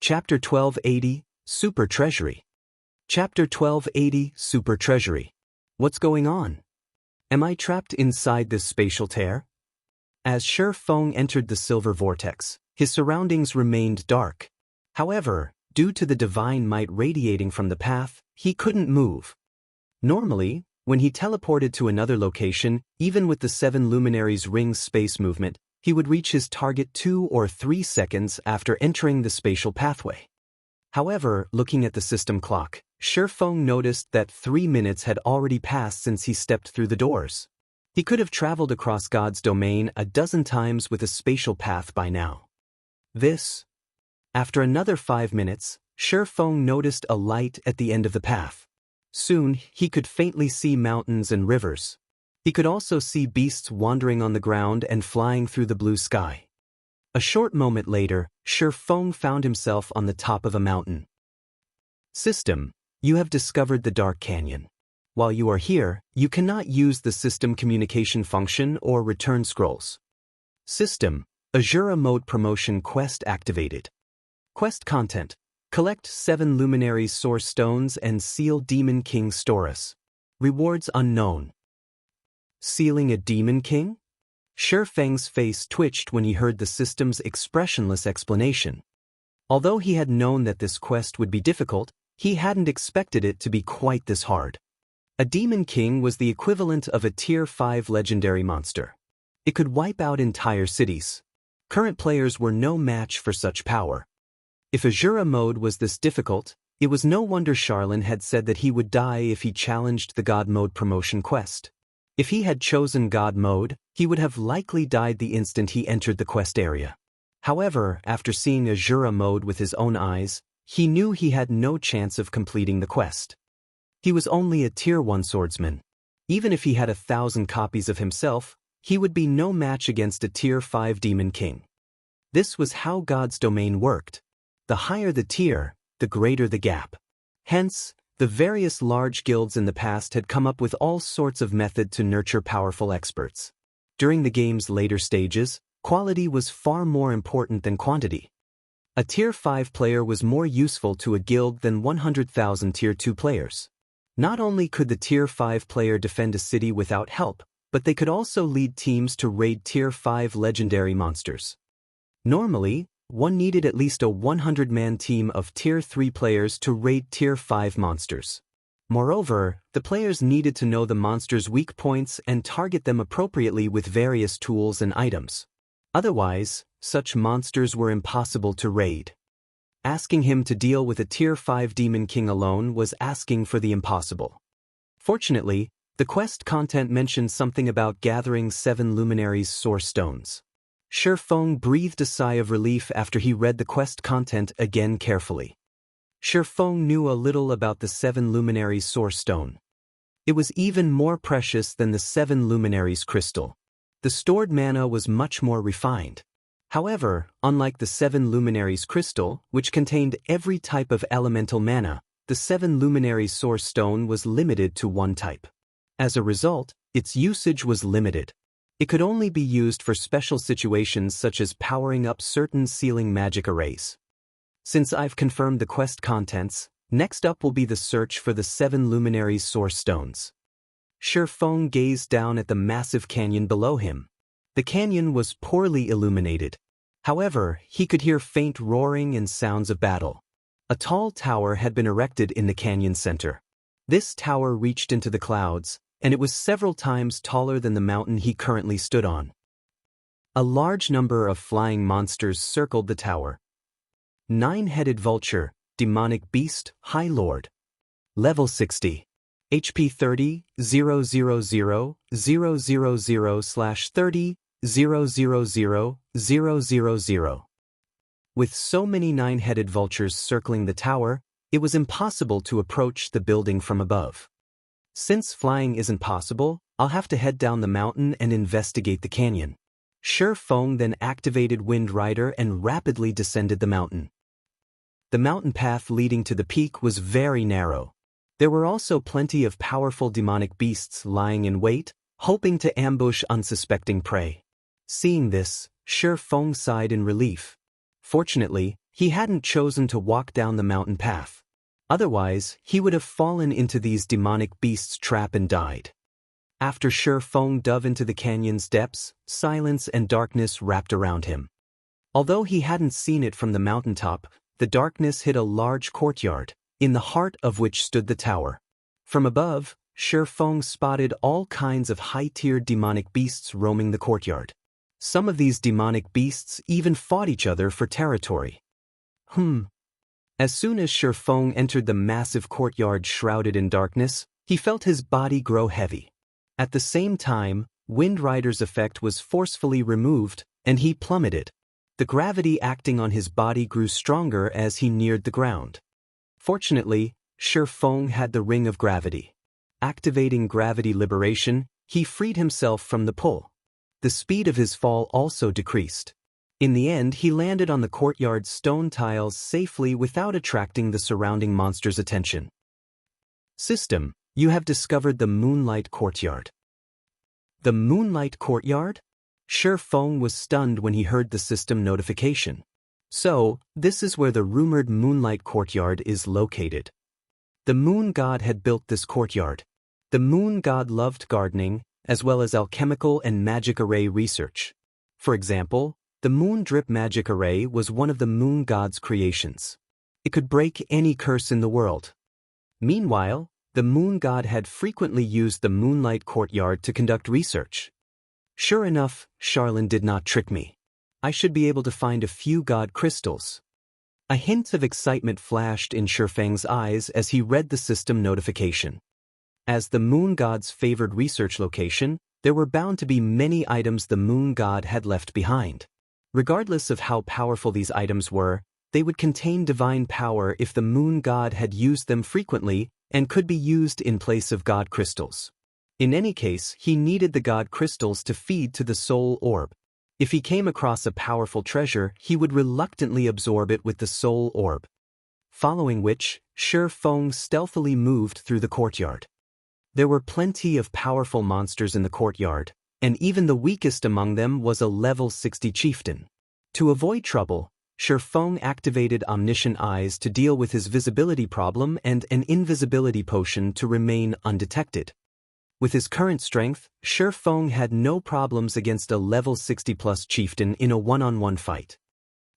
Chapter 1280, Super Treasury. Chapter 1280, Super Treasury. What's going on? Am I trapped inside this spatial tear? As Shi Feng entered the silver vortex, his surroundings remained dark. However, due to the divine might radiating from the path, he couldn't move. Normally, when he teleported to another location, even with the 7 luminaries ring's space movement, he would reach his target 2 or 3 seconds after entering the spatial pathway. However, looking at the system clock, Shi Feng noticed that 3 minutes had already passed since he stepped through the doors. He could have traveled across God's domain a dozen times with a spatial path by now. After another 5 minutes, Shi Feng noticed a light at the end of the path. Soon, he could faintly see mountains and rivers. He could also see beasts wandering on the ground and flying through the blue sky. A short moment later, Shi Feng found himself on the top of a mountain. System, you have discovered the Dark Canyon. While you are here, you cannot use the system communication function or return scrolls. System, Azura Mode Promotion Quest activated. Quest content, collect 7 luminaries source stones and seal Demon King Storas. Rewards unknown. Sealing a Demon King? Shi Feng's face twitched when he heard the system's expressionless explanation. Although he had known that this quest would be difficult, he hadn't expected it to be quite this hard. A Demon King was the equivalent of a Tier 5 legendary monster. It could wipe out entire cities. Current players were no match for such power. If Azura mode was this difficult, it was no wonder Charlene had said that he would die if he challenged the God mode promotion quest. If he had chosen God mode, he would have likely died the instant he entered the quest area. However, after seeing Azura mode with his own eyes, he knew he had no chance of completing the quest. He was only a Tier 1 swordsman. Even if he had 1,000 copies of himself, he would be no match against a Tier 5 Demon King. This was how God's domain worked. The higher the tier, the greater the gap. Hence, the various large guilds in the past had come up with all sorts of method to nurture powerful experts. During the game's later stages, quality was far more important than quantity. A Tier 5 player was more useful to a guild than 100,000 Tier 2 players. Not only could the Tier 5 player defend a city without help, but they could also lead teams to raid Tier 5 legendary monsters. Normally, one needed at least a 100-man team of Tier 3 players to raid Tier 5 monsters. Moreover, the players needed to know the monsters' weak points and target them appropriately with various tools and items. Otherwise, such monsters were impossible to raid. Asking him to deal with a Tier 5 Demon King alone was asking for the impossible. Fortunately, the quest content mentioned something about gathering 7 luminaries source stones. Shi Feng breathed a sigh of relief after he read the quest content again carefully. Shi Feng knew a little about the 7 luminaries source stone. It was even more precious than the 7 luminaries crystal. The stored mana was much more refined. However, unlike the 7 luminaries crystal, which contained every type of elemental mana, the 7 luminaries source stone was limited to one type. As a result, its usage was limited. It could only be used for special situations such as powering up certain sealing magic arrays. Since I've confirmed the quest contents, next up will be the search for the 7 luminaries source stones. Shi Feng gazed down at the massive canyon below him. The canyon was poorly illuminated. However, he could hear faint roaring and sounds of battle. A tall tower had been erected in the canyon center. This tower reached into the clouds, and it was several times taller than the mountain he currently stood on. A large number of flying monsters circled the tower. 9-headed vulture, demonic beast, high lord. Level 60. HP 30, 000, 000/30, 000, 000. With so many 9-headed vultures circling the tower, it was impossible to approach the building from above. Since flying isn't possible, I'll have to head down the mountain and investigate the canyon. Shi Feng then activated Wind Rider and rapidly descended the mountain. The mountain path leading to the peak was very narrow. There were also plenty of powerful demonic beasts lying in wait, hoping to ambush unsuspecting prey. Seeing this, Shi Feng sighed in relief. Fortunately, he hadn't chosen to walk down the mountain path. Otherwise, he would have fallen into these demonic beasts' trap and died. After Shi Feng dove into the canyon's depths, silence and darkness wrapped around him. Although he hadn't seen it from the mountaintop, the darkness hid a large courtyard, in the heart of which stood the tower. From above, Shi Feng spotted all kinds of high-tiered demonic beasts roaming the courtyard. Some of these demonic beasts even fought each other for territory. As soon as Shi Feng entered the massive courtyard shrouded in darkness, he felt his body grow heavy. At the same time, Wind Rider's effect was forcefully removed, and he plummeted. The gravity acting on his body grew stronger as he neared the ground. Fortunately, Shi Feng had the ring of gravity. Activating gravity liberation, he freed himself from the pull. The speed of his fall also decreased. In the end, he landed on the courtyard's stone tiles safely without attracting the surrounding monster's attention. System, you have discovered the Moonlight Courtyard. The Moonlight Courtyard? Shi Feng was stunned when he heard the system notification. So, this is where the rumored Moonlight Courtyard is located. The Moon God had built this courtyard. The Moon God loved gardening, as well as alchemical and magic array research. For example, the Moon Drip Magic Array was one of the Moon God's creations. It could break any curse in the world. Meanwhile, the Moon God had frequently used the Moonlight Courtyard to conduct research. Sure enough, Charlene did not trick me. I should be able to find a few God crystals. A hint of excitement flashed in Shi Feng's eyes as he read the system notification. As the Moon God's favored research location, there were bound to be many items the Moon God had left behind. Regardless of how powerful these items were, they would contain divine power if the Moon God had used them frequently and could be used in place of God crystals. In any case, he needed the God crystals to feed to the soul orb. If he came across a powerful treasure, he would reluctantly absorb it with the soul orb. Following which, Shi Feng stealthily moved through the courtyard. There were plenty of powerful monsters in the courtyard, and even the weakest among them was a level 60 chieftain. To avoid trouble, Shi Feng activated omniscient eyes to deal with his visibility problem and an invisibility potion to remain undetected. With his current strength, Shi Feng had no problems against a level 60+ chieftain in a one-on-one fight.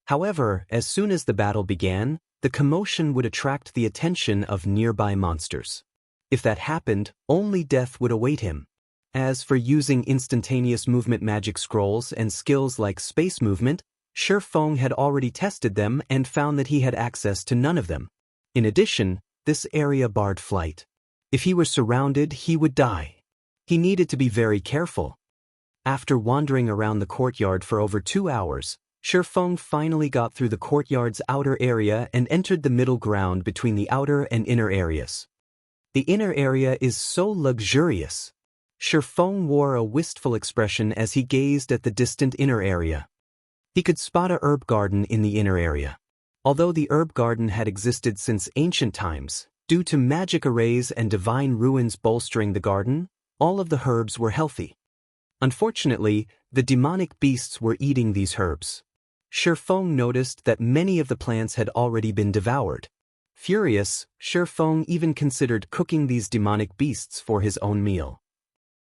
However, as soon as the battle began, the commotion would attract the attention of nearby monsters. If that happened, only death would await him. As for using instantaneous movement magic scrolls and skills like space movement, Shi Feng had already tested them and found that he had access to none of them. In addition, this area barred flight. If he were surrounded, he would die. He needed to be very careful. After wandering around the courtyard for over 2 hours, Shi Feng finally got through the courtyard's outer area and entered the middle ground between the outer and inner areas. The inner area is so luxurious. Shi Feng wore a wistful expression as he gazed at the distant inner area. He could spot a herb garden in the inner area. Although the herb garden had existed since ancient times, due to magic arrays and divine ruins bolstering the garden, all of the herbs were healthy. Unfortunately, the demonic beasts were eating these herbs. Shi Feng noticed that many of the plants had already been devoured. Furious, Shi Feng even considered cooking these demonic beasts for his own meal.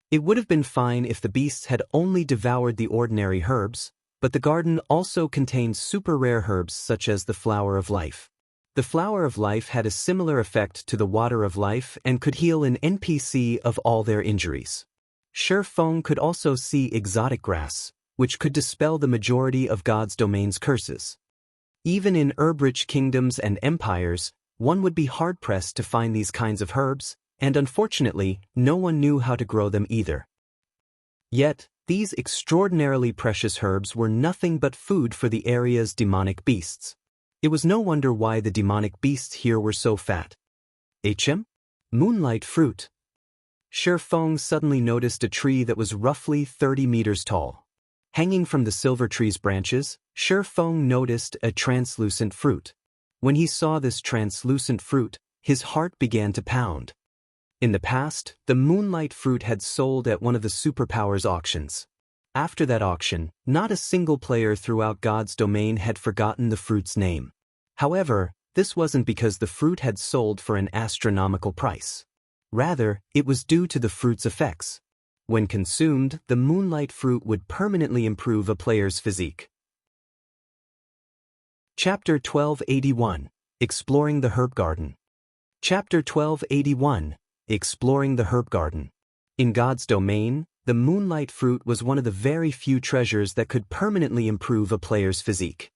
It would have been fine if the beasts had only devoured the ordinary herbs, but the garden also contained super rare herbs such as the Flower of Life. The Flower of Life had a similar effect to the Water of Life and could heal an NPC of all their injuries. Shi Feng could also see exotic grass, which could dispel the majority of God's domain's curses. Even in herb-rich kingdoms and empires, one would be hard-pressed to find these kinds of herbs, and unfortunately, no one knew how to grow them either. Yet, these extraordinarily precious herbs were nothing but food for the area's demonic beasts. It was no wonder why the demonic beasts here were so fat. Moonlight fruit. Shi Feng suddenly noticed a tree that was roughly 30 meters tall. Hanging from the silver tree's branches, Shi Feng noticed a translucent fruit. When he saw this translucent fruit, his heart began to pound. In the past, the moonlight fruit had sold at one of the superpowers auctions. After that auction, not a single player throughout God's domain had forgotten the fruit's name. However, this wasn't because the fruit had sold for an astronomical price. Rather, it was due to the fruit's effects. When consumed, the moonlight fruit would permanently improve a player's physique. Chapter 1281, Exploring the Herb Garden. Chapter 1281, Exploring the Herb Garden. In God's domain, the moonlight fruit was one of the very few treasures that could permanently improve a player's physique.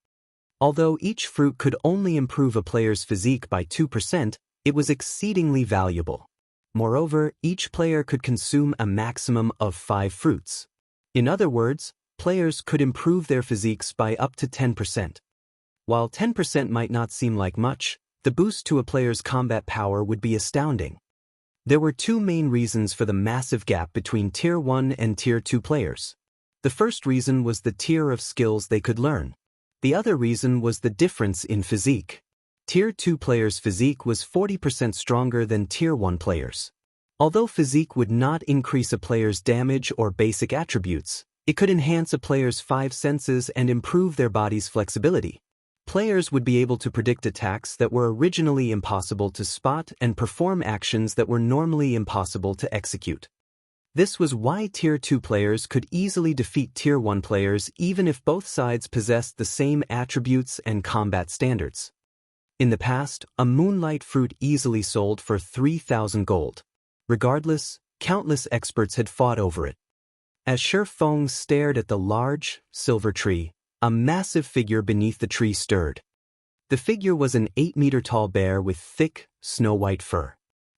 Although each fruit could only improve a player's physique by 2%, it was exceedingly valuable. Moreover, each player could consume a maximum of 5 fruits. In other words, players could improve their physiques by up to 10%. While 10% might not seem like much, the boost to a player's combat power would be astounding. There were 2 main reasons for the massive gap between Tier 1 and Tier 2 players. The first reason was the tier of skills they could learn. The other reason was the difference in physique. Tier 2 players' physique was 40% stronger than Tier 1 players. Although physique would not increase a player's damage or basic attributes, it could enhance a player's 5 senses and improve their body's flexibility. Players would be able to predict attacks that were originally impossible to spot and perform actions that were normally impossible to execute. This was why Tier 2 players could easily defeat Tier 1 players even if both sides possessed the same attributes and combat standards. In the past, a moonlight fruit easily sold for 3,000 gold. Regardless, countless experts had fought over it. As Feng stared at the large, silver tree, a massive figure beneath the tree stirred. The figure was an 8-meter-tall bear with thick, snow-white fur.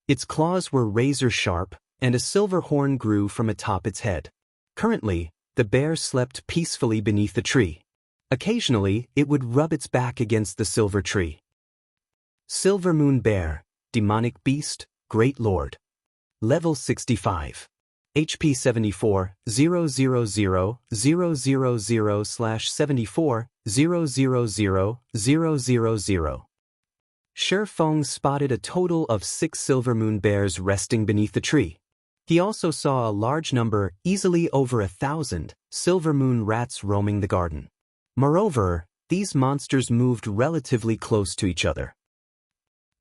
Its claws were razor-sharp, and a silver horn grew from atop its head. Currently, the bear slept peacefully beneath the tree. Occasionally, it would rub its back against the silver tree. Silver Moon Bear, Demonic Beast, Great Lord. Level 65. HP 74, 000/74, 000/000. Feng spotted a total of 6 silver moon bears resting beneath the tree. He also saw a large number, easily over 1,000, silver moon rats roaming the garden. Moreover, these monsters moved relatively close to each other.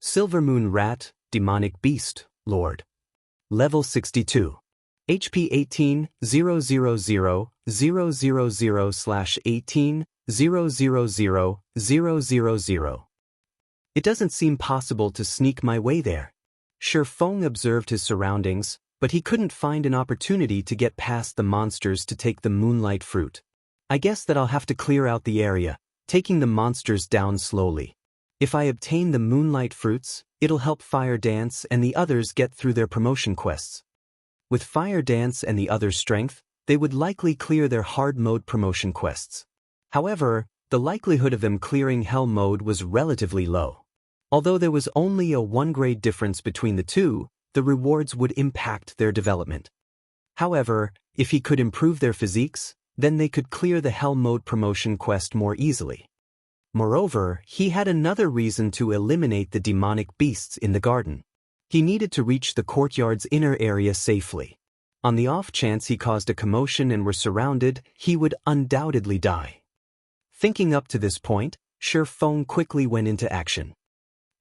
Silver Moon Rat, Demonic Beast, Lord. Level 62. HP 18, 000/000/18, 000/000. It doesn't seem possible to sneak my way there. Feng observed his surroundings, but he couldn't find an opportunity to get past the monsters to take the moonlight fruit. I guess that I'll have to clear out the area, taking the monsters down slowly. If I obtain the moonlight fruits, it'll help Fire Dance and the others get through their promotion quests. With Fire Dance and the others' strength, they would likely clear their hard mode promotion quests. However, the likelihood of them clearing hell mode was relatively low. Although there was only a 1-grade difference between the two, the rewards would impact their development. However, if he could improve their physiques, then they could clear the hell mode promotion quest more easily. Moreover, he had another reason to eliminate the demonic beasts in the garden. He needed to reach the courtyard's inner area safely. On the off chance he caused a commotion and were surrounded, he would undoubtedly die. Thinking up to this point, Feng quickly went into action.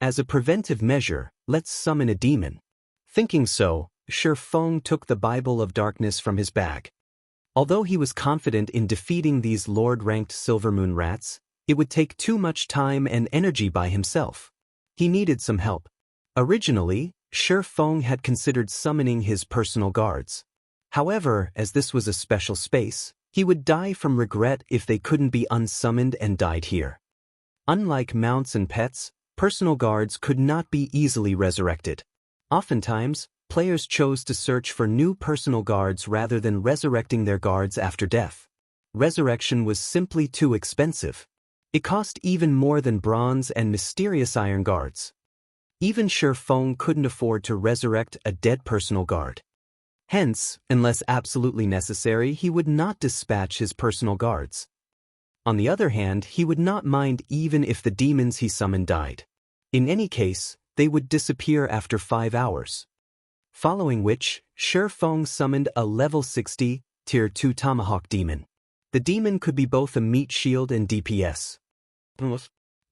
As a preventive measure, let's summon a demon. Thinking so, Feng took the Bible of Darkness from his bag. Although he was confident in defeating these Lord-ranked Silver Moon rats, it would take too much time and energy by himself. He needed some help. Originally, Feng had considered summoning his personal guards. However, as this was a special space, he would die from regret if they couldn't be unsummoned and died here. Unlike mounts and pets, personal guards could not be easily resurrected. Oftentimes, players chose to search for new personal guards rather than resurrecting their guards after death. Resurrection was simply too expensive. It cost even more than bronze and mysterious iron guards. Even Feng couldn't afford to resurrect a dead personal guard. Hence, unless absolutely necessary, he would not dispatch his personal guards. On the other hand, he would not mind even if the demons he summoned died. In any case, they would disappear after 5 hours. Following which, Feng summoned a level 60, Tier 2 Tomahawk Demon. The demon could be both a meat shield and DPS.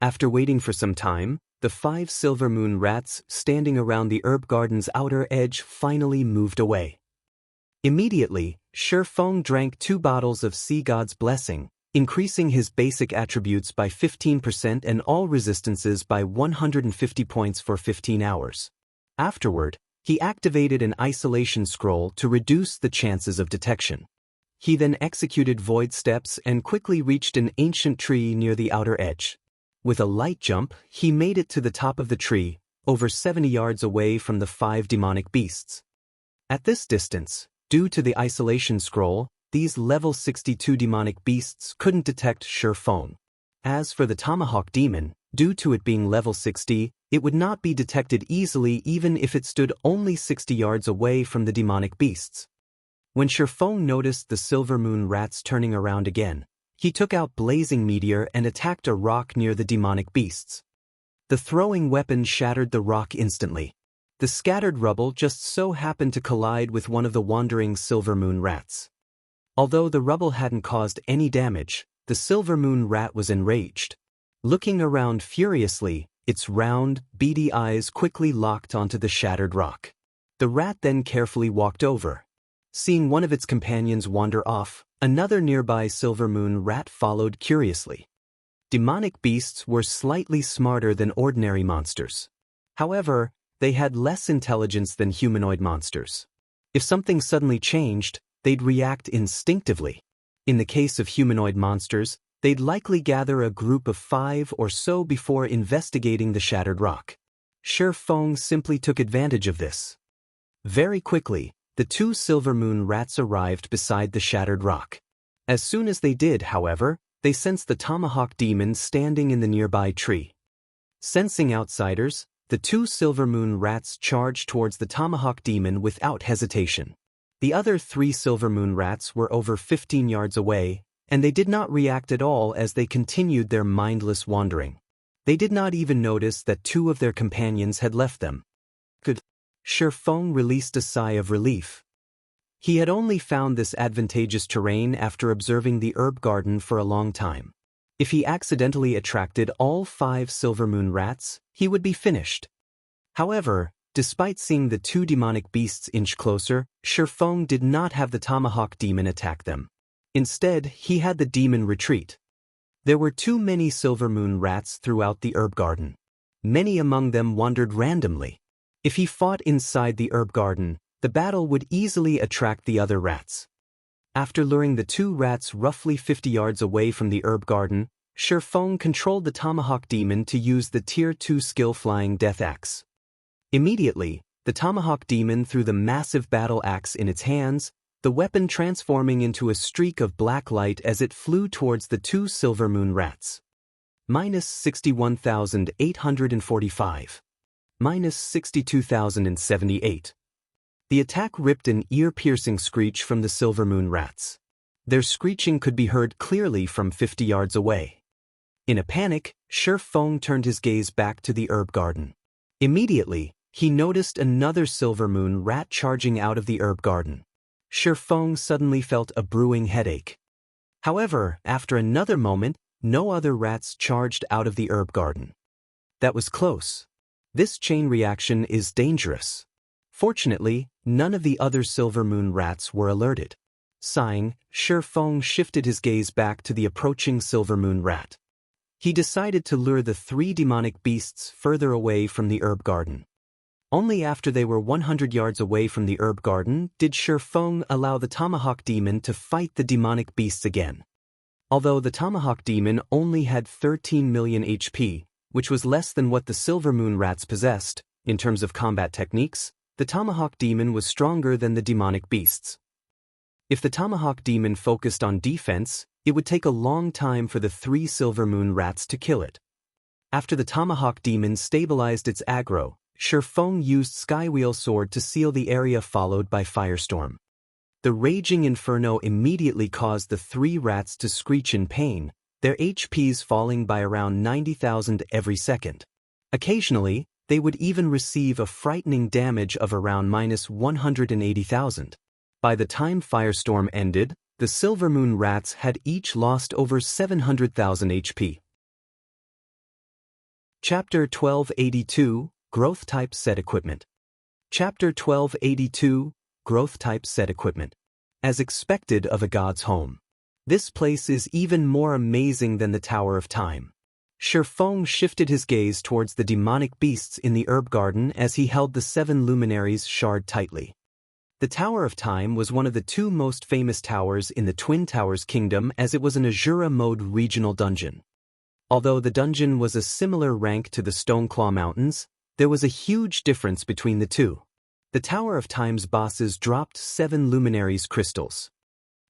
After waiting for some time, the 5 silver moon rats standing around the herb garden's outer edge finally moved away. Immediately, Shifeng drank 2 bottles of Sea God's Blessing, increasing his basic attributes by 15% and all resistances by 150 points for 15 hours. Afterward, he activated an isolation scroll to reduce the chances of detection. He then executed void steps and quickly reached an ancient tree near the outer edge. With a light jump, he made it to the top of the tree, over 70 yards away from the 5 demonic beasts. At this distance, due to the isolation scroll, these level 62 demonic beasts couldn't detect Shifeng. As for the Tomahawk Demon, due to it being level 60, it would not be detected easily even if it stood only 60 yards away from the demonic beasts. When Shifeng noticed the silver moon rats turning around again, he took out Blazing Meteor and attacked a rock near the demonic beasts. The throwing weapon shattered the rock instantly. The scattered rubble just so happened to collide with one of the wandering silver moon rats. Although the rubble hadn't caused any damage, the silver moon rat was enraged. Looking around furiously, its round, beady eyes quickly locked onto the shattered rock. The rat then carefully walked over. Seeing one of its companions wander off, another nearby silver moon rat followed curiously. Demonic beasts were slightly smarter than ordinary monsters. However, they had less intelligence than humanoid monsters. If something suddenly changed, they'd react instinctively. In the case of humanoid monsters, they'd likely gather a group of 5 or so before investigating the shattered rock. Shifeng simply took advantage of this. Very quickly, the 2 silver moon rats arrived beside the shattered rock. As soon as they did, however, they sensed the Tomahawk Demon standing in the nearby tree. Sensing outsiders, the 2 silver moon rats charged towards the Tomahawk Demon without hesitation. The other 3 silver moon rats were over 15 yards away, and they did not react at all as they continued their mindless wandering. They did not even notice that 2 of their companions had left them. Good. Shifeng released a sigh of relief. He had only found this advantageous terrain after observing the herb garden for a long time. If he accidentally attracted all 5 silver moon rats, he would be finished. However, despite seeing the 2 demonic beasts inch closer, Shifeng did not have the Tomahawk Demon attack them. Instead, he had the demon retreat. There were too many silver moon rats throughout the herb garden. Many among them wandered randomly. If he fought inside the herb garden, the battle would easily attract the other rats. After luring the 2 rats roughly 50 yards away from the herb garden, Shifeng controlled the Tomahawk Demon to use the Tier 2 skill Flying Death Axe. Immediately, the Tomahawk Demon threw the massive battle axe in its hands, the weapon transforming into a streak of black light as it flew towards the 2 silver moon rats. Minus 61,845. Minus 62,078. The attack ripped an ear-piercing screech from the silver moon rats. Their screeching could be heard clearly from 50 yards away. In a panic, Shifeng turned his gaze back to the herb garden. Immediately, he noticed another silver moon rat charging out of the herb garden. Shifeng suddenly felt a brewing headache. However, after another moment, no other rats charged out of the herb garden. That was close. This chain reaction is dangerous. Fortunately, none of the other silver moon rats were alerted. Sighing, Shifeng shifted his gaze back to the approaching silver moon rat. He decided to lure the 3 demonic beasts further away from the herb garden. Only after they were 100 yards away from the herb garden did Shifeng allow the Tomahawk Demon to fight the demonic beasts again. Although the Tomahawk Demon only had 13 million HP, which was less than what the silver moon rats possessed, in terms of combat techniques, the Tomahawk Demon was stronger than the demonic beasts. If the Tomahawk Demon focused on defense, it would take a long time for the 3 silver moon rats to kill it. After the Tomahawk Demon stabilized its aggro, Shifeng used Skywheel Sword to seal the area followed by Firestorm. The raging inferno immediately caused the 3 rats to screech in pain, their HPs falling by around 90,000 every second. Occasionally, they would even receive a frightening damage of around minus 180,000. By the time Firestorm ended, the Silver Moon rats had each lost over 700,000 HP. Chapter 1282, Growth Type Set Equipment. Chapter 1282, Growth Type Set Equipment. As expected of a god's home. This place is even more amazing than the Tower of Time. Shifeng shifted his gaze towards the demonic beasts in the herb garden as he held the 7 luminaries shard tightly. The Tower of Time was one of the 2 most famous towers in the Twin Towers Kingdom, as it was an Azura mode regional dungeon. Although the dungeon was a similar rank to the Stoneclaw Mountains, there was a huge difference between the two. The Tower of Time's bosses dropped 7 luminaries crystals.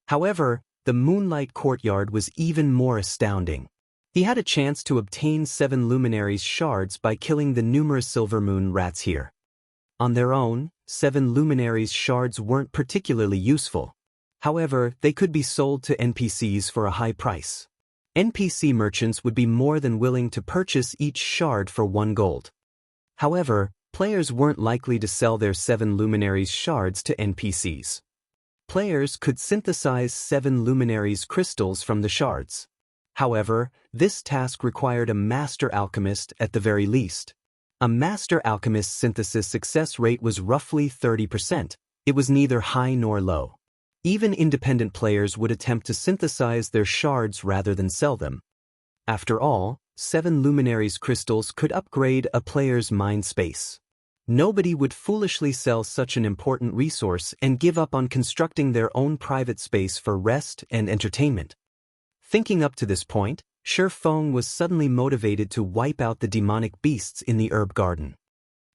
However, the Moonlight Courtyard was even more astounding. He had a chance to obtain 7 luminaries shards by killing the numerous Silver Moon rats here. On their own, 7 luminaries shards weren't particularly useful. However, they could be sold to NPCs for a high price. NPC merchants would be more than willing to purchase each shard for 1 gold. However, players weren't likely to sell their 7 luminaries shards to NPCs. Players could synthesize 7 luminaries crystals from the shards. However, this task required a master alchemist at the very least. A master alchemist's synthesis success rate was roughly 30%. It was neither high nor low. Even independent players would attempt to synthesize their shards rather than sell them. After all, 7 luminaries crystals could upgrade a player's mind space. Nobody would foolishly sell such an important resource and give up on constructing their own private space for rest and entertainment. Thinking up to this point, Shifeng was suddenly motivated to wipe out the demonic beasts in the herb garden.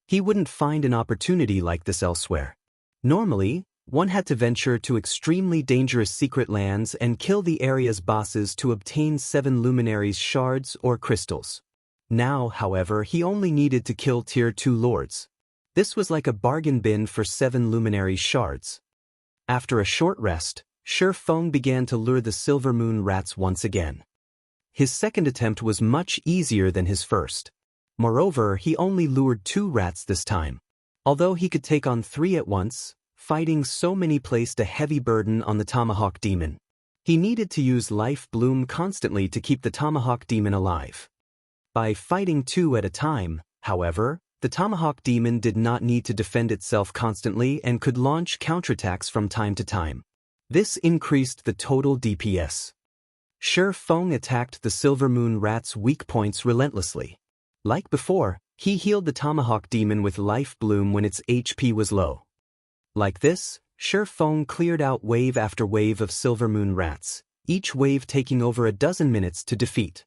He wouldn't find an opportunity like this elsewhere. Normally, one had to venture to extremely dangerous secret lands and kill the area's bosses to obtain 7 luminaries shards or crystals. Now, however, he only needed to kill Tier 2 lords. This was like a bargain bin for 7 luminaries shards. After a short rest, Shifeng began to lure the Silver Moon rats once again. His second attempt was much easier than his first. Moreover, he only lured 2 rats this time. Although he could take on 3 at once, fighting so many placed a heavy burden on the Tomahawk Demon. He needed to use Life Bloom constantly to keep the Tomahawk Demon alive. By fighting 2 at a time, however, the Tomahawk Demon did not need to defend itself constantly and could launch counterattacks from time to time. This increased the total DPS. Shifeng attacked the Silver Moon rat's weak points relentlessly. Like before, he healed the Tomahawk Demon with Life Bloom when its HP was low. Like this, Shifeng cleared out wave after wave of Silver Moon rats, each wave taking over a dozen minutes to defeat.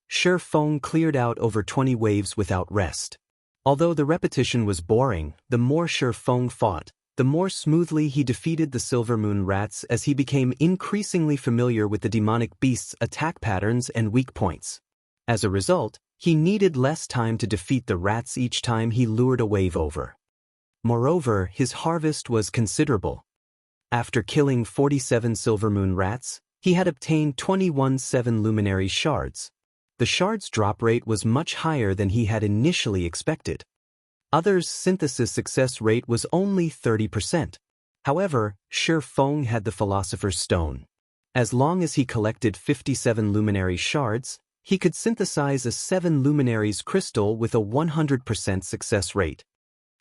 Shifeng cleared out over 20 waves without rest. Although the repetition was boring, the more Shifeng fought, the more smoothly he defeated the Silver Moon rats as he became increasingly familiar with the demonic beast's attack patterns and weak points. As a result, he needed less time to defeat the rats each time he lured a wave over. Moreover, his harvest was considerable. After killing 47 Silver Moon rats, he had obtained 21 7 luminary shards. The shards drop rate was much higher than he had initially expected. Others' synthesis success rate was only 30%. However, Shifeng had the Philosopher's Stone. As long as he collected 57 luminary shards, he could synthesize a 7 luminaries crystal with a 100% success rate.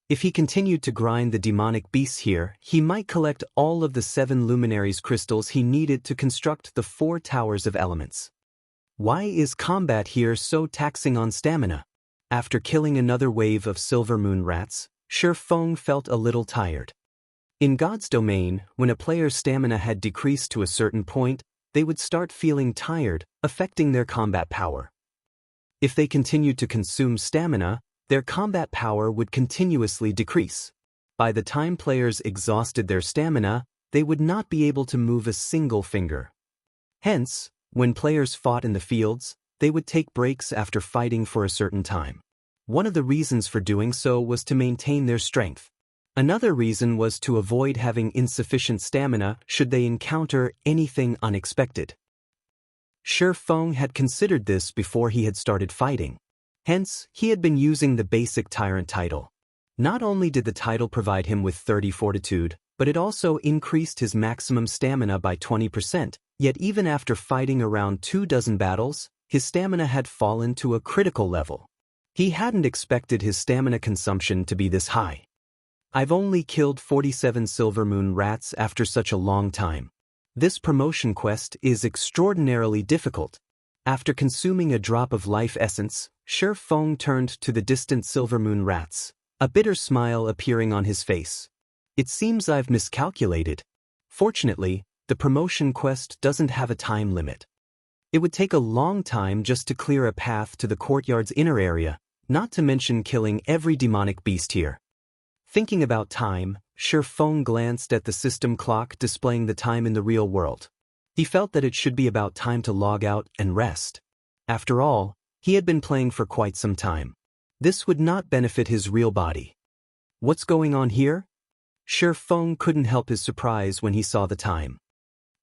If he continued to grind the demonic beasts here, he might collect all of the 7 luminaries crystals he needed to construct the 4 towers of elements. Why is combat here so taxing on stamina? After killing another wave of Silver Moon rats, Shifeng felt a little tired. In God's domain, when a player's stamina had decreased to a certain point, they would start feeling tired, affecting their combat power. If they continued to consume stamina, their combat power would continuously decrease. By the time players exhausted their stamina, they would not be able to move a single finger. Hence, when players fought in the fields, they would take breaks after fighting for a certain time. One of the reasons for doing so was to maintain their strength. Another reason was to avoid having insufficient stamina should they encounter anything unexpected. Shifeng had considered this before he had started fighting. Hence, he had been using the basic Tyrant title. Not only did the title provide him with 30 fortitude, but it also increased his maximum stamina by 20%, yet even after fighting around 24 battles, his stamina had fallen to a critical level. He hadn't expected his stamina consumption to be this high. I've only killed 47 silver moon rats after such a long time. This promotion quest is extraordinarily difficult. After consuming a drop of life essence, Shi Feng turned to the distant silver moon rats, a bitter smile appearing on his face. It seems I've miscalculated. Fortunately, the promotion quest doesn't have a time limit. It would take a long time just to clear a path to the courtyard's inner area, not to mention killing every demonic beast here. Thinking about time, Shi Feng glanced at the system clock displaying the time in the real world. He felt that it should be about time to log out and rest. After all, he had been playing for quite some time. This would not benefit his real body. What's going on here? Shi Feng couldn't help his surprise when he saw the time.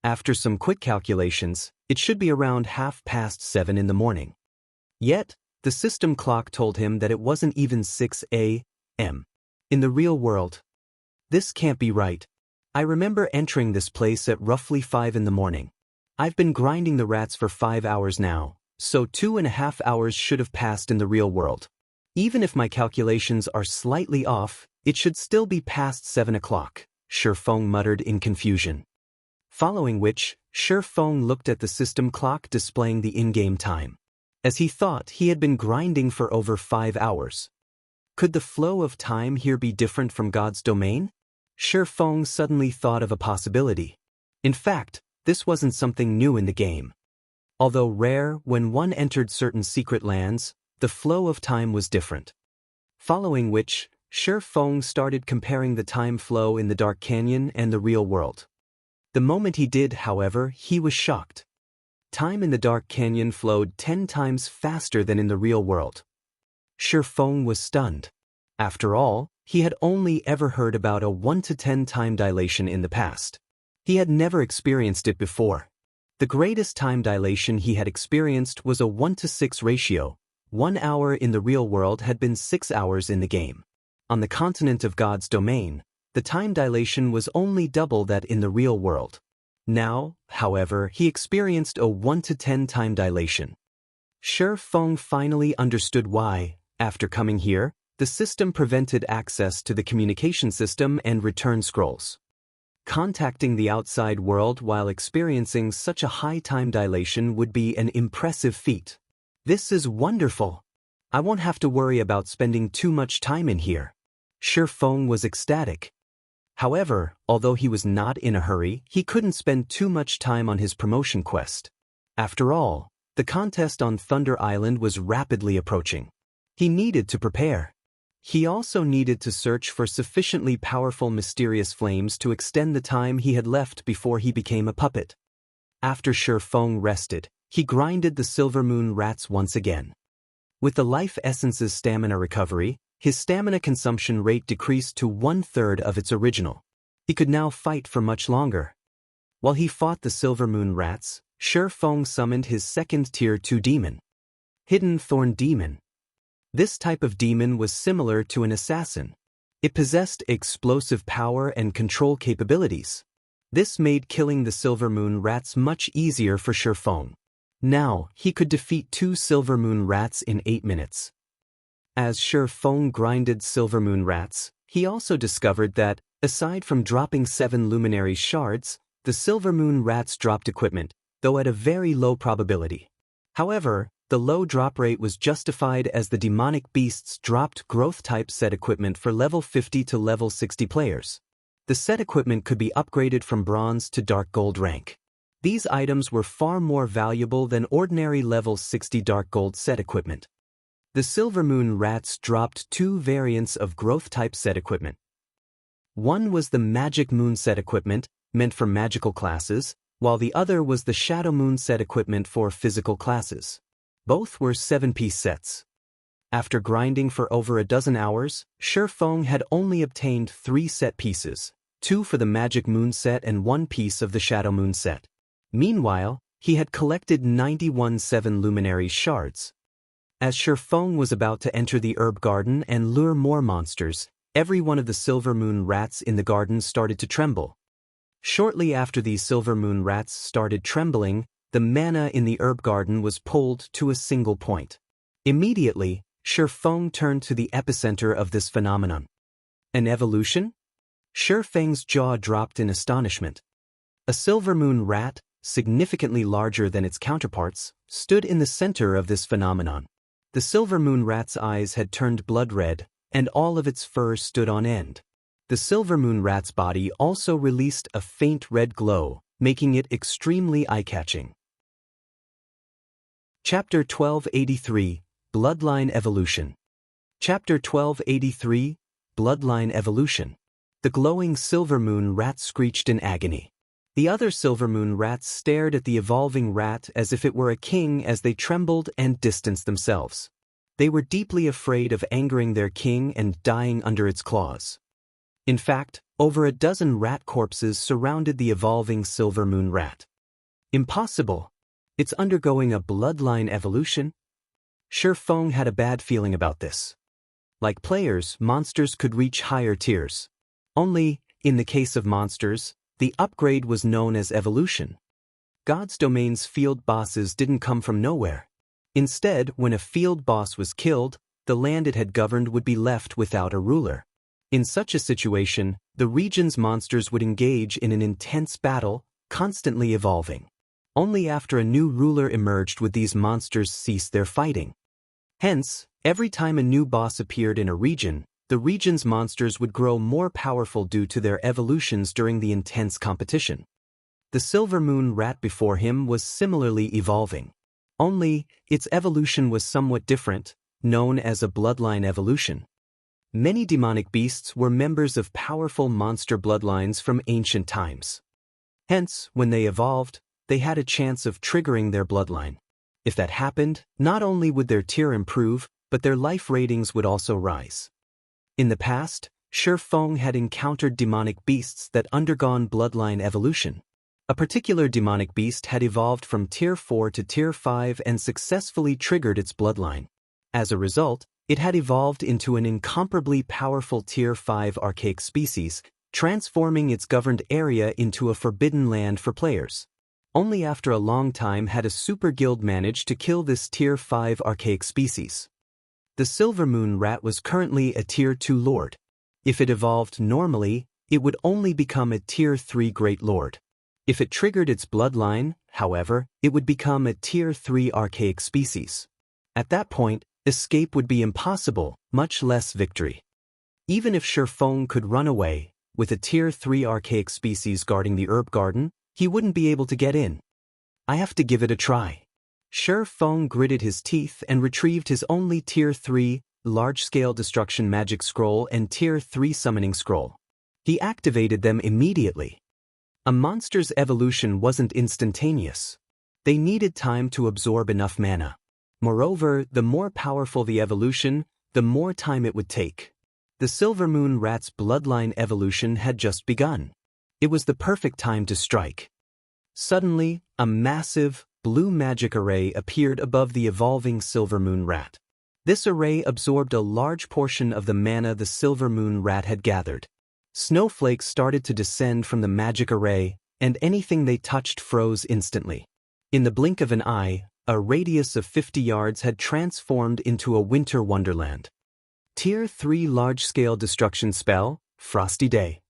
After some quick calculations, it should be around 7:30 in the morning. Yet, the system clock told him that it wasn't even 6 a.m. in the real world. This can't be right. I remember entering this place at roughly 5 in the morning. I've been grinding the rats for 5 hours now, so 2.5 hours should have passed in the real world. Even if my calculations are slightly off, it should still be past 7 o'clock, Shi Feng muttered in confusion. Following which, Shi Feng looked at the system clock displaying the in-game time. As he thought, he had been grinding for over 5 hours. Could the flow of time here be different from God's domain? Shi Feng suddenly thought of a possibility. In fact, this wasn't something new in the game. Although rare, when one entered certain secret lands, the flow of time was different. Following which, Shi Feng started comparing the time flow in the Dark Canyon and the real world. The moment he did, however, he was shocked. Time in the Dark Canyon flowed 10 times faster than in the real world. Shi Feng was stunned. After all, he had only ever heard about a 1 to 10 time dilation in the past. He had never experienced it before. The greatest time dilation he had experienced was a 1 to 6 ratio. 1 hour in the real world had been 6 hours in the game. On the continent of God's domain, the time dilation was only double that in the real world. Now, however, he experienced a 1 to 10 time dilation. Shi Feng finally understood why, after coming here, the system prevented access to the communication system and return scrolls. Contacting the outside world while experiencing such a high time dilation would be an impressive feat. This is wonderful. I won't have to worry about spending too much time in here. Shi Feng was ecstatic. However, although he was not in a hurry, he couldn't spend too much time on his promotion quest. After all, the contest on Thunder Island was rapidly approaching. He needed to prepare. He also needed to search for sufficiently powerful mysterious flames to extend the time he had left before he became a puppet. After Shi Feng rested, he grinded the silver moon rats once again. With the life essence's stamina recovery, his stamina consumption rate decreased to 1/3 of its original. He could now fight for much longer. While he fought the silver moon rats, Shi Feng summoned his second tier 2 demon, Hidden Thorn Demon. This type of demon was similar to an assassin. It possessed explosive power and control capabilities. This made killing the silver moon rats much easier for Shi Feng. Now, he could defeat 2 silver moon rats in 8 minutes. As Shi Feng grinded silver moon rats, he also discovered that, aside from dropping 7 luminary shards, the silver moon rats dropped equipment, though at a very low probability. However, the low drop rate was justified as the demonic beasts dropped growth-type set equipment for level 50 to level 60 players. The set equipment could be upgraded from bronze to dark gold rank. These items were far more valuable than ordinary level 60 dark gold set equipment. The silver moon rats dropped 2 variants of growth-type set equipment. One was the magic moon set equipment, meant for magical classes, while the other was the shadow moon set equipment for physical classes. Both were 7-piece sets. After grinding for over a dozen hours, Shi Feng had only obtained 3 set pieces, 2 for the magic moon set and 1 piece of the shadow moon set. Meanwhile, he had collected 91 7 luminary shards. As Shi Feng was about to enter the herb garden and lure more monsters, every one of the silver moon rats in the garden started to tremble. Shortly after these silver moon rats started trembling, the mana in the herb garden was pulled to a single point. Immediately, Shi Feng turned to the epicenter of this phenomenon. An evolution? Shi Feng's jaw dropped in astonishment. A silver moon rat, significantly larger than its counterparts, stood in the center of this phenomenon. The silver moon rat's eyes had turned blood red, and all of its fur stood on end. The silver moon rat's body also released a faint red glow, making it extremely eye-catching. Chapter 1283, Bloodline Evolution. Chapter 1283, Bloodline Evolution. The glowing silver moon rat screeched in agony. The other silver moon rats stared at the evolving rat as if it were a king as they trembled and distanced themselves. They were deeply afraid of angering their king and dying under its claws. In fact, over a dozen rat corpses surrounded the evolving silver moon rat. Impossible! It's undergoing a bloodline evolution? Shi Feng had a bad feeling about this. Like players, monsters could reach higher tiers. Only, in the case of monsters, the upgrade was known as evolution. God's Domain's field bosses didn't come from nowhere. Instead, when a field boss was killed, the land it had governed would be left without a ruler. In such a situation, the region's monsters would engage in an intense battle, constantly evolving. Only after a new ruler emerged would these monsters cease their fighting. Hence, every time a new boss appeared in a region, the region's monsters would grow more powerful due to their evolutions during the intense competition. The silver moon rat before him was similarly evolving. Only, its evolution was somewhat different, known as a bloodline evolution. Many demonic beasts were members of powerful monster bloodlines from ancient times. Hence, when they evolved, they had a chance of triggering their bloodline. If that happened, not only would their tier improve, but their life ratings would also rise. In the past, Shi Feng had encountered demonic beasts that undergone bloodline evolution. A particular demonic beast had evolved from Tier 4 to Tier 5 and successfully triggered its bloodline. As a result, it had evolved into an incomparably powerful Tier 5 archaic species, transforming its governed area into a forbidden land for players. Only after a long time had a super guild managed to kill this Tier 5 archaic species. The silver moon rat was currently a Tier 2 lord. If it evolved normally, it would only become a Tier 3 great lord. If it triggered its bloodline, however, it would become a Tier 3 archaic species. At that point, escape would be impossible, much less victory. Even if Shi Feng could run away, with a Tier 3 archaic species guarding the herb garden, he wouldn't be able to get in. I have to give it a try. Shi Feng gritted his teeth and retrieved his only Tier 3 large-scale destruction magic scroll and Tier 3 summoning scroll. He activated them immediately. A monster's evolution wasn't instantaneous. They needed time to absorb enough mana. Moreover, the more powerful the evolution, the more time it would take. The silver moon rat's bloodline evolution had just begun. It was the perfect time to strike. Suddenly, a massive, blue magic array appeared above the evolving silver moon rat. This array absorbed a large portion of the mana the silver moon rat had gathered. Snowflakes started to descend from the magic array, and anything they touched froze instantly. In the blink of an eye, a radius of 50 yards had transformed into a winter wonderland. Tier 3 large-scale destruction spell, Frosty Day.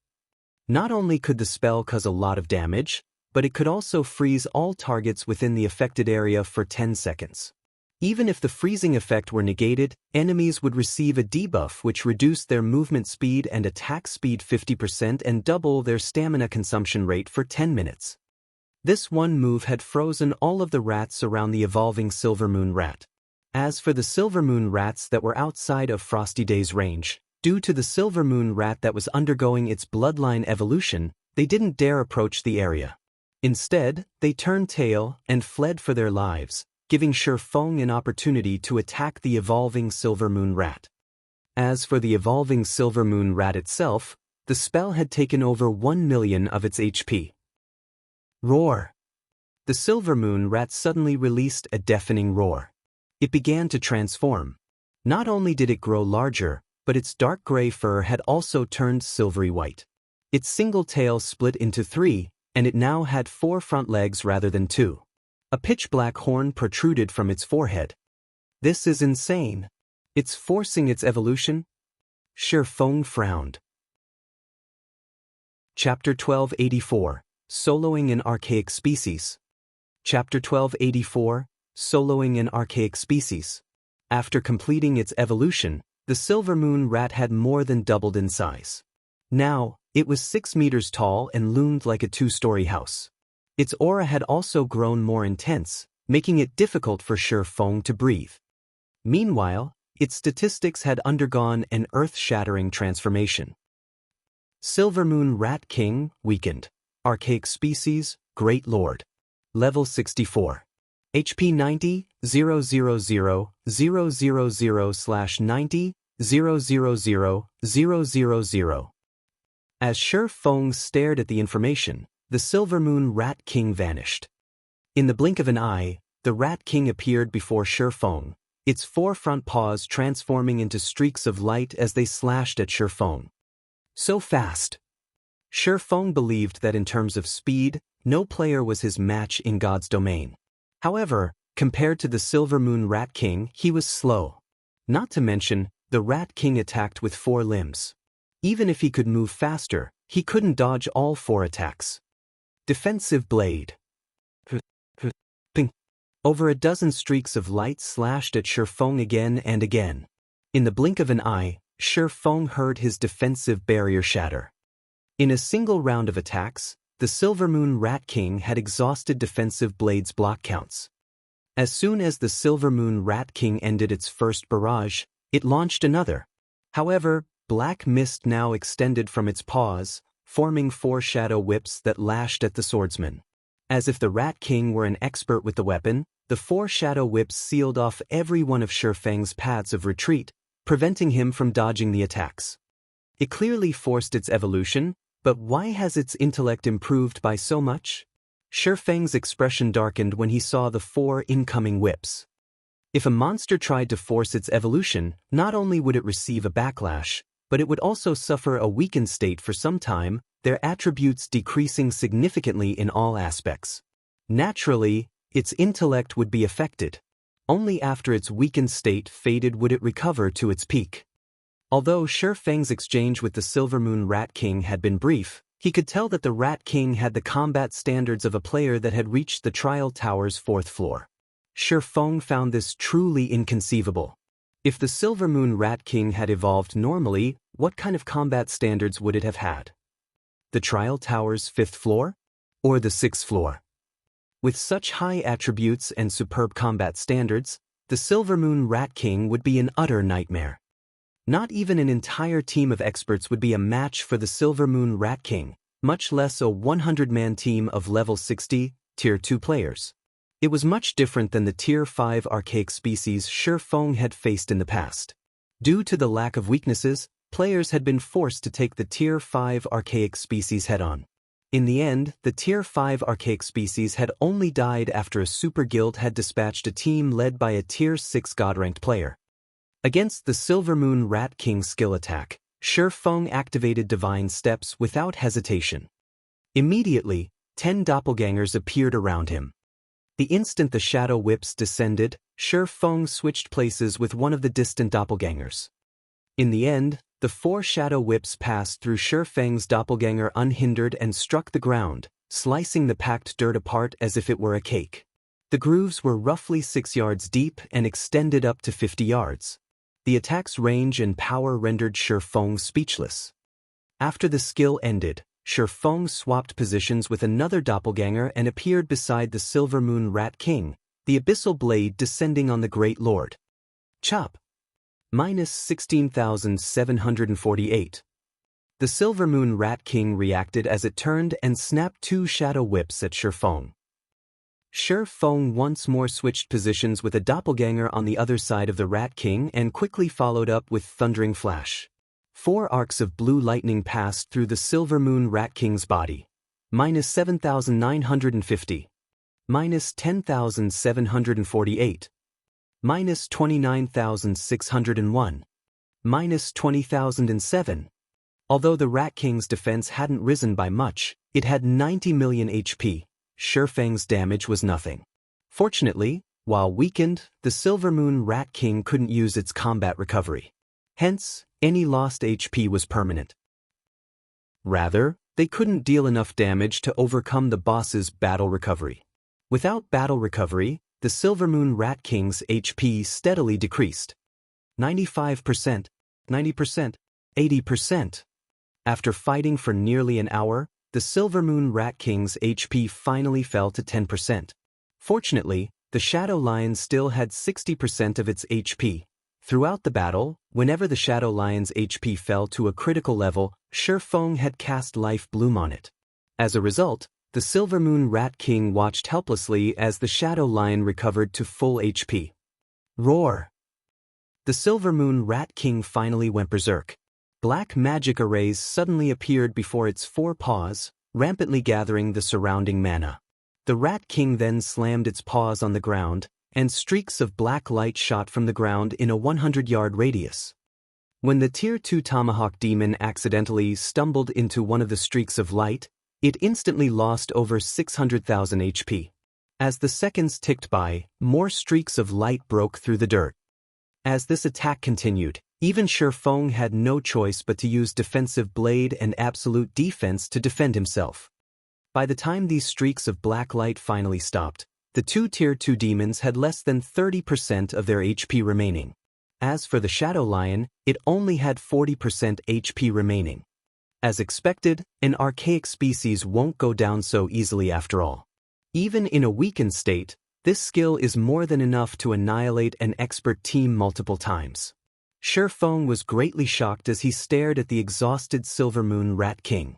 Not only could the spell cause a lot of damage, but it could also freeze all targets within the affected area for 10 seconds. Even if the freezing effect were negated, enemies would receive a debuff which reduced their movement speed and attack speed 50% and double their stamina consumption rate for 10 minutes. This one move had frozen all of the rats around the evolving silver moon rat. As for the silver moon rats that were outside of Frosty Day's range, due to the silver moon rat that was undergoing its bloodline evolution, they didn't dare approach the area. Instead, they turned tail and fled for their lives, giving Shi Feng an opportunity to attack the evolving silver moon rat. As for the evolving silver moon rat itself, the spell had taken over 1 million of its HP. Roar! The silver moon rat suddenly released a deafening roar. It began to transform. Not only did it grow larger, but its dark gray fur had also turned silvery white. Its single tail split into 3, and it now had 4 front legs rather than 2. A pitch-black horn protruded from its forehead. This is insane. It's forcing its evolution? Shifeng frowned. Chapter 1284, Soloing an Archaic Species. Chapter 1284, Soloing an Archaic Species. After completing its evolution, the silver moon rat had more than doubled in size. Now, it was 6 meters tall and loomed like a 2-story house. Its aura had also grown more intense, making it difficult for Shifeng to breathe. Meanwhile, its statistics had undergone an earth-shattering transformation. Silver Moon Rat King, weakened. Archaic Species, Great Lord. Level 64. HP 90, 000, 000/90, 000, 000. As Shifeng stared at the information, the Silver Moon Rat King vanished. In the blink of an eye, the Rat King appeared before Shifeng, its 4 front paws transforming into streaks of light as they slashed at Shifeng. So fast! Shifeng believed that in terms of speed, no player was his match in God's domain. However, compared to the Silver Moon Rat King, he was slow. Not to mention, the Rat King attacked with 4 limbs. Even if he could move faster, he couldn't dodge all 4 attacks. Defensive Blade. Ping. Over a dozen streaks of light slashed at Shifeng again and again. In the blink of an eye, Shifeng heard his defensive barrier shatter. In a single round of attacks, the Silver Moon Rat King had exhausted Defensive Blade's block counts. As soon as the Silver Moon Rat King ended its first barrage, it launched another. However, black mist now extended from its paws, forming 4 shadow whips that lashed at the swordsman. As if the Rat King were an expert with the weapon, the 4 shadow whips sealed off every one of Shifeng's paths of retreat, preventing him from dodging the attacks. It clearly forced its evolution, but why has its intellect improved by so much? Shifeng's expression darkened when he saw the 4 incoming whips. If a monster tried to force its evolution, not only would it receive a backlash, but it would also suffer a weakened state for some time, their attributes decreasing significantly in all aspects. Naturally, its intellect would be affected. Only after its weakened state faded would it recover to its peak. Although Shifeng's exchange with the Silver Moon Rat King had been brief, he could tell that the Rat King had the combat standards of a player that had reached the Trial Tower's 4th floor. Shifeng found this truly inconceivable. If the Silver Moon Rat King had evolved normally, what kind of combat standards would it have had? The Trial Tower's 5th floor? Or the 6th floor? With such high attributes and superb combat standards, the Silver Moon Rat King would be an utter nightmare. Not even an entire team of experts would be a match for the Silver Moon Rat King, much less a 100-man team of level 60, Tier 2 players. It was much different than the Tier 5 archaic species Shifeng had faced in the past. Due to the lack of weaknesses, players had been forced to take the Tier 5 archaic species head-on. In the end, the Tier 5 archaic species had only died after a super guild had dispatched a team led by a Tier 6 god-ranked player. Against the Silver Moon Rat King's skill attack, Shifeng activated Divine Steps without hesitation. Immediately, 10 doppelgangers appeared around him. The instant the shadow whips descended, Shifeng switched places with one of the distant doppelgangers. In the end, the 4 shadow whips passed through Shifeng's doppelganger unhindered and struck the ground, slicing the packed dirt apart as if it were a cake. The grooves were roughly 6 yards deep and extended up to 50 yards. The attack's range and power rendered Shifeng speechless. After the skill ended, Shifeng swapped positions with another doppelganger and appeared beside the Silver Moon Rat King, the abyssal blade descending on the Great Lord. Chop! Minus 16,748. The Silver Moon Rat King reacted as it turned and snapped 2 shadow whips at Shifeng. Shifeng once more switched positions with a doppelganger on the other side of the Rat King and quickly followed up with Thundering Flash. 4 arcs of blue lightning passed through the Silver Moon Rat King's body. Minus 7,950. Minus 10,748. Minus 29,601. minus 20,007. Although the Rat King's defense hadn't risen by much, it had 90 million HP. Shifeng's damage was nothing. Fortunately, while weakened, the Silver Moon Rat King couldn't use its combat recovery. Hence, any lost HP was permanent. Rather, they couldn't deal enough damage to overcome the boss's battle recovery. Without battle recovery, the Silver Moon Rat King's HP steadily decreased. 95%, 90%, 80%. After fighting for nearly an hour, the Silver Moon Rat King's HP finally fell to 10%. Fortunately, the Shadow Lion still had 60% of its HP. Throughout the battle, whenever the Shadow Lion's HP fell to a critical level, Shifeng had cast Life Bloom on it. As a result, the Silver Moon Rat King watched helplessly as the Shadow Lion recovered to full HP. Roar! The Silver Moon Rat King finally went berserk. Black magic arrays suddenly appeared before its four paws, rampantly gathering the surrounding mana. The Rat King then slammed its paws on the ground, and streaks of black light shot from the ground in a 100-yard radius. When the Tier 2 Tomahawk Demon accidentally stumbled into one of the streaks of light, it instantly lost over 600,000 HP. As the seconds ticked by, more streaks of light broke through the dirt. As this attack continued, even Shifeng had no choice but to use Defensive Blade and Absolute Defense to defend himself. By the time these streaks of black light finally stopped, the two Tier 2 demons had less than 30% of their HP remaining. As for the Shadow Lion, it only had 40% HP remaining. As expected, an archaic species won't go down so easily after all. Even in a weakened state, this skill is more than enough to annihilate an expert team multiple times. Shifeng was greatly shocked as he stared at the exhausted Silver Moon Rat King.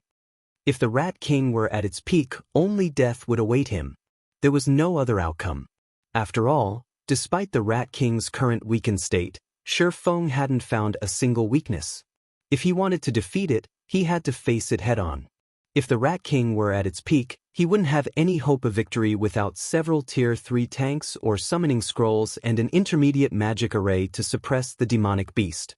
If the Rat King were at its peak, only death would await him. There was no other outcome. After all, despite the Rat King's current weakened state, Shifeng hadn't found a single weakness. If he wanted to defeat it, he had to face it head-on. If the Rat King were at its peak, he wouldn't have any hope of victory without several Tier 3 tanks or summoning scrolls and an intermediate magic array to suppress the demonic beast.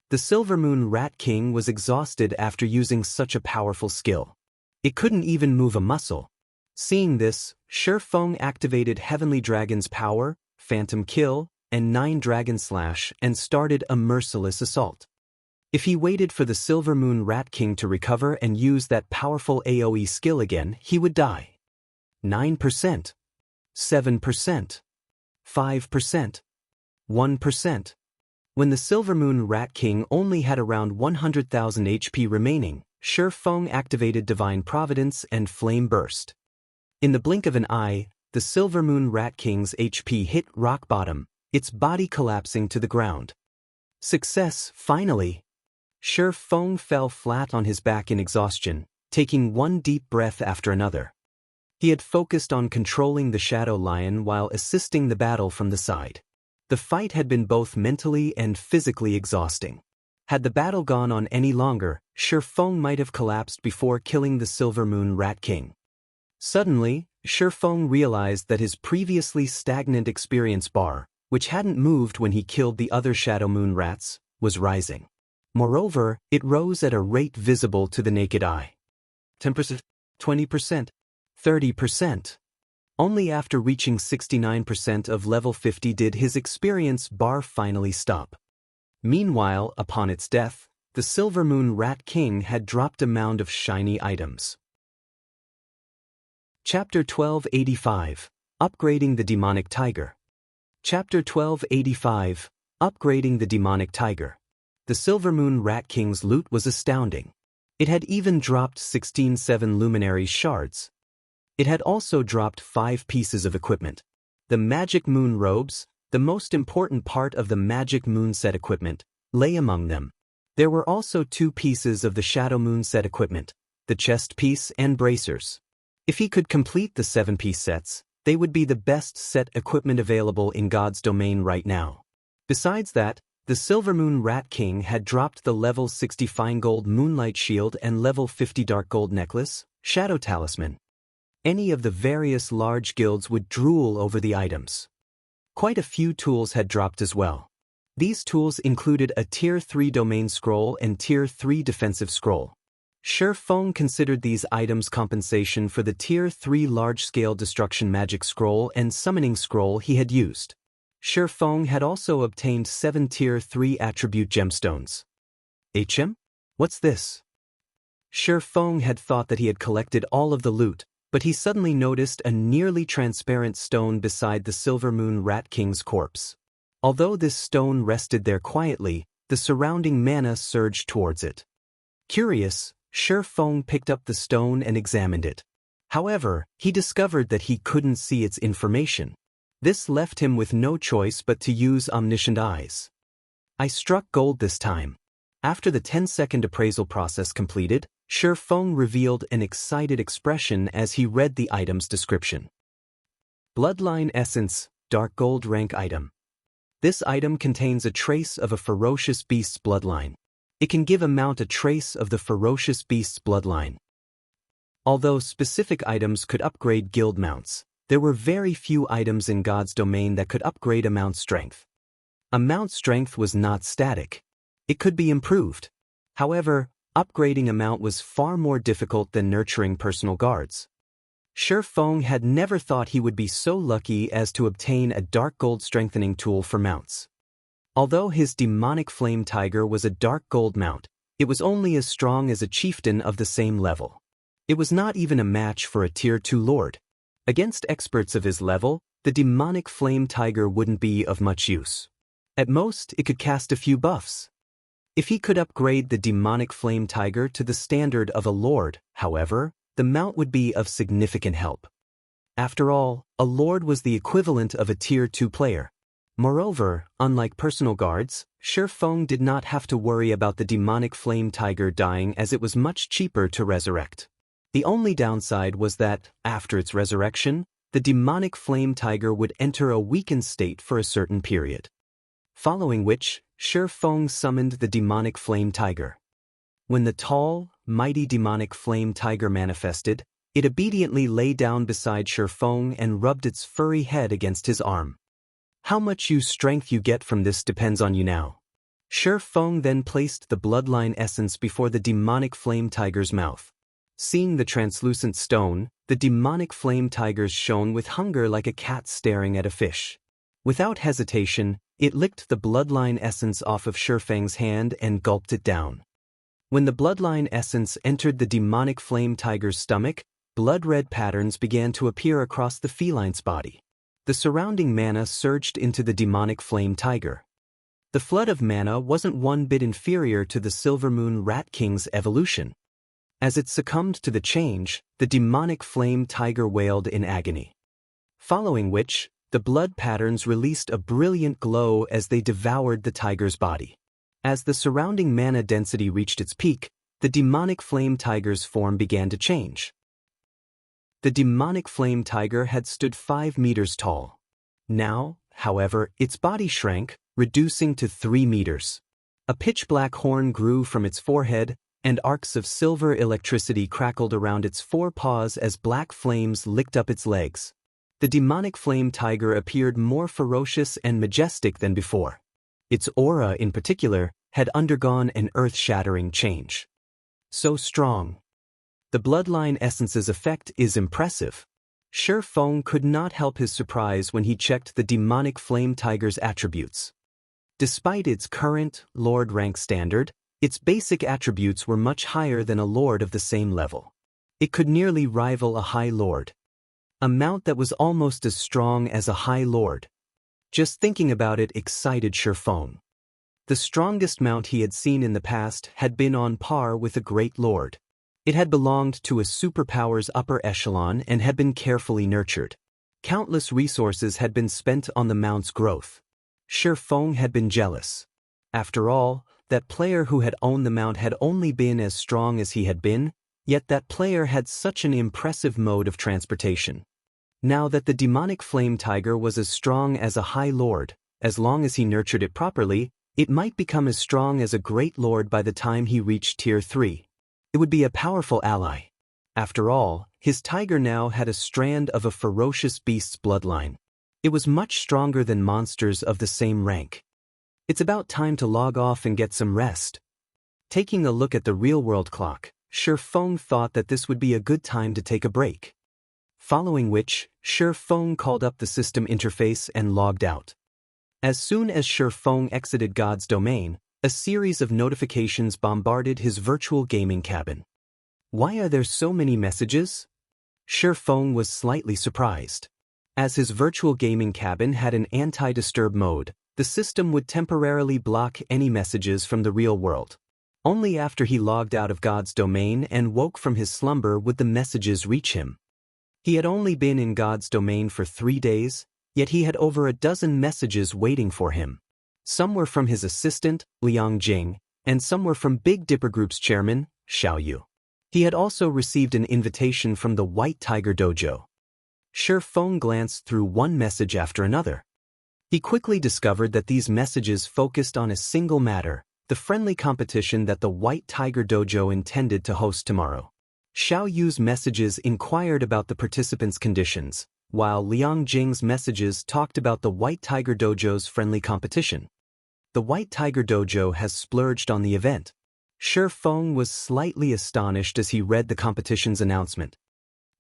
The Silver Moon Rat King was exhausted after using such a powerful skill. It couldn't even move a muscle. Seeing this, Shifeng activated Heavenly Dragon's power, Phantom Kill, and 9 Dragon Slash and started a merciless assault. If he waited for the Silver Moon Rat King to recover and use that powerful AoE skill again, he would die. 9%, 7%, 5%, 1%. When the Silver Moon Rat King only had around 100,000 HP remaining, Shifeng activated Divine Providence and Flame Burst. In the blink of an eye, the Silver Moon Rat King's HP hit rock bottom, its body collapsing to the ground. Success, finally! Shifeng fell flat on his back in exhaustion, taking one deep breath after another. He had focused on controlling the Shadow Lion while assisting the battle from the side. The fight had been both mentally and physically exhausting. Had the battle gone on any longer, Shifeng might have collapsed before killing the Silver Moon Rat King. Suddenly, Shifeng realized that his previously stagnant experience bar, which hadn't moved when he killed the other Shadow Moon Rats, was rising. Moreover, it rose at a rate visible to the naked eye. 10%, 20%, 30%. Only after reaching 69% of level 50 did his experience bar finally stop. Meanwhile, upon its death, the Silver Moon Rat King had dropped a mound of shiny items. Chapter 1285, Upgrading the Demonic Tiger. Chapter 1285, Upgrading the Demonic Tiger. The Silver Moon Rat King's loot was astounding. It had even dropped 16 luminary shards. It had also dropped 5 pieces of equipment. The Magic Moon Robes, the most important part of the Magic Moon set equipment, lay among them. There were also 2 pieces of the Shadow Moon set equipment, the chest piece and bracers. If he could complete the 7-piece sets, they would be the best set equipment available in God's domain right now. Besides that, the Silver Moon Rat King had dropped the level 60 Fine Gold Moonlight Shield and level 50 Dark Gold Necklace, Shadow Talisman. Any of the various large guilds would drool over the items. Quite a few tools had dropped as well. These tools included a Tier 3 domain scroll and Tier 3 defensive scroll. Shi Feng considered these items compensation for the Tier 3 large-scale destruction magic scroll and summoning scroll he had used. Shi Feng had also obtained 7 Tier 3 attribute gemstones. HM? What's this? Shi Feng had thought that he had collected all of the loot, but he suddenly noticed a nearly transparent stone beside the Silver Moon Rat King's corpse. Although this stone rested there quietly, the surrounding mana surged towards it. Curious, Shi Feng picked up the stone and examined it. However, he discovered that he couldn't see its information. This left him with no choice but to use omniscient eyes. I struck gold this time. After the 10-second appraisal process completed, Shi Feng revealed an excited expression as he read the item's description. Bloodline Essence, Dark Gold Rank Item. This item contains a trace of a ferocious beast's bloodline. It can give a mount a trace of the ferocious beast's bloodline. Although specific items could upgrade guild mounts, there were very few items in God's domain that could upgrade a mount's strength. A mount's strength was not static. It could be improved. However, upgrading a mount was far more difficult than nurturing personal guards. Shi Feng had never thought he would be so lucky as to obtain a dark gold strengthening tool for mounts. Although his demonic flame tiger was a dark gold mount, it was only as strong as a chieftain of the same level. It was not even a match for a Tier 2 lord. Against experts of his level, the demonic flame tiger wouldn't be of much use. At most, it could cast a few buffs. If he could upgrade the demonic flame tiger to the standard of a lord, however, the mount would be of significant help. After all, a lord was the equivalent of a Tier 2 player. Moreover, unlike personal guards, Shi Feng did not have to worry about the demonic flame tiger dying as it was much cheaper to resurrect. The only downside was that, after its resurrection, the demonic flame tiger would enter a weakened state for a certain period. Following which, Shi Feng summoned the demonic flame tiger. When the tall, mighty demonic flame tiger manifested, it obediently lay down beside Shi Feng and rubbed its furry head against his arm. How much strength you get from this depends on you now. Shi Feng then placed the bloodline essence before the demonic flame tiger's mouth. Seeing the translucent stone, the demonic flame tiger shone with hunger like a cat staring at a fish. Without hesitation, it licked the bloodline essence off of Shi Feng's hand and gulped it down. When the bloodline essence entered the demonic flame tiger's stomach, blood-red patterns began to appear across the feline's body. The surrounding mana surged into the demonic flame tiger. The flood of mana wasn't one bit inferior to the Silver Moon Rat King's evolution. As it succumbed to the change, the demonic flame tiger wailed in agony. Following which, the blood patterns released a brilliant glow as they devoured the tiger's body. As the surrounding mana density reached its peak, the demonic flame tiger's form began to change. The demonic flame tiger had stood 5 meters tall. Now, however, its body shrank, reducing to 3 meters. A pitch-black horn grew from its forehead, and arcs of silver electricity crackled around its 4 paws as black flames licked up its legs. The demonic flame tiger appeared more ferocious and majestic than before. Its aura, in particular, had undergone an earth-shattering change. So strong. The bloodline essence's effect is impressive. Shi Feng could not help his surprise when he checked the demonic flame tiger's attributes. Despite its current lord rank standard, its basic attributes were much higher than a lord of the same level. It could nearly rival a high lord. A mount that was almost as strong as a high lord. Just thinking about it excited Shi Feng. The strongest mount he had seen in the past had been on par with a great lord. It had belonged to a superpower's upper echelon and had been carefully nurtured. Countless resources had been spent on the mount's growth. Shi Feng had been jealous. After all, that player who had owned the mount had only been as strong as he had been, yet that player had such an impressive mode of transportation. Now that the demonic flame tiger was as strong as a high lord, as long as he nurtured it properly, it might become as strong as a great lord by the time he reached Tier 3. It would be a powerful ally. After all, his tiger now had a strand of a ferocious beast's bloodline. It was much stronger than monsters of the same rank. It's about time to log off and get some rest. Taking a look at the real-world clock, Shi Feng thought that this would be a good time to take a break. Following which, Shi Feng called up the system interface and logged out. As soon as Shi Feng exited God's domain, a series of notifications bombarded his virtual gaming cabin. Why are there so many messages? Shi Feng was slightly surprised. As his virtual gaming cabin had an anti-disturb mode, the system would temporarily block any messages from the real world. Only after he logged out of God's domain and woke from his slumber would the messages reach him. He had only been in God's domain for 3 days, yet he had over a dozen messages waiting for him. Some were from his assistant, Liang Jing, and some were from Big Dipper Group's chairman, Xiao Yu. He had also received an invitation from the White Tiger Dojo. Shi Feng glanced through one message after another. He quickly discovered that these messages focused on a single matter, the friendly competition that the White Tiger Dojo intended to host tomorrow. Xiao Yu's messages inquired about the participants' conditions, while Liang Jing's messages talked about the White Tiger Dojo's friendly competition. The White Tiger Dojo has splurged on the event. Shi Feng was slightly astonished as he read the competition's announcement.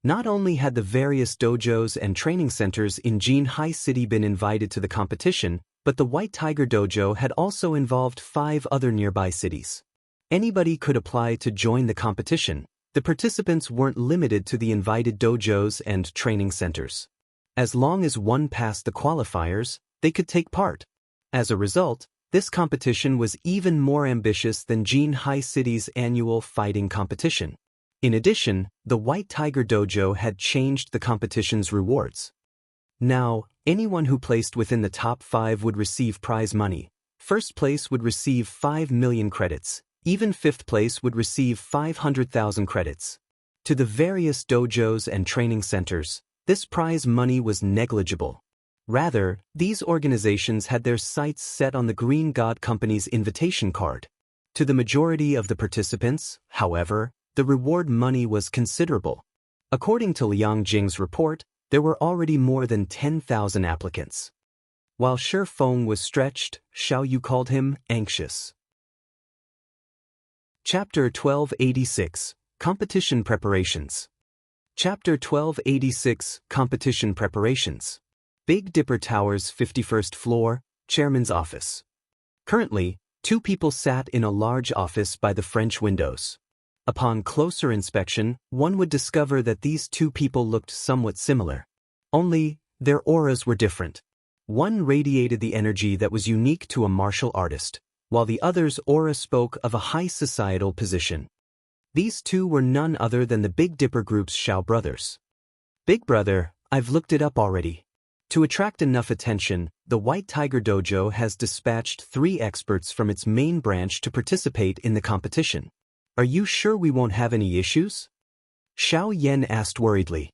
Not only had the various dojos and training centers in Jinhai City been invited to the competition, but the White Tiger Dojo had also involved 5 other nearby cities. Anybody could apply to join the competition. The participants weren't limited to the invited dojos and training centers. As long as one passed the qualifiers, they could take part. As a result, this competition was even more ambitious than Jinhai City's annual fighting competition. In addition, the White Tiger Dojo had changed the competition's rewards. Now, anyone who placed within the top 5 would receive prize money. First place would receive 5 million credits. Even 5th place would receive 500,000 credits. To the various dojos and training centers, this prize money was negligible. Rather, these organizations had their sights set on the Green God Company's invitation card. To the majority of the participants, however, the reward money was considerable. According to Liang Jing's report, there were already more than 10,000 applicants. While Shi Feng was stretched, Xiao Yu called him anxious. Chapter 1286, Competition Preparations. Chapter 1286, Competition Preparations. Big Dipper Tower's 51st floor, Chairman's Office. Currently, 2 people sat in a large office by the French windows. Upon closer inspection, one would discover that these 2 people looked somewhat similar. Only, their auras were different. One radiated the energy that was unique to a martial artist, while the other's aura spoke of a high societal position. These 2 were none other than the Big Dipper Group's Xiao brothers. Big brother, I've looked it up already. To attract enough attention, the White Tiger Dojo has dispatched 3 experts from its main branch to participate in the competition. Are you sure we won't have any issues? Xiao Yan asked worriedly.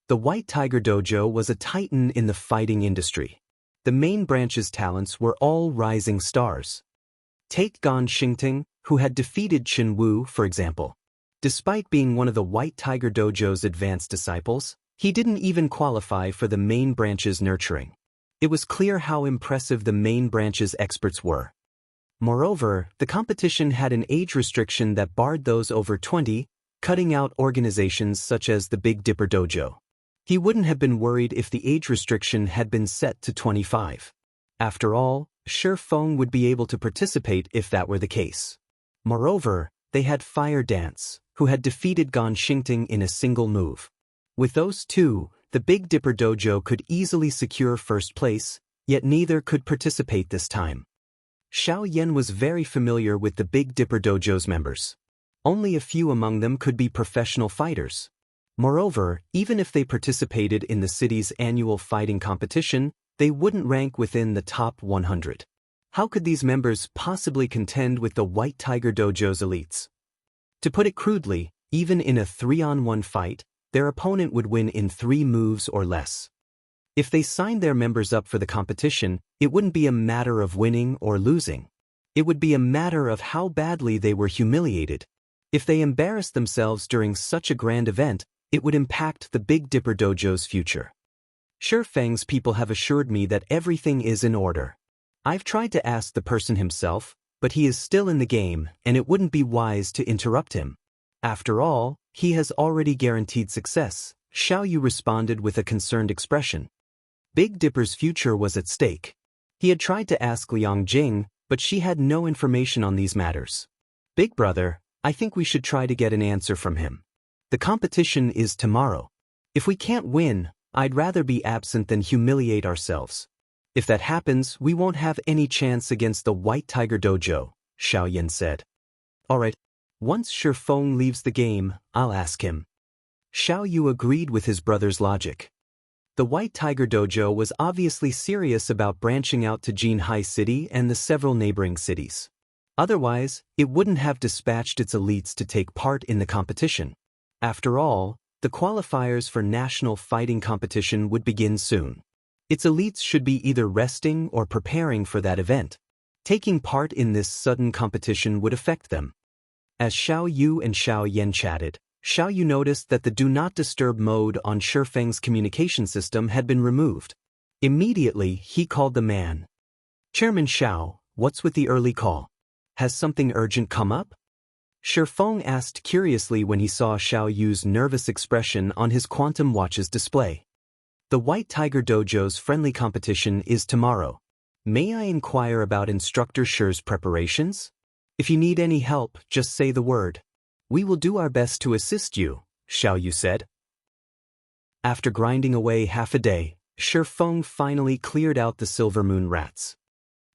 The White Tiger Dojo was a titan in the fighting industry. The main branch's talents were all rising stars. Take Gan Xingting, who had defeated Chen Wu, for example. Despite being one of the White Tiger Dojo's advanced disciples, he didn't even qualify for the main branch's nurturing. It was clear how impressive the main branch's experts were. Moreover, the competition had an age restriction that barred those over 20, cutting out organizations such as the Big Dipper Dojo. He wouldn't have been worried if the age restriction had been set to 25. After all, Shi Feng would be able to participate if that were the case. Moreover, they had Fire Dance, who had defeated Gan Xingting in a single move. With those 2, the Big Dipper Dojo could easily secure first place, yet neither could participate this time. Xiao Yan was very familiar with the Big Dipper Dojo's members. Only a few among them could be professional fighters. Moreover, even if they participated in the city's annual fighting competition, they wouldn't rank within the top 100. How could these members possibly contend with the White Tiger Dojo's elites? To put it crudely, even in a 3-on-1 fight, their opponent would win in 3 moves or less. If they signed their members up for the competition, it wouldn't be a matter of winning or losing. It would be a matter of how badly they were humiliated. If they embarrassed themselves during such a grand event, it would impact the Big Dipper Dojo's future. Shi Feng's people have assured me that everything is in order. I've tried to ask the person himself, but he is still in the game and it wouldn't be wise to interrupt him. After all, he has already guaranteed success, Xiao Yu responded with a concerned expression. Big Dipper's future was at stake. He had tried to ask Liang Jing, but she had no information on these matters. Big brother, I think we should try to get an answer from him. The competition is tomorrow. If we can't win, I'd rather be absent than humiliate ourselves. If that happens, we won't have any chance against the White Tiger Dojo, Xiao Yin said. Alright, once Shi Feng leaves the game, I'll ask him. Xiao Yu agreed with his brother's logic. The White Tiger Dojo was obviously serious about branching out to Jinhai City and the several neighboring cities. Otherwise, it wouldn't have dispatched its elites to take part in the competition. After all, the qualifiers for national fighting competition would begin soon. Its elites should be either resting or preparing for that event. Taking part in this sudden competition would affect them. As Xiao Yu and Xiao Yan chatted, Xiao Yu noticed that the Do Not Disturb mode on Shi Feng's communication system had been removed. Immediately, he called the man. Chairman Xiao, what's with the early call? Has something urgent come up? Shi Feng asked curiously when he saw Xiao Yu's nervous expression on his quantum watch's display. The White Tiger Dojo's friendly competition is tomorrow. May I inquire about Instructor Shi's preparations? If you need any help, just say the word. We will do our best to assist you, Xiao Yu said. After grinding away half a day, Shi Feng finally cleared out the Silver Moon rats.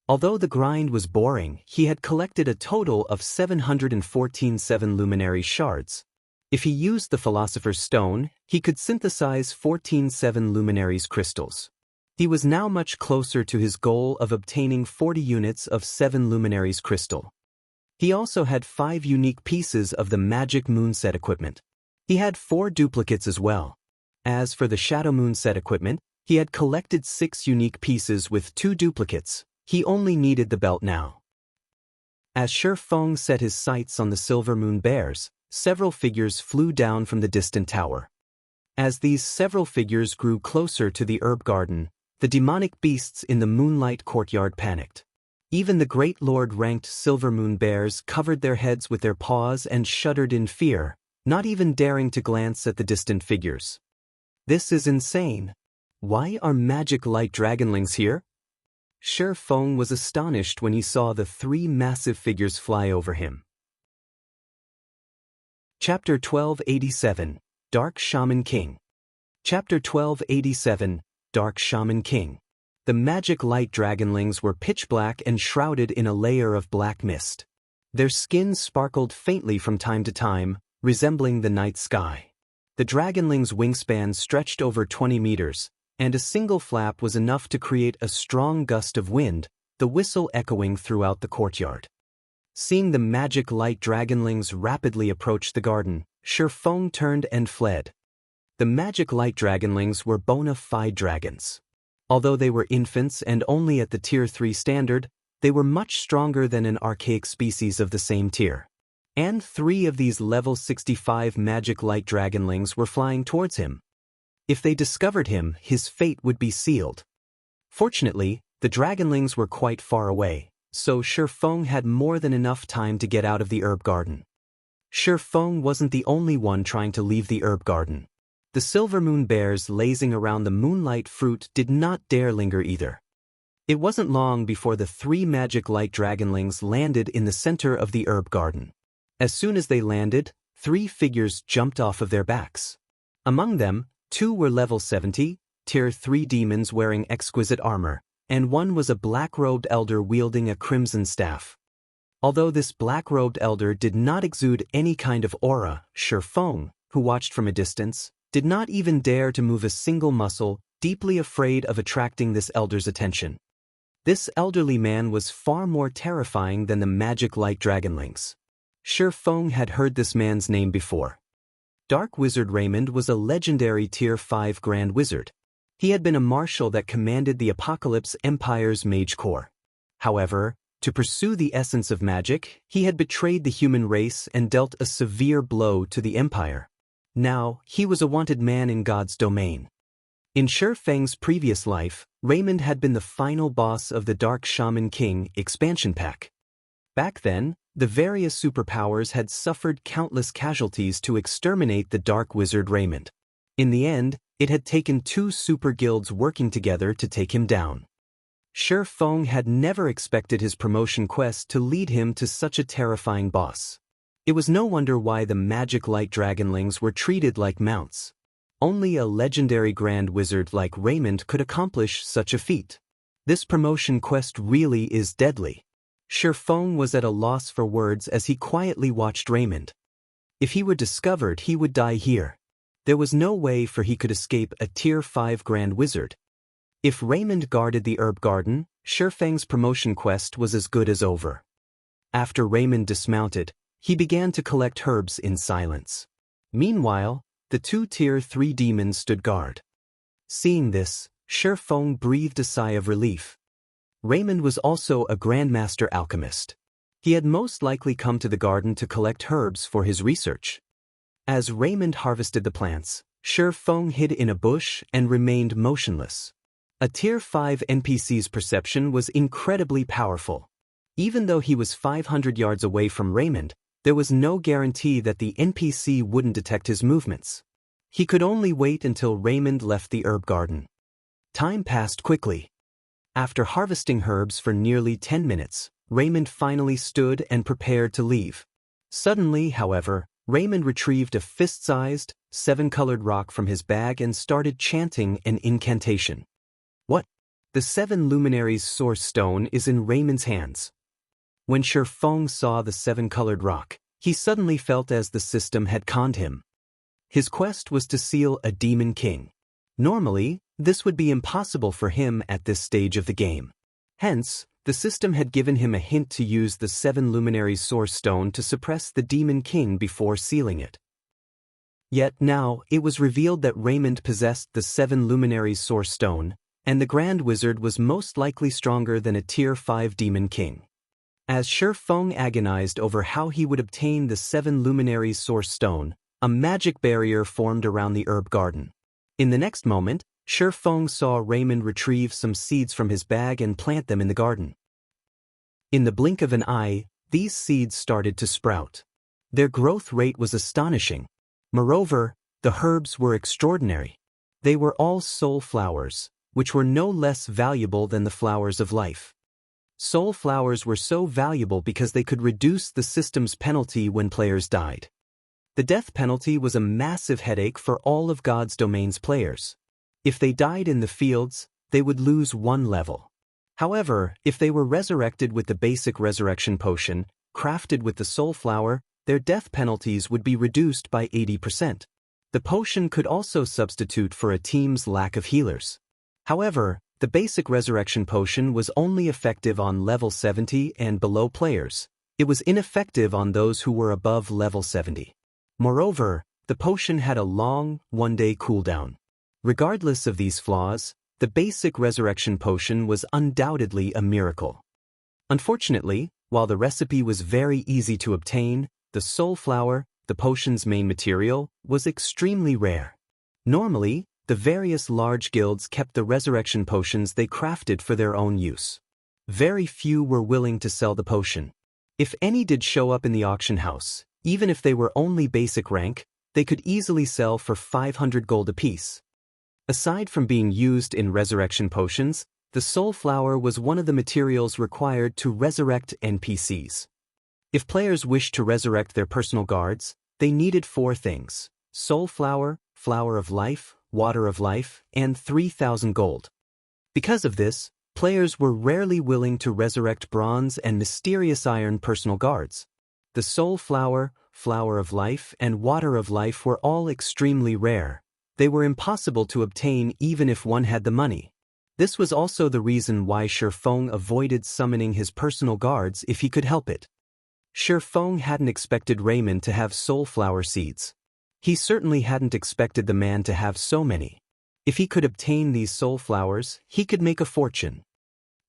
Although the grind was boring, he had collected a total of 714 luminary shards. If he used the Philosopher's Stone, he could synthesize 14 luminaries crystals. He was now much closer to his goal of obtaining 40 units of 7 luminaries crystal. He also had 5 unique pieces of the magic moon set equipment. He had 4 duplicates as well. As for the Shadow Moon set equipment, he had collected 6 unique pieces with 2 duplicates. He only needed the belt now. As Shi Feng set his sights on the Silver Moon bears, several figures flew down from the distant tower. As these several figures grew closer to the herb garden, the demonic beasts in the moonlight courtyard panicked. Even the Great Lord-ranked Silver Moon bears covered their heads with their paws and shuddered in fear, not even daring to glance at the distant figures. This is insane. Why are magic light dragonlings here? Shi Feng was astonished when he saw the 3 massive figures fly over him. Chapter 1287, Dark Shaman King. Chapter 1287, Dark Shaman King. The magic light dragonlings were pitch black and shrouded in a layer of black mist. Their skins sparkled faintly from time to time, resembling the night sky. The dragonlings' wingspan stretched over 20 meters, and a single flap was enough to create a strong gust of wind, the whistle echoing throughout the courtyard. Seeing the magic light dragonlings rapidly approach the garden, Shi Feng turned and fled. The magic light dragonlings were bona fide dragons. Although they were infants and only at the Tier 3 standard, they were much stronger than an archaic species of the same tier. And 3 of these level 65 magic light dragonlings were flying towards him. If they discovered him, his fate would be sealed. Fortunately, the dragonlings were quite far away, so Shi Feng had more than enough time to get out of the herb garden. Shi Feng wasn't the only one trying to leave the herb garden. The Silver Moon bears lazing around the moonlight fruit did not dare linger either. It wasn't long before the 3 magic light dragonlings landed in the center of the herb garden. As soon as they landed, 3 figures jumped off of their backs. Among them, 2 were level 70, Tier 3 demons wearing exquisite armor, and 1 was a black-robed elder wielding a crimson staff. Although this black-robed elder did not exude any kind of aura, Shi Feng, who watched from a distance, did not even dare to move a single muscle, deeply afraid of attracting this elder's attention. This elderly man was far more terrifying than the magic light dragonlings. Shi Feng had heard this man's name before. Dark Wizard Raymond was a legendary Tier 5 Grand Wizard. He had been a marshal that commanded the Apocalypse Empire's Mage Corps. However, to pursue the essence of magic, he had betrayed the human race and dealt a severe blow to the Empire. Now, he was a wanted man in God's domain. In Shi Feng's previous life, Raymond had been the final boss of the Dark Shaman King expansion pack. Back then, the various superpowers had suffered countless casualties to exterminate the Dark Wizard Raymond. In the end, it had taken 2 super guilds working together to take him down. Shi Feng had never expected his promotion quest to lead him to such a terrifying boss. It was no wonder why the magic light dragonlings were treated like mounts. Only a legendary grand wizard like Raymond could accomplish such a feat. This promotion quest really is deadly. Shi Feng was at a loss for words as he quietly watched Raymond. If he were discovered, he would die here. There was no way for he could escape a Tier 5 grand wizard. If Raymond guarded the herb garden, Shi Feng's promotion quest was as good as over. After Raymond dismounted, he began to collect herbs in silence. Meanwhile, the 2 Tier 3 demons stood guard. Seeing this, Shi Feng breathed a sigh of relief. Raymond was also a grandmaster alchemist. He had most likely come to the garden to collect herbs for his research. As Raymond harvested the plants, Shi Feng hid in a bush and remained motionless. A Tier 5 NPC's perception was incredibly powerful. Even though he was 500 yards away from Raymond, there was no guarantee that the NPC wouldn't detect his movements. He could only wait until Raymond left the herb garden. Time passed quickly. After harvesting herbs for nearly 10 minutes, Raymond finally stood and prepared to leave. Suddenly, however, Raymond retrieved a fist-sized, 7-colored rock from his bag and started chanting an incantation. What? The 7 luminaries' source stone is in Raymond's hands. When Shi Feng saw the 7-colored rock, he suddenly felt as the system had conned him. His quest was to seal a demon king. Normally, this would be impossible for him at this stage of the game. Hence, the system had given him a hint to use the 7 luminaries' source stone to suppress the demon king before sealing it. Yet now, it was revealed that Raymond possessed the 7 luminaries' source stone, and the Grand Wizard was most likely stronger than a Tier 5 demon king. As Shi Feng agonized over how he would obtain the 7 luminaries' source stone, a magic barrier formed around the herb garden. In the next moment, Shi Feng saw Raymond retrieve some seeds from his bag and plant them in the garden. In the blink of an eye, these seeds started to sprout. Their growth rate was astonishing. Moreover, the herbs were extraordinary. They were all soul flowers, which were no less valuable than the flowers of life. Soul flowers were so valuable because they could reduce the system's penalty when players died. The death penalty was a massive headache for all of God's Domain's players. If they died in the fields, they would lose 1 level. However, if they were resurrected with the basic resurrection potion, crafted with the soul flower, their death penalties would be reduced by 80%. The potion could also substitute for a team's lack of healers. However, the basic resurrection potion was only effective on level 70 and below players. It was ineffective on those who were above level 70. Moreover, the potion had a long, 1-day cooldown. Regardless of these flaws, the basic resurrection potion was undoubtedly a miracle. Unfortunately, while the recipe was very easy to obtain, the soul flower, the potion's main material, was extremely rare. Normally, the various large guilds kept the resurrection potions they crafted for their own use. Very few were willing to sell the potion. If any did show up in the auction house, even if they were only basic rank, they could easily sell for 500 gold apiece. Aside from being used in resurrection potions, the soul flower was one of the materials required to resurrect NPCs. If players wished to resurrect their personal guards, they needed 4 things: soul flower, flower of life, water of life, and 3,000 gold. Because of this, players were rarely willing to resurrect bronze and mysterious iron personal guards. The soul flower, flower of life, and water of life were all extremely rare. They were impossible to obtain even if one had the money. This was also the reason why Shi Feng avoided summoning his personal guards if he could help it. Shi Feng hadn't expected Raymond to have soul flower seeds. He certainly hadn't expected the man to have so many. If he could obtain these soul flowers, he could make a fortune.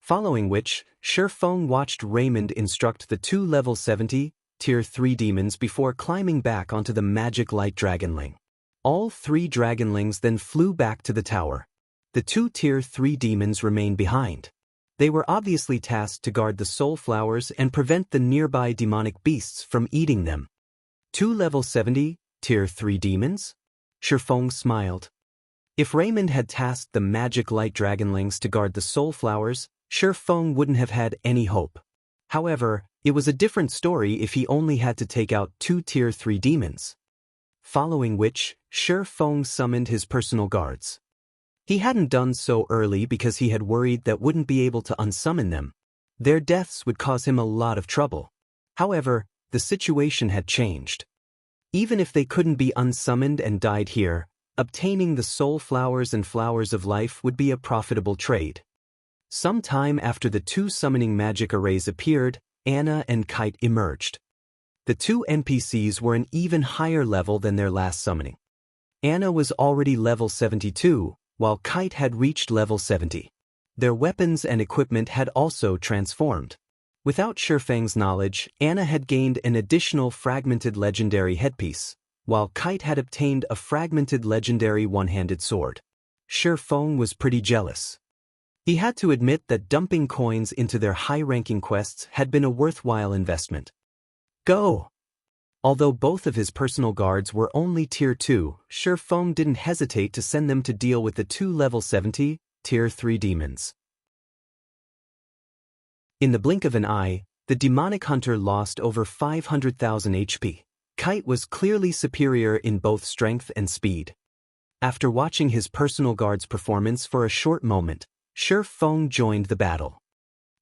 Following which, Shi Feng watched Raymond instruct the 2 level 70, Tier 3 demons before climbing back onto the magic light dragonling. All 3 dragonlings then flew back to the tower. The two Tier 3 demons remained behind. They were obviously tasked to guard the soul flowers and prevent the nearby demonic beasts from eating them. Two level 70, Tier 3 demons? Shifeng smiled. If Raymond had tasked the magic light dragonlings to guard the soul flowers, Shifeng wouldn't have had any hope. However, it was a different story if he only had to take out two Tier 3 demons. Following which, Shifeng summoned his personal guards. He hadn't done so early because he had worried that wouldn't be able to unsummon them. Their deaths would cause him a lot of trouble. However, the situation had changed. Even if they couldn't be unsummoned and died here, obtaining the soul flowers and flowers of life would be a profitable trade. Some time after the two summoning magic arrays appeared, Anna and Kite emerged. The two NPCs were an even higher level than their last summoning. Anna was already level 72, while Kite had reached level 70. Their weapons and equipment had also transformed. Without Shifeng's knowledge, Anna had gained an additional fragmented legendary headpiece, while Kite had obtained a fragmented legendary one-handed sword. Shifeng was pretty jealous. He had to admit that dumping coins into their high-ranking quests had been a worthwhile investment. Go! Although both of his personal guards were only Tier 2, Shifeng didn't hesitate to send them to deal with the two level 70, Tier 3 demons. In the blink of an eye, the demonic hunter lost over 500,000 HP. Kite was clearly superior in both strength and speed. After watching his personal guard's performance for a short moment, Shifeng joined the battle.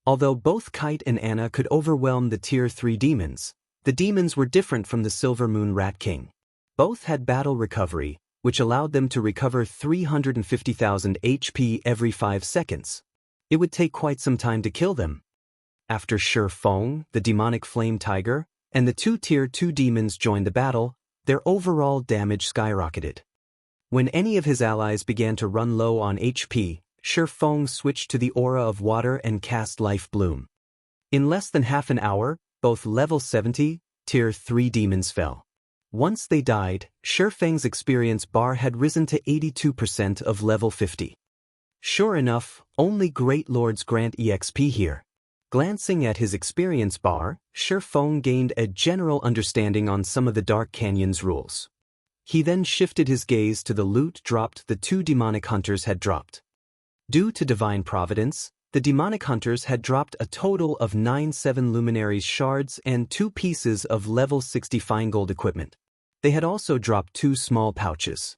Although both Kite and Anna could overwhelm the Tier 3 demons, the demons were different from the Silver Moon Rat King. Both had battle recovery, which allowed them to recover 350,000 HP every 5 seconds. It would take quite some time to kill them. After Shifeng, the demonic flame tiger, and the two Tier 2 demons joined the battle, their overall damage skyrocketed. When any of his allies began to run low on HP, Shifeng switched to the aura of water and cast Life Bloom. In less than half an hour, both level 70, Tier 3 demons fell. Once they died, Shifeng's experience bar had risen to 82% of level 50. Sure enough, only Great Lords grant EXP here. Glancing at his experience bar, Shifeng gained a general understanding on some of the Dark Canyon's rules. He then shifted his gaze to the loot dropped the two demonic hunters had dropped. Due to divine providence, the demonic hunters had dropped a total of 9 7 luminaries shards and 2 pieces of level 60 fine gold equipment. They had also dropped 2 small pouches.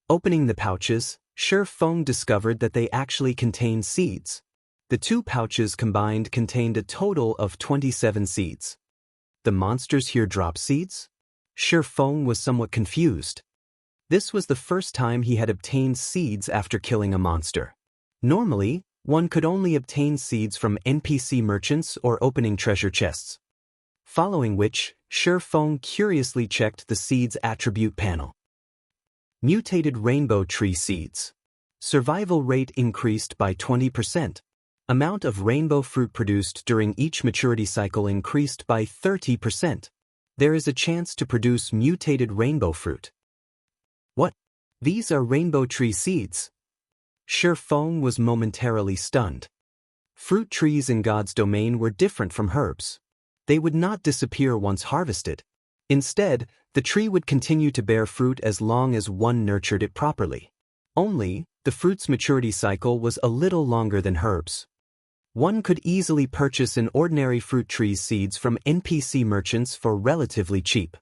Opening the pouches, Shifeng discovered that they actually contained seeds. The 2 pouches combined contained a total of 27 seeds. The monsters here drop seeds? Shifeng was somewhat confused. This was the first time he had obtained seeds after killing a monster. Normally, one could only obtain seeds from NPC merchants or opening treasure chests. Following which, Shifeng curiously checked the seeds attribute panel. Mutated rainbow tree seeds. Survival rate increased by 20%. Amount of rainbow fruit produced during each maturity cycle increased by 30%. There is a chance to produce mutated rainbow fruit. What? These are rainbow tree seeds? Shifeng was momentarily stunned. Fruit trees in God's domain were different from herbs. They would not disappear once harvested. Instead, the tree would continue to bear fruit as long as one nurtured it properly. Only, the fruit's maturity cycle was a little longer than herbs. One could easily purchase an ordinary fruit tree's seeds from NPC merchants for relatively cheap.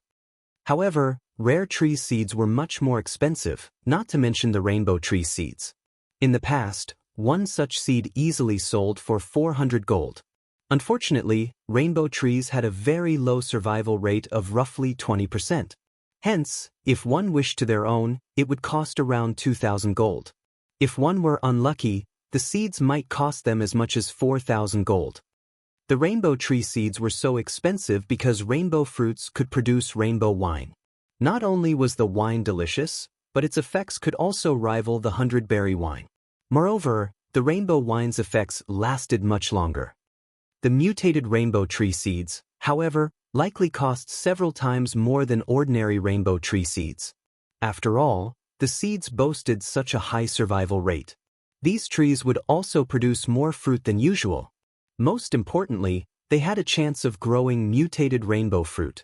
However, rare tree seeds were much more expensive, not to mention the rainbow tree seeds. In the past, one such seed easily sold for 400 gold. Unfortunately, rainbow trees had a very low survival rate of roughly 20%. Hence, if one wished to their own, it would cost around 2,000 gold. If one were unlucky, the seeds might cost them as much as 4,000 gold. The rainbow tree seeds were so expensive because rainbow fruits could produce rainbow wine. Not only was the wine delicious, but its effects could also rival the 100-berry wine. Moreover, the rainbow wine's effects lasted much longer. The mutated rainbow tree seeds, however, likely cost several times more than ordinary rainbow tree seeds. After all, the seeds boasted such a high survival rate. These trees would also produce more fruit than usual. Most importantly, they had a chance of growing mutated rainbow fruit.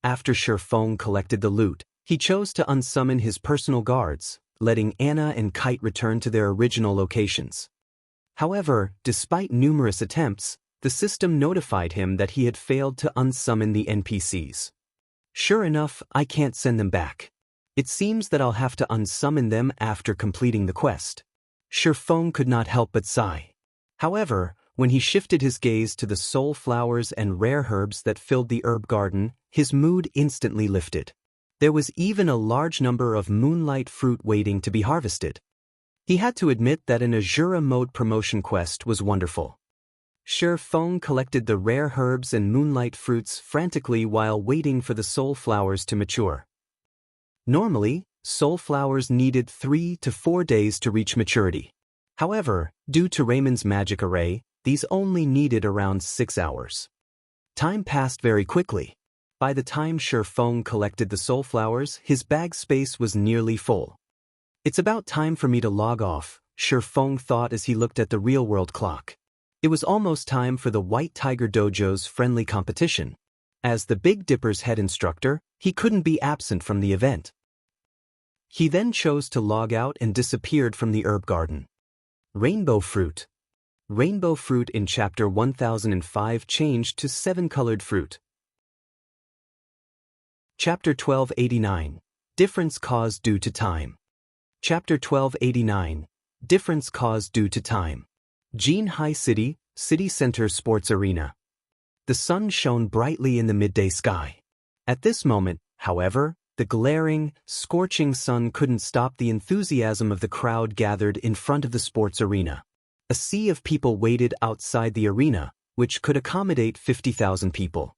After Shifeng collected the loot, he chose to unsummon his personal guards, letting Anna and Kite return to their original locations. However, despite numerous attempts, the system notified him that he had failed to unsummon the NPCs. Sure enough, I can't send them back. It seems that I'll have to unsummon them after completing the quest. Shifeng could not help but sigh. However, when he shifted his gaze to the soul flowers and rare herbs that filled the herb garden, his mood instantly lifted. There was even a large number of moonlight fruit waiting to be harvested. He had to admit that an Azura mode promotion quest was wonderful. Shifeng collected the rare herbs and moonlight fruits frantically while waiting for the soul flowers to mature. Normally, soul flowers needed 3 to 4 days to reach maturity. However, due to Raymond's magic array, these only needed around 6 hours. Time passed very quickly. By the time Shifeng collected the soul flowers, his bag space was nearly full. It's about time for me to log off, Shifeng thought as he looked at the real-world clock. It was almost time for the White Tiger Dojo's friendly competition. As the Big Dipper's head instructor, he couldn't be absent from the event. He then chose to log out and disappeared from the herb garden. Rainbow fruit. Rainbow fruit in Chapter 1005 changed to 7-colored fruit. Chapter 1289. Difference caused due to time. Chapter 1289. Difference caused due to time. Jinhai City, City Center Sports Arena. The sun shone brightly in the midday sky. At this moment, however, the glaring, scorching sun couldn't stop the enthusiasm of the crowd gathered in front of the sports arena. A sea of people waited outside the arena, which could accommodate 50,000 people.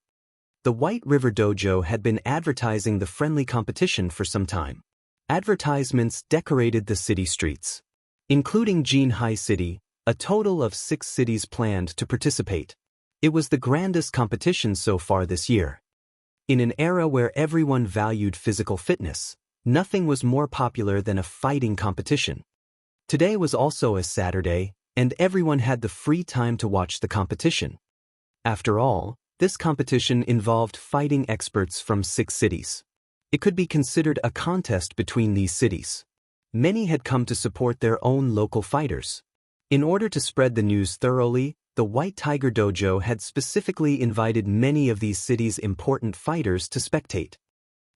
The White River Dojo had been advertising the friendly competition for some time. Advertisements decorated the city streets. Including Jinhai City, a total of 6 cities planned to participate. It was the grandest competition so far this year. In an era where everyone valued physical fitness, nothing was more popular than a fighting competition. Today was also a Saturday, and everyone had the free time to watch the competition. After all, this competition involved fighting experts from 6 cities. It could be considered a contest between these cities. Many had come to support their own local fighters. In order to spread the news thoroughly, the White Tiger Dojo had specifically invited many of these cities' important fighters to spectate.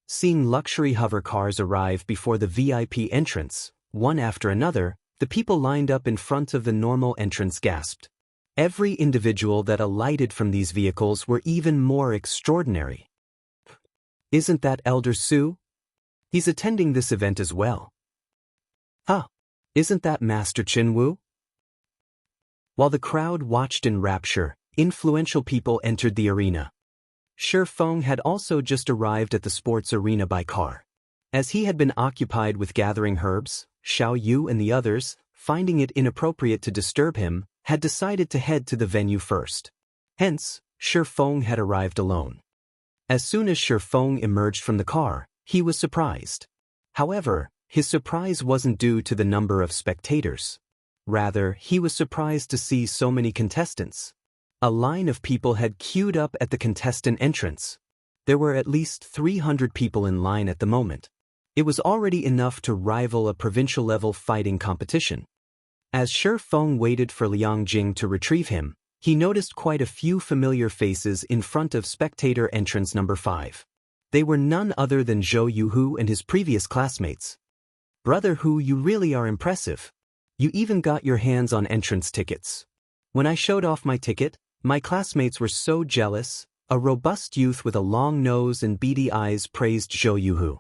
Seeing luxury hover cars arrive before the VIP entrance, one after another, the people lined up in front of the normal entrance gasped. Every individual that alighted from these vehicles were even more extraordinary. Isn't that Elder Su? He's attending this event as well. Huh, isn't that Master Chinwu? While the crowd watched in rapture, influential people entered the arena. Shifeng had also just arrived at the sports arena by car. As he had been occupied with gathering herbs, Xiao Yu and the others, finding it inappropriate to disturb him, had decided to head to the venue first. Hence, Shifeng had arrived alone. As soon as Shifeng emerged from the car, he was surprised. However, his surprise wasn't due to the number of spectators. Rather, he was surprised to see so many contestants. A line of people had queued up at the contestant entrance. There were at least 300 people in line at the moment. It was already enough to rival a provincial-level fighting competition. As Shifeng waited for Liang Jing to retrieve him, he noticed quite a few familiar faces in front of spectator entrance number 5. They were none other than Zhou Yuhu and his previous classmates. Brother Hu, you really are impressive. You even got your hands on entrance tickets. When I showed off my ticket, my classmates were so jealous. A robust youth with a long nose and beady eyes praised Zhou Yuhu.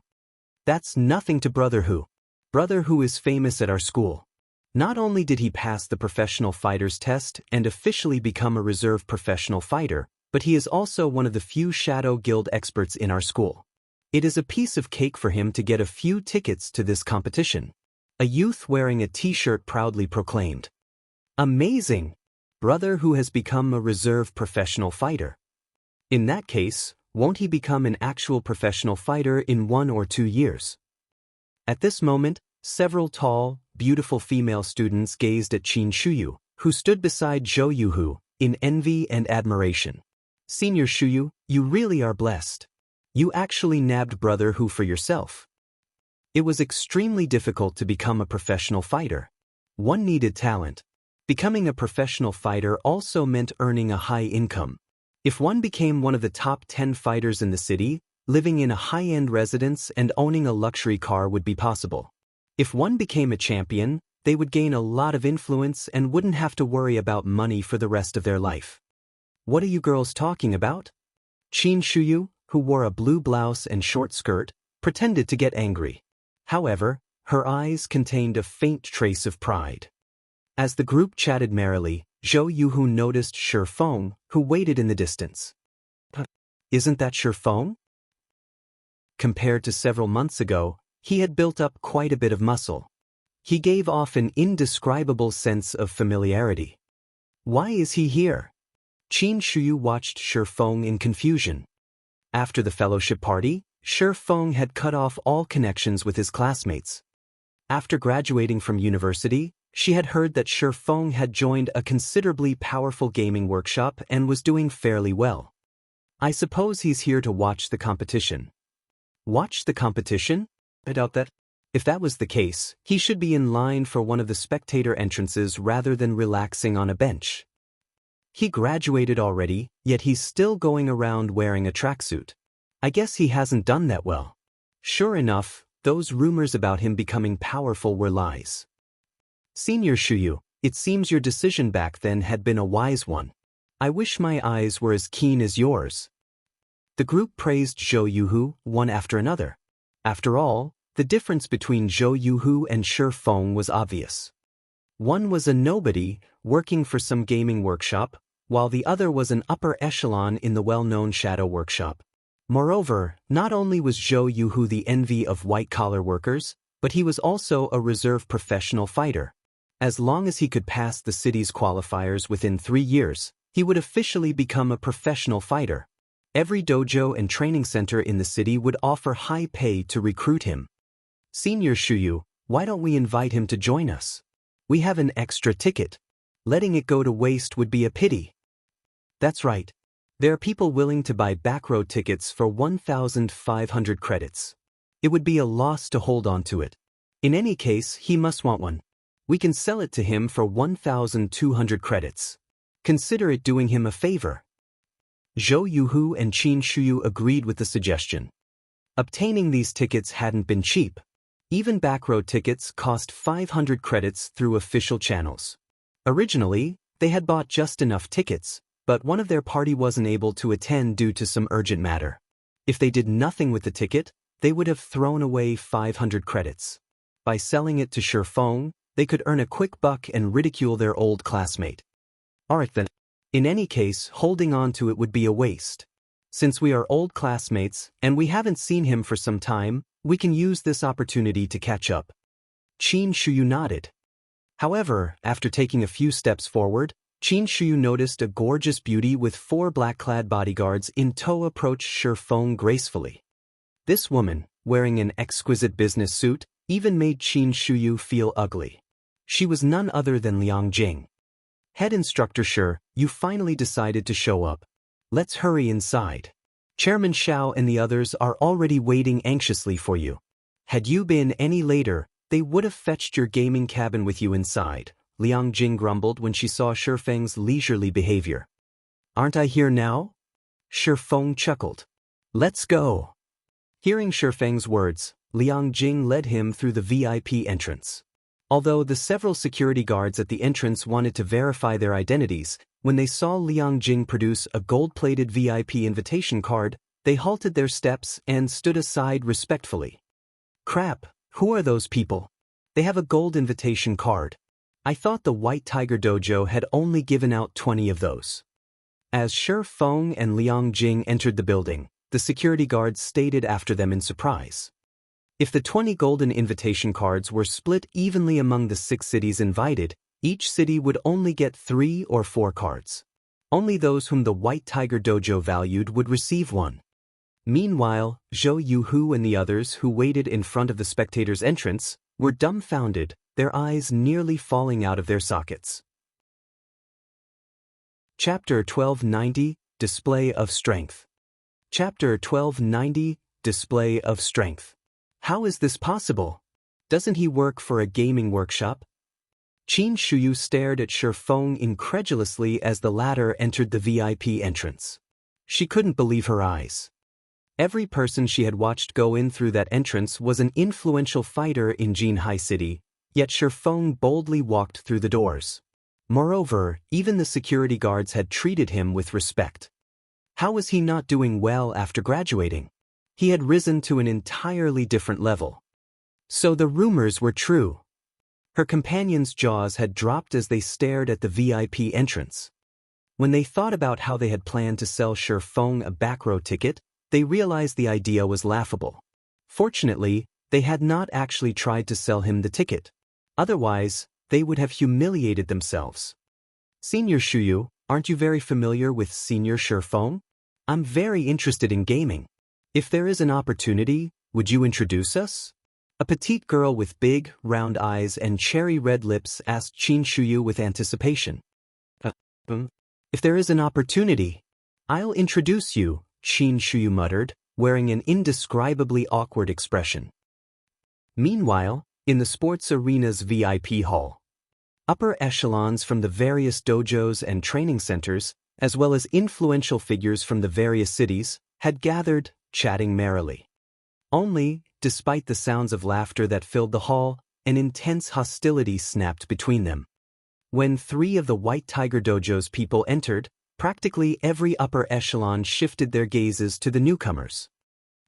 That's nothing to Brother Hu. Brother Hu is famous at our school. Not only did he pass the professional fighter's test and officially become a reserve professional fighter, but he is also one of the few Shadow Guild experts in our school. It is a piece of cake for him to get a few tickets to this competition. A youth wearing a t-shirt proudly proclaimed. Amazing! Brother Hu has become a reserve professional fighter. In that case, won't he become an actual professional fighter in 1 or 2 years? At this moment, several tall, beautiful female students gazed at Qin Shuyu, who stood beside Zhou Yuhu, in envy and admiration. Senior Shuyu, you really are blessed. You actually nabbed Brother Hu for yourself. It was extremely difficult to become a professional fighter. One needed talent. Becoming a professional fighter also meant earning a high income. If one became one of the top 10 fighters in the city, living in a high-end residence and owning a luxury car would be possible. If one became a champion, they would gain a lot of influence and wouldn't have to worry about money for the rest of their life. What are you girls talking about? Qin Shuyu, who wore a blue blouse and short skirt, pretended to get angry. However, her eyes contained a faint trace of pride. As the group chatted merrily, Zhou Yuhu noticed Shifeng, who waited in the distance. Isn't that Shifeng? Compared to several months ago, he had built up quite a bit of muscle. He gave off an indescribable sense of familiarity. Why is he here? Qin Shuyu watched Shifeng in confusion. After the fellowship party, Shifeng had cut off all connections with his classmates. After graduating from university, she had heard that Shifeng had joined a considerably powerful gaming workshop and was doing fairly well. I suppose he's here to watch the competition. Watch the competition? I doubt that. If that was the case, he should be in line for one of the spectator entrances rather than relaxing on a bench. He graduated already, yet he's still going around wearing a tracksuit. I guess he hasn't done that well. Sure enough, those rumors about him becoming powerful were lies. Senior Shuyu, it seems your decision back then had been a wise one. I wish my eyes were as keen as yours. The group praised Zhou Yuhu, one after another. After all, the difference between Zhou Yuhu and Shifeng was obvious. One was a nobody, working for some gaming workshop, while the other was an upper echelon in the well-known shadow workshop. Moreover, not only was Zhou Yuhu the envy of white-collar workers, but he was also a reserve professional fighter. As long as he could pass the city's qualifiers within 3 years, he would officially become a professional fighter. Every dojo and training center in the city would offer high pay to recruit him. Senior Shuyu, why don't we invite him to join us? We have an extra ticket. Letting it go to waste would be a pity. That's right. There are people willing to buy backroad tickets for 1,500 credits. It would be a loss to hold on to it. In any case, he must want one. We can sell it to him for 1,200 credits. Consider it doing him a favor. Zhou Yuhu and Qin Shuyu agreed with the suggestion. Obtaining these tickets hadn't been cheap. Even backroad tickets cost 500 credits through official channels. Originally, they had bought just enough tickets, but one of their party wasn't able to attend due to some urgent matter. If they did nothing with the ticket, they would have thrown away 500 credits. By selling it to Shifeng, they could earn a quick buck and ridicule their old classmate. Alright then. In any case, holding on to it would be a waste. Since we are old classmates, and we haven't seen him for some time, we can use this opportunity to catch up. Qin Shuyu nodded. However, after taking a few steps forward, Qin Shuyu noticed a gorgeous beauty with 4 black-clad bodyguards in tow approach Shifeng gracefully. This woman, wearing an exquisite business suit, even made Qin Shuyu feel ugly. She was none other than Liang Jing. Head instructor Shi, you finally decided to show up. Let's hurry inside. Chairman Xiao and the others are already waiting anxiously for you. Had you been any later, they would have fetched your gaming cabin with you inside, Liang Jing grumbled when she saw Shifeng's leisurely behavior. Aren't I here now? Shifeng chuckled. Let's go. Hearing Shifeng's words, Liang Jing led him through the VIP entrance. Although the several security guards at the entrance wanted to verify their identities, when they saw Liang Jing produce a gold-plated VIP invitation card, they halted their steps and stood aside respectfully. Crap, who are those people? They have a gold invitation card. I thought the White Tiger Dojo had only given out 20 of those. As Shifeng and Liang Jing entered the building, the security guards stated after them in surprise. If the 20 golden invitation cards were split evenly among the 6 cities invited, each city would only get 3 or 4 cards. Only those whom the White Tiger Dojo valued would receive one. Meanwhile, Zhou Yuhu and the others who waited in front of the spectators' entrance were dumbfounded, their eyes nearly falling out of their sockets. Chapter 1290, Display of Strength. Chapter 1290, Display of Strength. How is this possible? Doesn't he work for a gaming workshop? Qin Shuyu stared at Shi Feng incredulously as the latter entered the VIP entrance. She couldn't believe her eyes. Every person she had watched go in through that entrance was an influential fighter in Jinhai City, yet Shi Feng boldly walked through the doors. Moreover, even the security guards had treated him with respect. How was he not doing well after graduating? He had risen to an entirely different level. So the rumors were true. Her companions' jaws had dropped as they stared at the VIP entrance. When they thought about how they had planned to sell Shi Feng a back row ticket, they realized the idea was laughable. Fortunately, they had not actually tried to sell him the ticket. Otherwise, they would have humiliated themselves. Senior Shuyu, aren't you very familiar with Senior Shi Feng? I'm very interested in gaming. If there is an opportunity, would you introduce us? A petite girl with big, round eyes and cherry-red lips asked Qin Shuyu with anticipation. If there is an opportunity, I'll introduce you, Qin Shuyu muttered, wearing an indescribably awkward expression. Meanwhile, in the sports arena's VIP hall, upper echelons from the various dojos and training centers, as well as influential figures from the various cities, had gathered, chatting merrily. Only, despite the sounds of laughter that filled the hall, an intense hostility snapped between them. When 3 of the White Tiger Dojo's people entered, practically every upper echelon shifted their gazes to the newcomers.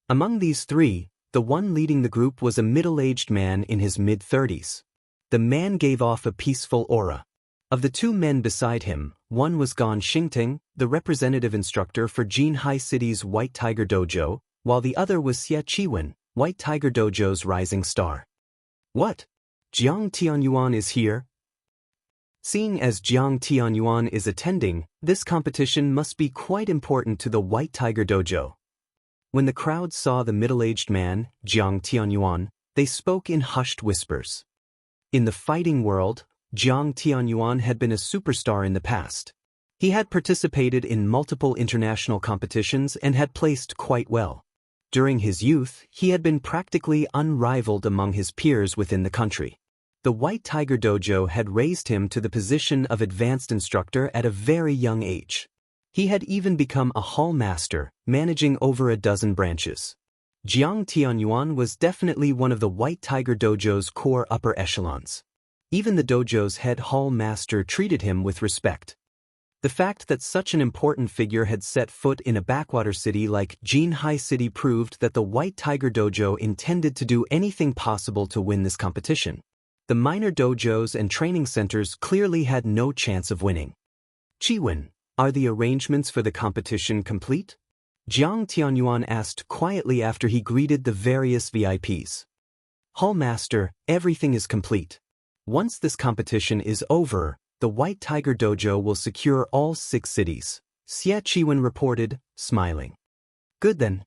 Among these 3, the one leading the group was a middle-aged man in his mid-30s. The man gave off a peaceful aura. Of the 2 men beside him, one was Gan Xingting, the representative instructor for Jinhai City's White Tiger Dojo, while the other was Xie Qiwen, White Tiger Dojo's rising star. What? Jiang Tianyuan is here? Seeing as Jiang Tianyuan is attending, this competition must be quite important to the White Tiger Dojo. When the crowd saw the middle-aged man, Jiang Tianyuan, they spoke in hushed whispers. In the fighting world, Jiang Tianyuan had been a superstar in the past. He had participated in multiple international competitions and had placed quite well. During his youth, he had been practically unrivaled among his peers within the country. The White Tiger Dojo had raised him to the position of advanced instructor at a very young age. He had even become a hall master, managing over a dozen branches. Jiang Tianyuan was definitely one of the White Tiger Dojo's core upper echelons. Even the dojo's head hall master treated him with respect. The fact that such an important figure had set foot in a backwater city like Jinhai City proved that the White Tiger Dojo intended to do anything possible to win this competition. The minor dojos and training centers clearly had no chance of winning. Qiwen, are the arrangements for the competition complete? Jiang Tianyuan asked quietly after he greeted the various VIPs. Hallmaster, everything is complete. Once this competition is over, the White Tiger Dojo will secure all 6 cities, Xie Qiwen reported, smiling. Good then.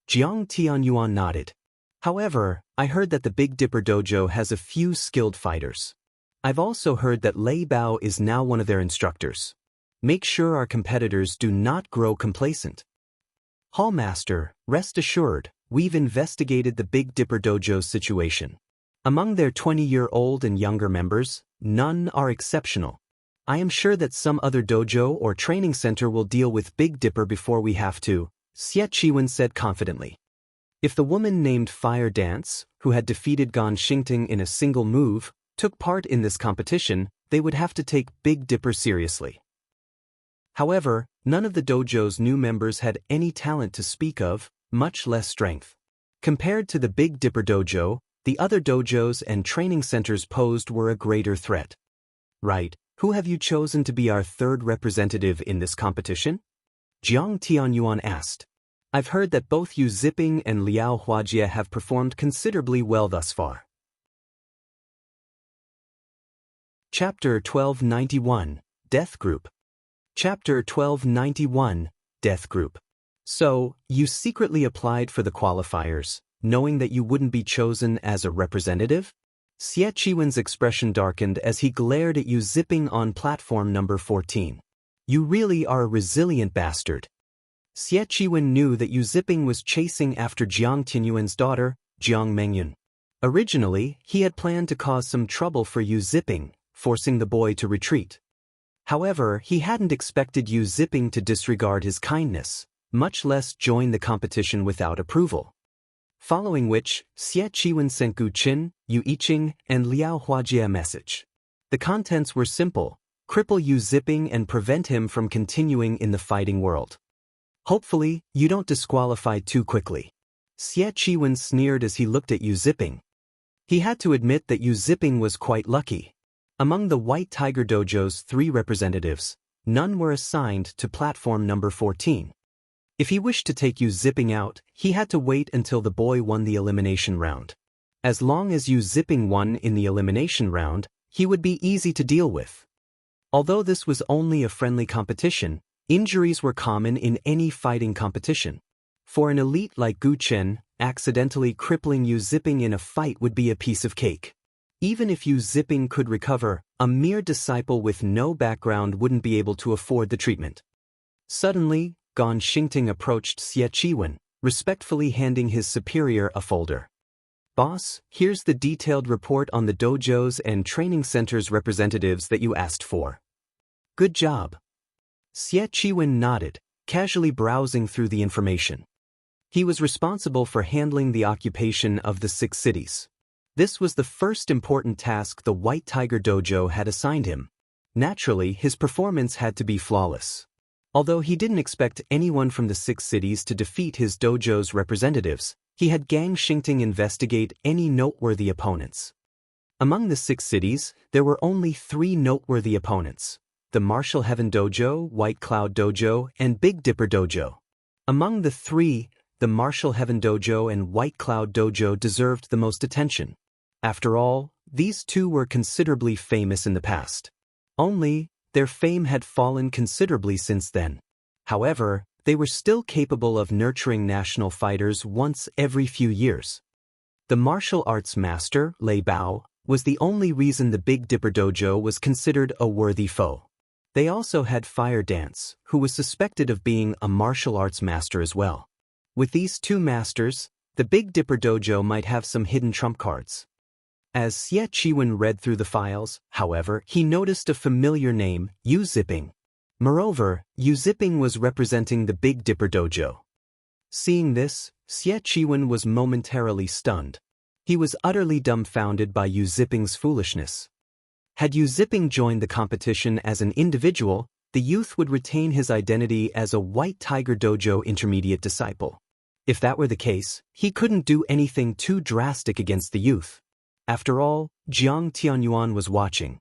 Jiang Tianyuan nodded. However, I heard that the Big Dipper Dojo has a few skilled fighters. I've also heard that Lei Bao is now one of their instructors. Make sure our competitors do not grow complacent. Hallmaster, rest assured, we've investigated the Big Dipper Dojo's situation. Among their 20-year-old and younger members, none are exceptional. I am sure that some other dojo or training center will deal with Big Dipper before we have to, Xie Qiwen said confidently. If the woman named Fire Dance, who had defeated Gan Xingting in a single move, took part in this competition, they would have to take Big Dipper seriously. However, none of the dojo's new members had any talent to speak of, much less strength. Compared to the Big Dipper Dojo, the other dojos and training centers posed were a greater threat. Right, who have you chosen to be our 3rd representative in this competition? Jiang Tianyuan asked. I've heard that both Yu Ziping and Liao Huajie have performed considerably well thus far. Chapter 1291, Death Group. Chapter 1291, Death Group. So, you secretly applied for the qualifiers, knowing that you wouldn't be chosen as a representative? Xie Qiwen's expression darkened as he glared at Yu Ziping on platform number 14. You really are a resilient bastard. Xie Qiwen knew that Yu Ziping was chasing after Jiang Tianyuan's daughter, Jiang Mengyun. Originally, he had planned to cause some trouble for Yu Ziping, forcing the boy to retreat. However, he hadn't expected Yu Ziping to disregard his kindness, much less join the competition without approval. Following which, Xie Qiwen sent Gu Qin, Yu Yiqing, and Liao Huajie a message. The contents were simple: cripple Yu Ziping and prevent him from continuing in the fighting world. Hopefully, you don't disqualify too quickly. Xie Qiwen sneered as he looked at Yu Ziping. He had to admit that Yu Ziping was quite lucky. Among the White Tiger Dojo's 3 representatives, none were assigned to platform number 14. If he wished to take Yu Ziping out, he had to wait until the boy won the elimination round. As long as Yu Ziping won in the elimination round, he would be easy to deal with. Although this was only a friendly competition, injuries were common in any fighting competition. For an elite like Gu Chen, accidentally crippling Yu Ziping in a fight would be a piece of cake. Even if Yu Ziping could recover, a mere disciple with no background wouldn't be able to afford the treatment. Suddenly, Gan Xingting approached Xie Qiwen, respectfully handing his superior a folder. Boss, here's the detailed report on the dojos and training centers representatives that you asked for. Good job. Xie Qiwen nodded, casually browsing through the information. He was responsible for handling the occupation of the 6 cities. This was the first important task the White Tiger Dojo had assigned him. Naturally, his performance had to be flawless. Although he didn't expect anyone from the 6 cities to defeat his dojo's representatives, he had Gang Xingting investigate any noteworthy opponents. Among the 6 cities, there were only 3 noteworthy opponents: the Martial Heaven Dojo, White Cloud Dojo, and Big Dipper Dojo. Among the 3, the Martial Heaven Dojo and White Cloud Dojo deserved the most attention. After all, these 2 were considerably famous in the past. Only, their fame had fallen considerably since then. However, they were still capable of nurturing national fighters once every few years. The martial arts master, Lei Bao, was the only reason the Big Dipper Dojo was considered a worthy foe. They also had Fire Dance, who was suspected of being a martial arts master as well. With these 2 masters, the Big Dipper Dojo might have some hidden trump cards. As Xie Qiwen read through the files, however, he noticed a familiar name, Yu Ziping. Moreover, Yu Ziping was representing the Big Dipper Dojo. Seeing this, Xie Qiwen was momentarily stunned. He was utterly dumbfounded by Yu Ziping's foolishness. Had Yu Ziping joined the competition as an individual, the youth would retain his identity as a White Tiger Dojo intermediate disciple. If that were the case, he couldn't do anything too drastic against the youth. After all, Jiang Tianyuan was watching.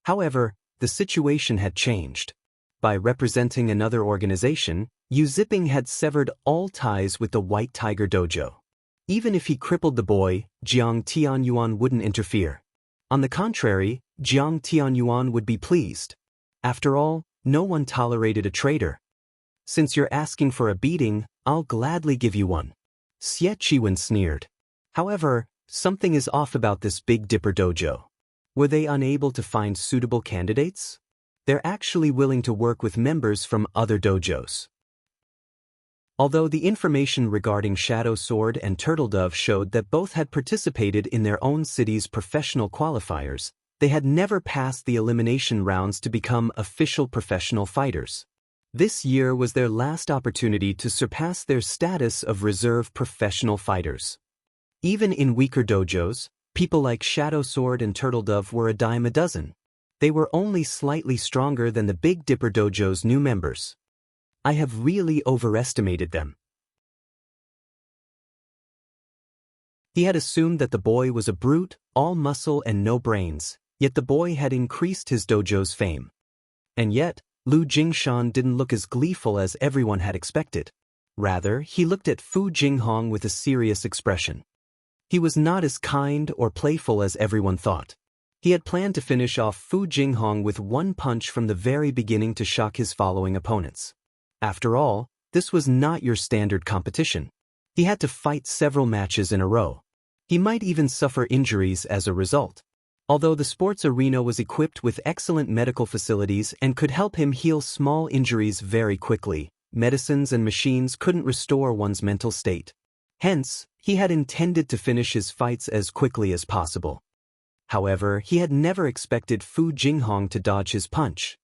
However, the situation had changed. By representing another organization, Yu Ziping had severed all ties with the White Tiger Dojo. Even if he crippled the boy, Jiang Tianyuan wouldn't interfere. On the contrary, Jiang Tianyuan would be pleased. After all, no one tolerated a traitor. Since you're asking for a beating, I'll gladly give you one. Xie Qiwen sneered. However, something is off about this Big Dipper Dojo. Were they unable to find suitable candidates? They're actually willing to work with members from other dojos. Although the information regarding Shadow Sword and Turtle Dove showed that both had participated in their own city's professional qualifiers, they had never passed the elimination rounds to become official professional fighters. This year was their last opportunity to surpass their status of reserve professional fighters. Even in weaker dojos, people like Shadow Sword and Turtle Dove were a dime a dozen. They were only slightly stronger than the Big Dipper Dojo's new members. I have really overestimated them. He had assumed that the boy was a brute, all muscle and no brains, yet the boy had increased his dojo's fame. And yet, Lu Jingshan didn't look as gleeful as everyone had expected. Rather, he looked at Fu Jinghong with a serious expression. He was not as kind or playful as everyone thought. He had planned to finish off Fu Jinghong with one punch from the very beginning to shock his following opponents. After all, this was not your standard competition. He had to fight several matches in a row. He might even suffer injuries as a result. Although the sports arena was equipped with excellent medical facilities and could help him heal small injuries very quickly, medicines and machines couldn't restore one's mental state. Hence, he had intended to finish his fights as quickly as possible. However, he had never expected Fu Jinghong to dodge his punch.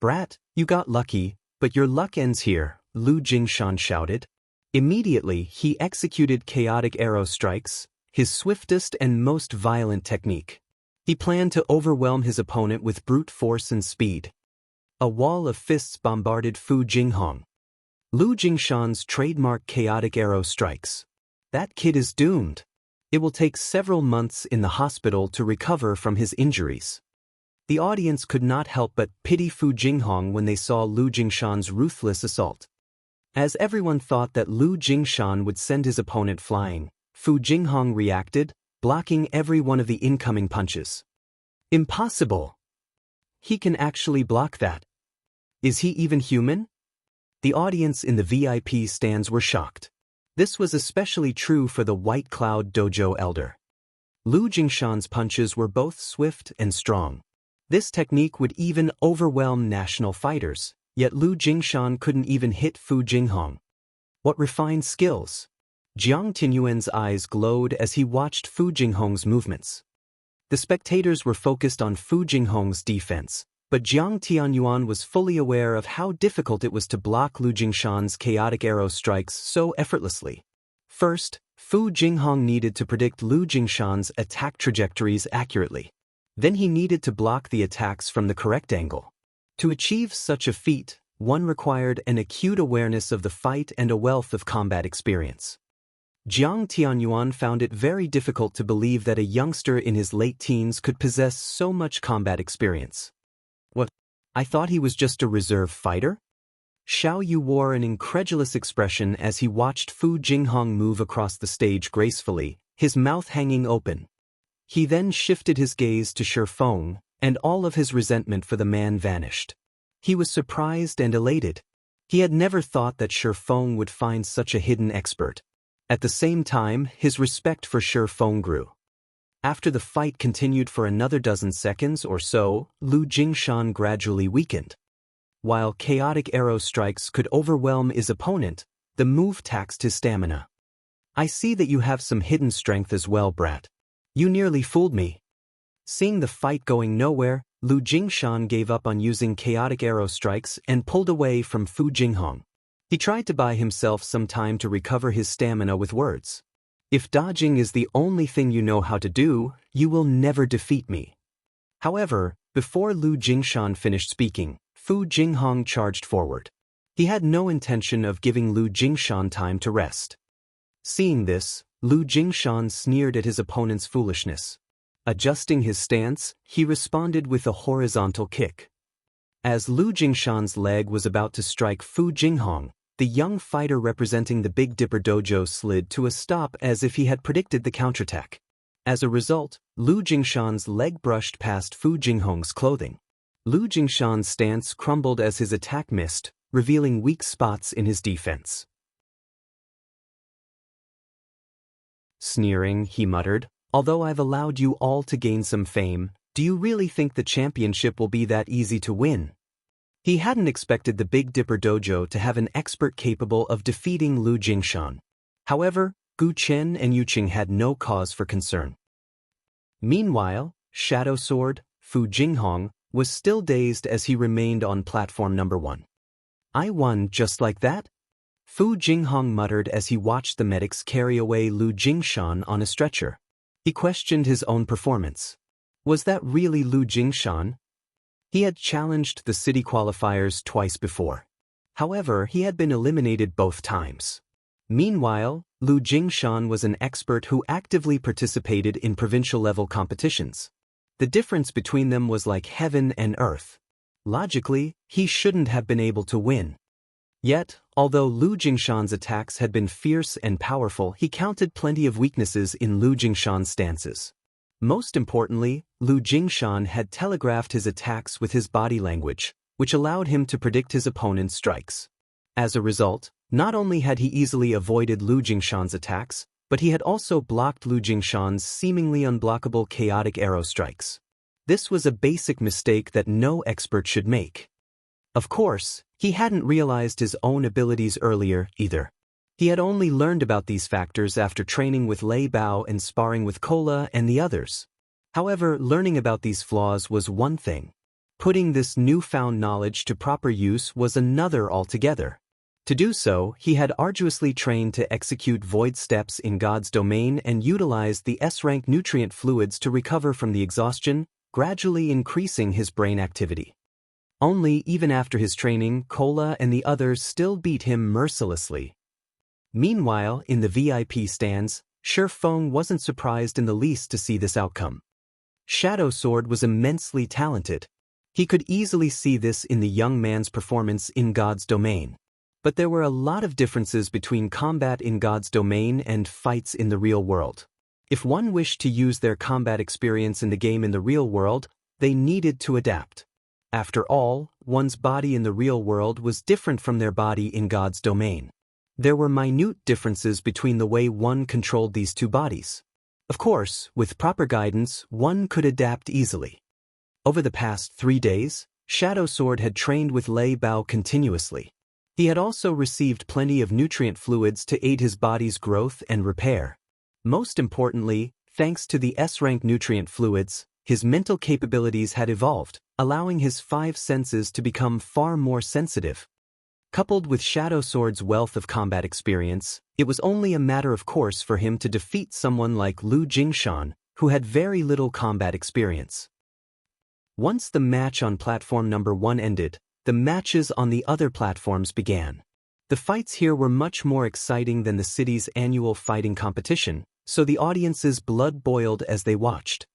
"Brat, you got lucky, but your luck ends here," Lu Jingshan shouted. Immediately, he executed chaotic arrow strikes, his swiftest and most violent technique. He planned to overwhelm his opponent with brute force and speed. A wall of fists bombarded Fu Jinghong. Lu Jingshan's trademark chaotic arrow strikes. "That kid is doomed. It will take several months in the hospital to recover from his injuries." The audience could not help but pity Fu Jinghong when they saw Lu Jingshan's ruthless assault. As everyone thought that Lu Jingshan would send his opponent flying, Fu Jinghong reacted, blocking every one of the incoming punches. "Impossible! He can actually block that. Is he even human?" The audience in the VIP stands were shocked. This was especially true for the White Cloud Dojo elder. Lu Jingshan's punches were both swift and strong. This technique would even overwhelm national fighters, yet Lu Jingshan couldn't even hit Fu Jinghong. What refined skills! Jiang Tianyuan's eyes glowed as he watched Fu Jinghong's movements. The spectators were focused on Fu Jinghong's defense, but Jiang Tianyuan was fully aware of how difficult it was to block Lu Jingshan's chaotic arrow strikes so effortlessly. First, Fu Jinghong needed to predict Lu Jingshan's attack trajectories accurately. Then he needed to block the attacks from the correct angle. To achieve such a feat, one required an acute awareness of the fight and a wealth of combat experience. Jiang Tianyuan found it very difficult to believe that a youngster in his late teens could possess so much combat experience. "What? I thought he was just a reserve fighter?" Xiao Yu wore an incredulous expression as he watched Fu Jinghong move across the stage gracefully, his mouth hanging open. He then shifted his gaze to Shi Feng, and all of his resentment for the man vanished. He was surprised and elated. He had never thought that Shi Feng would find such a hidden expert. At the same time, his respect for Shi Feng grew. After the fight continued for another dozen seconds or so, Lu Jingshan gradually weakened. While chaotic arrow strikes could overwhelm his opponent, the move taxed his stamina. "I see that you have some hidden strength as well, brat. You nearly fooled me." Seeing the fight going nowhere, Lu Jingshan gave up on using chaotic arrow strikes and pulled away from Fu Jinghong. He tried to buy himself some time to recover his stamina with words. "If dodging is the only thing you know how to do, you will never defeat me." However, before Lu Jingshan finished speaking, Fu Jinghong charged forward. He had no intention of giving Lu Jingshan time to rest. Seeing this, Lu Jingshan sneered at his opponent's foolishness. Adjusting his stance, he responded with a horizontal kick. As Lu Jingshan's leg was about to strike Fu Jinghong, the young fighter representing the Big Dipper Dojo slid to a stop as if he had predicted the counterattack. As a result, Lu Jingshan's leg brushed past Fu Jinghong's clothing. Lu Jingshan's stance crumbled as his attack missed, revealing weak spots in his defense. Sneering, he muttered, "Although I've allowed you all to gain some fame, do you really think the championship will be that easy to win?" He hadn't expected the Big Dipper Dojo to have an expert capable of defeating Lu Jingshan. However, Gu Chen and Yu Qing had no cause for concern. Meanwhile, Shadow Sword, Fu Jinghong, was still dazed as he remained on platform number 1. "I won just like that?" Fu Jinghong muttered as he watched the medics carry away Lu Jingshan on a stretcher. He questioned his own performance. Was that really Lu Jingshan? He had challenged the city qualifiers twice before. However, he had been eliminated both times. Meanwhile, Lu Jingshan was an expert who actively participated in provincial-level competitions. The difference between them was like heaven and earth. Logically, he shouldn't have been able to win. Yet, although Lu Jingshan's attacks had been fierce and powerful, he counted plenty of weaknesses in Lu Jingshan's stances. Most importantly, Lu Jingshan had telegraphed his attacks with his body language, which allowed him to predict his opponent's strikes. As a result, not only had he easily avoided Lu Jingshan's attacks, but he had also blocked Lu Jingshan's seemingly unblockable chaotic arrow strikes. This was a basic mistake that no expert should make. Of course, he hadn't realized his own abilities earlier, either. He had only learned about these factors after training with Lei Bao and sparring with Kola and the others. However, learning about these flaws was one thing. Putting this newfound knowledge to proper use was another altogether. To do so, he had arduously trained to execute void steps in God's domain and utilized the S-rank nutrient fluids to recover from the exhaustion, gradually increasing his brain activity. Only even after his training, Kola and the others still beat him mercilessly. Meanwhile, in the VIP stands, Shi Feng wasn't surprised in the least to see this outcome. Shadow Sword was immensely talented. He could easily see this in the young man's performance in God's domain. But there were a lot of differences between combat in God's domain and fights in the real world. If one wished to use their combat experience in the game in the real world, they needed to adapt. After all, one's body in the real world was different from their body in God's domain. There were minute differences between the way one controlled these two bodies. Of course, with proper guidance, one could adapt easily. Over the past 3 days, Shadow Sword had trained with Lei Bao continuously. He had also received plenty of nutrient fluids to aid his body's growth and repair. Most importantly, thanks to the S-rank nutrient fluids, his mental capabilities had evolved, allowing his 5 senses to become far more sensitive. Coupled with Shadow Sword's wealth of combat experience, it was only a matter of course for him to defeat someone like Lu Jingshan, who had very little combat experience. Once the match on platform number 1 ended, the matches on the other platforms began. The fights here were much more exciting than the city's annual fighting competition, so the audience's blood boiled as they watched.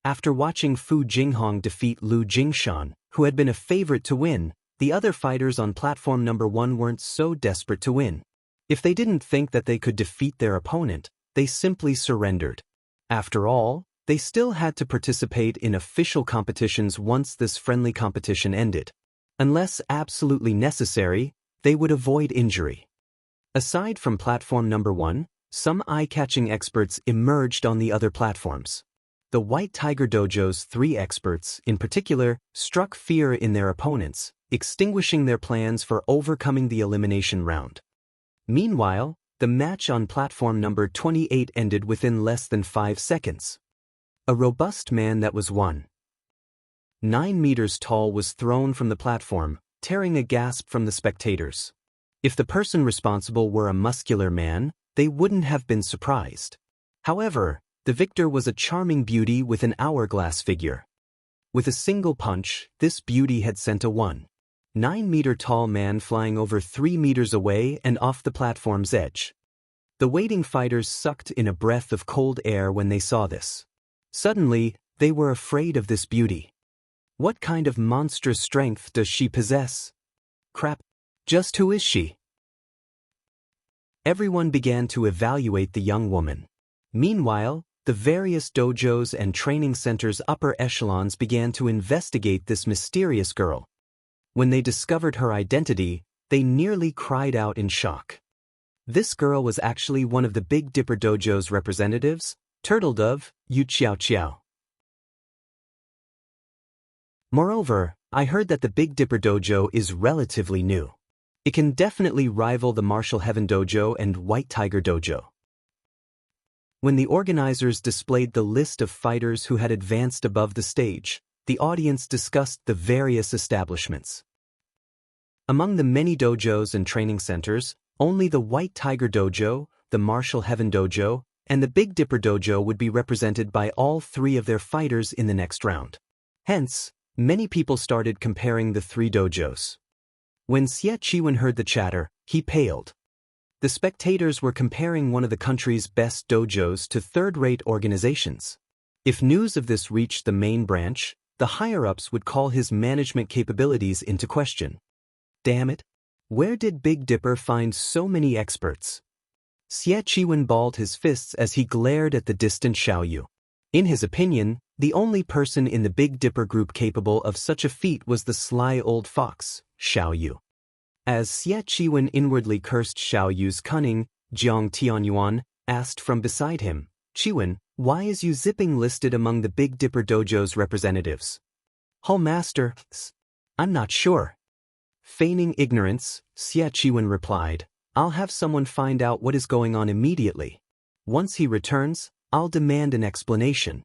After watching Fu Jinghong defeat Lu Jingshan, who had been a favorite to win, the other fighters on platform number 1 weren't so desperate to win. If they didn't think that they could defeat their opponent, they simply surrendered. After all, they still had to participate in official competitions once this friendly competition ended. Unless absolutely necessary, they would avoid injury. Aside from platform number 1, some eye-catching experts emerged on the other platforms. The White Tiger Dojo's 3 experts, in particular, struck fear in their opponents, extinguishing their plans for overcoming the elimination round. Meanwhile, the match on platform number 28 ended within less than 5 seconds. A robust man that was 1.9 meters tall was thrown from the platform, tearing a gasp from the spectators. If the person responsible were a muscular man, they wouldn't have been surprised. However, the victor was a charming beauty with an hourglass figure. With a single punch, this beauty had sent a 1.9-meter-tall man flying over 3 meters away and off the platform's edge. The waiting fighters sucked in a breath of cold air when they saw this. Suddenly, they were afraid of this beauty. What kind of monstrous strength does she possess? Crap. Just who is she? Everyone began to evaluate the young woman. Meanwhile, the various dojos and training centers' upper echelons began to investigate this mysterious girl. When they discovered her identity, they nearly cried out in shock. This girl was actually one of the Big Dipper Dojo's representatives, Turtle Dove, Yu Qiao Qiao. Moreover, I heard that the Big Dipper Dojo is relatively new. It can definitely rival the Martial Heaven Dojo and White Tiger Dojo. When the organizers displayed the list of fighters who had advanced above the stage, the audience discussed the various establishments. Among the many dojos and training centers, only the White Tiger Dojo, the Martial Heaven Dojo, and the Big Dipper Dojo would be represented by all 3 of their fighters in the next round. Hence, many people started comparing the 3 dojos. When Xie Chiwen heard the chatter, he paled. The spectators were comparing one of the country's best dojos to third-rate organizations. If news of this reached the main branch, the higher-ups would call his management capabilities into question. Damn it! Where did Big Dipper find so many experts? Xie Chiwen balled his fists as he glared at the distant Xiao Yu. In his opinion, the only person in the Big Dipper group capable of such a feat was the sly old fox, Xiao Yu. As Xie Chiwen inwardly cursed Xiao Yu's cunning, Jiang Tianyuan, asked from beside him, Chiwen, why is Yu Zipping listed among the Big Dipper Dojo's representatives? Hall Master, I'm not sure. Feigning ignorance, Xie Chiwen replied, I'll have someone find out what is going on immediately. Once he returns, I'll demand an explanation.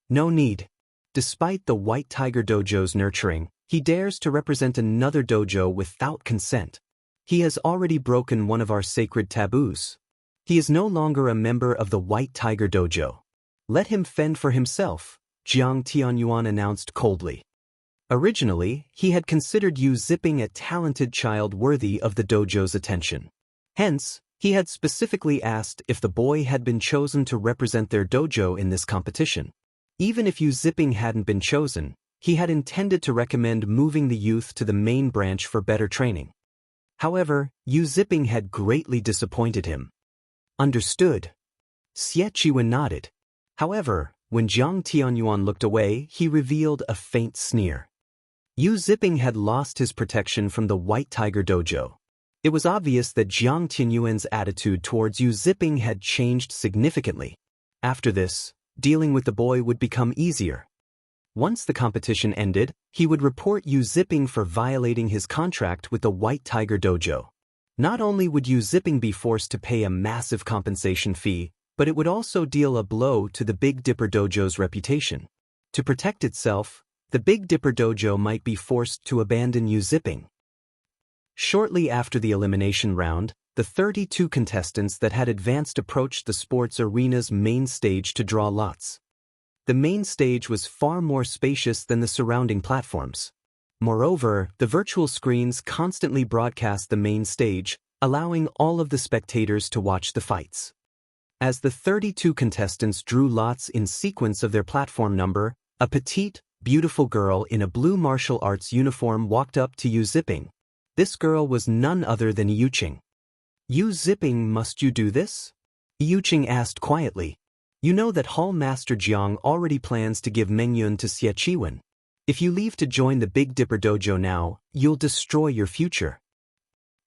No need. Despite the White Tiger Dojo's nurturing, he dares to represent another dojo without consent. He has already broken one of our sacred taboos. He is no longer a member of the White Tiger Dojo. Let him fend for himself, Jiang Tianyuan announced coldly. Originally, he had considered Yu Zipping a talented child worthy of the dojo's attention. Hence, he had specifically asked if the boy had been chosen to represent their dojo in this competition. Even if Yu Zipping hadn't been chosen, he had intended to recommend moving the youth to the main branch for better training. However, Yu Zipping had greatly disappointed him. Understood. Xie Chiwen nodded. However, when Jiang Tianyuan looked away, he revealed a faint sneer. Yu Zipping had lost his protection from the White Tiger Dojo. It was obvious that Jiang Tianyuan's attitude towards Yu Zipping had changed significantly. After this, dealing with the boy would become easier. Once the competition ended, he would report Yu Zipping for violating his contract with the White Tiger Dojo. Not only would Yu Zipping be forced to pay a massive compensation fee, but it would also deal a blow to the Big Dipper Dojo's reputation. To protect itself, the Big Dipper Dojo might be forced to abandon Yu Zipping. Shortly after the elimination round, the 32 contestants that had advanced approached the sports arena's main stage to draw lots. The main stage was far more spacious than the surrounding platforms. Moreover, the virtual screens constantly broadcast the main stage, allowing all of the spectators to watch the fights. As the 32 contestants drew lots in sequence of their platform number, a petite, beautiful girl in a blue martial arts uniform walked up to Yu Zipping. This girl was none other than Yuqing. Yu Zipping, must you do this? Yuqing asked quietly. You know that Hall Master Jiang already plans to give Mengyun to Xie Chiwen. If you leave to join the Big Dipper Dojo now, you'll destroy your future.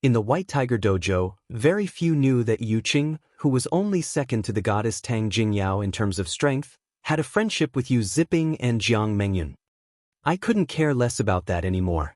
In the White Tiger Dojo, very few knew that Yuqing, who was only second to the goddess Tang Jingyao in terms of strength, had a friendship with Yu Zipping and Jiang Mengyun. I couldn't care less about that anymore.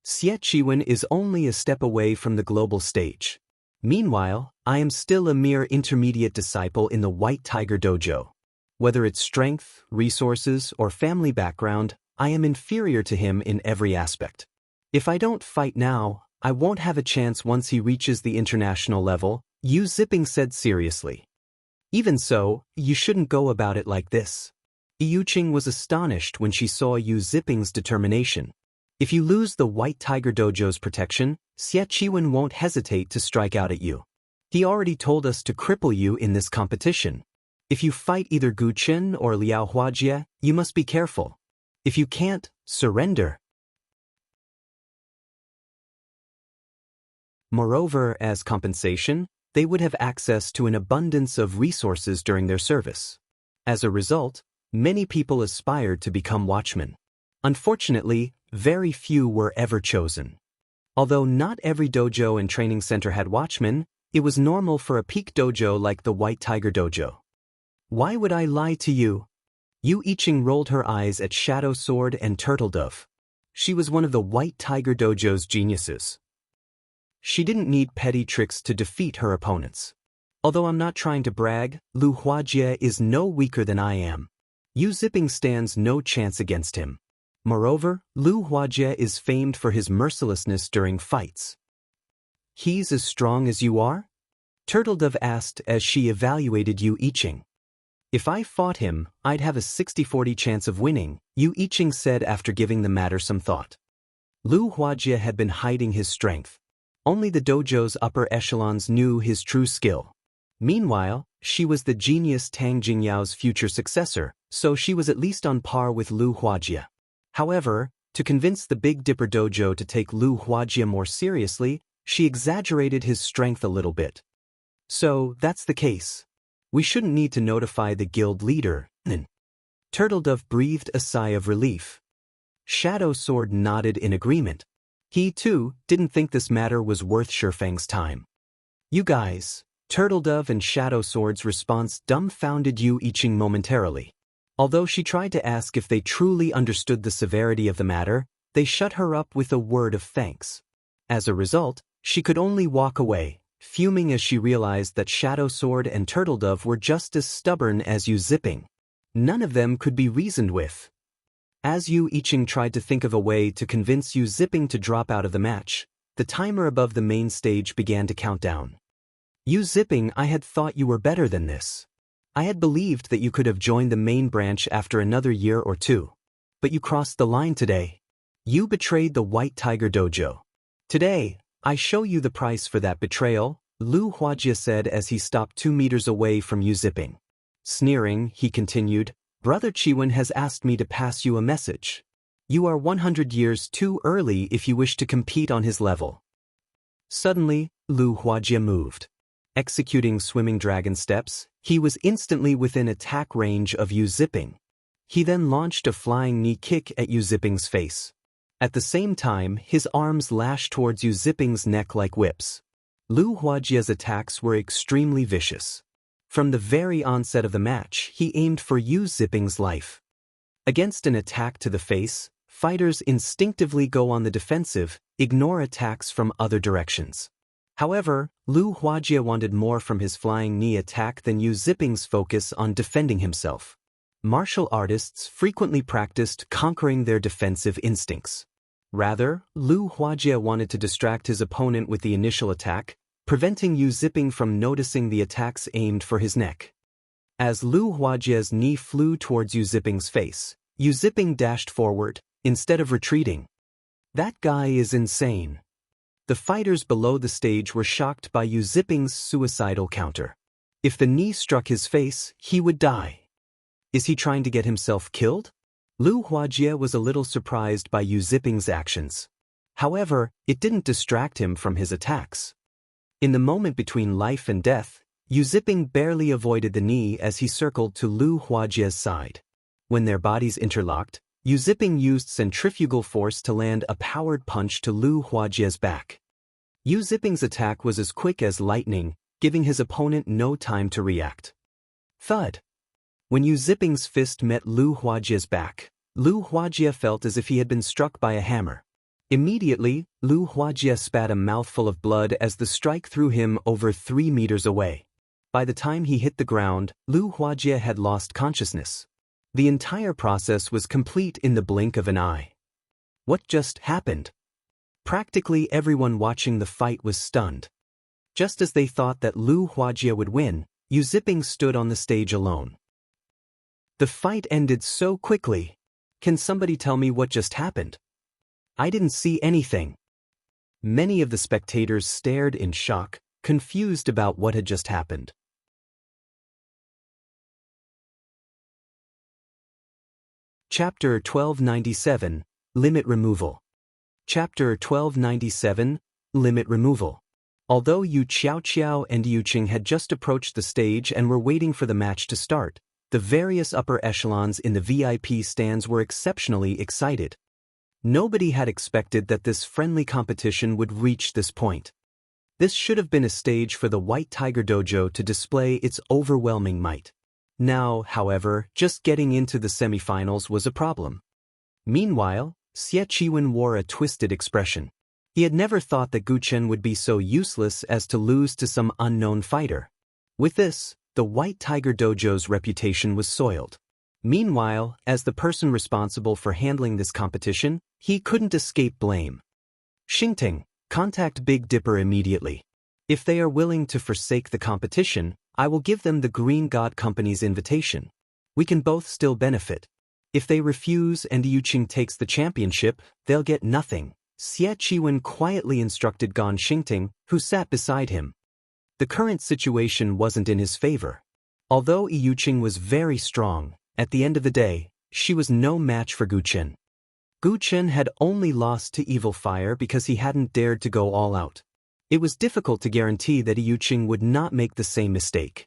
Xie Chiwen is only a step away from the global stage. Meanwhile, I am still a mere intermediate disciple in the White Tiger Dojo. Whether it's strength, resources, or family background, I am inferior to him in every aspect. If I don't fight now, I won't have a chance once he reaches the international level, Yu Zipping said seriously. Even so, you shouldn't go about it like this. Yuqing was astonished when she saw Yu Zipping's determination. If you lose the White Tiger Dojo's protection, Xie Chiwen won't hesitate to strike out at you. He already told us to cripple you in this competition. If you fight either Gu Qin or Liao Huajie, you must be careful. If you can't, surrender. Moreover, as compensation, they would have access to an abundance of resources during their service. As a result, many people aspired to become watchmen. Unfortunately, very few were ever chosen. Although not every dojo and training center had watchmen, it was normal for a peak dojo like the White Tiger Dojo. Why would I lie to you? Yu Iching rolled her eyes at Shadow Sword and Turtle Dove. She was one of the White Tiger Dojo's geniuses. She didn't need petty tricks to defeat her opponents. Although I'm not trying to brag, Lu Huajie is no weaker than I am. Yu Zipping stands no chance against him. Moreover, Lu Huajie is famed for his mercilessness during fights. He's as strong as you are? Turtledove asked as she evaluated Yu Iching. If I fought him, I'd have a 60-40 chance of winning, Yu Iching said after giving the matter some thought. Lu Huajie had been hiding his strength. Only the dojo's upper echelons knew his true skill. Meanwhile, she was the genius Tang Jingyao's future successor, so she was at least on par with Lu Huajie. However, to convince the Big Dipper Dojo to take Lu Huajie more seriously, she exaggerated his strength a little bit. So, that's the case. We shouldn't need to notify the guild leader. Turtledove breathed a sigh of relief. Shadow Sword nodded in agreement. He, too, didn't think this matter was worth Shifeng's time. You guys, Turtledove and Shadow Sword's response dumbfounded Yu Iching momentarily. Although she tried to ask if they truly understood the severity of the matter, they shut her up with a word of thanks. As a result, she could only walk away, fuming as she realized that Shadow Sword and Turtledove were just as stubborn as Yu Zipping. None of them could be reasoned with. As Yu Iching tried to think of a way to convince Yu Zipping to drop out of the match, the timer above the main stage began to count down. Yu Zipping, I had thought you were better than this. I had believed that you could have joined the main branch after another year or two. But you crossed the line today. You betrayed the White Tiger Dojo. Today, I show you the price for that betrayal, Lu Huajie said as he stopped 2 meters away from Yu Zipping. Sneering, he continued, Brother Chiwen has asked me to pass you a message. You are 100 years too early if you wish to compete on his level. Suddenly, Lu Huajie moved. Executing swimming dragon steps, he was instantly within attack range of Yu Zipping. He then launched a flying knee kick at Yu Zipping's face. At the same time, his arms lashed towards Yu Zipping's neck like whips. Lu Huajie's attacks were extremely vicious. From the very onset of the match, he aimed for Yu Zipping's life. Against an attack to the face, fighters instinctively go on the defensive, ignore attacks from other directions. However, Lu Huajie wanted more from his flying knee attack than Yu Zipping's focus on defending himself. Martial artists frequently practiced conquering their defensive instincts. Rather, Lu Huajie wanted to distract his opponent with the initial attack, preventing Yu Zipping from noticing the attacks aimed for his neck. As Lu Huajie's knee flew towards Yu Zipping's face, Yu Zipping dashed forward, instead of retreating. That guy is insane. The fighters below the stage were shocked by Yu Zipping's suicidal counter. If the knee struck his face, he would die. Is he trying to get himself killed? Lu Huajie was a little surprised by Yu Zipping's actions. However, it didn't distract him from his attacks. In the moment between life and death, Yu Zipping barely avoided the knee as he circled to Lu Huajie's side. When their bodies interlocked, Yu Zipping used centrifugal force to land a powered punch to Lu Huajie's back. Yu Zipping's attack was as quick as lightning, giving his opponent no time to react. Thud! When Yu Zipping's fist met Lu Huajie's back, Lu Huajie felt as if he had been struck by a hammer. Immediately, Lu Huajie spat a mouthful of blood as the strike threw him over 3 meters away. By the time he hit the ground, Lu Huajie had lost consciousness. The entire process was complete in the blink of an eye. What just happened? Practically everyone watching the fight was stunned. Just as they thought that Lu Huajie would win, Yu Zipping stood on the stage alone. The fight ended so quickly. Can somebody tell me what just happened? I didn't see anything. Many of the spectators stared in shock, confused about what had just happened. Chapter 1297, Limit Removal. Chapter 1297, Limit Removal. Although Yu Xiaoqiao and Yu Qing had just approached the stage and were waiting for the match to start, the various upper echelons in the VIP stands were exceptionally excited. Nobody had expected that this friendly competition would reach this point. This should have been a stage for the White Tiger Dojo to display its overwhelming might. Now, however, just getting into the semifinals was a problem. Meanwhile, Xie Chiwen wore a twisted expression. He had never thought that Guchen would be so useless as to lose to some unknown fighter. With this, the White Tiger Dojo's reputation was soiled. Meanwhile, as the person responsible for handling this competition, he couldn't escape blame. Xingting, contact Big Dipper immediately. If they are willing to forsake the competition, I will give them the Green God Company's invitation. We can both still benefit. If they refuse and Yu Qing takes the championship, they'll get nothing, Xie Chiwen quietly instructed Gan Xingting, who sat beside him. The current situation wasn't in his favor. Although Yu Qing was very strong, at the end of the day, she was no match for Guchen. Guchen had only lost to Evil Fire because he hadn't dared to go all out. It was difficult to guarantee that Yu Qing would not make the same mistake.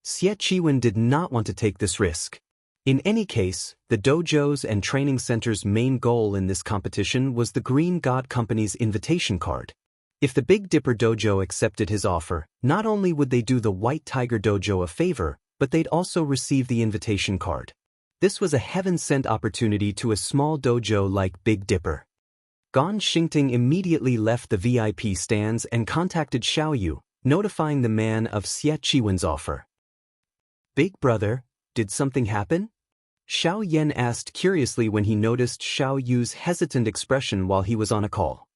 Xie Chiwen did not want to take this risk. In any case, the dojo's and training center's main goal in this competition was the Green God Company's invitation card. If the Big Dipper Dojo accepted his offer, not only would they do the White Tiger Dojo a favor, but they'd also receive the invitation card. This was a heaven-sent opportunity to a small dojo like Big Dipper. Gan Xingting immediately left the VIP stands and contacted Xiaoyu, notifying the man of Xie Qiwen's offer. Big brother, did something happen? Xiao Yan asked curiously when he noticed Xiaoyu's hesitant expression while he was on a call.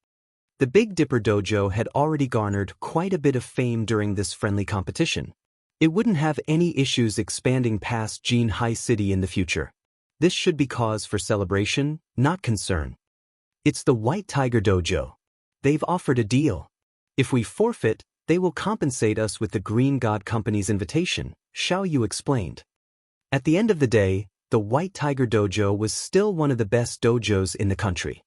The Big Dipper Dojo had already garnered quite a bit of fame during this friendly competition. It wouldn't have any issues expanding past Jinhai City in the future. This should be cause for celebration, not concern. It's the White Tiger Dojo. They've offered a deal. If we forfeit, they will compensate us with the Green God Company's invitation, Xiaoyu explained. At the end of the day, the White Tiger Dojo was still one of the best dojos in the country.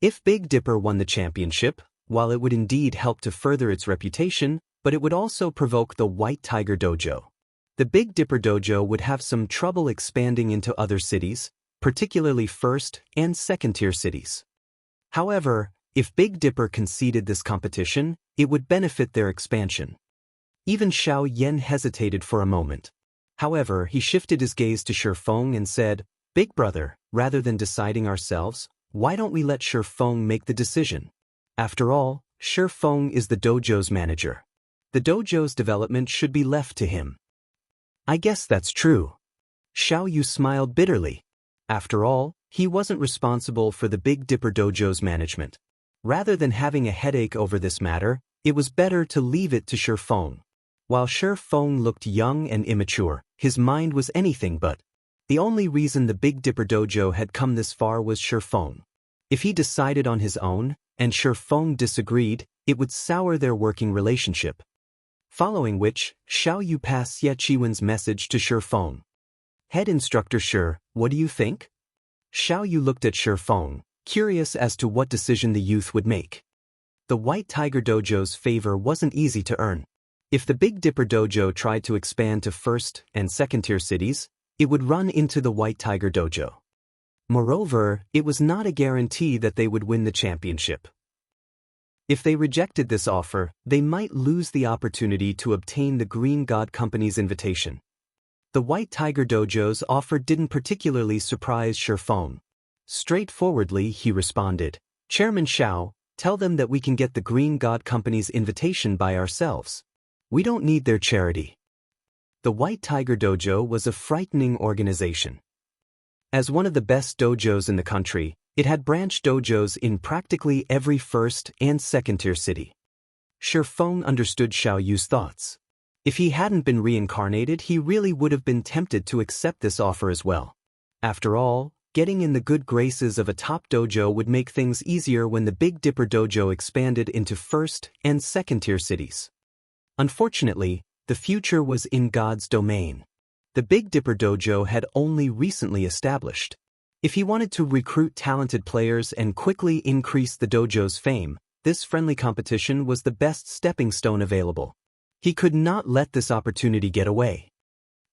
If Big Dipper won the championship, while it would indeed help to further its reputation, but it would also provoke the White Tiger Dojo. The Big Dipper Dojo would have some trouble expanding into other cities, particularly first- and second-tier cities. However, if Big Dipper conceded this competition, it would benefit their expansion. Even Xiao Yan hesitated for a moment. However, he shifted his gaze to Shifeng and said, "Big brother, rather than deciding ourselves, why don't we let Shifeng make the decision? After all, Shifeng is the dojo's manager. The dojo's development should be left to him." "I guess that's true." Xiaoyu smiled bitterly. After all, he wasn't responsible for the Big Dipper Dojo's management. Rather than having a headache over this matter, it was better to leave it to Shifeng. While Shifeng looked young and immature, his mind was anything but. The only reason the Big Dipper Dojo had come this far was Shifeng. If he decided on his own, and Shifeng disagreed, it would sour their working relationship. Following which, Xiaoyu passed Xie Qiwen's message to Shifeng. "Head instructor Shi, what do you think?" Xiaoyu looked at Shifeng, curious as to what decision the youth would make. The White Tiger Dojo's favor wasn't easy to earn. If the Big Dipper Dojo tried to expand to first- and second-tier cities, it would run into the White Tiger Dojo. Moreover, it was not a guarantee that they would win the championship. If they rejected this offer, they might lose the opportunity to obtain the Green God Company's invitation. The White Tiger Dojo's offer didn't particularly surprise Shifeng. Straightforwardly, he responded, "Chairman Xiao, tell them that we can get the Green God Company's invitation by ourselves. We don't need their charity." The White Tiger Dojo was a frightening organization. As one of the best dojos in the country, it had branch dojos in practically every first- and second-tier city. Shifeng understood Xiaoyu's thoughts. If he hadn't been reincarnated, he really would have been tempted to accept this offer as well. After all, getting in the good graces of a top dojo would make things easier when the Big Dipper Dojo expanded into first- and second-tier cities. Unfortunately, the future was in God's domain. The Big Dipper Dojo had only recently established. If he wanted to recruit talented players and quickly increase the dojo's fame, this friendly competition was the best stepping stone available. He could not let this opportunity get away.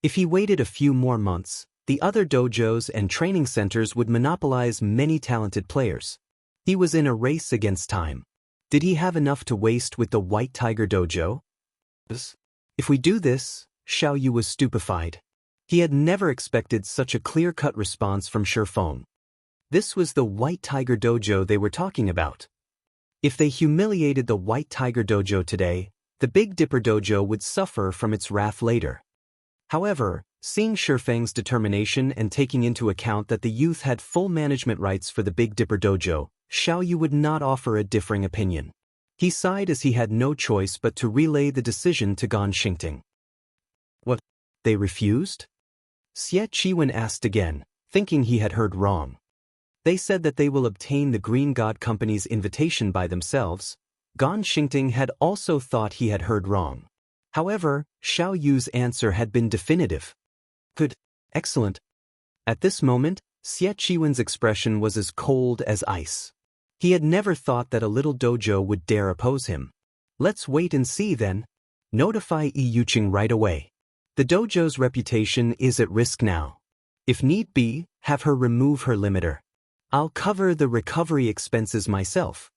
If he waited a few more months, the other dojos and training centers would monopolize many talented players. He was in a race against time. Did he have enough to waste with the White Tiger Dojo? If we do this, Xiaoyu was stupefied. He had never expected such a clear-cut response from Shifeng. This was the White Tiger Dojo they were talking about. If they humiliated the White Tiger Dojo today, the Big Dipper Dojo would suffer from its wrath later. However, seeing Shifeng's determination and taking into account that the youth had full management rights for the Big Dipper Dojo, Xiaoyu would not offer a differing opinion. He sighed as he had no choice but to relay the decision to Gan Xingting. "What? They refused?" Xie Qiwen asked again, thinking he had heard wrong. "They said that they will obtain the Green God Company's invitation by themselves." Gan Xingting had also thought he had heard wrong. However, Xiaoyu's answer had been definitive. "Good. Excellent." At this moment, Xie Qiwen's expression was as cold as ice. He had never thought that a little dojo would dare oppose him. "Let's wait and see then. Notify Yuqing right away. The dojo's reputation is at risk now. If need be, have her remove her limiter. I'll cover the recovery expenses myself."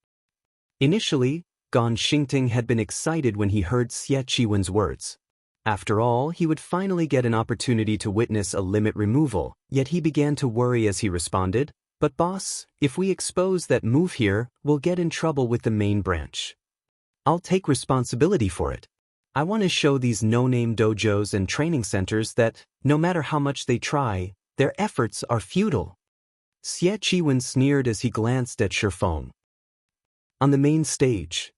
Initially, Gan Xingting had been excited when he heard Xie Qiwen's words. After all, he would finally get an opportunity to witness a limit removal, yet he began to worry as he responded, "But boss, if we expose that move here, we'll get in trouble with the main branch. I'll take responsibility for it. I want to show these no-name dojos and training centers that, no matter how much they try, their efforts are futile." Xie Qiwen sneered as he glanced at Shifeng. On the main stage,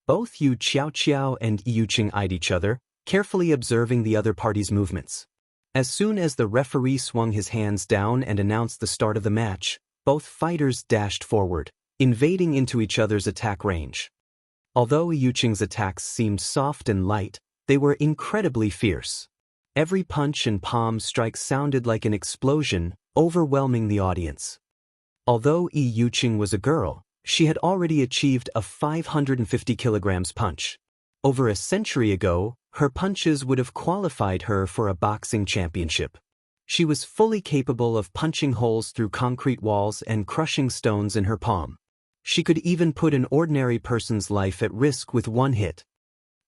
both Yu Qiaoqiao and Yu Qing eyed each other, carefully observing the other party's movements. As soon as the referee swung his hands down and announced the start of the match, both fighters dashed forward, invading into each other's attack range. Although Yu Qing's attacks seemed soft and light, they were incredibly fierce. Every punch and palm strike sounded like an explosion, overwhelming the audience. Although Yu Qing was a girl, she had already achieved a 550 kilograms punch. Over a century ago, her punches would have qualified her for a boxing championship. She was fully capable of punching holes through concrete walls and crushing stones in her palm. She could even put an ordinary person's life at risk with one hit.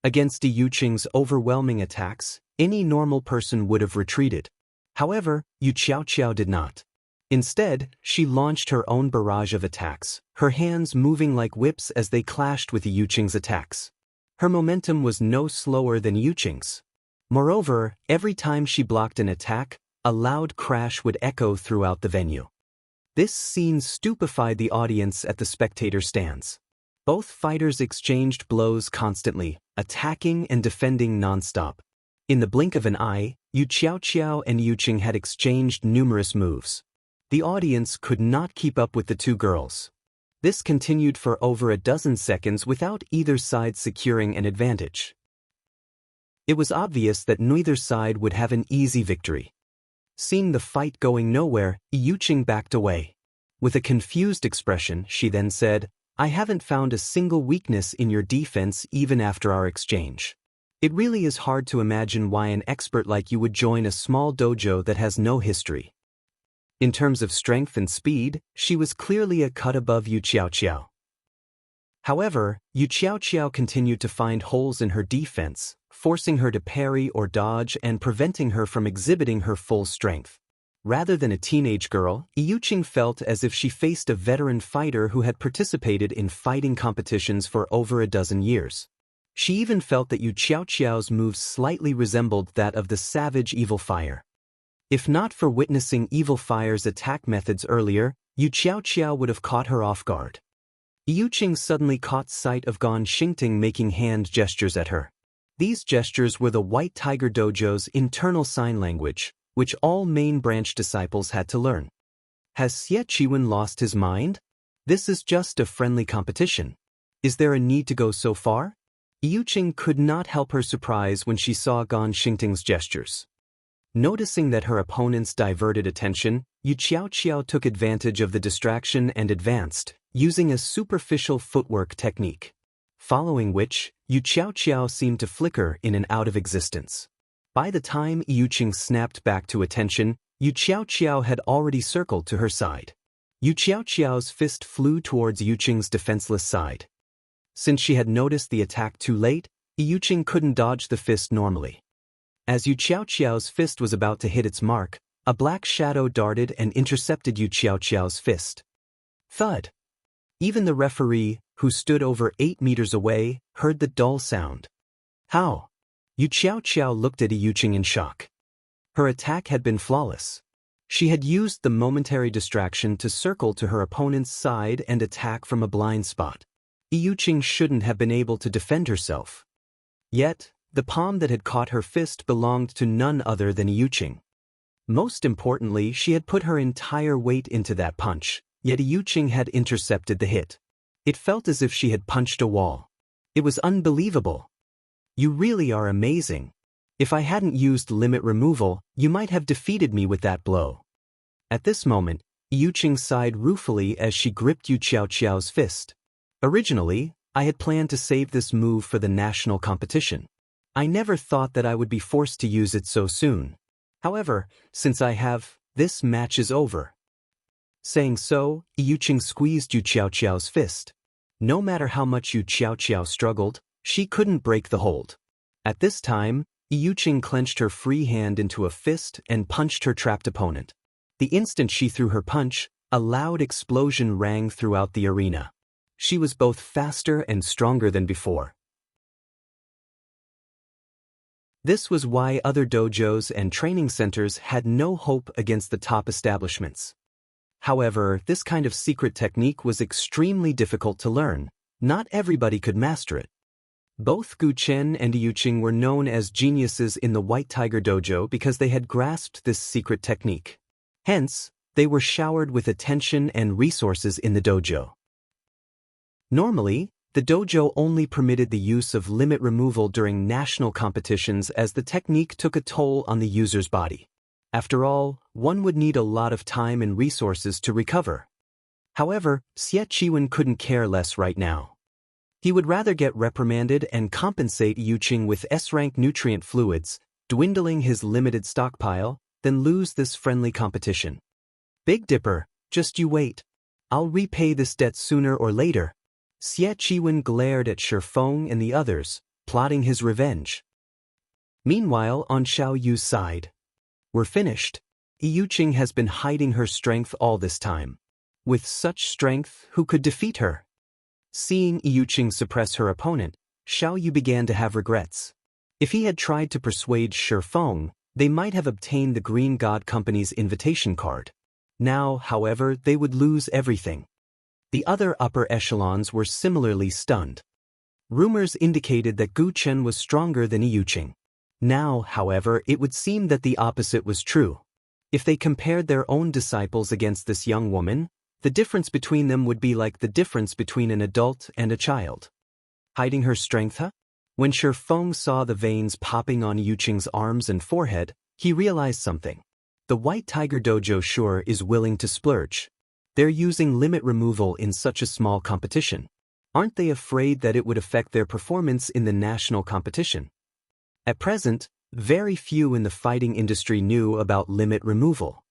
Against Yu Qing's overwhelming attacks, any normal person would have retreated. However, Yu Qiaoqiao did not. Instead, she launched her own barrage of attacks, her hands moving like whips as they clashed with Yu Qing's attacks. Her momentum was no slower than Yu Qing's. Moreover, every time she blocked an attack, a loud crash would echo throughout the venue. This scene stupefied the audience at the spectator stands. Both fighters exchanged blows constantly, attacking and defending non-stop. In the blink of an eye, Yu Qiaoqiao and Yu Qing had exchanged numerous moves. The audience could not keep up with the two girls. This continued for over a dozen seconds without either side securing an advantage. It was obvious that neither side would have an easy victory. Seeing the fight going nowhere, Yu Qing backed away. With a confused expression, she then said, "I haven't found a single weakness in your defense even after our exchange. It really is hard to imagine why an expert like you would join a small dojo that has no history." In terms of strength and speed, she was clearly a cut above Yu Qiaoqiao. However, Yu Qiaoqiao continued to find holes in her defense, forcing her to parry or dodge and preventing her from exhibiting her full strength. Rather than a teenage girl, Yu Qing felt as if she faced a veteran fighter who had participated in fighting competitions for over a dozen years. She even felt that Yu Qiaoqiao's moves slightly resembled that of the savage Evil Fire. If not for witnessing Evil Fire's attack methods earlier, Yu Qiaoqiao would have caught her off guard. Yu Qing suddenly caught sight of Gan Xingting making hand gestures at her. These gestures were the White Tiger Dojo's internal sign language, which all main branch disciples had to learn. Has Xie Qiwen lost his mind? This is just a friendly competition. Is there a need to go so far? Yu Qing could not help her surprise when she saw Gan Xingting's gestures. Noticing that her opponents diverted attention, Yu Qiaoqiao took advantage of the distraction and advanced, using a superficial footwork technique. Following which, Yu Qiaoqiao seemed to flicker in and out of existence. By the time Yu Qing snapped back to attention, Yu Qiaoqiao had already circled to her side. Yu Qiaoqiao's fist flew towards Yu Qing's defenseless side. Since she had noticed the attack too late, Yu Qing couldn't dodge the fist normally. As Yu Qiaoqiao's fist was about to hit its mark, a black shadow darted and intercepted Yu Qiaoqiao's fist. Thud! Even the referee, who stood over 8 meters away, heard the dull sound. How? Yu Qiaoqiao looked at Yu Qing in shock. Her attack had been flawless. She had used the momentary distraction to circle to her opponent's side and attack from a blind spot. Yu Qing shouldn't have been able to defend herself. Yet, the palm that had caught her fist belonged to none other than Yu Qing. Most importantly, she had put her entire weight into that punch, yet Yu Qing had intercepted the hit. It felt as if she had punched a wall. It was unbelievable. You really are amazing. If I hadn't used limit removal, you might have defeated me with that blow. At this moment, Yu Qing sighed ruefully as she gripped Yu Qiaoqiao's fist. Originally, I had planned to save this move for the national competition. I never thought that I would be forced to use it so soon. However, since I have, this match is over. Saying so, Yu Qing squeezed Yu Qiaoqiao's fist. No matter how much Yu Xiaoxiao struggled, she couldn't break the hold. At this time, Yuqing clenched her free hand into a fist and punched her trapped opponent. The instant she threw her punch, a loud explosion rang throughout the arena. She was both faster and stronger than before. This was why other dojos and training centers had no hope against the top establishments. However, this kind of secret technique was extremely difficult to learn. Not everybody could master it. Both Gu Chen and Yuqing were known as geniuses in the White Tiger Dojo because they had grasped this secret technique. Hence, they were showered with attention and resources in the dojo. Normally, the dojo only permitted the use of limit removal during national competitions as the technique took a toll on the user's body. After all, one would need a lot of time and resources to recover. However, Xie Qiwen couldn't care less right now. He would rather get reprimanded and compensate Yuqing with S-rank nutrient fluids, dwindling his limited stockpile, than lose this friendly competition. Big Dipper, just you wait. I'll repay this debt sooner or later. Xie Qiwen glared at Shifeng and the others, plotting his revenge. Meanwhile, on Xiao Yu's side, we're finished. Yuqing has been hiding her strength all this time. With such strength, who could defeat her? Seeing Yuqing suppress her opponent, Xiao Yu began to have regrets. If he had tried to persuade Shifeng, they might have obtained the Green God Company's invitation card. Now, however, they would lose everything. The other upper echelons were similarly stunned. Rumors indicated that Gu Chen was stronger than Yuqing. Now, however, it would seem that the opposite was true. If they compared their own disciples against this young woman, the difference between them would be like the difference between an adult and a child. Hiding her strength, huh? When Shifeng saw the veins popping on Yuqing's arms and forehead, he realized something. The White Tiger Dojo sure is willing to splurge. They're using limit removal in such a small competition. Aren't they afraid that it would affect their performance in the national competition? At present, very few in the fighting industry knew about limit removal.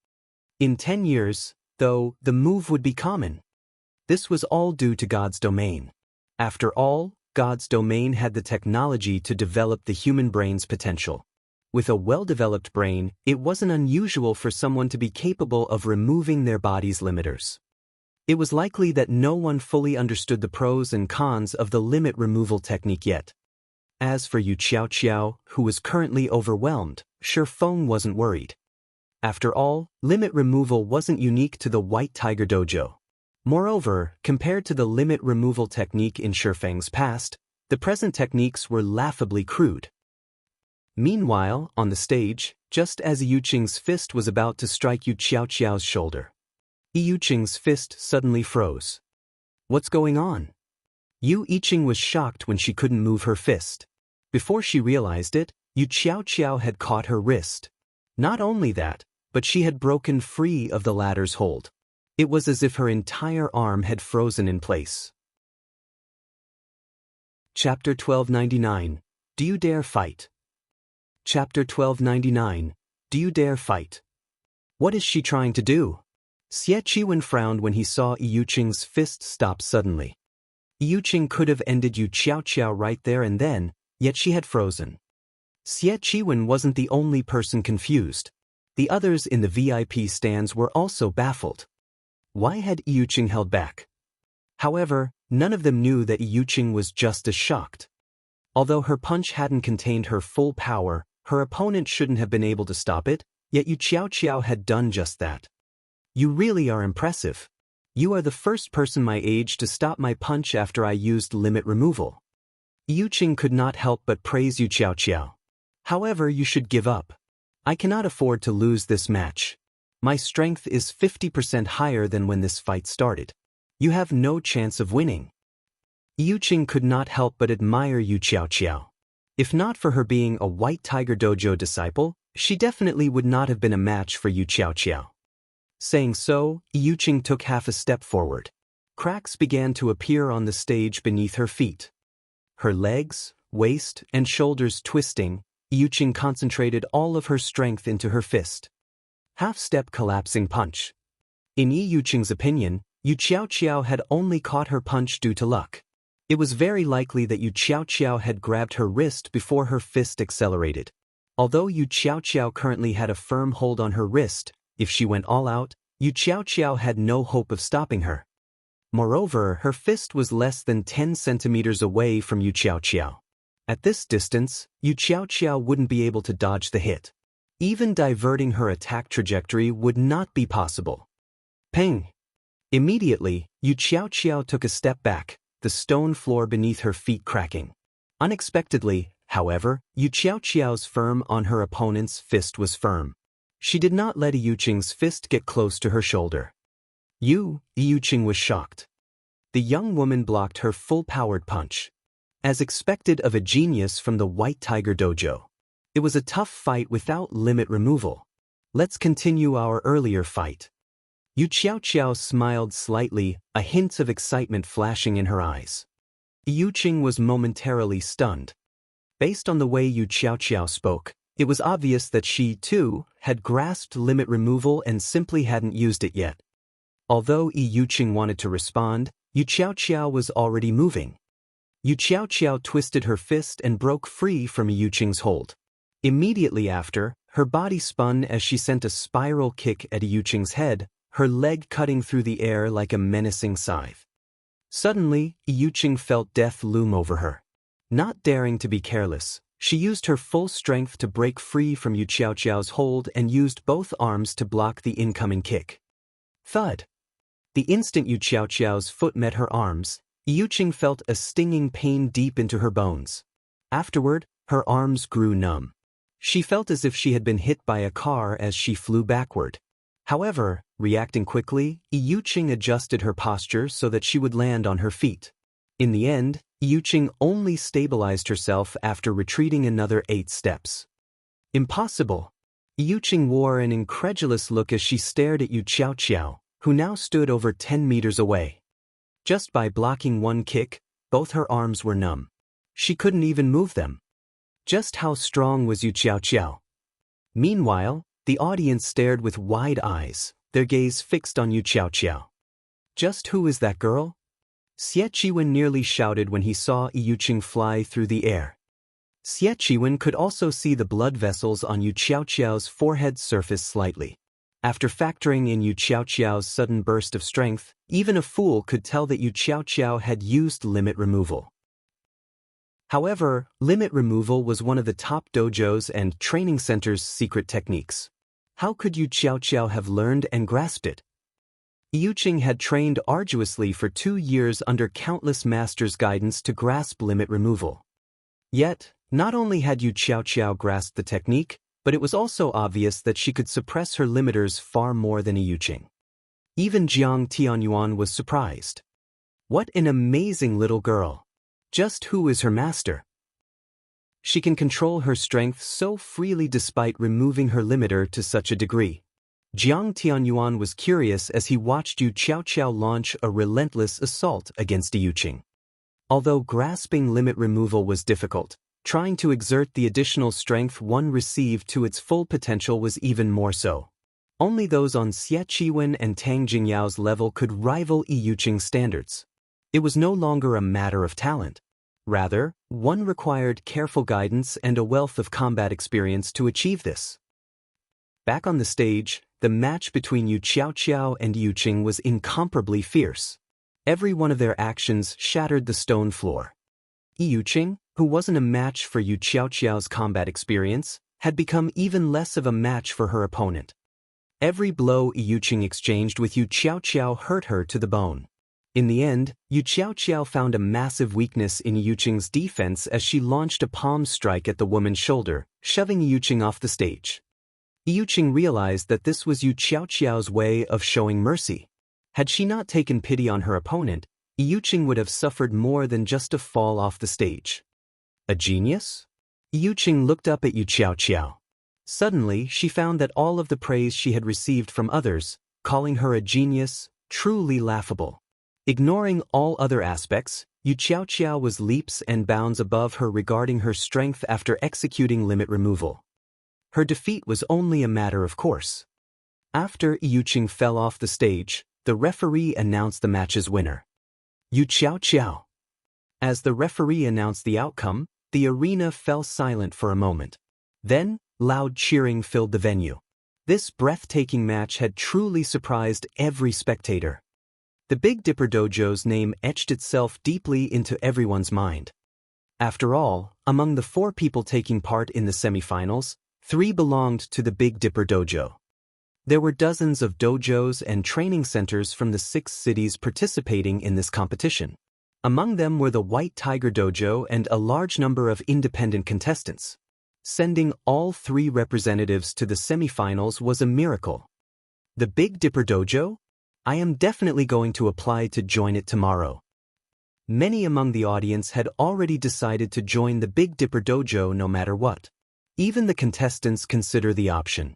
In 10 years, though, the move would be common. This was all due to God's domain. After all, God's domain had the technology to develop the human brain's potential. With a well-developed brain, it wasn't unusual for someone to be capable of removing their body's limiters. It was likely that no one fully understood the pros and cons of the limit removal technique yet. As for Yu Xiaoxiao, who was currently overwhelmed, Shifeng wasn't worried. After all, limit removal wasn't unique to the White Tiger Dojo. Moreover, compared to the limit removal technique in Shifeng's past, the present techniques were laughably crude. Meanwhile, on the stage, just as Yuqing's fist was about to strike Yu Xiaoxiao's shoulder, Yuqing's fist suddenly froze. What's going on? Yu Yiqing was shocked when she couldn't move her fist. Before she realized it, Yu Xiaoxiao had caught her wrist. Not only that, but she had broken free of the latter's hold. It was as if her entire arm had frozen in place. Chapter 1299. Do you dare fight? Chapter 1299. Do you dare fight? What is she trying to do? Xie Qiwen frowned when he saw Yuqing's fist stop suddenly. Yuqing could have ended Yu Xiaoxiao right there and then, yet she had frozen. Xie Qiwen wasn't the only person confused. The others in the VIP stands were also baffled. Why had Yuqing held back? However, none of them knew that Yuqing was just as shocked. Although her punch hadn't contained her full power, her opponent shouldn't have been able to stop it, yet Yu Xiaoxiao had done just that. You really are impressive. You are the first person my age to stop my punch after I used limit removal. Yuqing could not help but praise Yu Xiaoxiao. However, you should give up. I cannot afford to lose this match. My strength is 50% higher than when this fight started. You have no chance of winning. Yuqing could not help but admire Yu Xiaoxiao. If not for her being a White Tiger Dojo disciple, she definitely would not have been a match for Yu Xiaoxiao. Saying so, Yuqing took half a step forward. Cracks began to appear on the stage beneath her feet. Her legs, waist, and shoulders twisting, Yuqing concentrated all of her strength into her fist. Half-step collapsing punch. In Yuqing's opinion, Yu Xiaoqiao had only caught her punch due to luck. It was very likely that Yu Xiaoqiao had grabbed her wrist before her fist accelerated. Although Yu Xiaoqiao currently had a firm hold on her wrist, if she went all out, Yu Xiaoqiao had no hope of stopping her. Moreover, her fist was less than 10 centimeters away from Yu Xiaoqiao. At this distance, Yu Xiaoqiao wouldn't be able to dodge the hit. Even diverting her attack trajectory would not be possible. Ping! Immediately, Yu Xiaoqiao took a step back, the stone floor beneath her feet cracking. Unexpectedly, however, Yu Xiaoqiao's firm on her opponent's fist was firm. She did not let Yuqing's fist get close to her shoulder. Yuqing was shocked. The young woman blocked her full-powered punch. As expected of a genius from the White Tiger Dojo. It was a tough fight without limit removal. Let's continue our earlier fight. Yu Xiaoqiao smiled slightly, a hint of excitement flashing in her eyes. Yuqing was momentarily stunned. Based on the way Yu Xiaoqiao spoke, it was obvious that she, too, had grasped limit removal and simply hadn't used it yet. Although Yuqing wanted to respond, Yu Xiaoqiao was already moving. Yu Xiaoqiao twisted her fist and broke free from Yuqing's hold. Immediately after, her body spun as she sent a spiral kick at Yuqing's head, her leg cutting through the air like a menacing scythe. Suddenly, Yuqing felt death loom over her. Not daring to be careless, she used her full strength to break free from Yu Xiaoqiao's hold and used both arms to block the incoming kick. Thud! The instant Yu Xiaoqiao's foot met her arms, Yuqing felt a stinging pain deep into her bones. Afterward, her arms grew numb. She felt as if she had been hit by a car as she flew backward. However, reacting quickly, Yuqing adjusted her posture so that she would land on her feet. In the end, Yuqing only stabilized herself after retreating another 8 steps. Impossible! Yuqing wore an incredulous look as she stared at Yu Xiaoqiao, who now stood over 10 meters away. Just by blocking one kick, both her arms were numb. She couldn't even move them. Just how strong was Yu Xiaoqiao? Meanwhile, the audience stared with wide eyes, their gaze fixed on Yu Xiaoqiao. Just who is that girl? Xie Qiwen nearly shouted when he saw Yuqing fly through the air. Xie Qiwen could also see the blood vessels on Yu Xiaoqiao's forehead surface slightly. After factoring in Yu Xiaoqiao's sudden burst of strength, even a fool could tell that Yu Xiaoqiao had used limit removal. However, limit removal was one of the top dojos and training centers' secret techniques. How could Yu Xiaoqiao have learned and grasped it? Yuqing had trained arduously for 2 years under countless masters' guidance to grasp limit removal. Yet, not only had Yu Xiaoqiao grasped the technique, but it was also obvious that she could suppress her limiters far more than Yuqing. Even Jiang Tianyuan was surprised. What an amazing little girl! Just who is her master? She can control her strength so freely despite removing her limiter to such a degree. Jiang Tianyuan was curious as he watched Yu Xiaoqiao launch a relentless assault against Yuqing. Although grasping limit removal was difficult, trying to exert the additional strength one received to its full potential was even more so. Only those on Xie Qiwen and Tang Jingyao's level could rival Yuqing's standards. It was no longer a matter of talent. Rather, one required careful guidance and a wealth of combat experience to achieve this. Back on the stage, the match between Yu Xiaoqiao and Yuqing was incomparably fierce. Every one of their actions shattered the stone floor. Yuqing, who wasn't a match for Yu Xiaoqiao's combat experience, had become even less of a match for her opponent. Every blow Yuqing exchanged with Yu Xiaoqiao hurt her to the bone. In the end, Yu Xiaoqiao found a massive weakness in Yuqing's defense as she launched a palm strike at the woman's shoulder, shoving Yuqing off the stage. Yuqing realized that this was Yu Xiaoqiao's way of showing mercy. Had she not taken pity on her opponent, Yuqing would have suffered more than just a fall off the stage. A genius? Yuqing looked up at Yu Xiaoqiao. Suddenly, she found that all of the praise she had received from others, calling her a genius, truly laughable. Ignoring all other aspects, Yu Xiaoqiao was leaps and bounds above her regarding her strength after executing limit removal. Her defeat was only a matter of course. After Yuqing fell off the stage, the referee announced the match's winner. Yu Xiao Xiao. As the referee announced the outcome, the arena fell silent for a moment. Then, loud cheering filled the venue. This breathtaking match had truly surprised every spectator. The Big Dipper Dojo's name etched itself deeply into everyone's mind. After all, among the 4 people taking part in the semifinals, 3 belonged to the Big Dipper Dojo. There were dozens of dojos and training centers from the 6 cities participating in this competition. Among them were the White Tiger Dojo and a large number of independent contestants. Sending all 3 representatives to the semifinals was a miracle. The Big Dipper Dojo? I am definitely going to apply to join it tomorrow. Many among the audience had already decided to join the Big Dipper Dojo no matter what. Even the contestants consider the option.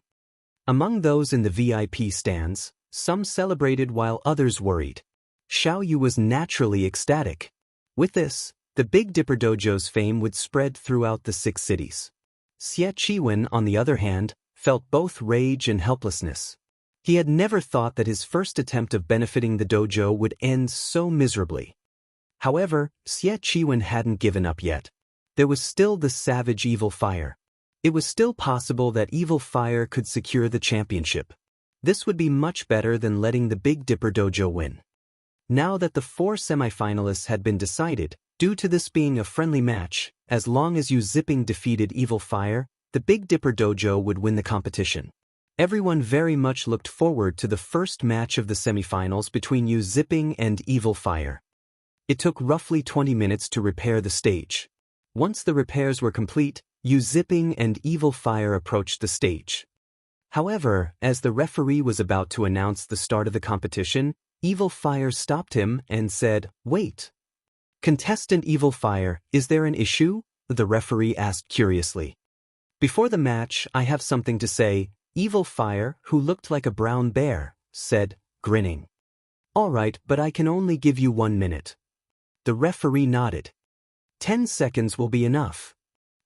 Among those in the VIP stands, some celebrated while others worried. Xiao Yu was naturally ecstatic. With this, the Big Dipper Dojo's fame would spread throughout the 6 cities. Xie Chiwen, on the other hand, felt both rage and helplessness. He had never thought that his first attempt of benefiting the dojo would end so miserably. However, Xie Chiwen hadn't given up yet. There was still the savage Evil Fire. It was still possible that Evil Fire could secure the championship. This would be much better than letting the Big Dipper Dojo win. Now that the 4 semifinalists had been decided, due to this being a friendly match, as long as Yu Zipping defeated Evil Fire, the Big Dipper Dojo would win the competition. Everyone very much looked forward to the first match of the semifinals between Yu Zipping and Evil Fire. It took roughly 20 minutes to repair the stage. Once the repairs were complete, Yu Zipping and Evil Fire approached the stage. However, as the referee was about to announce the start of the competition, Evil Fire stopped him and said, "Wait. Contestant Evil Fire, is there an issue?" the referee asked curiously. "Before the match, I have something to say," Evil Fire, who looked like a brown bear, said, grinning. "All right, but I can only give you 1 minute." The referee nodded. 10 seconds will be enough."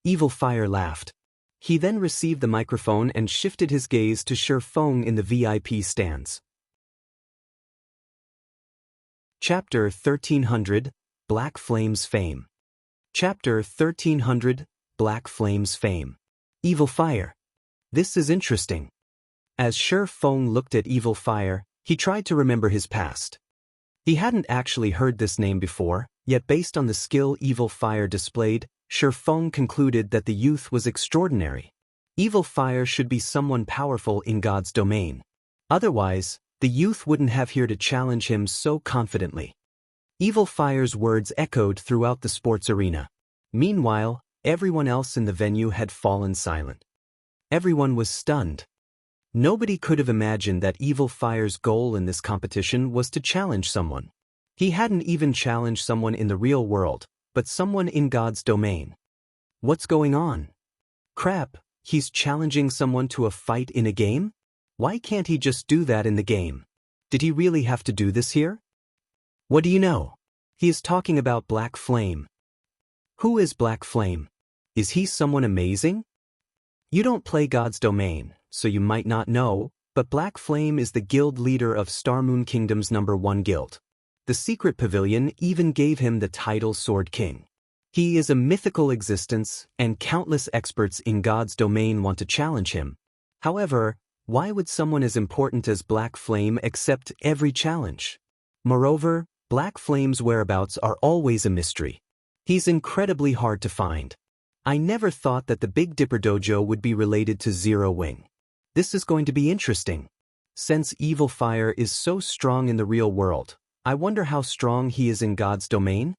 Evil Fire laughed. He then received the microphone and shifted his gaze to Shi Feng in the VIP stands. Chapter 1300, Black Flame's Fame. Chapter 1300, Black Flame's Fame. Evil Fire. This is interesting. As Shi Feng looked at Evil Fire, he tried to remember his past. He hadn't actually heard this name before, yet based on the skill Evil Fire displayed, Shi Feng concluded that the youth was extraordinary. Evil Fire should be someone powerful in God's domain. Otherwise, the youth wouldn't have here to challenge him so confidently. Evil Fire's words echoed throughout the sports arena. Meanwhile, everyone else in the venue had fallen silent. Everyone was stunned. Nobody could have imagined that Evil Fire's goal in this competition was to challenge someone. He hadn't even challenged someone in the real world, but someone in God's domain. What's going on? Crap, he's challenging someone to a fight in a game? Why can't he just do that in the game? Did he really have to do this here? What do you know? He is talking about Black Flame. Who is Black Flame? Is he someone amazing? You don't play God's domain, so you might not know, but Black Flame is the guild leader of Starmoon Kingdom's #1 guild. The Secret Pavilion even gave him the title Sword King. He is a mythical existence, and countless experts in God's domain want to challenge him. However, why would someone as important as Black Flame accept every challenge? Moreover, Black Flame's whereabouts are always a mystery. He's incredibly hard to find. I never thought that the Big Dipper Dojo would be related to Zero Wing. This is going to be interesting. Since Evil Fire is so strong in the real world, I wonder how strong he is in God's domain?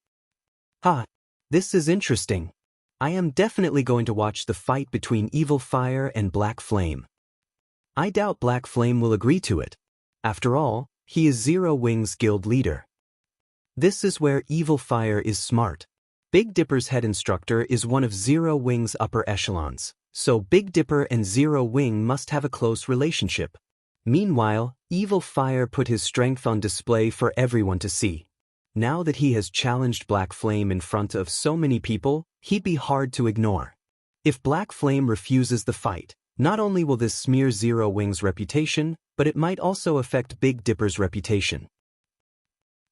This is interesting. I am definitely going to watch the fight between Evil Fire and Black Flame. I doubt Black Flame will agree to it. After all, he is Zero Wing's guild leader. This is where Evil Fire is smart. Big Dipper's head instructor is one of Zero Wing's upper echelons, so Big Dipper and Zero Wing must have a close relationship. Meanwhile, Evil Fire put his strength on display for everyone to see. Now that he has challenged Black Flame in front of so many people, he'd be hard to ignore. If Black Flame refuses the fight, Not only will this smear Zero Wing's reputation, but it might also affect Big Dipper's reputation.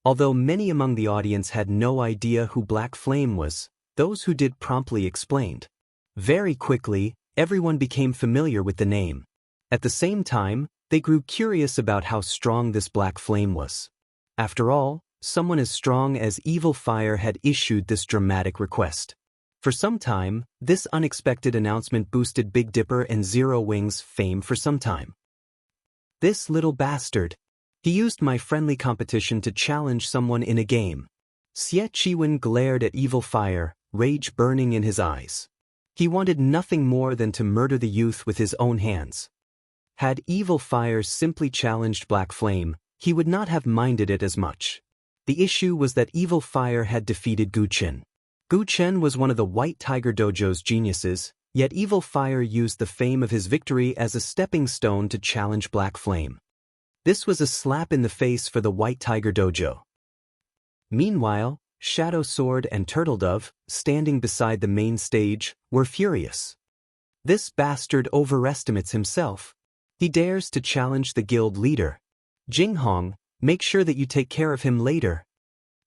Although many among the audience had no idea who Black Flame was, those who did promptly explained. Very quickly, everyone became familiar with the name. At the same time, they grew curious about how strong this Black Flame was. After all, someone as strong as Evil Fire had issued this dramatic request. For some time, this unexpected announcement boosted Big Dipper and Zero Wing's fame for some time. This little bastard. He used my friendly competition to challenge someone in a game. Xie Chiwen glared at Evil Fire, rage burning in his eyes. He wanted nothing more than to murder the youth with his own hands. Had Evil Fire simply challenged Black Flame, he would not have minded it as much. The issue was that Evil Fire had defeated Gu Chen. Gu Chen was one of the White Tiger Dojo's geniuses, yet Evil Fire used the fame of his victory as a stepping stone to challenge Black Flame. This was a slap in the face for the White Tiger Dojo. Meanwhile, Shadow Sword and Turtle Dove, standing beside the main stage, were furious. This bastard overestimates himself. He dares to challenge the guild leader. Jinghong, make sure that you take care of him later.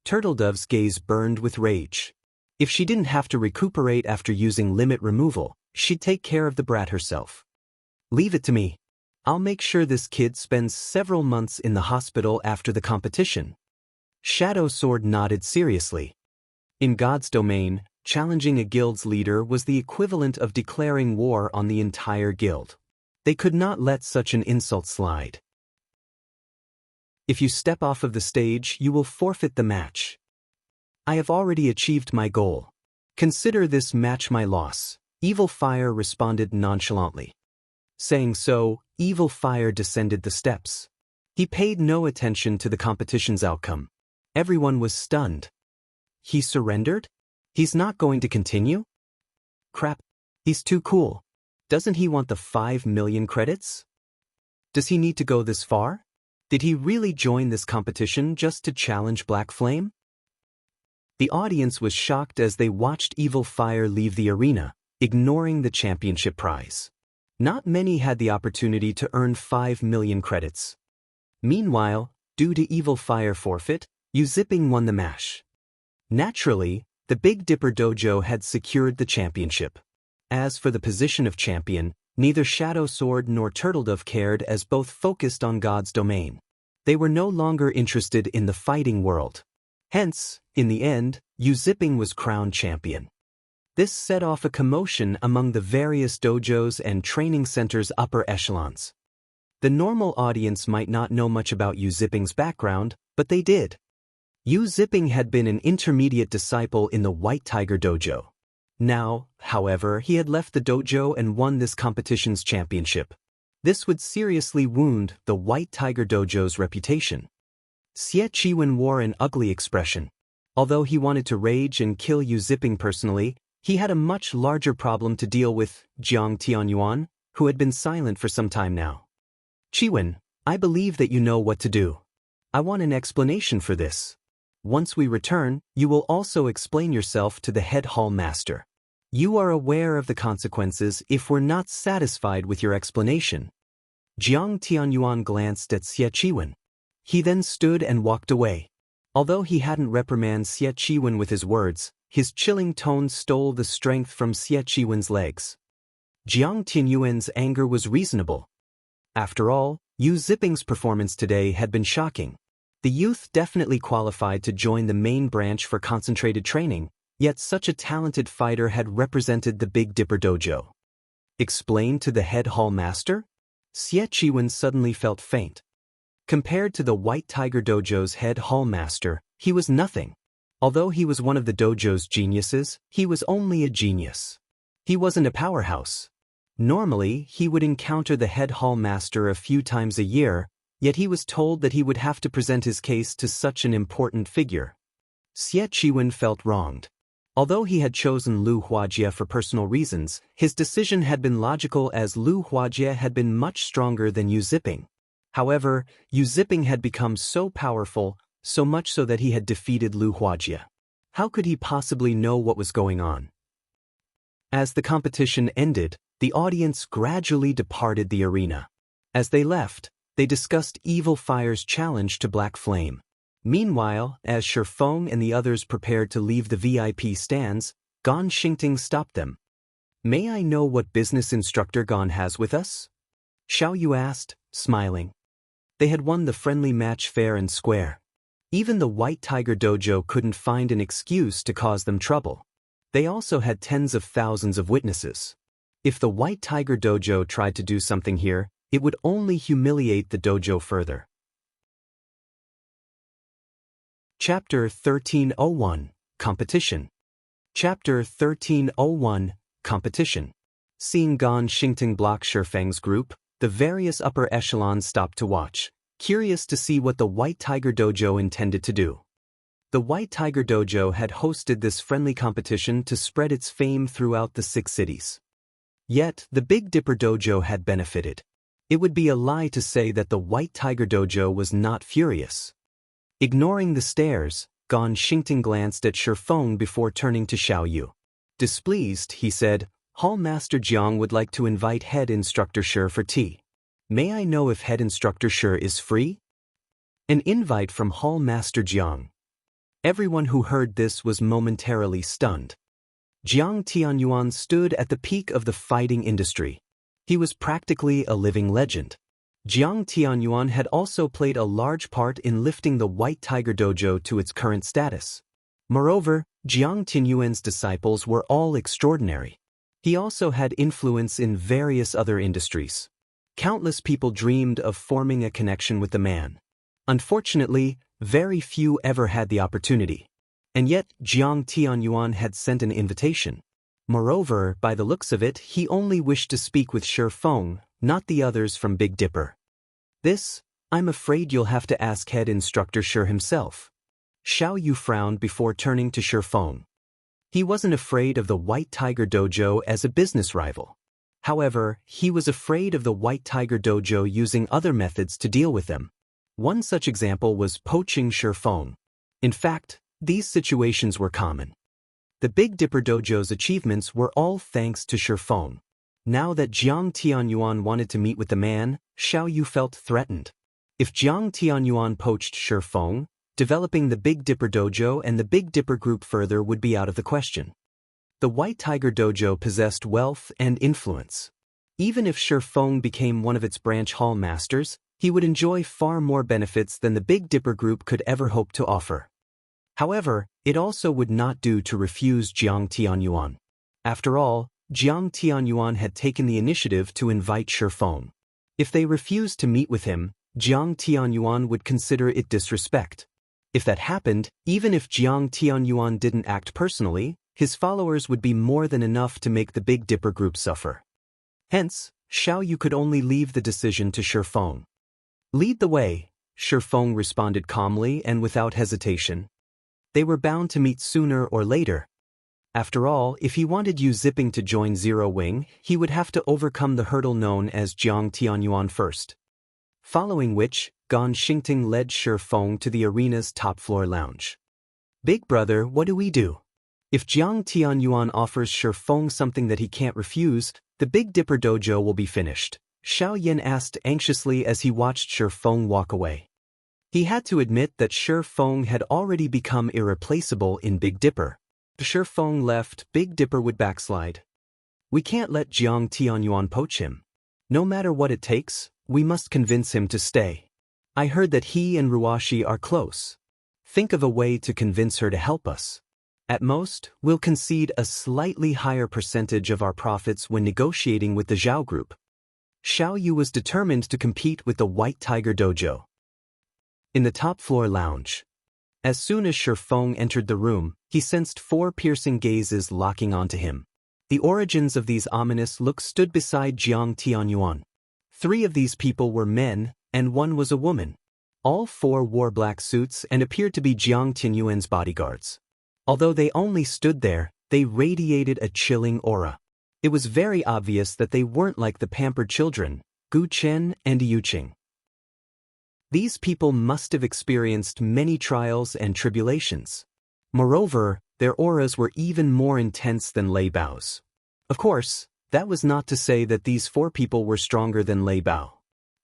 Turtle Dove's gaze burned with rage. If she didn't have to recuperate after using limit removal, she'd take care of the brat herself. Leave it to me. I'll make sure this kid spends several months in the hospital after the competition. Shadow Sword nodded seriously. In God's domain, challenging a guild's leader was the equivalent of declaring war on the entire guild. They could not let such an insult slide. If you step off of the stage, you will forfeit the match. I have already achieved my goal. Consider this match my loss, Evil Fire responded nonchalantly. Saying so, Evil Fire descended the steps. He paid no attention to the competition's outcome. Everyone was stunned. He surrendered? He's not going to continue? Crap. He's too cool. Doesn't he want the 5 million credits? Does he need to go this far? Did he really join this competition just to challenge Black Flame? The audience was shocked as they watched Evil Fire leave the arena, ignoring the championship prize. Not many had the opportunity to earn 5 million credits. Meanwhile, due to Evil Fire forfeit, Yu Zipping won the match. Naturally, the Big Dipper Dojo had secured the championship. As for the position of champion, neither Shadow Sword nor Turtle Dove cared as both focused on God's domain. They were no longer interested in the fighting world. Hence, in the end, Yu Zipping was crowned champion. This set off a commotion among the various dojos and training centers' upper echelons. The normal audience might not know much about Yu Zipping's background, but they did. Yu Zipping had been an intermediate disciple in the White Tiger Dojo. Now, however, he had left the dojo and won this competition's championship. This would seriously wound the White Tiger Dojo's reputation. Xie Chiwen wore an ugly expression. Although he wanted to rage and kill Yu Zipping personally, he had a much larger problem to deal with Jiang Tianyuan, who had been silent for some time now. Chiwen, I believe that you know what to do. I want an explanation for this. Once we return, you will also explain yourself to the head hall master. You are aware of the consequences if we're not satisfied with your explanation. Jiang Tianyuan glanced at Xie Chiwen. He then stood and walked away. Although he hadn't reprimanded Xie Chiwen with his words, his chilling tone stole the strength from Xie Chiwen's legs. Jiang Tianyuan's anger was reasonable. After all, Yu Zipping's performance today had been shocking. The youth definitely qualified to join the main branch for concentrated training, yet such a talented fighter had represented the Big Dipper Dojo. Explained to the head hall master? Xie Chiwen suddenly felt faint. Compared to the White Tiger Dojo's head hall master, he was nothing. Although he was one of the dojo's geniuses, he was only a genius. He wasn't a powerhouse. Normally, he would encounter the head hall master a few times a year, yet he was told that he would have to present his case to such an important figure. Xie Chiwen felt wronged. Although he had chosen Lu Huajie for personal reasons, his decision had been logical as Lu Huajie had been much stronger than Yu Zipping. However, Yu Zipping had become so powerful, so much so that he had defeated Lu Huajie. How could he possibly know what was going on? As the competition ended, the audience gradually departed the arena. As they left, they discussed Evil Fire's challenge to Black Flame. Meanwhile, as Shifeng and the others prepared to leave the VIP stands, Gan Xingting stopped them. "May I know what business instructor Gan has with us?" Xiao Yu asked, smiling. They had won the friendly match fair and square. Even the White Tiger Dojo couldn't find an excuse to cause them trouble. They also had tens of thousands of witnesses. If the White Tiger Dojo tried to do something here, it would only humiliate the dojo further. Chapter 1301, Competition. Chapter 1301, Competition. Seeing Gan Xingting block Shifeng's group, the various upper echelons stopped to watch, curious to see what the White Tiger Dojo intended to do. The White Tiger Dojo had hosted this friendly competition to spread its fame throughout the 6 cities. Yet, the Big Dipper Dojo had benefited. It would be a lie to say that the White Tiger Dojo was not furious. Ignoring the stares, Gan Xingting glanced at Shifeng before turning to Xiao Yu. Displeased, he said, "Hall Master Jiang would like to invite Head Instructor Shi for tea. May I know if Head Instructor Shi is free?" An invite from Hall Master Jiang. Everyone who heard this was momentarily stunned. Jiang Tianyuan stood at the peak of the fighting industry. He was practically a living legend. Jiang Tianyuan had also played a large part in lifting the White Tiger Dojo to its current status. Moreover, Jiang Tianyuan's disciples were all extraordinary. He also had influence in various other industries. Countless people dreamed of forming a connection with the man. Unfortunately, very few ever had the opportunity. And yet, Jiang Tianyuan had sent an invitation. Moreover, by the looks of it, he only wished to speak with Shifeng, not the others from Big Dipper. "This, I'm afraid you'll have to ask Head Instructor Shi himself." Xiao Yu frowned before turning to Shifeng. He wasn't afraid of the White Tiger Dojo as a business rival. However, he was afraid of the White Tiger Dojo using other methods to deal with them. One such example was poaching Shifeng. In fact, these situations were common. The Big Dipper Dojo's achievements were all thanks to Shifeng. Now that Jiang Tianyuan wanted to meet with the man, Xiao Yu felt threatened. If Jiang Tianyuan poached Shifeng, developing the Big Dipper Dojo and the Big Dipper group further would be out of the question. The White Tiger Dojo possessed wealth and influence. Even if Shifeng became one of its branch hall masters, he would enjoy far more benefits than the Big Dipper group could ever hope to offer. However, it also would not do to refuse Jiang Tianyuan. After all, Jiang Tianyuan had taken the initiative to invite Shifeng. If they refused to meet with him, Jiang Tianyuan would consider it disrespect. If that happened, even if Jiang Tianyuan didn't act personally, his followers would be more than enough to make the Big Dipper group suffer. Hence, Xiao Yu could only leave the decision to Shifeng. "Lead the way," Shifeng responded calmly and without hesitation. They were bound to meet sooner or later. After all, if he wanted Yu Zipping to join Zero Wing, he would have to overcome the hurdle known as Jiang Tianyuan first. Following which, Gan Xingting led Shifeng to the arena's top-floor lounge. "Big brother, what do we do? If Jiang Tianyuan offers Shifeng something that he can't refuse, the Big Dipper Dojo will be finished," Xiao Yin asked anxiously as he watched Shifeng walk away. He had to admit that Shifeng had already become irreplaceable in Big Dipper. If Shifeng left, Big Dipper would backslide. "We can't let Jiang Tianyuan poach him. No matter what it takes, we must convince him to stay. I heard that he and Ruashi are close. Think of a way to convince her to help us. At most, we'll concede a slightly higher percentage of our profits when negotiating with the Zhao group." Xiao Yu was determined to compete with the White Tiger Dojo. In the top-floor lounge. As soon as Shifeng entered the room, he sensed 4 piercing gazes locking onto him. The origins of these ominous looks stood beside Jiang Tianyuan. 3 of these people were men, and 1 was a woman. All 4 wore black suits and appeared to be Jiang Tianyuan's bodyguards. Although they only stood there, they radiated a chilling aura. It was very obvious that they weren't like the pampered children, Gu Chen and Yu Qing. These people must have experienced many trials and tribulations. Moreover, their auras were even more intense than Lei Bao's. Of course, That was not to say that these 4 people were stronger than Lei Bao.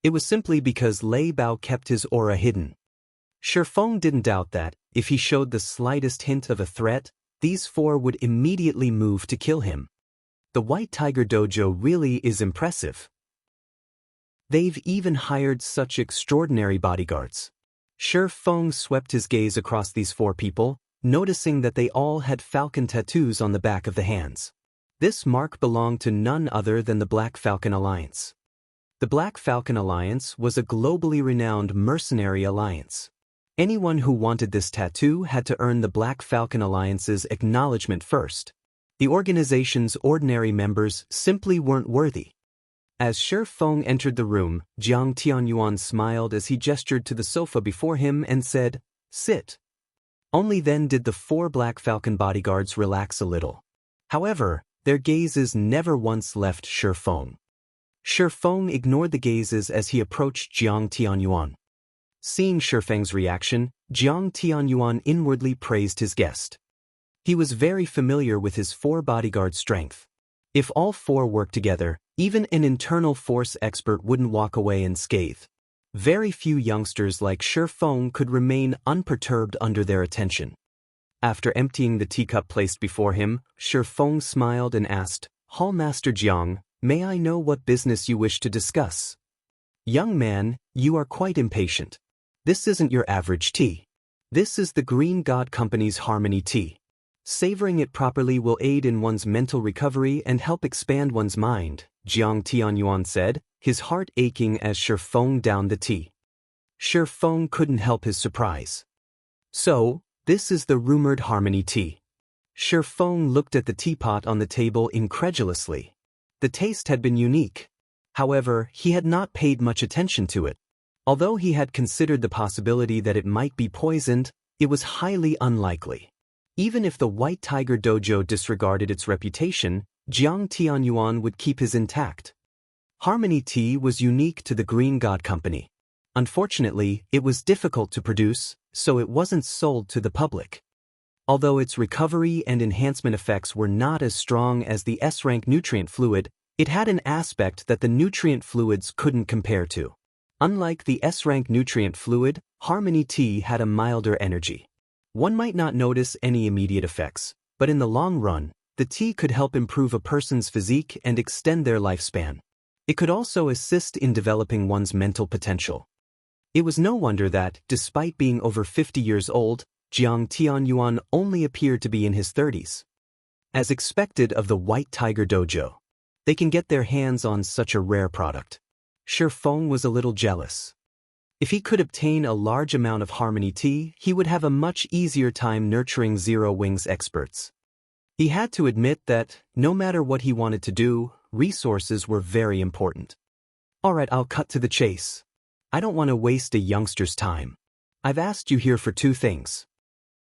It was simply because Lei Bao kept his aura hidden. Shi Feng didn't doubt that, if he showed the slightest hint of a threat, these 4 would immediately move to kill him. The White Tiger Dojo really is impressive. They've even hired such extraordinary bodyguards. Shi Feng swept his gaze across these 4 people, noticing that they all had falcon tattoos on the back of the hands. This mark belonged to none other than the Black Falcon Alliance. The Black Falcon Alliance was a globally renowned mercenary alliance. Anyone who wanted this tattoo had to earn the Black Falcon Alliance's acknowledgement first. The organization's ordinary members simply weren't worthy. As Shi Feng entered the room, Jiang Tianyuan smiled as he gestured to the sofa before him and said, "Sit." Only then did the 4 Black Falcon bodyguards relax a little. However, their gazes never once left Shi Feng. Shi Feng ignored the gazes as he approached Jiang Tianyuan. Seeing Shi Feng's reaction, Jiang Tianyuan inwardly praised his guest. He was very familiar with his 4 bodyguard strength. If all 4 worked together, even an internal force expert wouldn't walk away unscathed. Very few youngsters like Shi Feng could remain unperturbed under their attention. After emptying the teacup placed before him, Shi Feng smiled and asked, "Hallmaster Jiang, may I know what business you wish to discuss?" "Young man, you are quite impatient. This isn't your average tea. This is the Green God Company's Harmony Tea. Savoring it properly will aid in one's mental recovery and help expand one's mind," Jiang Tianyuan said, his heart aching as Shi Feng downed the tea. Shi Feng couldn't help his surprise. "So, this is the rumored Harmony Tea." Shi Feng looked at the teapot on the table incredulously. The taste had been unique. However, he had not paid much attention to it. Although he had considered the possibility that it might be poisoned, it was highly unlikely. Even if the White Tiger Dojo disregarded its reputation, Jiang Tianyuan would keep his intact. Harmony Tea was unique to the Green God Company. Unfortunately, it was difficult to produce, so it wasn't sold to the public. Although its recovery and enhancement effects were not as strong as the S-rank nutrient fluid, it had an aspect that the nutrient fluids couldn't compare to. Unlike the S-rank nutrient fluid, Harmony Tea had a milder energy. One might not notice any immediate effects, but in the long run, the tea could help improve a person's physique and extend their lifespan. It could also assist in developing one's mental potential. It was no wonder that, despite being over 50 years old, Jiang Tianyuan only appeared to be in his 30s. As expected of the White Tiger Dojo, they can get their hands on such a rare product. Shi Feng was a little jealous. If he could obtain a large amount of Harmony Tea, he would have a much easier time nurturing Zero Wings experts. He had to admit that, no matter what he wanted to do, resources were very important. "Alright, I'll cut to the chase. I don't want to waste a youngster's time. I've asked you here for 2 things.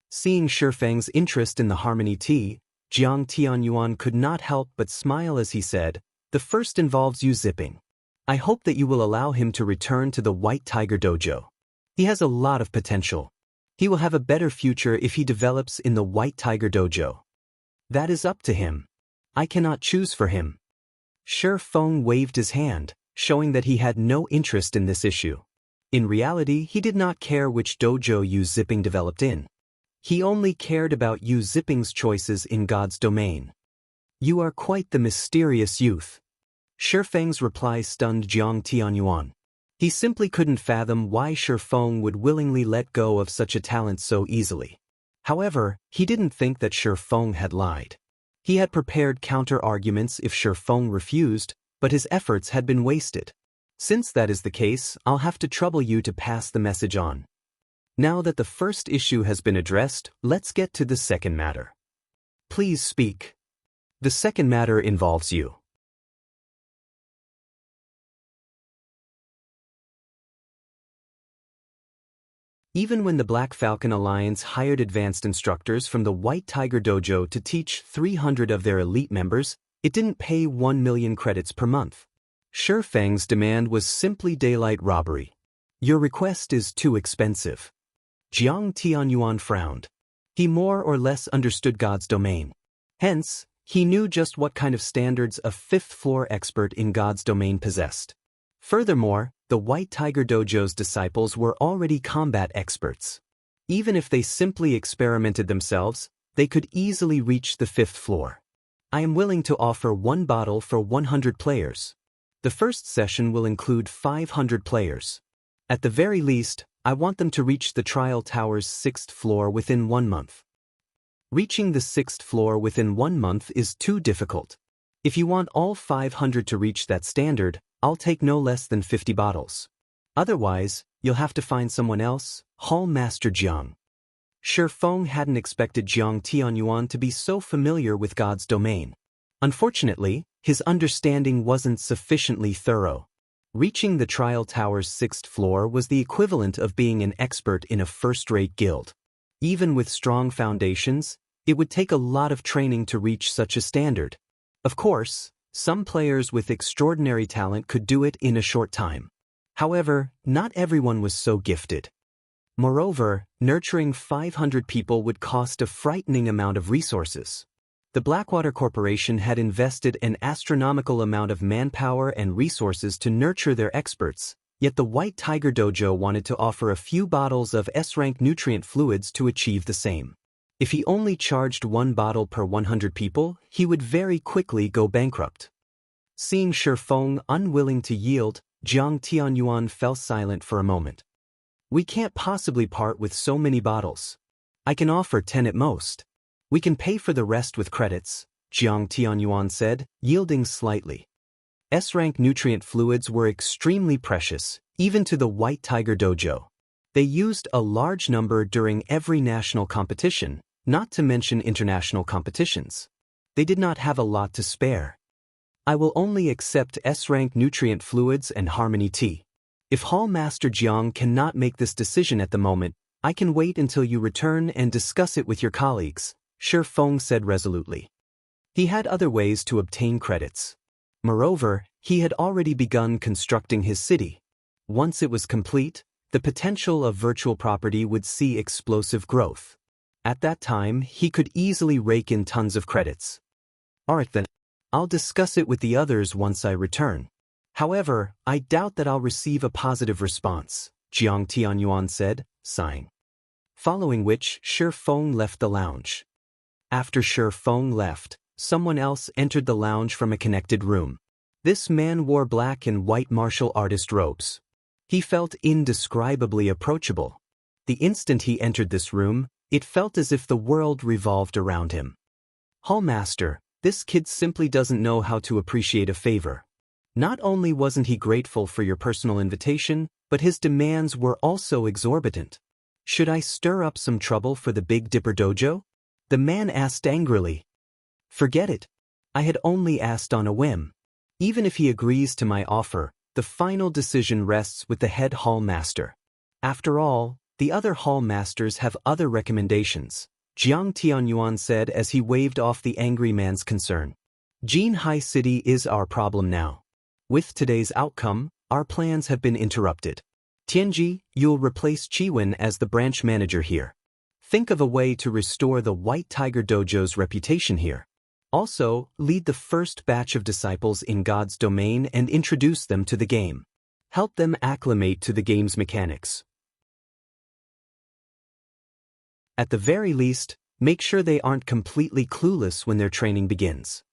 Seeing Shi Feng's interest in the Harmony Tea, Jiang Tianyuan could not help but smile as he said, "The first involves you zipping. I hope that you will allow him to return to the White Tiger Dojo. He has a lot of potential. He will have a better future if he develops in the White Tiger Dojo. That is up to him. I cannot choose for him." Shi Feng waved his hand, showing that he had no interest in this issue. In reality, he did not care which dojo Yu Zipping developed in. He only cared about Yu Zipping's choices in God's domain. "You are quite the mysterious youth." Shi Feng's reply stunned Jiang Tianyuan. He simply couldn't fathom why Shi Feng would willingly let go of such a talent so easily. However, he didn't think that Shi Feng had lied. He had prepared counter-arguments if Shi Feng refused, but his efforts had been wasted. "Since that is the case, I'll have to trouble you to pass the message on. Now that the first issue has been addressed, let's get to the second matter. Please speak." "The second matter involves you." Even when the Black Falcon Alliance hired advanced instructors from the White Tiger Dojo to teach 300 of their elite members, it didn't pay 1 million credits per month. Shi Feng's demand was simply daylight robbery. "Your request is too expensive." Jiang Tianyuan frowned. He more or less understood God's domain. Hence, he knew just what kind of standards a fifth-floor expert in God's domain possessed. Furthermore, the White Tiger Dojo's disciples were already combat experts. Even if they simply experimented themselves, they could easily reach the fifth floor. I am willing to offer 1 bottle for 100 players. The first session will include 500 players. At the very least, I want them to reach the trial tower's 6th floor within 1 month. Reaching the 6th floor within 1 month is too difficult. If you want all 500 to reach that standard, I'll take no less than 50 bottles. Otherwise, you'll have to find someone else, Hall Master Jiang. Shi Feng hadn't expected Jiang Tianyuan to be so familiar with God's domain. Unfortunately, his understanding wasn't sufficiently thorough. Reaching the trial tower's 6th floor was the equivalent of being an expert in a first-rate guild. Even with strong foundations, it would take a lot of training to reach such a standard. Of course, some players with extraordinary talent could do it in a short time. However, not everyone was so gifted. Moreover, nurturing 500 people would cost a frightening amount of resources. The Blackwater Corporation had invested an astronomical amount of manpower and resources to nurture their experts, yet the White Tiger Dojo wanted to offer a few bottles of S-rank nutrient fluids to achieve the same. If he only charged 1 bottle per 100 people, he would very quickly go bankrupt. Seeing Shi Feng unwilling to yield, Jiang Tianyuan fell silent for a moment. We can't possibly part with so many bottles. I can offer 10 at most. We can pay for the rest with credits, Jiang Tianyuan said, yielding slightly. S-rank nutrient fluids were extremely precious, even to the White Tiger Dojo. They used a large number during every national competition, not to mention international competitions. They did not have a lot to spare. I will only accept S-rank nutrient fluids and harmony tea. If Hall Master Jiang cannot make this decision at the moment, I can wait until you return and discuss it with your colleagues, Shi Feng said resolutely. He had other ways to obtain credits. Moreover, he had already begun constructing his city. Once it was complete, the potential of virtual property would see explosive growth. At that time, he could easily rake in tons of credits. Alright then, I'll discuss it with the others once I return. However, I doubt that I'll receive a positive response, Jiang Tianyuan said, sighing. Following which, Shi Feng left the lounge. After Shi Feng left, someone else entered the lounge from a connected room. This man wore black and white martial artist robes. He felt indescribably approachable. The instant he entered this room, it felt as if the world revolved around him. Hallmaster, this kid simply doesn't know how to appreciate a favor. Not only wasn't he grateful for your personal invitation, but his demands were also exorbitant. Should I stir up some trouble for the Big Dipper Dojo? The man asked angrily. Forget it. I had only asked on a whim. Even if he agrees to my offer, the final decision rests with the head hall master. After all, the other hall masters have other recommendations, Jiang Tianyuan said as he waved off the angry man's concern. Jinhai City is our problem now. With today's outcome, our plans have been interrupted. Tianji, you'll replace Chiwen as the branch manager here. Think of a way to restore the White Tiger Dojo's reputation here. Also, lead the first batch of disciples in God's domain and introduce them to the game. Help them acclimate to the game's mechanics. At the very least, make sure they aren't completely clueless when their training begins.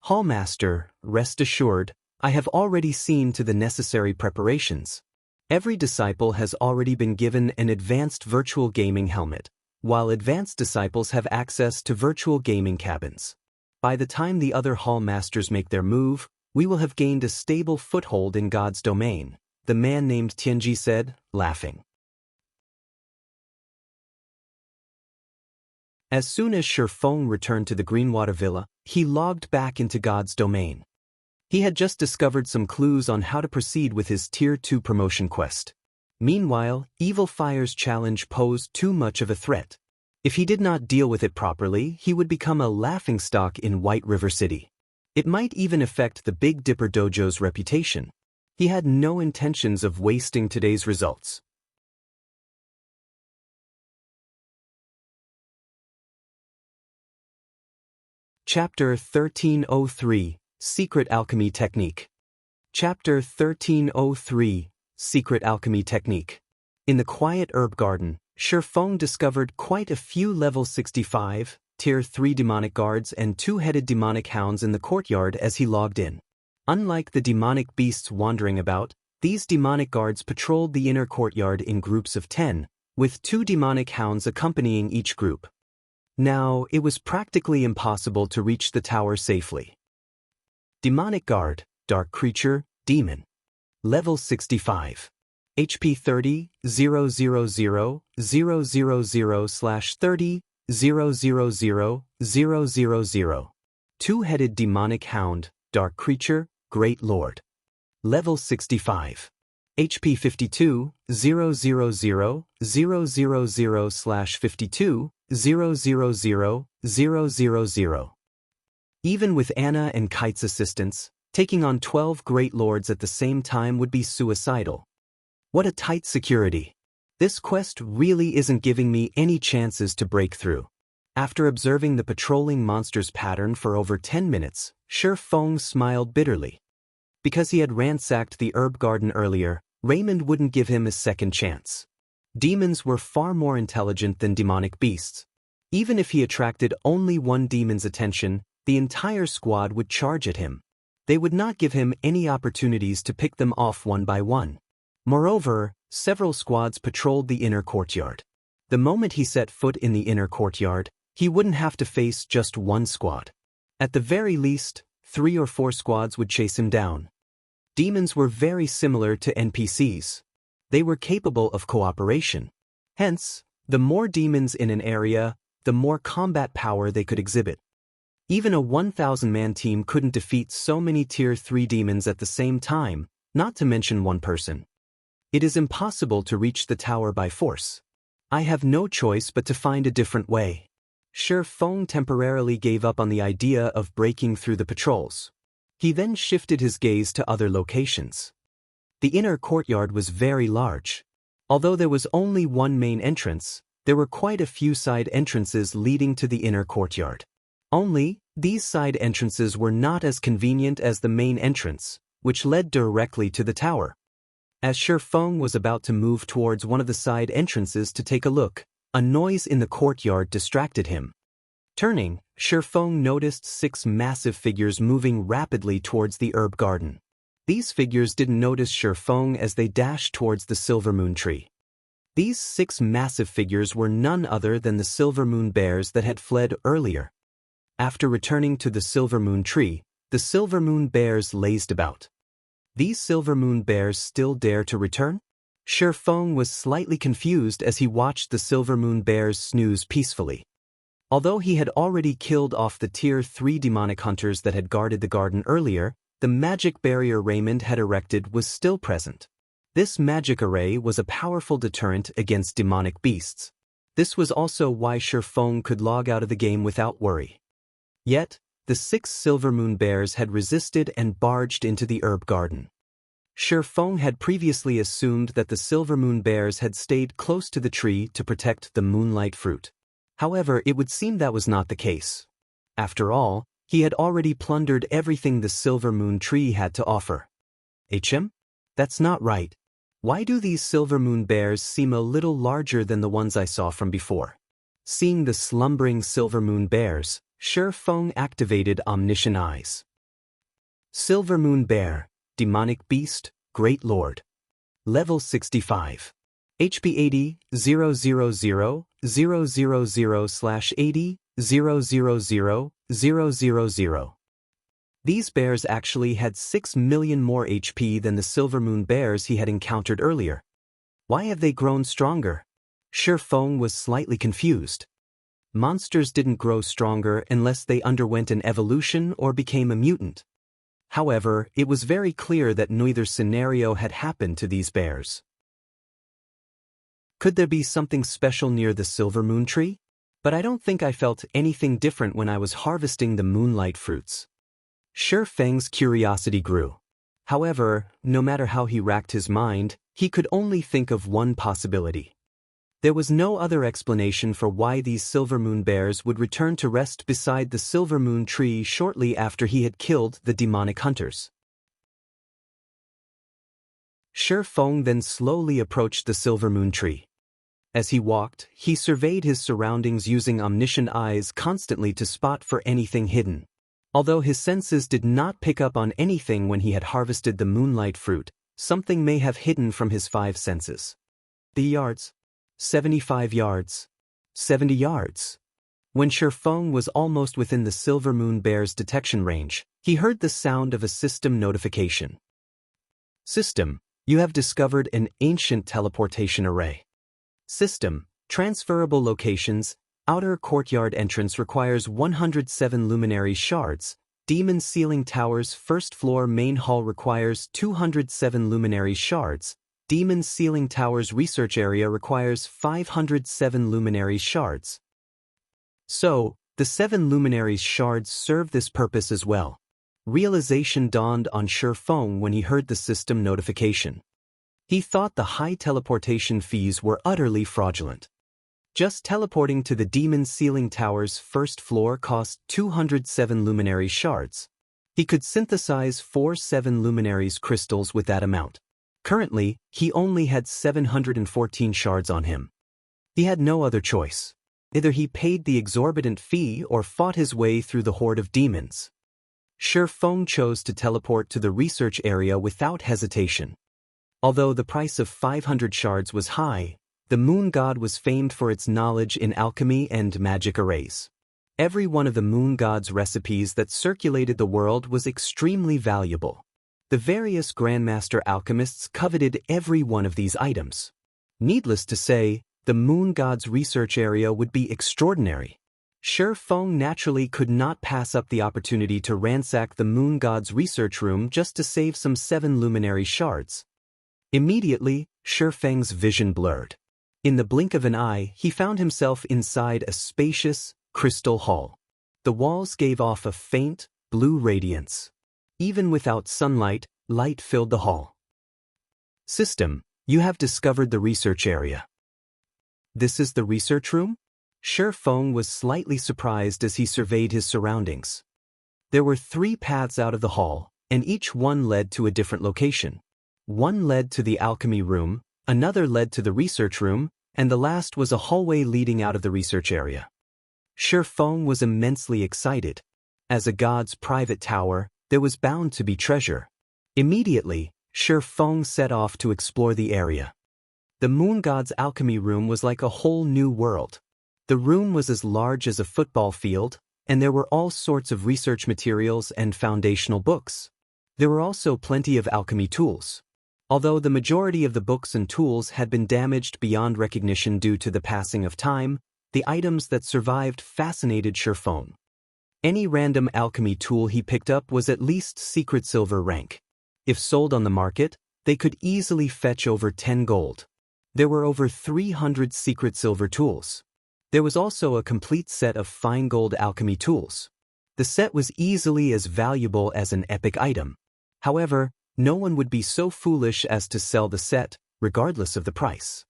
Hallmaster, rest assured, I have already seen to the necessary preparations. Every disciple has already been given an advanced virtual gaming helmet, while advanced disciples have access to virtual gaming cabins. By the time the other hall masters make their move, we will have gained a stable foothold in God's domain, the man named Tianji said, laughing. As soon as Shi Feng returned to the Greenwater Villa, he logged back into God's domain. He had just discovered some clues on how to proceed with his Tier 2 promotion quest. Meanwhile, Evil Fire's challenge posed too much of a threat. If he did not deal with it properly, he would become a laughingstock in White River City. It might even affect the Big Dipper Dojo's reputation. He had no intentions of wasting today's results. Chapter 1303, Secret Alchemy Technique. Chapter 1303, Secret Alchemy Technique. In the quiet herb garden, Shi Feng discovered quite a few level 65, Tier 3 demonic guards and two-headed demonic hounds in the courtyard as he logged in. Unlike the demonic beasts wandering about, these demonic guards patrolled the inner courtyard in groups of 10, with 2 demonic hounds accompanying each group. Now, it was practically impossible to reach the tower safely. Demonic Guard, Dark Creature, Demon. Level 65. HP 30, 000, 000/30, 000, 000. Two-headed demonic hound, Dark Creature, Great Lord. Level 65. HP 52, 000, 000/52, 000, 000. Even with Anna and Kite's assistance, taking on 12 Great Lords at the same time would be suicidal. What a tight security. This quest really isn't giving me any chances to break through. After observing the patrolling monster's pattern for over 10 minutes, Shi Feng smiled bitterly. Because he had ransacked the herb garden earlier, Raymond wouldn't give him a second chance. Demons were far more intelligent than demonic beasts. Even if he attracted only one demon's attention, the entire squad would charge at him. They would not give him any opportunities to pick them off one by one. Moreover, several squads patrolled the inner courtyard. The moment he set foot in the inner courtyard, he wouldn't have to face just one squad. At the very least, 3 or 4 squads would chase him down. Demons were very similar to NPCs. They were capable of cooperation. Hence, the more demons in an area, the more combat power they could exhibit. Even a 1,000-man team couldn't defeat so many Tier 3 demons at the same time, not to mention one person. It is impossible to reach the tower by force. I have no choice but to find a different way. Shi Feng temporarily gave up on the idea of breaking through the patrols. He then shifted his gaze to other locations. The inner courtyard was very large. Although there was only one main entrance, there were quite a few side entrances leading to the inner courtyard. Only, these side entrances were not as convenient as the main entrance, which led directly to the tower. As Shi Feng was about to move towards one of the side entrances to take a look, a noise in the courtyard distracted him. Turning, Shi Feng noticed 6 massive figures moving rapidly towards the herb garden. These figures didn't notice Shi Feng as they dashed towards the Silver Moon Tree. These 6 massive figures were none other than the Silver Moon Bears that had fled earlier. After returning to the Silver Moon Tree, the Silver Moon Bears lazed about. These Silver Moon Bears still dare to return? Shi Feng was slightly confused as he watched the Silver Moon Bears snooze peacefully. Although he had already killed off the Tier 3 demonic hunters that had guarded the garden earlier, the magic barrier Raymond had erected was still present. This magic array was a powerful deterrent against demonic beasts. This was also why Shi Feng could log out of the game without worry. Yet, the 6 Silver Moon Bears had resisted and barged into the herb garden. Shi Feng had previously assumed that the Silver Moon Bears had stayed close to the tree to protect the moonlight fruit. However, it would seem that was not the case. After all, he had already plundered everything the Silver Moon Tree had to offer. HM? That's not right. Why do these Silver Moon Bears seem a little larger than the ones I saw from before? Seeing the slumbering Silver Moon Bears, Shi Feng activated Omniscient Eyes. Silver Moon Bear, Demonic Beast, Great Lord. Level 65. HP 80, 000, 000/80, 000, 000. These bears actually had 6 million more HP than the Silver Moon Bears he had encountered earlier. Why have they grown stronger? Shi Feng was slightly confused. Monsters didn't grow stronger unless they underwent an evolution or became a mutant. However, it was very clear that neither scenario had happened to these bears. Could there be something special near the Silver Moon Tree? But I don't think I felt anything different when I was harvesting the moonlight fruits. Shi Feng's curiosity grew. However, no matter how he racked his mind, he could only think of one possibility. There was no other explanation for why these silver moon bears would return to rest beside the silver moon tree shortly after he had killed the demonic hunters. Shi Feng then slowly approached the silver moon tree. As he walked, he surveyed his surroundings using omniscient eyes constantly to spot for anything hidden. Although his senses did not pick up on anything when he had harvested the moonlight fruit, something may have hidden from his 5 senses. The yards. 75 yards. 70 yards. When Shi Feng was almost within the silver moon bear's detection range, he heard the sound of a system notification. System, you have discovered an ancient teleportation array. System, transferable locations, outer courtyard entrance requires 107 luminary shards, demon ceiling towers first floor main hall requires 207 luminary shards, demon ceiling towers research area requires 507 luminary shards. So, the 7 luminary shards serve this purpose as well. Realization dawned on Shi Feng when he heard the system notification. He thought the high teleportation fees were utterly fraudulent. Just teleporting to the demon ceiling tower's first floor cost 207 luminary shards. He could synthesize 4 7 luminaries crystals with that amount. Currently, he only had 714 shards on him. He had no other choice. Either he paid the exorbitant fee or fought his way through the horde of demons. Shi Feng chose to teleport to the research area without hesitation. Although the price of 500 shards was high, the moon god was famed for its knowledge in alchemy and magic arrays. Every one of the moon god's recipes that circulated the world was extremely valuable. The various grandmaster alchemists coveted every one of these items. Needless to say, the moon god's research area would be extraordinary. Shi Feng naturally could not pass up the opportunity to ransack the moon god's research room just to save some 7 luminary shards. Immediately, Shi Feng's vision blurred. In the blink of an eye, he found himself inside a spacious, crystal hall. The walls gave off a faint, blue radiance. Even without sunlight, light filled the hall. System, you have discovered the research area. This is the research room? Shi Feng was slightly surprised as he surveyed his surroundings. There were 3 paths out of the hall, and each one led to a different location. One led to the alchemy room, another led to the research room, and the last was a hallway leading out of the research area. Shi Feng was immensely excited. As a god's private tower, there was bound to be treasure. Immediately, Shi Feng set off to explore the area. The moon god's alchemy room was like a whole new world. The room was as large as a football field, and there were all sorts of research materials and foundational books. There were also plenty of alchemy tools. Although the majority of the books and tools had been damaged beyond recognition due to the passing of time, the items that survived fascinated Shi Feng. Any random alchemy tool he picked up was at least secret silver rank. If sold on the market, they could easily fetch over 10 gold. There were over 300 secret silver tools. There was also a complete set of fine gold alchemy tools. The set was easily as valuable as an epic item. However, no one would be so foolish as to sell the set, regardless of the price.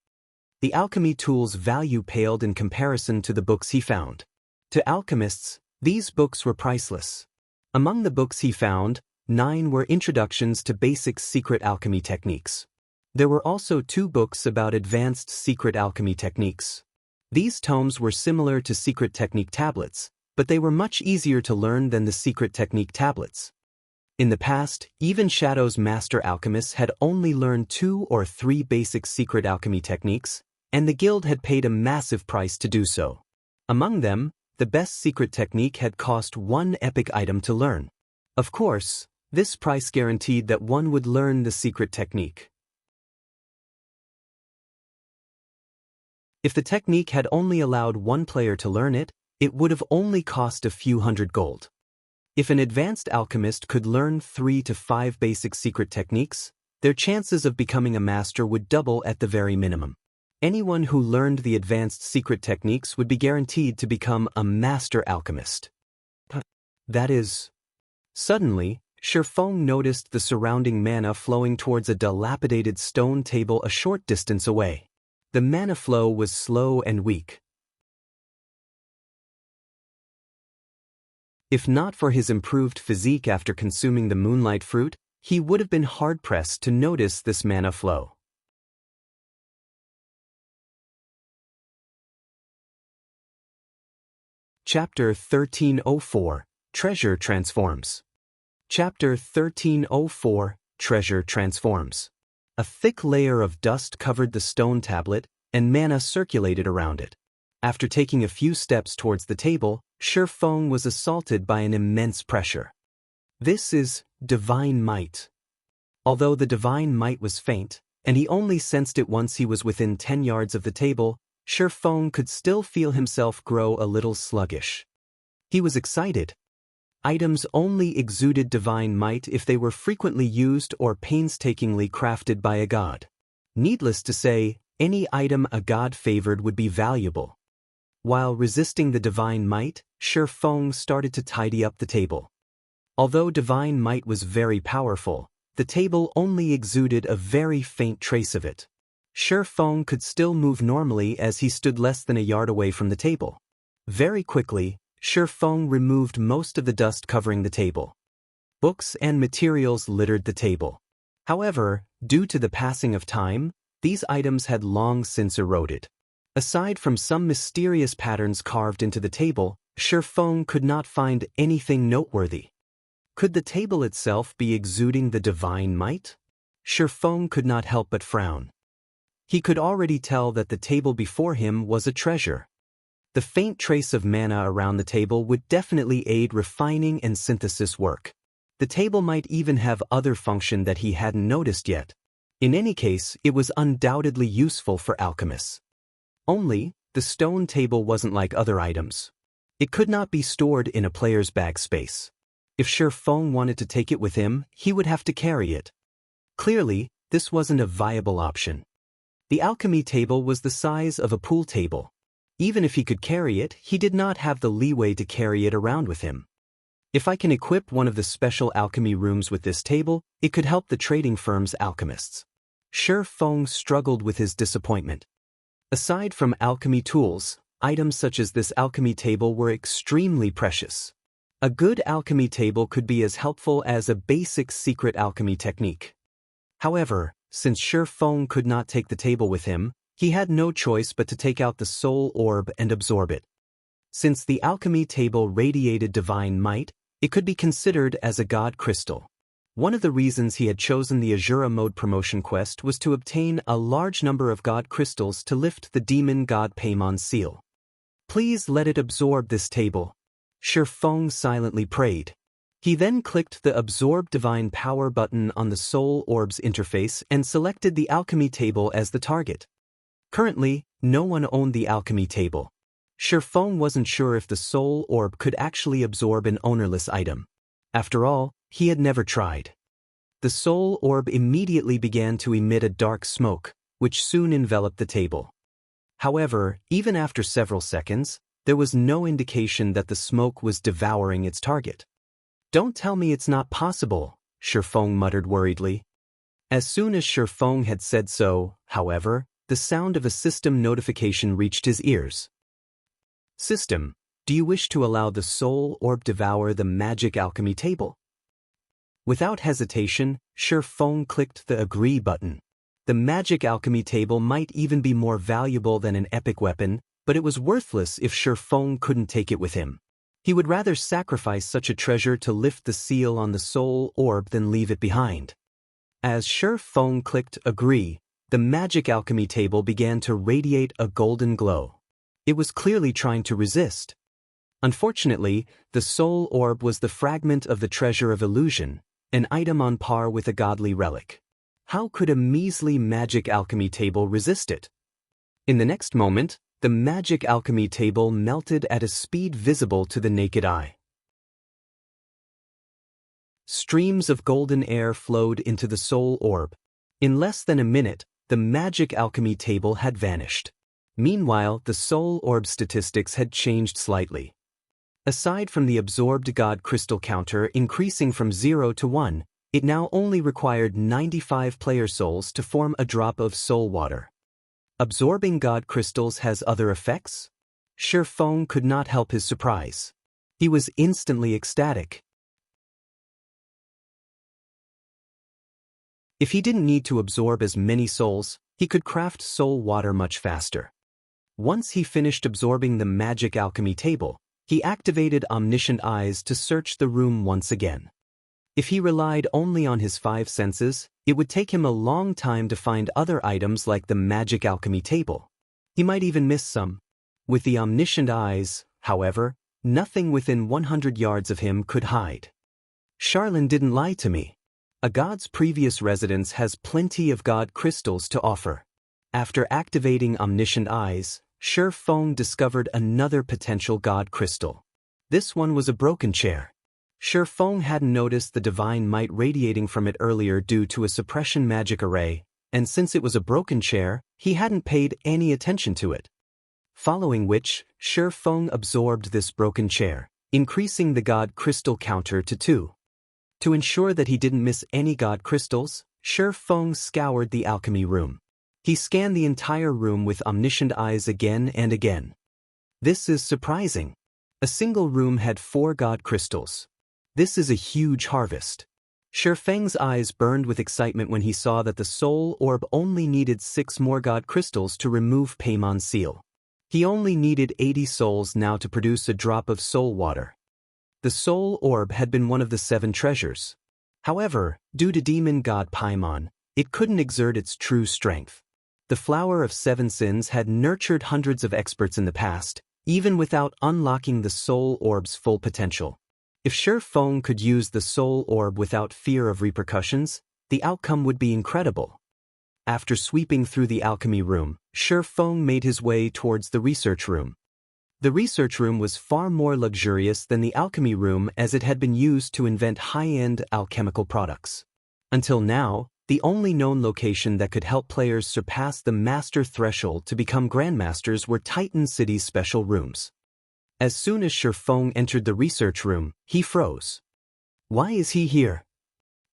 The alchemy tool's value paled in comparison to the books he found. To alchemists, these books were priceless. Among the books he found, 9 were introductions to basic secret alchemy techniques. There were also 2 books about advanced secret alchemy techniques. These tomes were similar to secret technique tablets, but they were much easier to learn than the secret technique tablets. In the past, even Shadow's master alchemists had only learned 2 or 3 basic secret alchemy techniques, and the guild had paid a massive price to do so. Among them, the best secret technique had cost 1 epic item to learn. Of course, this price guaranteed that one would learn the secret technique. If the technique had only allowed 1 player to learn it, it would have only cost a few hundred gold. If an advanced alchemist could learn 3 to 5 basic secret techniques, their chances of becoming a master would double at the very minimum. Anyone who learned the advanced secret techniques would be guaranteed to become a master alchemist. That is... Suddenly, Shi Feng noticed the surrounding mana flowing towards a dilapidated stone table a short distance away. The mana flow was slow and weak. If not for his improved physique after consuming the moonlight fruit, he would have been hard-pressed to notice this mana flow. Chapter 1304, Treasure Transforms. Chapter 1304, Treasure Transforms. A thick layer of dust covered the stone tablet, and mana circulated around it. After taking a few steps towards the table, Shi Feng was assaulted by an immense pressure. This is divine might. Although the divine might was faint, and he only sensed it once he was within 10 yards of the table, Shi Feng could still feel himself grow a little sluggish. He was excited. Items only exuded divine might if they were frequently used or painstakingly crafted by a god. Needless to say, any item a god favored would be valuable. While resisting the divine might, Shi Feng started to tidy up the table. Although divine might was very powerful, the table only exuded a very faint trace of it. Shi Feng could still move normally as he stood less than a yard away from the table. Very quickly, Shi Feng removed most of the dust covering the table. Books and materials littered the table. However, due to the passing of time, these items had long since eroded. Aside from some mysterious patterns carved into the table, Shi Feng could not find anything noteworthy. Could the table itself be exuding the divine might? Shi Feng could not help but frown. He could already tell that the table before him was a treasure. The faint trace of mana around the table would definitely aid refining and synthesis work. The table might even have other function that he hadn't noticed yet. In any case, it was undoubtedly useful for alchemists. Only, the stone table wasn't like other items. It could not be stored in a player's bag space. If Shi Feng wanted to take it with him, he would have to carry it. Clearly, this wasn't a viable option. The alchemy table was the size of a pool table. Even if he could carry it, he did not have the leeway to carry it around with him. If I can equip one of the special alchemy rooms with this table, it could help the trading firm's alchemists. Shi Feng struggled with his disappointment. Aside from alchemy tools, items such as this alchemy table were extremely precious. A good alchemy table could be as helpful as a basic secret alchemy technique. However, since Shi Feng could not take the table with him, he had no choice but to take out the soul orb and absorb it. Since the alchemy table radiated divine might, it could be considered as a god crystal. One of the reasons he had chosen the Azura mode promotion quest was to obtain a large number of god crystals to lift the demon god Paimon's seal. Please let it absorb this table. Shi Feng silently prayed. He then clicked the Absorb Divine Power button on the Soul Orb's interface and selected the alchemy table as the target. Currently, no one owned the alchemy table. Shi Feng wasn't sure if the Soul Orb could actually absorb an ownerless item. After all, he had never tried. The Soul Orb immediately began to emit a dark smoke, which soon enveloped the table. However, even after several seconds, there was no indication that the smoke was devouring its target. "Don't tell me it's not possible," Shi Feng muttered worriedly. As soon as Shi Feng had said so, however, the sound of a system notification reached his ears. "System, do you wish to allow the Soul Orb devour the magic alchemy table?" Without hesitation, Shi Feng clicked the Agree button. The magic alchemy table might even be more valuable than an epic weapon, but it was worthless if Shi Feng couldn't take it with him. He would rather sacrifice such a treasure to lift the seal on the Soul Orb than leave it behind. As Shi Feng clicked Agree, the magic alchemy table began to radiate a golden glow. It was clearly trying to resist. Unfortunately, the Soul Orb was the fragment of the Treasure of Illusion, an item on par with a godly relic. How could a measly magic alchemy table resist it? In the next moment, the magic alchemy table melted at a speed visible to the naked eye. Streams of golden air flowed into the Soul Orb. In less than a minute, the magic alchemy table had vanished. Meanwhile, the Soul Orb statistics had changed slightly. Aside from the absorbed god crystal counter increasing from 0 to 1, it now only required 95 player souls to form a drop of soul water. Absorbing God crystals has other effects? Shi Feng could not help his surprise. He was instantly ecstatic. If he didn't need to absorb as many souls, he could craft soul water much faster. Once he finished absorbing the magic alchemy table, he activated omniscient eyes to search the room once again. If he relied only on his 5 senses, it would take him a long time to find other items like the magic alchemy table. He might even miss some. With the omniscient eyes, however, nothing within 100 yards of him could hide. Charlene didn't lie to me. A god's previous residence has plenty of god crystals to offer. After activating omniscient eyes, Shi Feng discovered another potential god crystal. This one was a broken chair. Shi Feng hadn't noticed the divine might radiating from it earlier due to a suppression magic array, and since it was a broken chair, he hadn't paid any attention to it. Following which, Shi Feng absorbed this broken chair, increasing the god crystal counter to 2. To ensure that he didn't miss any god crystals, Shi Feng scoured the alchemy room. He scanned the entire room with omniscient eyes again and again. This is surprising. A single room had 4 god crystals. This is a huge harvest. Shi Feng's eyes burned with excitement when he saw that the soul orb only needed 6 more god crystals to remove Paymon's seal. He only needed 80 souls now to produce a drop of soul water. The soul orb had been one of the 7 treasures. However, due to demon god Paimon, it couldn't exert its true strength. The flower of 7 sins had nurtured hundreds of experts in the past, even without unlocking the soul orb's full potential. If Shi Feng could use the soul orb without fear of repercussions, the outcome would be incredible. After sweeping through the alchemy room, Shi Feng made his way towards the research room. The research room was far more luxurious than the alchemy room as it had been used to invent high-end alchemical products. Until now, the only known location that could help players surpass the master threshold to become grandmasters were Titan City's special rooms. As soon as Shi Feng entered the research room, he froze. Why is he here?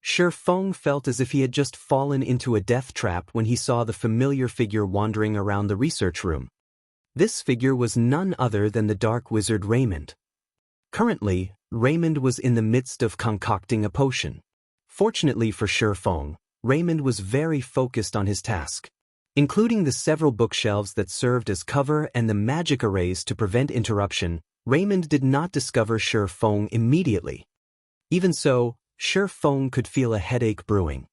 Shi Feng felt as if he had just fallen into a death trap when he saw the familiar figure wandering around the research room. This figure was none other than the dark wizard Raymond. Currently, Raymond was in the midst of concocting a potion. Fortunately for Shi Feng, Raymond was very focused on his task. Including the several bookshelves that served as cover and the magic arrays to prevent interruption, Raymond did not discover Shi Feng immediately. Even so, Shi Feng could feel a headache brewing.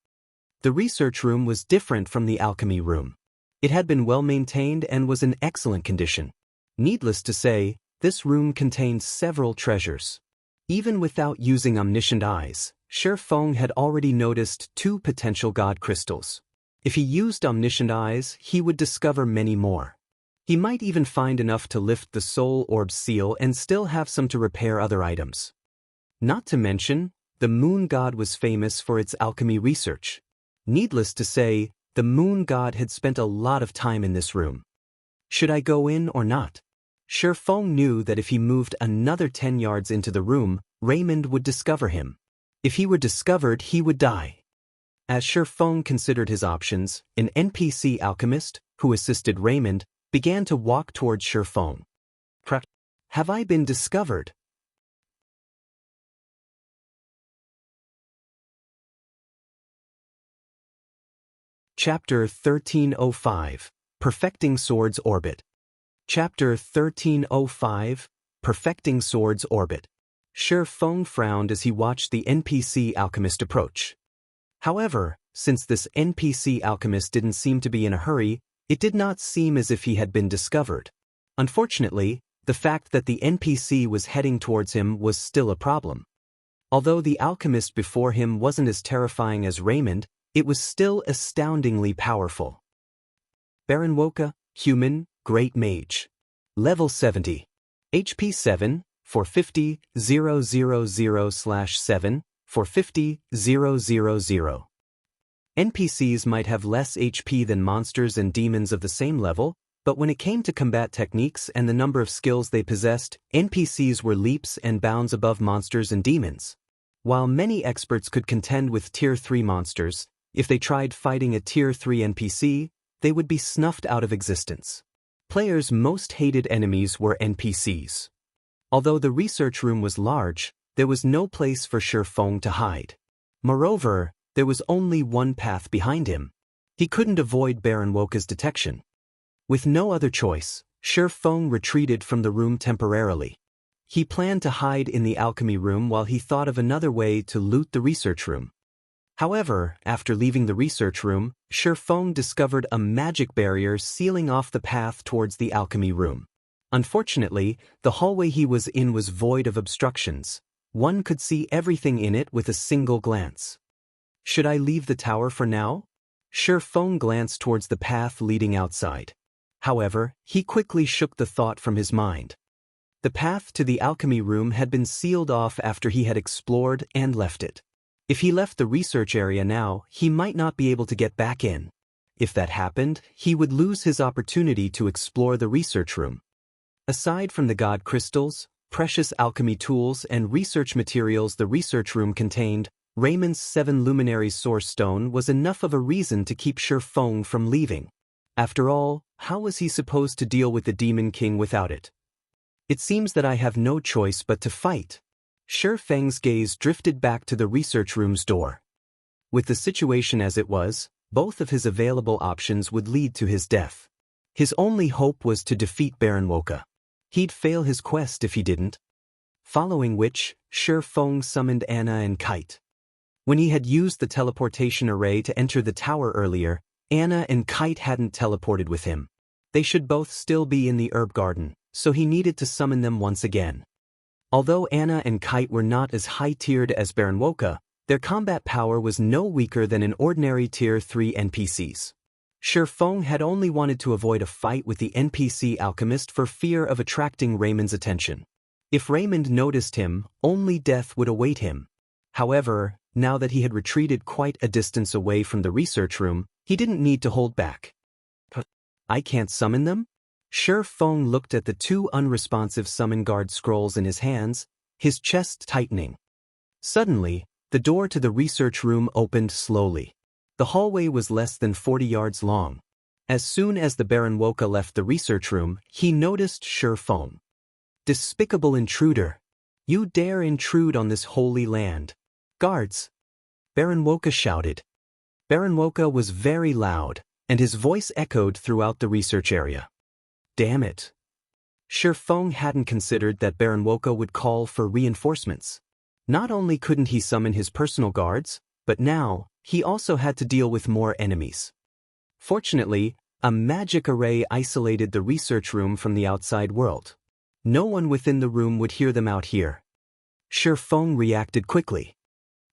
The research room was different from the alchemy room. It had been well maintained and was in excellent condition. Needless to say, this room contained several treasures. Even without using omniscient eyes, Shi Feng had already noticed 2 potential god crystals. If he used omniscient eyes, he would discover many more. He might even find enough to lift the soul orb's seal and still have some to repair other items. Not to mention, the moon god was famous for its alchemy research. Needless to say, the moon god had spent a lot of time in this room. Should I go in or not? Shi Feng knew that if he moved another 10 yards into the room, Raymond would discover him. If he were discovered, he would die. As Shi Feng considered his options, an NPC alchemist, who assisted Raymond, began to walk towards Shi Feng. Have I been discovered? Chapter 1305, Perfecting Sword's Orbit. Chapter 1305, Perfecting Sword's Orbit. Shi Feng frowned as he watched the NPC alchemist approach. However, since this NPC alchemist didn't seem to be in a hurry, it did not seem as if he had been discovered. Unfortunately, the fact that the NPC was heading towards him was still a problem. Although the alchemist before him wasn't as terrifying as Raymond, it was still astoundingly powerful. Baron Woka, Human, Great Mage. Level 70. HP 7, 450, 000/7, 450, 000. NPCs might have less HP than monsters and demons of the same level, but when it came to combat techniques and the number of skills they possessed, NPCs were leaps and bounds above monsters and demons. While many experts could contend with Tier 3 monsters, if they tried fighting a Tier 3 NPC, they would be snuffed out of existence. Players' most hated enemies were NPCs. Although the research room was large, there was no place for Shi Feng to hide. Moreover, there was only one path behind him. He couldn't avoid Baron Woka's detection. With no other choice, Shi Feng retreated from the room temporarily. He planned to hide in the alchemy room while he thought of another way to loot the research room. However, after leaving the research room, Shi Feng discovered a magic barrier sealing off the path towards the alchemy room. Unfortunately, the hallway he was in was void of obstructions. One could see everything in it with a single glance. Should I leave the tower for now? Shi Feng glanced towards the path leading outside. However, he quickly shook the thought from his mind. The path to the alchemy room had been sealed off after he had explored and left it. If he left the research area now, he might not be able to get back in. If that happened, he would lose his opportunity to explore the research room. Aside from the god crystals, precious alchemy tools, and research materials the research room contained, Raymond's 7 luminaries source stone was enough of a reason to keep Shi Feng from leaving. After all, how was he supposed to deal with the Demon King without it? It seems that I have no choice but to fight. Shi Feng's gaze drifted back to the research room's door. With the situation as it was, both of his available options would lead to his death. His only hope was to defeat Baron Woka. He'd fail his quest if he didn't. Following which, Shi Feng summoned Anna and Kite. When he had used the teleportation array to enter the tower earlier, Anna and Kite hadn't teleported with him. They should both still be in the herb garden, so he needed to summon them once again. Although Anna and Kite were not as high-tiered as Baron Woka, their combat power was no weaker than an ordinary Tier 3 NPCs. Shi Feng had only wanted to avoid a fight with the NPC alchemist for fear of attracting Raymond's attention. If Raymond noticed him, only death would await him. However, now that he had retreated quite a distance away from the research room, he didn't need to hold back. I can't summon them? Shi Feng looked at the 2 unresponsive summon guard scrolls in his hands, his chest tightening. Suddenly, the door to the research room opened slowly. The hallway was less than 40 yards long. As soon as the Baron Woka left the research room, he noticed Shi Feng. Despicable intruder! You dare intrude on this holy land. Guards! Baron Woka shouted. Baron Woka was very loud, and his voice echoed throughout the research area. Damn it! Shi Feng hadn't considered that Baron Woka would call for reinforcements. Not only couldn't he summon his personal guards, but now, he also had to deal with more enemies. Fortunately, a magic array isolated the research room from the outside world. No one within the room would hear them out here. Shi Feng reacted quickly.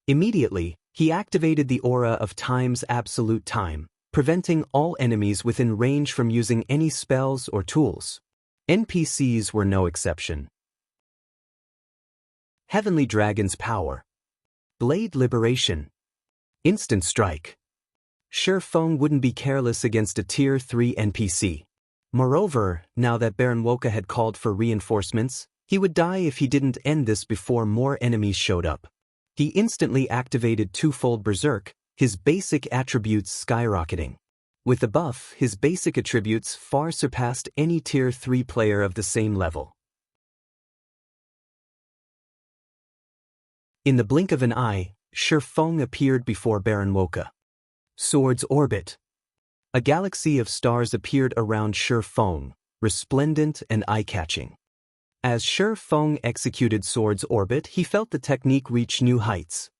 Immediately, he activated the aura of time's absolute time, preventing all enemies within range from using any spells or tools. NPCs were no exception. Heavenly Dragon's Power. Blade Liberation. Instant Strike. Shi Feng wouldn't be careless against a Tier 3 NPC. Moreover, now that Baron Woka had called for reinforcements, he would die if he didn't end this before more enemies showed up. He instantly activated Twofold Berserk, his basic attributes skyrocketing. With the buff, his basic attributes far surpassed any Tier 3 player of the same level. In the blink of an eye, Shi Feng appeared before Baron Woka. Sword's Orbit. A galaxy of stars appeared around Shi Feng, resplendent and eye-catching. As Shi Feng executed Sword's Orbit, he felt the technique reach new heights.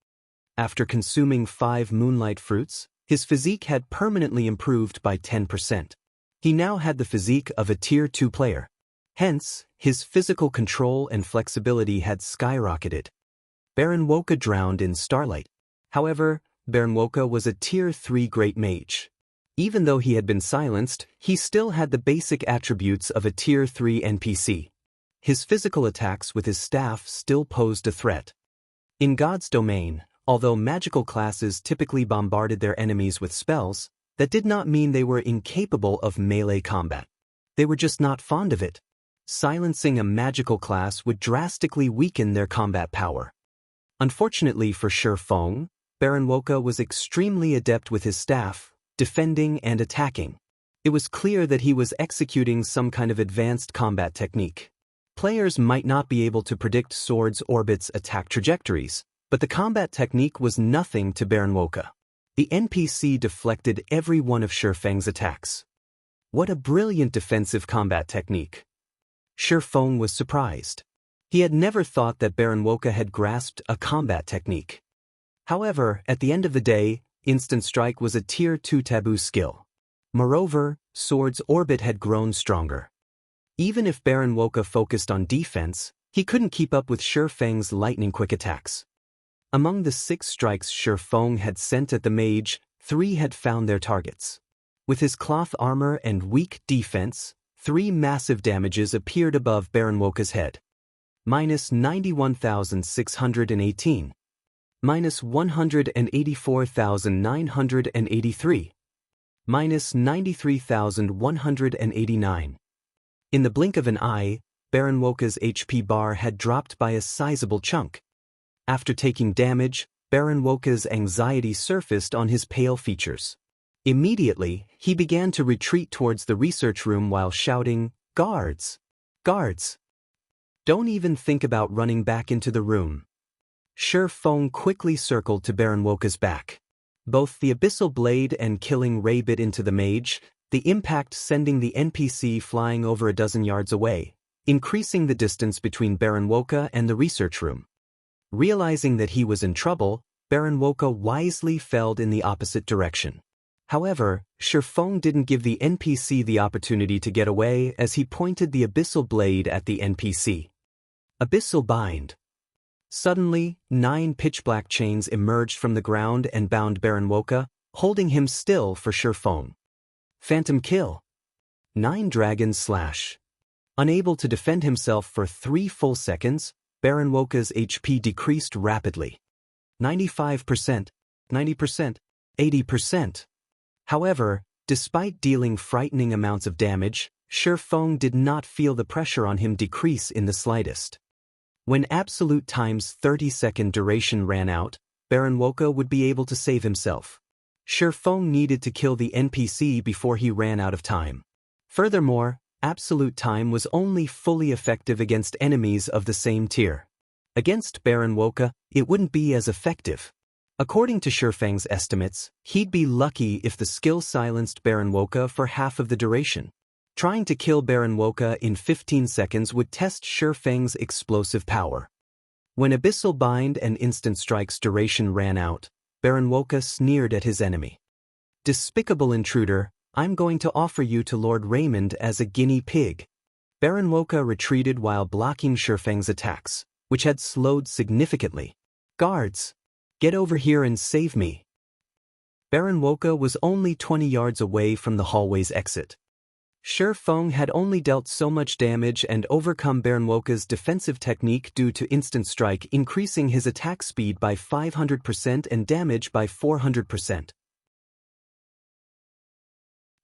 After consuming 5 moonlight fruits, his physique had permanently improved by 10%. He now had the physique of a Tier 2 player. Hence, his physical control and flexibility had skyrocketed. Baron Woka drowned in starlight. However, Baron Woka was a Tier 3 Great Mage. Even though he had been silenced, he still had the basic attributes of a Tier 3 NPC. His physical attacks with his staff still posed a threat. In God's domain, although magical classes typically bombarded their enemies with spells, that did not mean they were incapable of melee combat. They were just not fond of it. Silencing a magical class would drastically weaken their combat power. Unfortunately for Shi Feng, Baron Woka was extremely adept with his staff, defending and attacking. It was clear that he was executing some kind of advanced combat technique. Players might not be able to predict swords' orbits' attack trajectories, but the combat technique was nothing to Baron Woka. The NPC deflected every one of Shifeng's attacks. What a brilliant defensive combat technique. Shifeng was surprised. He had never thought that Baron Woka had grasped a combat technique. However, at the end of the day, Instant Strike was a Tier 2 taboo skill. Moreover, Sword's orbit had grown stronger. Even if Baron Woka focused on defense, he couldn't keep up with Shifeng's lightning-quick attacks. Among the 6 strikes Shifeng had sent at the mage, 3 had found their targets. With his cloth armor and weak defense, 3 massive damages appeared above Baron Woka's head. Minus 91,618. Minus 184,983. Minus 93,189. In the blink of an eye, Baron Woka's HP bar had dropped by a sizable chunk. After taking damage, Baron Woka's anxiety surfaced on his pale features. Immediately, he began to retreat towards the research room while shouting, "Guards! Guards! Don't even think about running back into the room." Shifeng quickly circled to Baron Woka's back. Both the abyssal blade and killing ray bit into the mage, the impact sending the NPC flying over a dozen yards away, increasing the distance between Baron Woka and the research room. Realizing that he was in trouble, Baron Woka wisely fell in the opposite direction. However, Shifeng didn't give the NPC the opportunity to get away as he pointed the abyssal blade at the NPC. Abyssal bind. Suddenly, 9 pitch-black chains emerged from the ground and bound Baron Woka, holding him still for Shifeng. Phantom kill. 9 dragon slash. Unable to defend himself for 3 full seconds, Baron Woka's HP decreased rapidly. 95%, 90%, 80%. However, despite dealing frightening amounts of damage, Shifeng did not feel the pressure on him decrease in the slightest. When absolute time's 30-second duration ran out, Baron Woka would be able to save himself. Shifeng needed to kill the NPC before he ran out of time. Furthermore, absolute time was only fully effective against enemies of the same tier. Against Baron Woka, it wouldn't be as effective. According to Shifeng's estimates, he'd be lucky if the skill silenced Baron Woka for half of the duration. Trying to kill Baron Woka in 15 seconds would test Shifeng's explosive power. When Abyssal Bind and Instant Strike's duration ran out, Baron Woka sneered at his enemy. "Despicable intruder, I'm going to offer you to Lord Raymond as a guinea pig." Baron Woka retreated while blocking Shifeng's attacks, which had slowed significantly. "Guards! Get over here and save me." Baron Woka was only 20 yards away from the hallway's exit. Shifeng had only dealt so much damage and overcome Baron Woka's defensive technique due to Instant Strike increasing his attack speed by 500% and damage by 400%.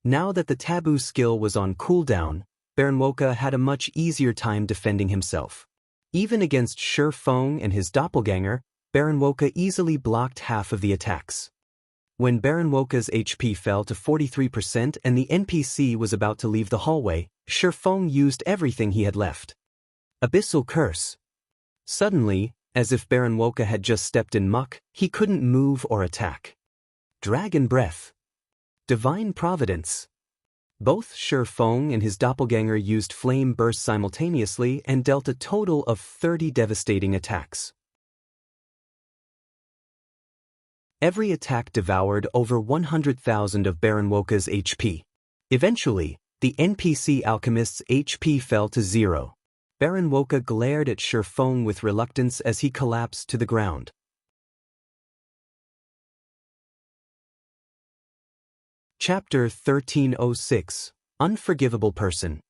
Now that the taboo skill was on cooldown, Baron Woka had a much easier time defending himself. Even against Shifeng and his doppelganger, Baron Woka easily blocked half of the attacks. When Baron Woka's HP fell to 43% and the NPC was about to leave the hallway, Shifeng used everything he had left. Abyssal Curse. Suddenly, as if Baron Woka had just stepped in muck, he couldn't move or attack. Dragon Breath. Divine Providence. Both Shifeng and his doppelganger used flame bursts simultaneously and dealt a total of 30 devastating attacks. Every attack devoured over 100,000 of Baron Woka's HP. Eventually, the NPC alchemist's HP fell to 0. Baron Woka glared at Shifeng with reluctance as he collapsed to the ground. Chapter 1306, Unforgivable Person.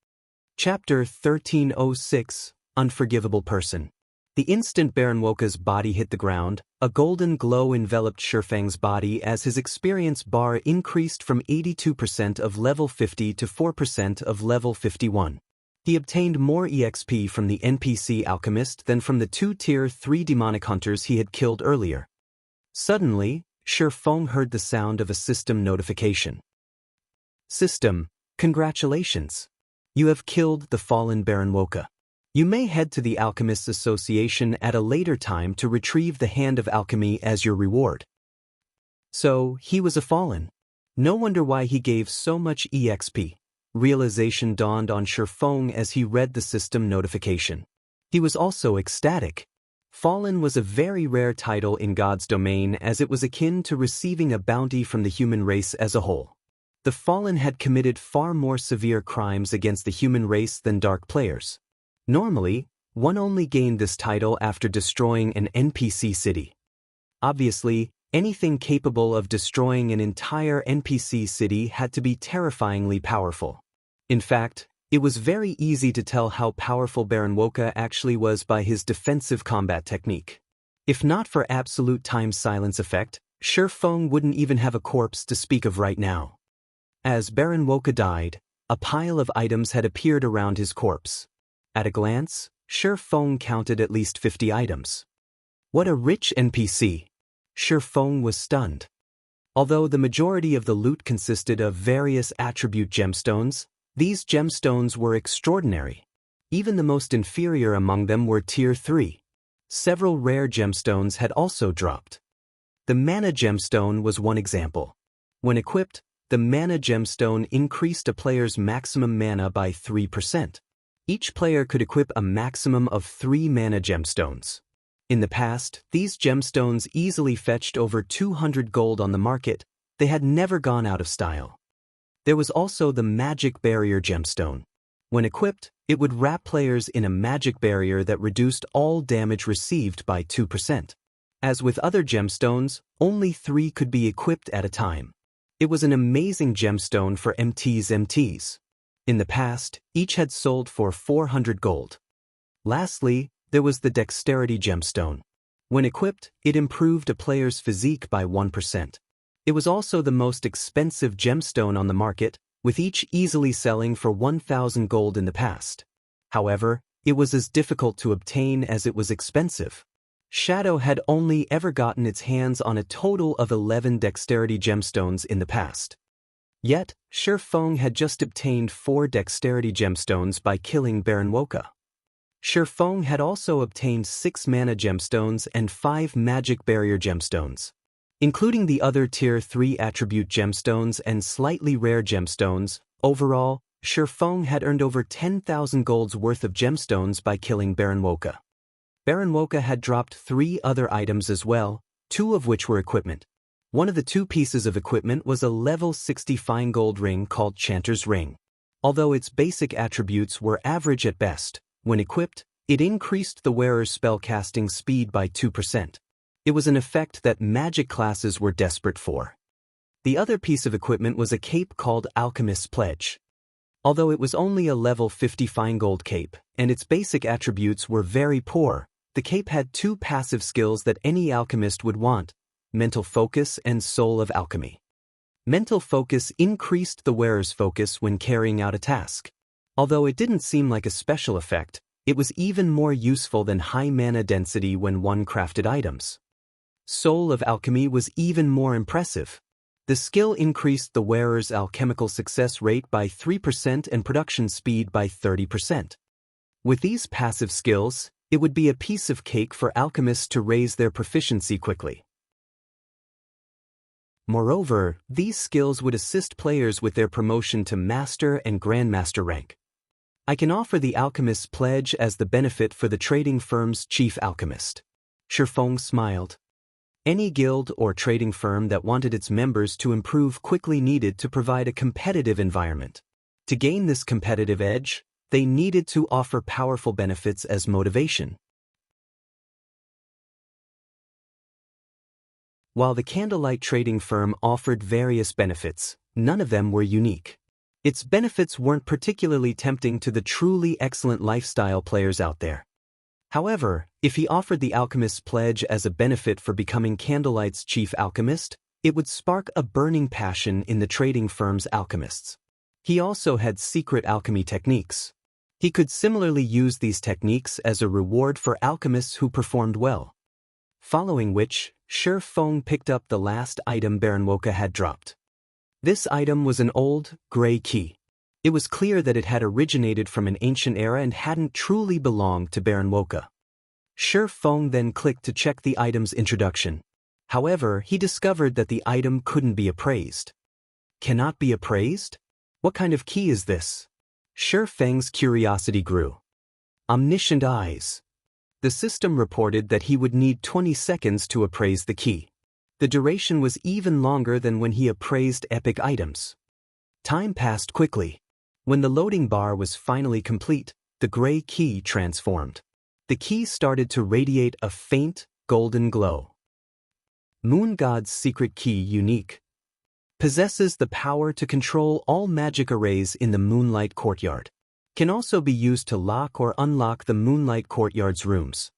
Chapter 1306, Unforgivable Person. The instant Baron Woka's body hit the ground, a golden glow enveloped Shifeng's body as his experience bar increased from 82% of level 50 to 4% of level 51. He obtained more EXP from the NPC alchemist than from the 2 Tier 3 demonic hunters he had killed earlier. Suddenly, Shifeng heard the sound of a system notification. System, Congratulations! You have killed the fallen Baron Woka. You may head to the Alchemists Association at a later time to retrieve the Hand of Alchemy as your reward. So, he was a fallen. No wonder why he gave so much EXP. Realization dawned on Shifeng as he read the system notification. He was also ecstatic. Fallen was a very rare title in God's domain as it was akin to receiving a bounty from the human race as a whole. The Fallen had committed far more severe crimes against the human race than dark players. Normally, one only gained this title after destroying an NPC city. Obviously, anything capable of destroying an entire NPC city had to be terrifyingly powerful. In fact, it was very easy to tell how powerful Baron Woka actually was by his defensive combat technique. If not for absolute time silence effect, Shifeng wouldn't even have a corpse to speak of right now. As Baron Woka died, a pile of items had appeared around his corpse. At a glance, Shifeng counted at least 50 items. What a rich NPC! Shifeng was stunned. Although the majority of the loot consisted of various attribute gemstones, these gemstones were extraordinary. Even the most inferior among them were Tier 3. Several rare gemstones had also dropped. The mana gemstone was one example. When equipped, the mana gemstone increased a player's maximum mana by 3%. Each player could equip a maximum of 3 mana gemstones. In the past, these gemstones easily fetched over 200 gold on the market. They had never gone out of style. There was also the magic barrier gemstone. When equipped, it would wrap players in a magic barrier that reduced all damage received by 2%. As with other gemstones, only 3 could be equipped at a time. It was an amazing gemstone for MTs. In the past, each had sold for 400 gold. Lastly, there was the dexterity gemstone. When equipped, it improved a player's physique by 1%. It was also the most expensive gemstone on the market, with each easily selling for 1,000 gold in the past. However, it was as difficult to obtain as it was expensive. Shadow had only ever gotten its hands on a total of 11 dexterity gemstones in the past. Yet, Shifeng had just obtained 4 dexterity gemstones by killing Baron Woka. Shifeng had also obtained 6 mana gemstones and 5 magic barrier gemstones. Including the other Tier 3 attribute gemstones and slightly rare gemstones, overall, Shifeng had earned over 10,000 gold's worth of gemstones by killing Baron Woka. Baron Woka had dropped 3 other items as well, 2 of which were equipment. One of the 2 pieces of equipment was a level 60 fine gold ring called Chanter's Ring. Although its basic attributes were average at best, when equipped, it increased the wearer's spellcasting speed by 2%. It was an effect that magic classes were desperate for. The other piece of equipment was a cape called Alchemist's Pledge. Although it was only a level 50 fine gold cape, and its basic attributes were very poor, the cape had 2 passive skills that any alchemist would want: Mental Focus and Soul of Alchemy. Mental Focus increased the wearer's focus when carrying out a task. Although it didn't seem like a special effect, it was even more useful than high mana density when one crafted items. Soul of Alchemy was even more impressive. The skill increased the wearer's alchemical success rate by 3% and production speed by 30%. With these passive skills, it would be a piece of cake for alchemists to raise their proficiency quickly. Moreover, these skills would assist players with their promotion to Master and Grandmaster rank. I can offer the Alchemist's Pledge as the benefit for the trading firm's chief alchemist. Shifeng smiled. Any guild or trading firm that wanted its members to improve quickly needed to provide a competitive environment. To gain this competitive edge, they needed to offer powerful benefits as motivation. While the Candlelight trading firm offered various benefits, none of them were unique. Its benefits weren't particularly tempting to the truly excellent lifestyle players out there. However, if he offered the Alchemist's Pledge as a benefit for becoming Candlelight's chief alchemist, it would spark a burning passion in the trading firm's alchemists. He also had secret alchemy techniques. He could similarly use these techniques as a reward for alchemists who performed well. Following which, Shifeng picked up the last item Baron Woka had dropped. This item was an old, gray key. It was clear that it had originated from an ancient era and hadn't truly belonged to Baron Woka. Shi Feng then clicked to check the item's introduction. However, he discovered that the item couldn't be appraised. Cannot be appraised? What kind of key is this? Shi Feng's curiosity grew. Omniscient eyes. The system reported that he would need 20 seconds to appraise the key. The duration was even longer than when he appraised epic items. Time passed quickly. When the loading bar was finally complete, the gray key transformed. The key started to radiate a faint, golden glow. Moon God's secret key unique. Possesses the power to control all magic arrays in the Moonlight Courtyard. Can also be used to lock or unlock the Moonlight Courtyard's rooms.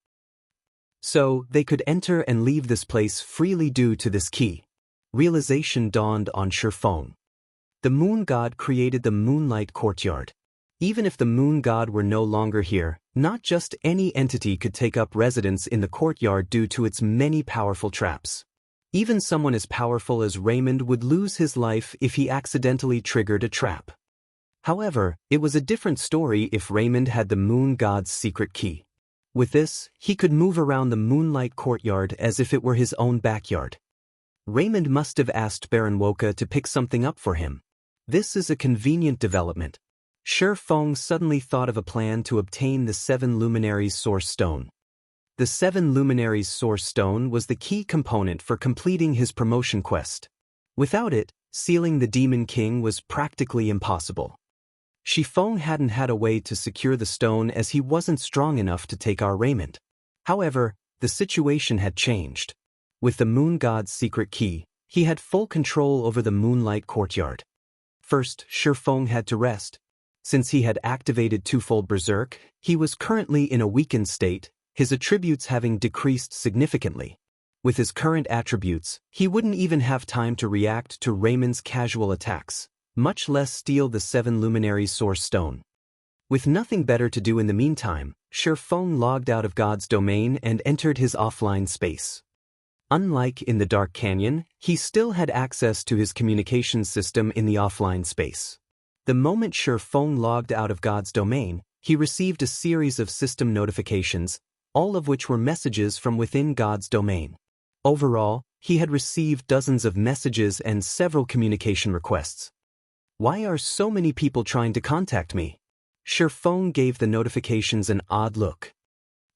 So, they could enter and leave this place freely due to this key. Realization dawned on Shi Feng. The Moon God created the Moonlight Courtyard. Even if the Moon God were no longer here, not just any entity could take up residence in the courtyard due to its many powerful traps. Even someone as powerful as Raymond would lose his life if he accidentally triggered a trap. However, it was a different story if Raymond had the Moon God's secret key. With this, he could move around the Moonlight Courtyard as if it were his own backyard. Raymond must have asked Baron Woka to pick something up for him. This is a convenient development. Shi Feng suddenly thought of a plan to obtain the 7 Luminaries Source Stone. The 7 Luminaries Source Stone was the key component for completing his promotion quest. Without it, sealing the Demon King was practically impossible. Shi Feng hadn't had a way to secure the stone as he wasn't strong enough to take our Raymond. However, the situation had changed. With the Moon God's secret key, he had full control over the Moonlight Courtyard. First, Shi Feng had to rest. Since he had activated twofold Berserk, he was currently in a weakened state, his attributes having decreased significantly. With his current attributes, he wouldn't even have time to react to Raymond's casual attacks, much less steal the 7 Luminaries Source Stone. With nothing better to do in the meantime, Shi Feng logged out of God's domain and entered his offline space. Unlike in the Dark Canyon, he still had access to his communications system in the offline space. The moment Shi Feng logged out of God's domain, he received a series of system notifications, all of which were messages from within God's domain. Overall, he had received dozens of messages and several communication requests. Why are so many people trying to contact me? Shi Feng gave the notifications an odd look.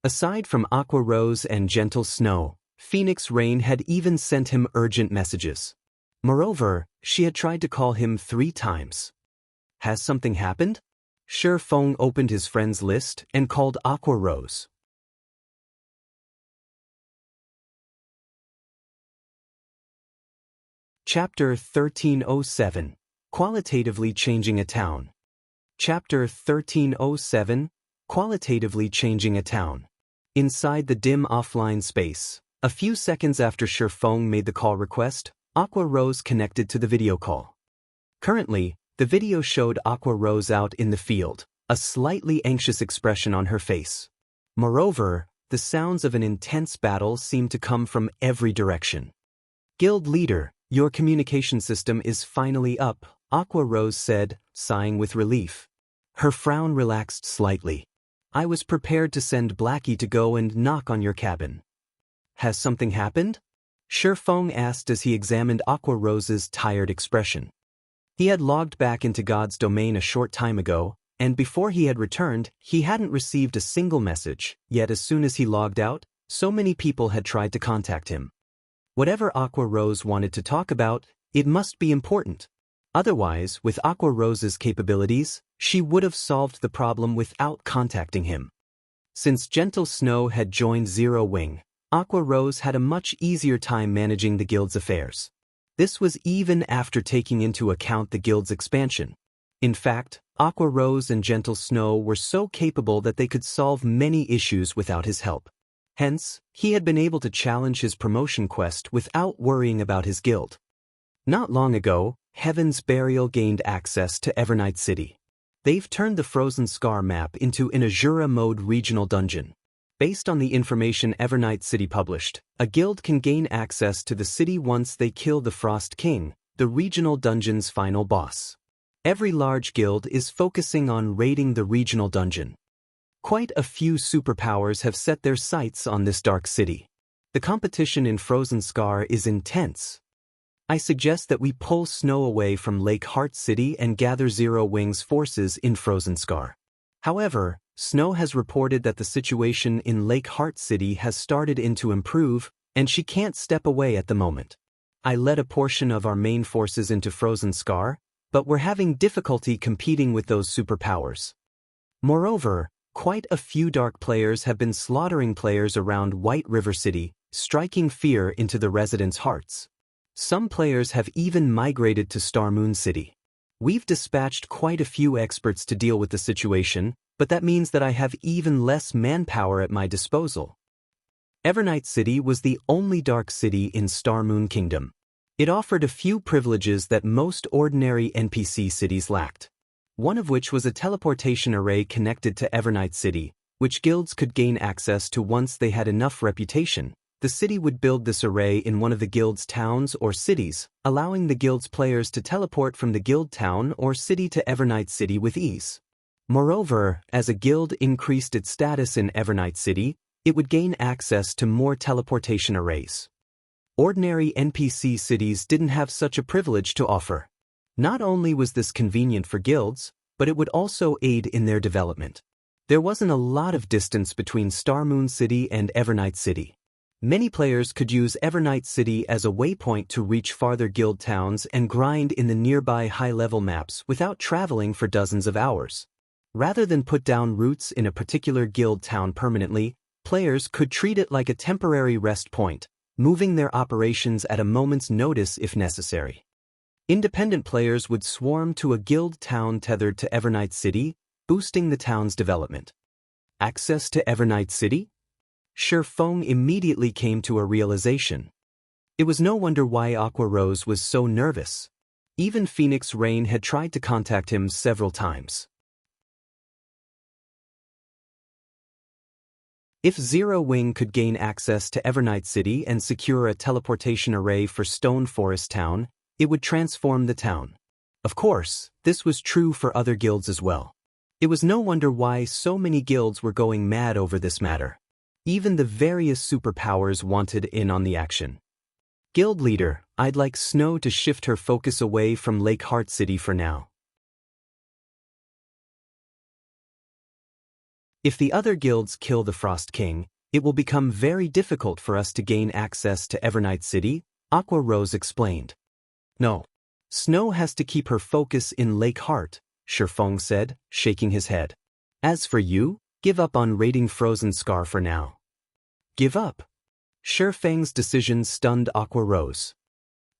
Aside from Aqua Rose and Gentle Snow, Phoenix Rain had even sent him urgent messages. Moreover, she had tried to call him 3 times. Has something happened? Shi Feng opened his friends list and called Aqua Rose. Chapter 1307. Qualitatively Changing a Town. Chapter 1307. Qualitatively Changing a Town. Inside the dim offline space, a few seconds after Shi Feng made the call request, Aqua Rose connected to the video call. Currently, the video showed Aqua Rose out in the field, a slightly anxious expression on her face. Moreover, the sounds of an intense battle seemed to come from every direction. Guild leader, your communication system is finally up, Aqua Rose said, sighing with relief. Her frown relaxed slightly. I was prepared to send Blackie to go and knock on your cabin. Has something happened? Shi Feng asked as he examined Aqua Rose's tired expression. He had logged back into God's domain a short time ago, and before he had returned, he hadn't received a single message, yet as soon as he logged out, so many people had tried to contact him. Whatever Aqua Rose wanted to talk about, it must be important. Otherwise, with Aqua Rose's capabilities, she would have solved the problem without contacting him. Since Gentle Snow had joined Zero Wing, Aqua Rose had a much easier time managing the guild's affairs. This was even after taking into account the guild's expansion. In fact, Aqua Rose and Gentle Snow were so capable that they could solve many issues without his help. Hence, he had been able to challenge his promotion quest without worrying about his guild. Not long ago, Heaven's Burial gained access to Evernight City. They've turned the Frozen Scar map into an Azura mode regional dungeon. Based on the information Evernight City published, a guild can gain access to the city once they kill the Frost King, the regional dungeon's final boss. Every large guild is focusing on raiding the regional dungeon. Quite a few superpowers have set their sights on this dark city. The competition in Frozen Scar is intense. I suggest that we pull Snow away from Lake Heart City and gather Zero Wing's forces in Frozen Scar. However, Snow has reported that the situation in Lake Heart City has started to improve, and she can't step away at the moment. I led a portion of our main forces into Frozen Scar, but we're having difficulty competing with those superpowers. Moreover, quite a few dark players have been slaughtering players around White River City, striking fear into the residents' hearts. Some players have even migrated to Star Moon City. We've dispatched quite a few experts to deal with the situation, but that means that I have even less manpower at my disposal. Evernight City was the only dark city in Star Moon Kingdom. It offered a few privileges that most ordinary NPC cities lacked. One of which was a teleportation array connected to Evernight City, which guilds could gain access to once they had enough reputation. The city would build this array in one of the guild's towns or cities, allowing the guild's players to teleport from the guild town or city to Evernight City with ease. Moreover, as a guild increased its status in Evernight City, it would gain access to more teleportation arrays. Ordinary NPC cities didn't have such a privilege to offer. Not only was this convenient for guilds, but it would also aid in their development. There wasn't a lot of distance between Star Moon City and Evernight City. Many players could use Evernight City as a waypoint to reach farther guild towns and grind in the nearby high-level maps without traveling for dozens of hours. Rather than put down roots in a particular guild town permanently, players could treat it like a temporary rest point, moving their operations at a moment's notice if necessary. Independent players would swarm to a guild town tethered to Evernight City, boosting the town's development. Access to Evernight City? Shi Feng immediately came to a realization. It was no wonder why Aqua Rose was so nervous. Even Phoenix Rain had tried to contact him several times. If Zero Wing could gain access to Evernight City and secure a teleportation array for Stone Forest Town, it would transform the town. Of course, this was true for other guilds as well. It was no wonder why so many guilds were going mad over this matter. Even the various superpowers wanted in on the action. Guild leader, I'd like Snow to shift her focus away from Lake Heart City for now. If the other guilds kill the Frost King, it will become very difficult for us to gain access to Evernight City, Aqua Rose explained. No. Snow has to keep her focus in Lake Heart, Shi Feng said, shaking his head. As for you, give up on raiding Frozen Scar for now. Give up? Shi Feng's decision stunned Aqua Rose.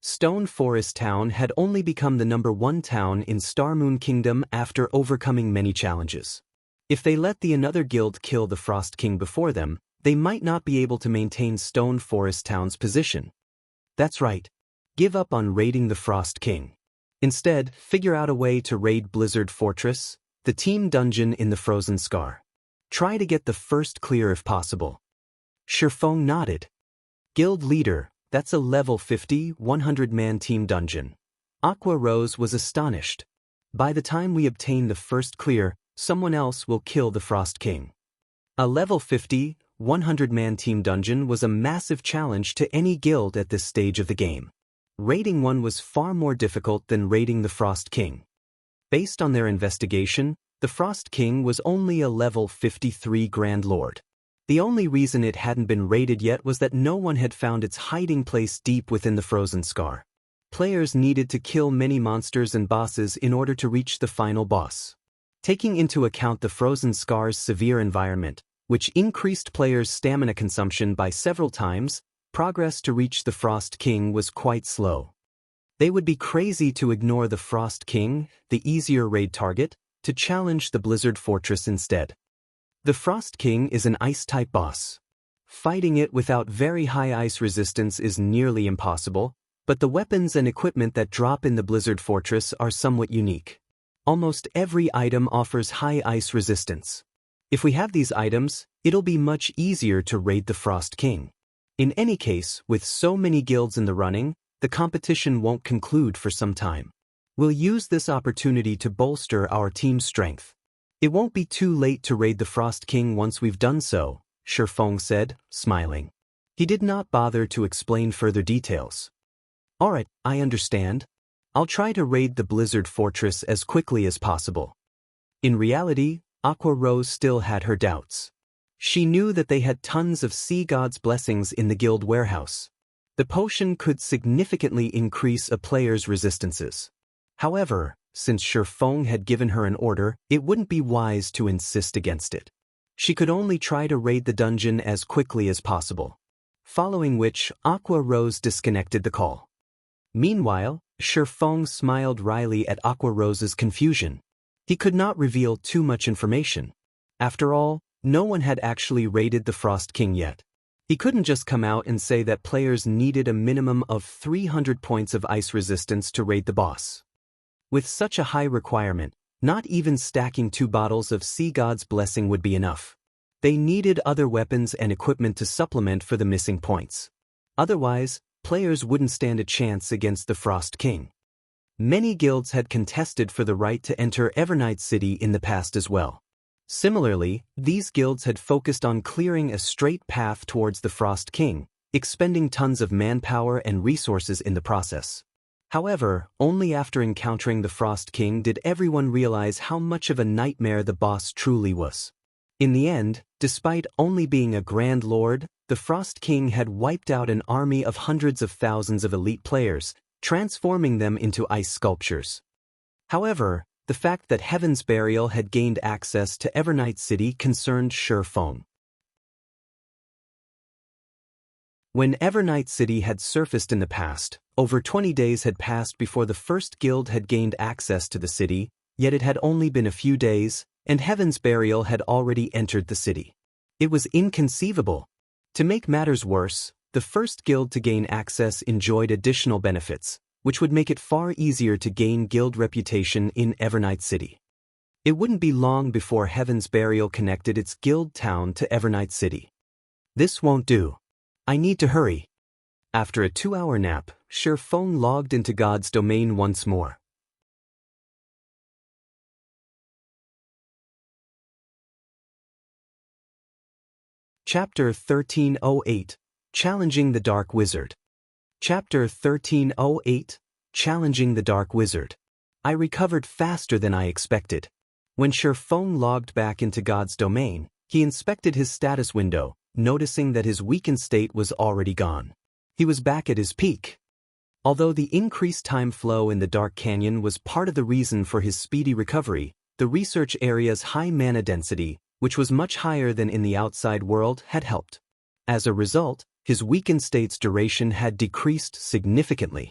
Stone Forest Town had only become the #1 town in Star Moon Kingdom after overcoming many challenges. If they let the another guild kill the Frost King before them, they might not be able to maintain Stone Forest Town's position. That's right. Give up on raiding the Frost King. Instead, figure out a way to raid Blizzard Fortress, the team dungeon in the Frozen Scar. Try to get the first clear if possible. Shi Feng nodded. Guild leader, that's a level 50, 100-man team dungeon. Aqua Rose was astonished. By the time we obtain the first clear, someone else will kill the Frost King. A level 50, 100-man team dungeon was a massive challenge to any guild at this stage of the game. Raiding one was far more difficult than raiding the Frost King. Based on their investigation, the Frost King was only a level 53 Grand Lord. The only reason it hadn't been raided yet was that no one had found its hiding place deep within the Frozen Scar. Players needed to kill many monsters and bosses in order to reach the final boss. Taking into account the Frozen Scar's severe environment, which increased players' stamina consumption by several times, progress to reach the Frost King was quite slow. They would be crazy to ignore the Frost King, the easier raid target, to challenge the Blizzard Fortress instead. The Frost King is an Ice-type boss. Fighting it without very high ice resistance is nearly impossible, but the weapons and equipment that drop in the Blizzard Fortress are somewhat unique. Almost every item offers high ice resistance. If we have these items, it'll be much easier to raid the Frost King. In any case, with so many guilds in the running, the competition won't conclude for some time. We'll use this opportunity to bolster our team's strength. It won't be too late to raid the Frost King once we've done so, Shifeng said, smiling. He did not bother to explain further details. Alright, I understand. I'll try to raid the Blizzard Fortress as quickly as possible. In reality, Aqua Rose still had her doubts. She knew that they had tons of sea gods' blessings in the guild warehouse. The potion could significantly increase a player's resistances. However, since Shifeng had given her an order, it wouldn't be wise to insist against it. She could only try to raid the dungeon as quickly as possible. Following which, Aqua Rose disconnected the call. Meanwhile, Shifeng smiled wryly at Aqua Rose's confusion. He could not reveal too much information. After all, no one had actually raided the Frost King yet. He couldn't just come out and say that players needed a minimum of 300 points of ice resistance to raid the boss. With such a high requirement, not even stacking 2 bottles of Sea God's Blessing would be enough. They needed other weapons and equipment to supplement for the missing points. Otherwise, players wouldn't stand a chance against the Frost King. Many guilds had contested for the right to enter Evernight City in the past as well. Similarly, these guilds had focused on clearing a straight path towards the Frost King, expending tons of manpower and resources in the process. However, only after encountering the Frost King did everyone realize how much of a nightmare the boss truly was. In the end, despite only being a Grand Lord, the Frost King had wiped out an army of hundreds of thousands of elite players, transforming them into ice sculptures. However, the fact that Heaven's Burial had gained access to Evernight City concerned Shifeng. When Evernight City had surfaced in the past, over 20 days had passed before the first guild had gained access to the city, yet it had only been a few days, and Heaven's Burial had already entered the city. It was inconceivable. To make matters worse, the first guild to gain access enjoyed additional benefits, which would make it far easier to gain guild reputation in Evernight City. It wouldn't be long before Heaven's Burial connected its guild town to Evernight City. This won't do. I need to hurry. After a 2-hour nap, Shifeng logged into God's domain once more. Chapter 1308, Challenging the Dark Wizard. Chapter 1308, Challenging the Dark Wizard. I recovered faster than I expected. When Shifeng logged back into God's domain, he inspected his status window, noticing that his weakened state was already gone. He was back at his peak. Although the increased time flow in the Dark Canyon was part of the reason for his speedy recovery, the research area's high mana density, which was much higher than in the outside world, had helped. As a result, his weakened state's duration had decreased significantly.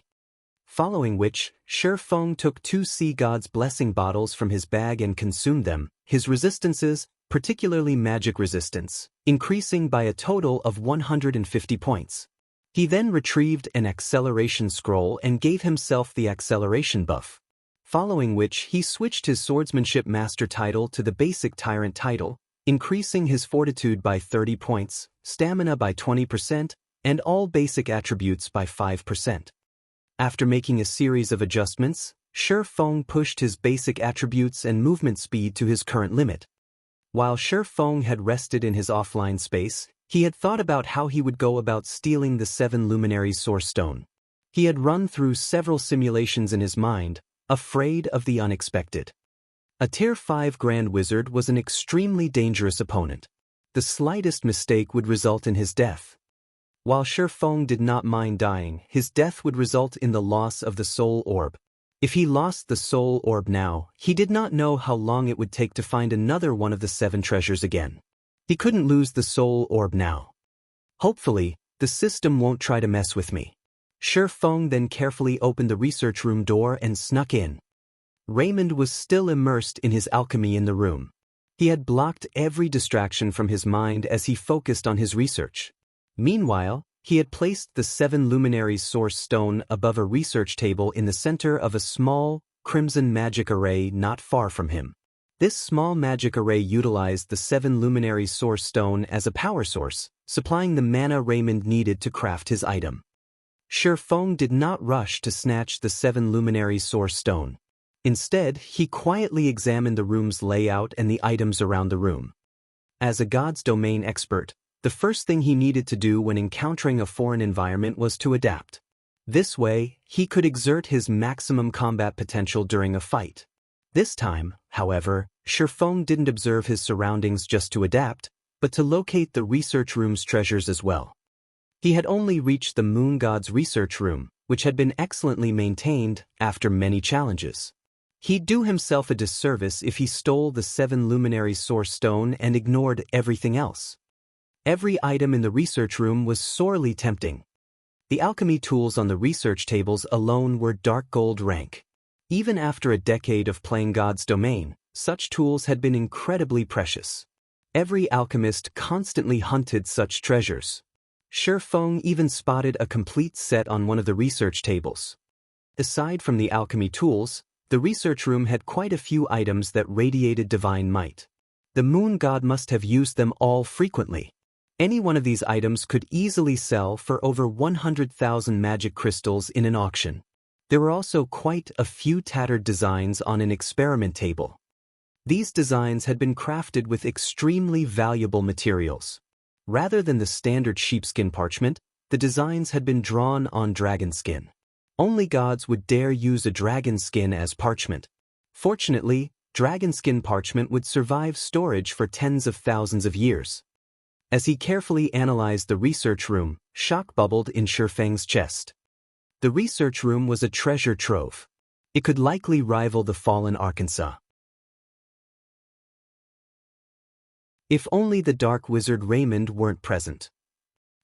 Following which, Shifeng took 2 Sea God's Blessing bottles from his bag and consumed them, his resistances, particularly magic resistance, increasing by a total of 150 points. He then retrieved an acceleration scroll and gave himself the acceleration buff. Following which he switched his Swordsmanship Master title to the basic Tyrant title, increasing his fortitude by 30 points, stamina by 20%, and all basic attributes by 5%. After making a series of adjustments, Shifeng pushed his basic attributes and movement speed to his current limit. While Shifeng had rested in his offline space, he had thought about how he would go about stealing the 7 Luminaries Source Stone. He had run through several simulations in his mind, afraid of the unexpected. A Tier 5 Grand Wizard was an extremely dangerous opponent. The slightest mistake would result in his death. While Shifeng did not mind dying, his death would result in the loss of the Soul Orb. If he lost the Soul Orb now, he did not know how long it would take to find another one of the 7 treasures again. He couldn't lose the Soul Orb now. Hopefully, the system won't try to mess with me. Shifeng then carefully opened the research room door and snuck in. Raymond was still immersed in his alchemy in the room. He had blocked every distraction from his mind as he focused on his research. Meanwhile, he had placed the 7 Luminaries Source Stone above a research table in the center of a small, crimson magic array not far from him. This small magic array utilized the 7 Luminaries Source Stone as a power source, supplying the mana Raymond needed to craft his item. Feng did not rush to snatch the 7 luminary source stone. Instead, he quietly examined the room's layout and the items around the room. As a God's domain expert, the first thing he needed to do when encountering a foreign environment was to adapt. This way, he could exert his maximum combat potential during a fight. This time, however, Feng didn't observe his surroundings just to adapt, but to locate the research room's treasures as well. He had only reached the Moon God's research room, which had been excellently maintained after many challenges. He'd do himself a disservice if he stole the 7 luminary source stone and ignored everything else. Every item in the research room was sorely tempting. The alchemy tools on the research tables alone were dark gold rank. Even after a decade of playing God's domain, such tools had been incredibly precious. Every alchemist constantly hunted such treasures. Feng even spotted a complete set on one of the research tables. Aside from the alchemy tools, the research room had quite a few items that radiated divine might. The Moon God must have used them all frequently. Any one of these items could easily sell for over 100,000 magic crystals in an auction. There were also quite a few tattered designs on an experiment table. These designs had been crafted with extremely valuable materials. Rather than the standard sheepskin parchment, the designs had been drawn on dragon skin. Only gods would dare use a dragon skin as parchment. Fortunately, dragon skin parchment would survive storage for tens of thousands of years. As he carefully analyzed the research room, shock bubbled in Feng's chest. The research room was a treasure trove. It could likely rival the fallen Arkansas. If only the dark wizard Raymond weren't present.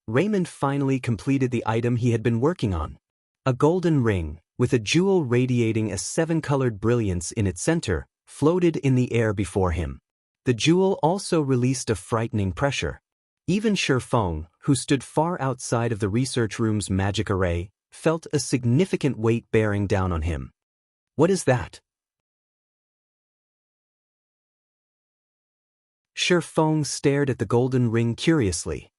Raymond finally completed the item he had been working on. A golden ring, with a jewel radiating a 7-colored brilliance in its center, floated in the air before him. The jewel also released a frightening pressure. Even Feng, who stood far outside of the research room's magic array, felt a significant weight bearing down on him. What is that? Feng stared at the golden ring curiously.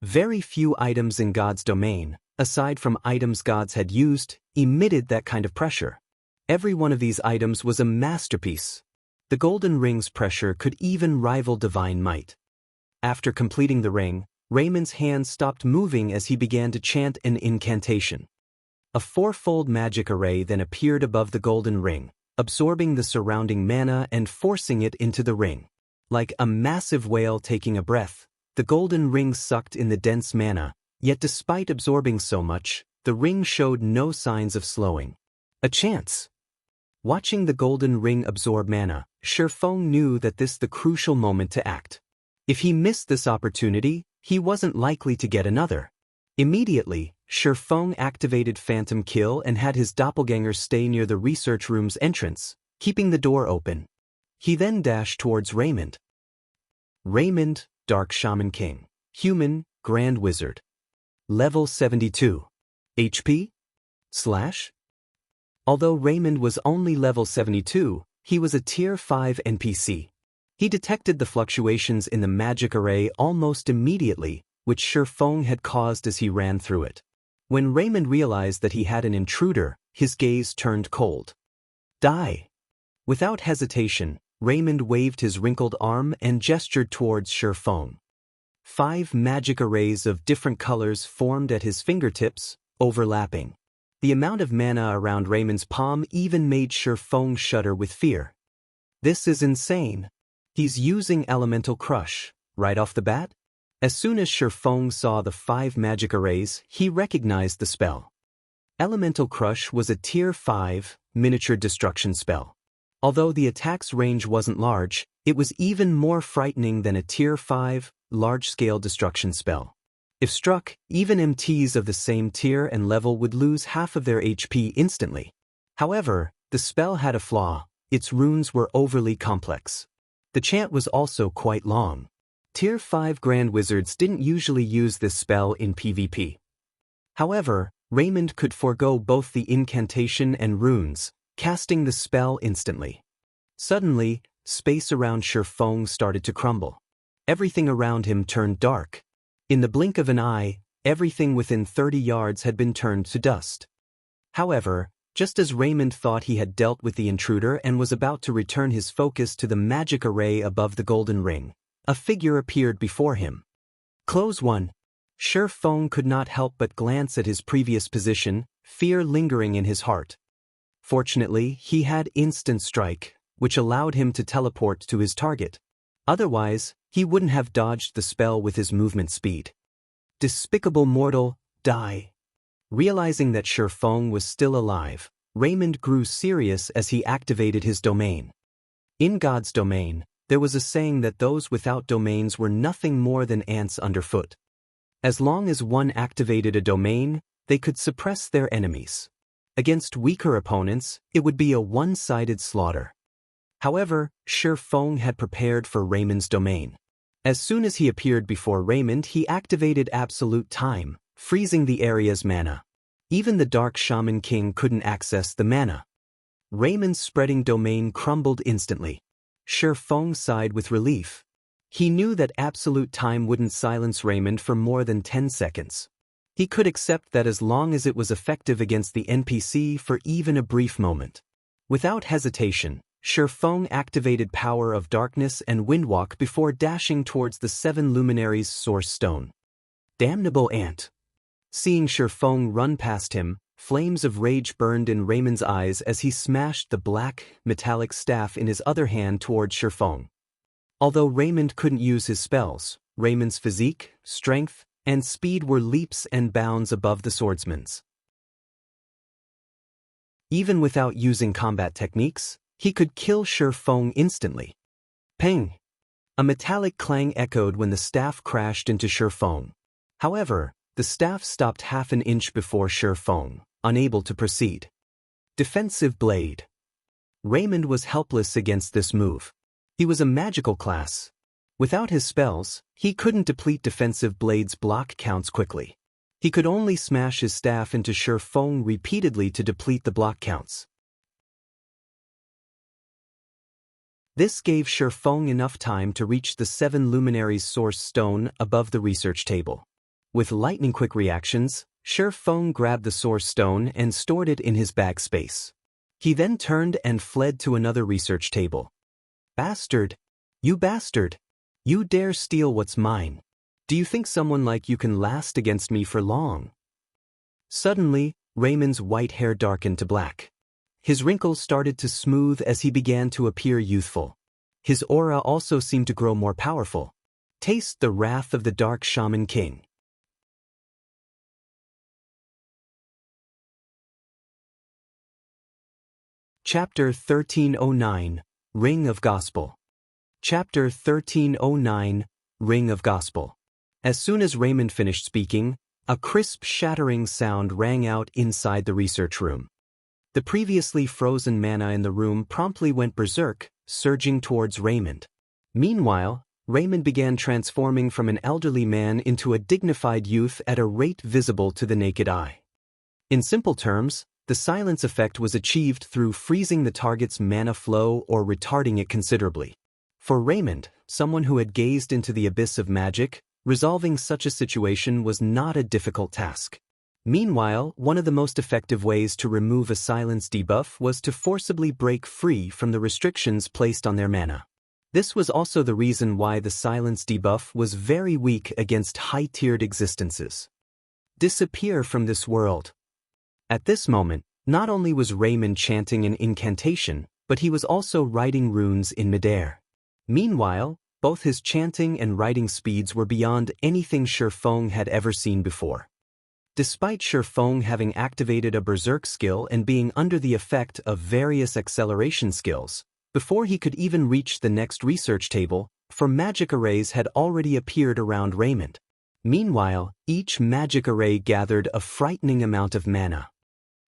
Very few items in God's domain, aside from items gods had used, emitted that kind of pressure. Every one of these items was a masterpiece. The golden ring's pressure could even rival divine might. After completing the ring, Raymond's hand stopped moving as he began to chant an incantation. A 4-fold magic array then appeared above the golden ring, absorbing the surrounding mana and forcing it into the ring. Like a massive whale taking a breath, the golden ring sucked in the dense mana, yet despite absorbing so much, the ring showed no signs of slowing. A chance! Watching the golden ring absorb mana, Feng knew that this was the crucial moment to act. If he missed this opportunity, he wasn't likely to get another. Immediately, Feng activated Phantom Kill and had his doppelganger stay near the research room's entrance, keeping the door open. He then dashed towards Raymond. Raymond, Dark Shaman King. Human, Grand Wizard. Level 72. HP? / Although Raymond was only level 72, he was a Tier 5 NPC. He detected the fluctuations in the magic array almost immediately, which Feng had caused as he ran through it. When Raymond realized that he had an intruder, his gaze turned cold. Die! Without hesitation, Raymond waved his wrinkled arm and gestured towards Feng. 5 magic arrays of different colors formed at his fingertips, overlapping. The amount of mana around Raymond's palm even made Feng shudder with fear. This is insane. He's using Elemental Crush, right off the bat? As soon as Feng saw the 5 magic arrays, he recognized the spell. Elemental Crush was a Tier 5, miniature destruction spell. Although the attack's range wasn't large, it was even more frightening than a Tier 5, large-scale destruction spell. If struck, even MTs of the same tier and level would lose half of their HP instantly. However, the spell had a flaw. Its runes were overly complex. The chant was also quite long. Tier 5 Grand Wizards didn't usually use this spell in PvP. However, Raymond could forego both the incantation and runes, casting the spell instantly. Suddenly, space around Feng started to crumble. Everything around him turned dark. In the blink of an eye, Everything within 30 yards had been turned to dust. However, just as Raymond thought he had dealt with the intruder and was about to return his focus to the magic array above the golden ring, a figure appeared before him. Close one. Shi Feng could not help but glance at his previous position, fear lingering in his heart. Fortunately, he had instant strike, which allowed him to teleport to his target. Otherwise, he wouldn't have dodged the spell with his movement speed. Despicable mortal, die. Realizing that Shi Feng was still alive, Raymond grew serious as he activated his domain. In God's domain, there was a saying that those without domains were nothing more than ants underfoot. As long as one activated a domain, they could suppress their enemies. Against weaker opponents, it would be a one-sided slaughter. However, Shi Feng had prepared for Raymond's domain. As soon as he appeared before Raymond, he activated absolute time, freezing the area's mana. Even the Dark Shaman King couldn't access the mana. Raymond's spreading domain crumbled instantly. Shi Feng sighed with relief. He knew that absolute time wouldn't silence Raymond for more than 10 seconds. He could accept that as long as it was effective against the NPC for even a brief moment. Without hesitation, Shi Feng activated Power of Darkness and Windwalk before dashing towards the 7 Luminaries' Source Stone. Damnable ant! Seeing Shi Feng run past him, flames of rage burned in Raymond's eyes as he smashed the black, metallic staff in his other hand towards Shi Feng. Although Raymond couldn't use his spells, Raymond's physique, strength, and speed were leaps and bounds above the swordsman's. Even without using combat techniques, he could kill Shi Feng instantly. Ping! A metallic clang echoed when the staff crashed into Shi Feng. However, the staff stopped half an inch before Shi Feng, unable to proceed. Defensive Blade. Raymond was helpless against this move. He was a magical class. Without his spells, he couldn't deplete Defensive Blade's block counts quickly. He could only smash his staff into Shi Feng repeatedly to deplete the block counts. This gave Shi Feng enough time to reach the 7 Luminaries' Source Stone above the research table. With lightning-quick reactions, Shi Feng grabbed the Source Stone and stored it in his bag space. He then turned and fled to another research table. Bastard! You bastard! You dare steal what's mine! Do you think someone like you can last against me for long? Suddenly, Raymond's white hair darkened to black. His wrinkles started to smooth as he began to appear youthful. His aura also seemed to grow more powerful. Taste the wrath of the Dark Shaman King. Chapter 1309, Ring of Gospel. Chapter 1309, Ring of Gospel. As soon as Raymond finished speaking, a crisp shattering sound rang out inside the research room. The previously frozen mana in the room promptly went berserk, surging towards Raymond. Meanwhile, Raymond began transforming from an elderly man into a dignified youth at a rate visible to the naked eye. In simple terms, the silence effect was achieved through freezing the target's mana flow or retarding it considerably. For Raymond, someone who had gazed into the abyss of magic, resolving such a situation was not a difficult task. Meanwhile, one of the most effective ways to remove a silence debuff was to forcibly break free from the restrictions placed on their mana. This was also the reason why the silence debuff was very weak against high-tiered existences. Disappear from this world. At this moment, not only was Raymond chanting an incantation, but he was also writing runes in midair. Meanwhile, both his chanting and writing speeds were beyond anything Shi Feng had ever seen before. Despite Shi Feng having activated a berserk skill and being under the effect of various acceleration skills, before he could even reach the next research table, 4 magic arrays had already appeared around Raymond. Meanwhile, each magic array gathered a frightening amount of mana.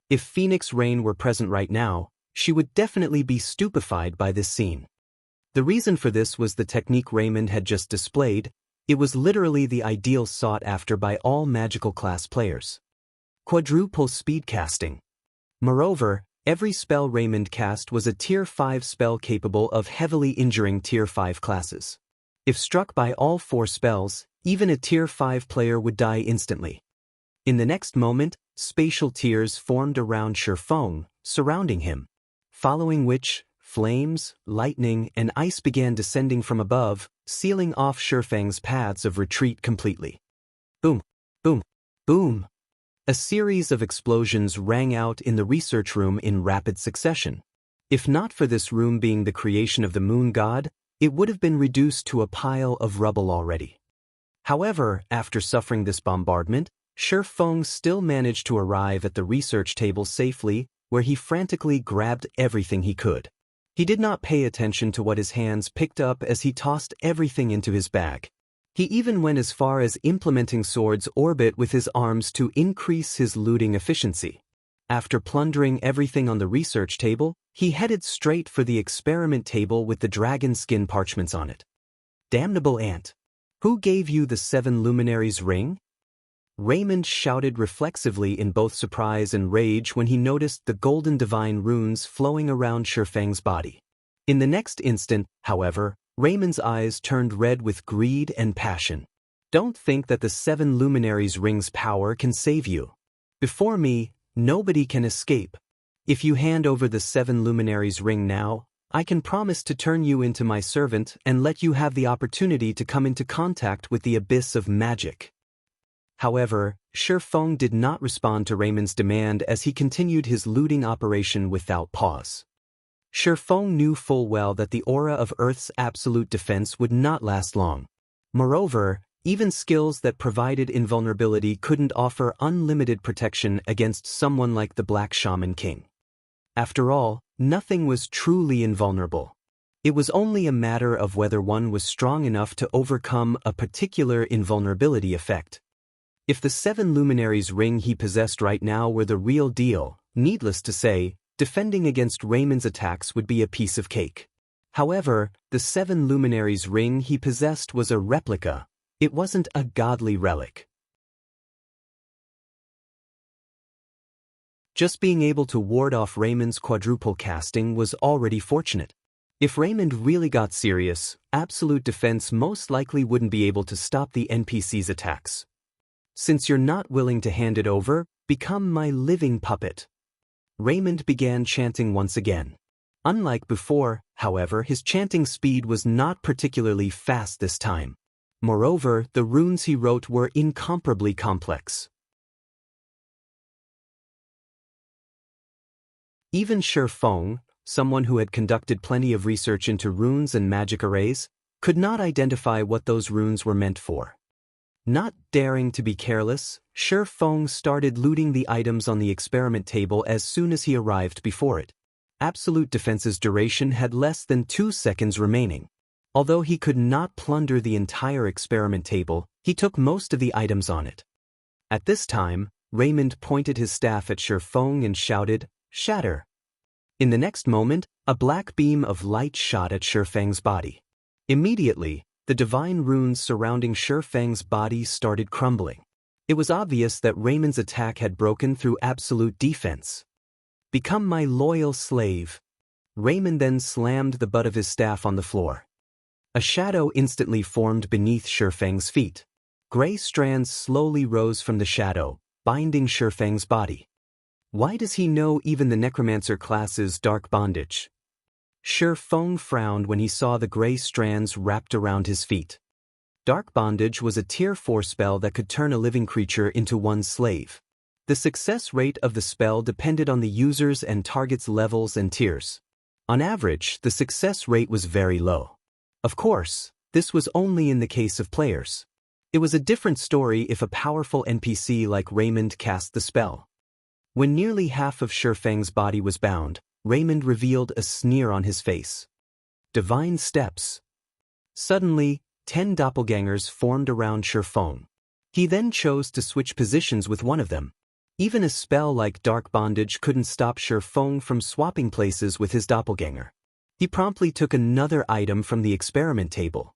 If Phoenix Rain were present right now, she would definitely be stupefied by this scene. The reason for this was the technique Raymond had just displayed. It was literally the ideal sought after by all magical class players. Quadruple speed casting. Moreover, every spell Raymond cast was a Tier 5 spell capable of heavily injuring Tier 5 classes. If struck by all 4 spells, even a Tier 5 player would die instantly. In the next moment, spatial tiers formed around Shifeng, surrounding him, following which, flames, lightning, and ice began descending from above, sealing off Shifeng's paths of retreat completely. Boom, boom, boom. A series of explosions rang out in the research room in rapid succession. If not for this room being the creation of the moon god, it would have been reduced to a pile of rubble already. However, after suffering this bombardment, Shifeng still managed to arrive at the research table safely, where he frantically grabbed everything he could. He did not pay attention to what his hands picked up as he tossed everything into his bag. He even went as far as implementing Sword's orbit with his arms to increase his looting efficiency. After plundering everything on the research table, he headed straight for the experiment table with the dragon skin parchments on it. Damnable ant! Who gave you the 7 luminaries ring? Raymond shouted reflexively in both surprise and rage when he noticed the golden divine runes flowing around Shifeng's body. In the next instant, however, Raymond's eyes turned red with greed and passion. Don't think that the 7 luminaries ring's power can save you. Before me, nobody can escape. If you hand over the 7 luminaries ring now, I can promise to turn you into my servant and let you have the opportunity to come into contact with the abyss of magic. However, Shifeng did not respond to Raymond's demand as he continued his looting operation without pause. Shifeng knew full well that the aura of Earth's absolute defense would not last long. Moreover, even skills that provided invulnerability couldn't offer unlimited protection against someone like the Black Shaman King. After all, nothing was truly invulnerable. It was only a matter of whether one was strong enough to overcome a particular invulnerability effect. If the 7 luminaries ring he possessed right now were the real deal, needless to say, defending against Raymond's attacks would be a piece of cake. However, the 7 luminaries ring he possessed was a replica. It wasn't a godly relic. Just being able to ward off Raymond's quadruple casting was already fortunate. If Raymond really got serious, absolute defense most likely wouldn't be able to stop the NPC's attacks. Since you're not willing to hand it over, become my living puppet. Raymond began chanting once again. Unlike before, however, his chanting speed was not particularly fast this time. Moreover, the runes he wrote were incomparably complex. Even Shifeng, someone who had conducted plenty of research into runes and magic arrays, could not identify what those runes were meant for. Not daring to be careless, Shifeng started looting the items on the experiment table as soon as he arrived before it. Absolute defense's duration had less than 2 seconds remaining. Although he could not plunder the entire experiment table, he took most of the items on it. At this time, Raymond pointed his staff at Shifeng and shouted, "Shatter!" In the next moment, a black beam of light shot at Shifeng's body. Immediately, the divine runes surrounding Shifeng's body started crumbling. It was obvious that Raymond's attack had broken through absolute defense. Become my loyal slave. Raymond then slammed the butt of his staff on the floor. A shadow instantly formed beneath Shifeng's feet. Gray strands slowly rose from the shadow, binding Shifeng's body. Why does he know even the necromancer class's dark bondage? Shifeng frowned when he saw the gray strands wrapped around his feet. Dark bondage was a tier 4 spell that could turn a living creature into one's slave. The success rate of the spell depended on the user's and target's levels and tiers. On average, the success rate was very low. Of course, this was only in the case of players. It was a different story if a powerful NPC like Raymond cast the spell. When nearly half of Shifeng's body was bound, Raymond revealed a sneer on his face. Divine steps. Suddenly, 10 doppelgangers formed around Shifeng. He then chose to switch positions with one of them. Even a spell like Dark Bondage couldn't stop Shifeng from swapping places with his doppelganger. He promptly took another item from the experiment table.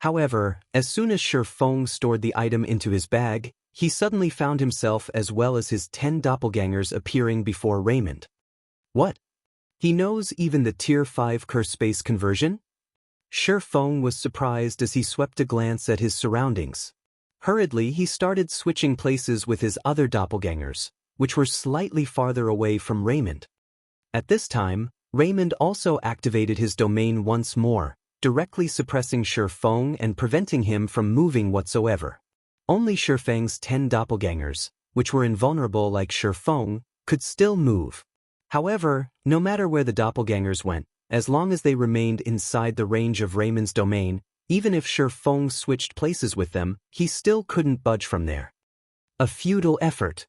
However, as soon as Shifeng stored the item into his bag, he suddenly found himself as well as his 10 doppelgangers appearing before Raymond. What? He knows even the Tier 5 curse space conversion? Shi Feng was surprised as he swept a glance at his surroundings. Hurriedly, he started switching places with his other doppelgangers, which were slightly farther away from Raymond. At this time, Raymond also activated his domain once more, directly suppressing Shi Feng and preventing him from moving whatsoever. Only Shi Feng's 10 doppelgangers, which were invulnerable like Shi Feng, could still move. However, no matter where the doppelgangers went, as long as they remained inside the range of Raymond's domain, even if Shi Feng switched places with them, he still couldn't budge from there. A futile effort.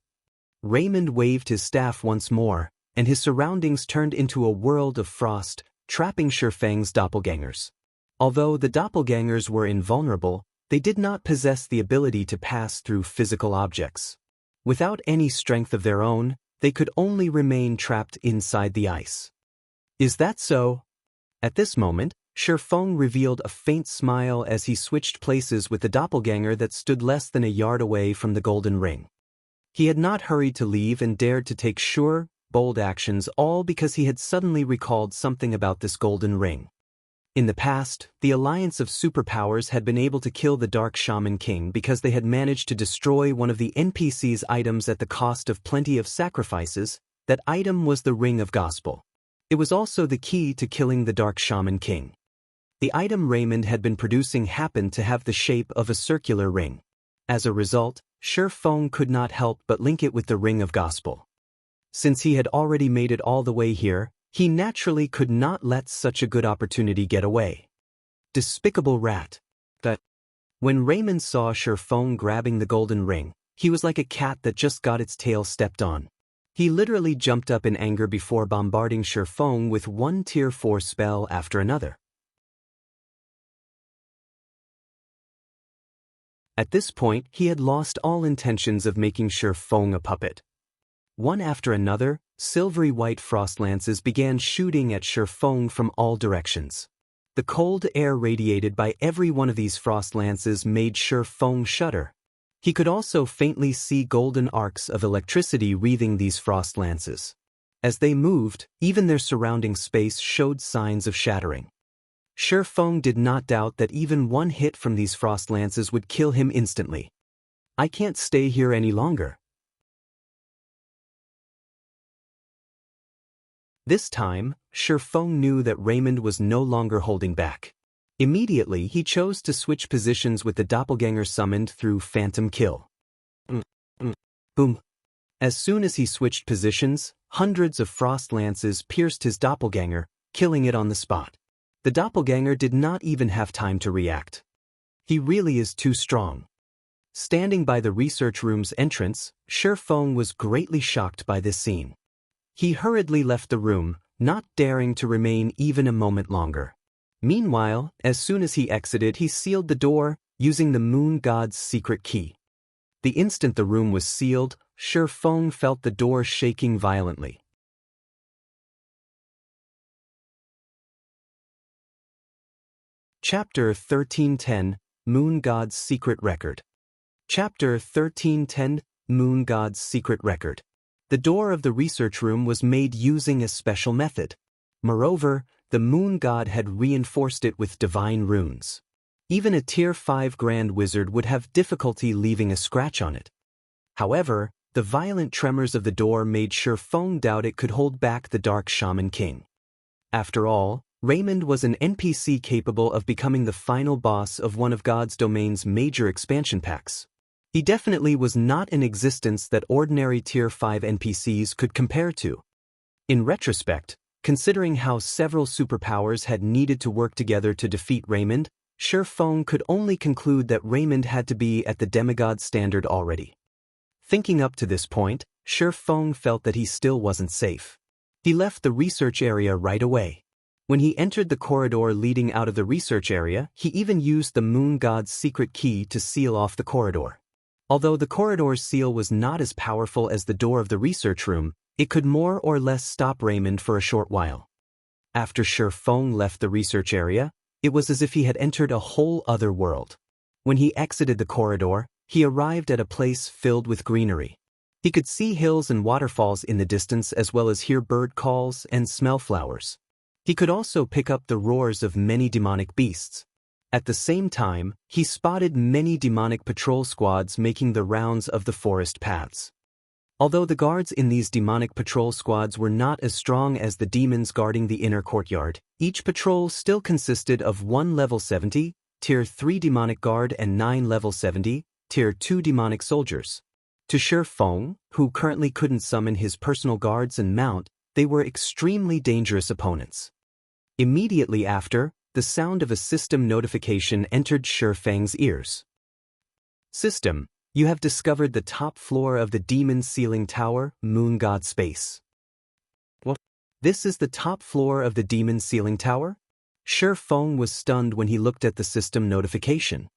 Raymond waved his staff once more, and his surroundings turned into a world of frost, trapping Shi Feng's doppelgangers. Although the doppelgangers were invulnerable, they did not possess the ability to pass through physical objects. Without any strength of their own, they could only remain trapped inside the ice. Is that so? At this moment, Shi Feng revealed a faint smile as he switched places with the doppelganger that stood less than a yard away from the golden ring. He had not hurried to leave and dared to take sure, bold actions, all because he had suddenly recalled something about this golden ring. In the past, the alliance of superpowers had been able to kill the Dark Shaman King because they had managed to destroy one of the NPC's items at the cost of plenty of sacrifices. That item was the Ring of Gospel. It was also the key to killing the Dark Shaman King. The item Raymond had been producing happened to have the shape of a circular ring. As a result, Shi Feng could not help but link it with the Ring of Gospel. Since he had already made it all the way here, he naturally could not let such a good opportunity get away. Despicable rat. But when Raymond saw Shi Feng grabbing the golden ring, he was like a cat that just got its tail stepped on. He literally jumped up in anger before bombarding Shi Feng with one tier 4 spell after another. At this point, he had lost all intentions of making Shi Feng a puppet. One after another, silvery white frost lances began shooting at Shi Feng from all directions. The cold air radiated by every one of these frost lances made Shi Feng shudder. He could also faintly see golden arcs of electricity wreathing these frost lances. As they moved, even their surrounding space showed signs of shattering. Shi Feng did not doubt that even one hit from these frost lances would kill him instantly. I can't stay here any longer. This time, Shi Feng knew that Raymond was no longer holding back. Immediately, he chose to switch positions with the doppelganger summoned through Phantom Kill. Boom. As soon as he switched positions, hundreds of frost lances pierced his doppelganger, killing it on the spot. The doppelganger did not even have time to react. He really is too strong. Standing by the research room's entrance, Shi Feng was greatly shocked by this scene. He hurriedly left the room, not daring to remain even a moment longer. Meanwhile, as soon as he exited, he sealed the door, using the moon god's secret key. The instant the room was sealed, Shi Feng felt the door shaking violently. Chapter 1310, Moon God's Secret Record. Chapter 1310, Moon God's Secret Record. The door of the research room was made using a special method. Moreover, the moon god had reinforced it with divine runes. Even a tier 5 grand wizard would have difficulty leaving a scratch on it. However, the violent tremors of the door made Shi Feng doubt it could hold back the Dark Shaman King. After all, Raymond was an NPC capable of becoming the final boss of one of God's domain's major expansion packs. He definitely was not in existence that ordinary tier 5 NPCs could compare to. In retrospect, considering how several superpowers had needed to work together to defeat Raymond, Shi Feng could only conclude that Raymond had to be at the demigod standard already. Thinking up to this point, Shi Feng felt that he still wasn't safe. He left the research area right away. When he entered the corridor leading out of the research area, he even used the moon god's secret key to seal off the corridor. Although the corridor's seal was not as powerful as the door of the research room, it could more or less stop Raymond for a short while. After Shi Feng left the research area, it was as if he had entered a whole other world. When he exited the corridor, he arrived at a place filled with greenery. He could see hills and waterfalls in the distance as well as hear bird calls and smell flowers. He could also pick up the roars of many demonic beasts. At the same time, he spotted many demonic patrol squads making the rounds of the forest paths. Although the guards in these demonic patrol squads were not as strong as the demons guarding the inner courtyard, each patrol still consisted of 1 level 70, Tier 3 demonic guard and 9 level 70, Tier 2 demonic soldiers. To Shi Feng, who currently couldn't summon his personal guards and mount, they were extremely dangerous opponents. Immediately after, the sound of a system notification entered Shi Feng's ears. System, you have discovered the top floor of the Demon Ceiling Tower, Moon God Space. What? This is the top floor of the Demon Ceiling Tower? Shi Feng was stunned when he looked at the system notification.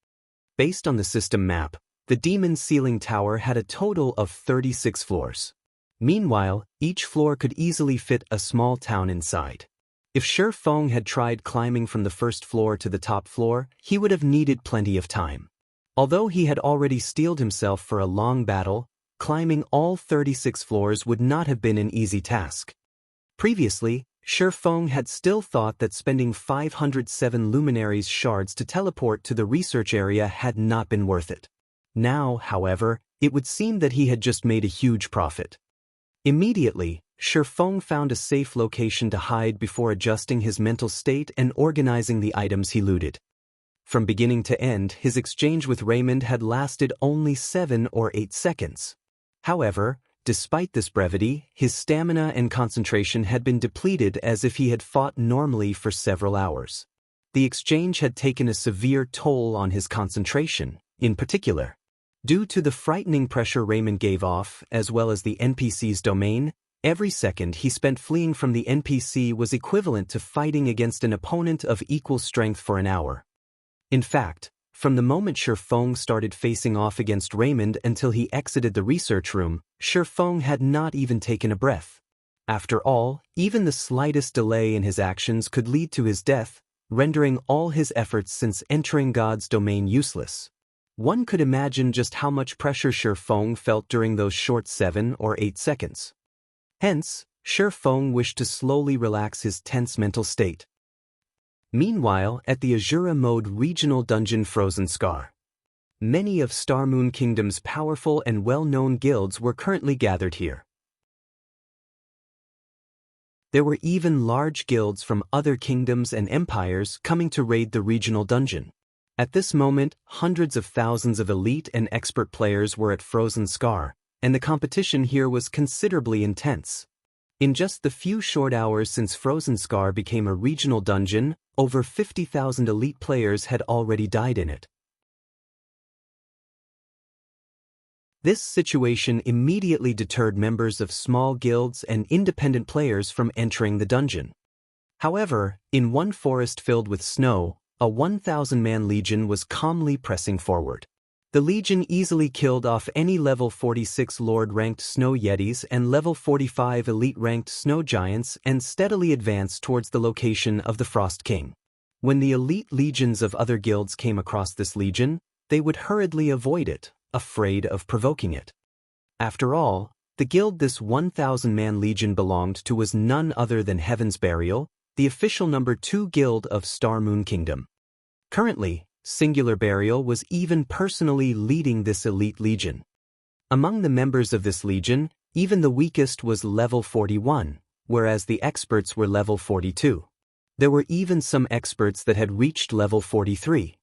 Based on the system map, the Demon Ceiling Tower had a total of 36 floors. Meanwhile, each floor could easily fit a small town inside. If Shi Feng had tried climbing from the first floor to the top floor, he would have needed plenty of time. Although he had already steeled himself for a long battle, climbing all 36 floors would not have been an easy task. Previously, Shi Feng had still thought that spending 507 luminaries shards to teleport to the research area had not been worth it. Now, however, it would seem that he had just made a huge profit. Immediately, Shi Feng found a safe location to hide before adjusting his mental state and organizing the items he looted. From beginning to end, his exchange with Raymond had lasted only 7 or 8 seconds. However, despite this brevity, his stamina and concentration had been depleted as if he had fought normally for several hours. The exchange had taken a severe toll on his concentration, in particular. Due to the frightening pressure Raymond gave off, as well as the NPC's domain, every second he spent fleeing from the NPC was equivalent to fighting against an opponent of equal strength for an hour. In fact, from the moment Shi Feng started facing off against Raymond until he exited the research room, Shi Feng had not even taken a breath. After all, even the slightest delay in his actions could lead to his death, rendering all his efforts since entering God's domain useless. One could imagine just how much pressure Shi Feng felt during those short 7 or 8 seconds. Hence, Shi Feng wished to slowly relax his tense mental state. Meanwhile, at the Azura Mode regional dungeon Frozen Scar, many of Star Moon Kingdom's powerful and well-known guilds were currently gathered here. There were even large guilds from other kingdoms and empires coming to raid the regional dungeon. At this moment, hundreds of thousands of elite and expert players were at Frozen Scar, and the competition here was considerably intense. In just the few short hours since Frozen Scar became a regional dungeon, over 50,000 elite players had already died in it. This situation immediately deterred members of small guilds and independent players from entering the dungeon. However, in one forest filled with snow, a 1,000-man legion was calmly pressing forward. The legion easily killed off any level 46 Lord-ranked snow yetis and level 45 elite-ranked snow giants and steadily advanced towards the location of the Frost King. When the elite legions of other guilds came across this legion, they would hurriedly avoid it, afraid of provoking it. After all, the guild this 1,000-man legion belonged to was none other than Heaven's Burial, the official number 2 guild of Star Moon Kingdom. Currently, Singular Burial was even personally leading this elite legion. Among the members of this legion, even the weakest was level 41, whereas the experts were level 42. There were even some experts that had reached level 43.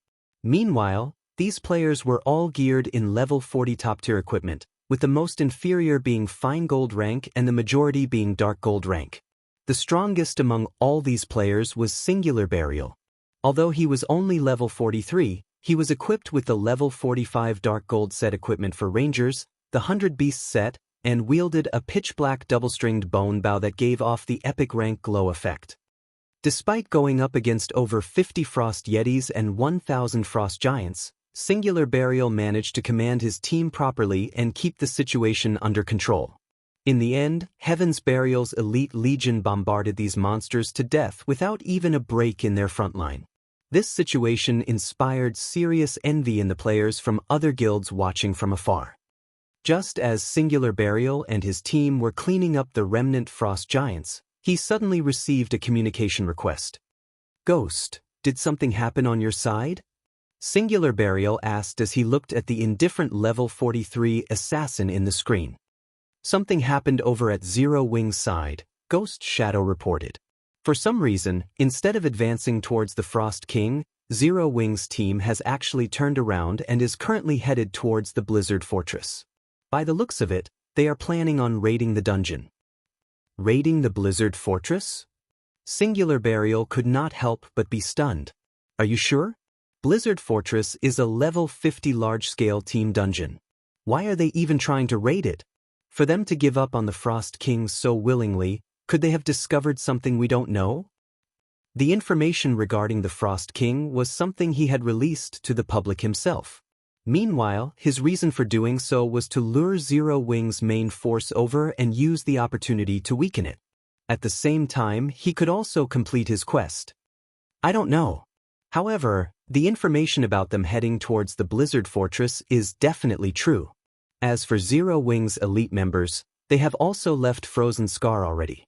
Meanwhile, these players were all geared in level 40 top-tier equipment, with the most inferior being fine gold rank and the majority being dark gold rank. The strongest among all these players was Singular Burial. Although he was only level 43, he was equipped with the level 45 dark gold set equipment for rangers, the 100 Beasts set, and wielded a pitch-black double-stringed bone bow that gave off the epic rank glow effect. Despite going up against over 50 Frost Yetis and 1,000 Frost Giants, Singular Burial managed to command his team properly and keep the situation under control. In the end, Heaven's Burial's elite legion bombarded these monsters to death without even a break in their front line. This situation inspired serious envy in the players from other guilds watching from afar. Just as Singular Burial and his team were cleaning up the remnant Frost Giants, he suddenly received a communication request. "Ghost, did something happen on your side?" Singular Burial asked as he looked at the indifferent level 43 assassin in the screen. "Something happened over at Zero Wing's side," Ghost Shadow reported. For some reason, instead of advancing towards the Frost King, Zero Wing's team has actually turned around and is currently headed towards the Blizzard Fortress. By the looks of it, they are planning on raiding the dungeon. Raiding the Blizzard Fortress? Singular Burial could not help but be stunned. Are you sure? Blizzard Fortress is a level 50 large-scale team dungeon. Why are they even trying to raid it? For them to give up on the Frost King so willingly, could they have discovered something we don't know? The information regarding the Frost King was something he had released to the public himself. Meanwhile, his reason for doing so was to lure Zero Wing's main force over and use the opportunity to weaken it. At the same time, he could also complete his quest. I don't know. However, the information about them heading towards the Blizzard Fortress is definitely true. As for Zero Wing's elite members, they have also left Frozen Scar already.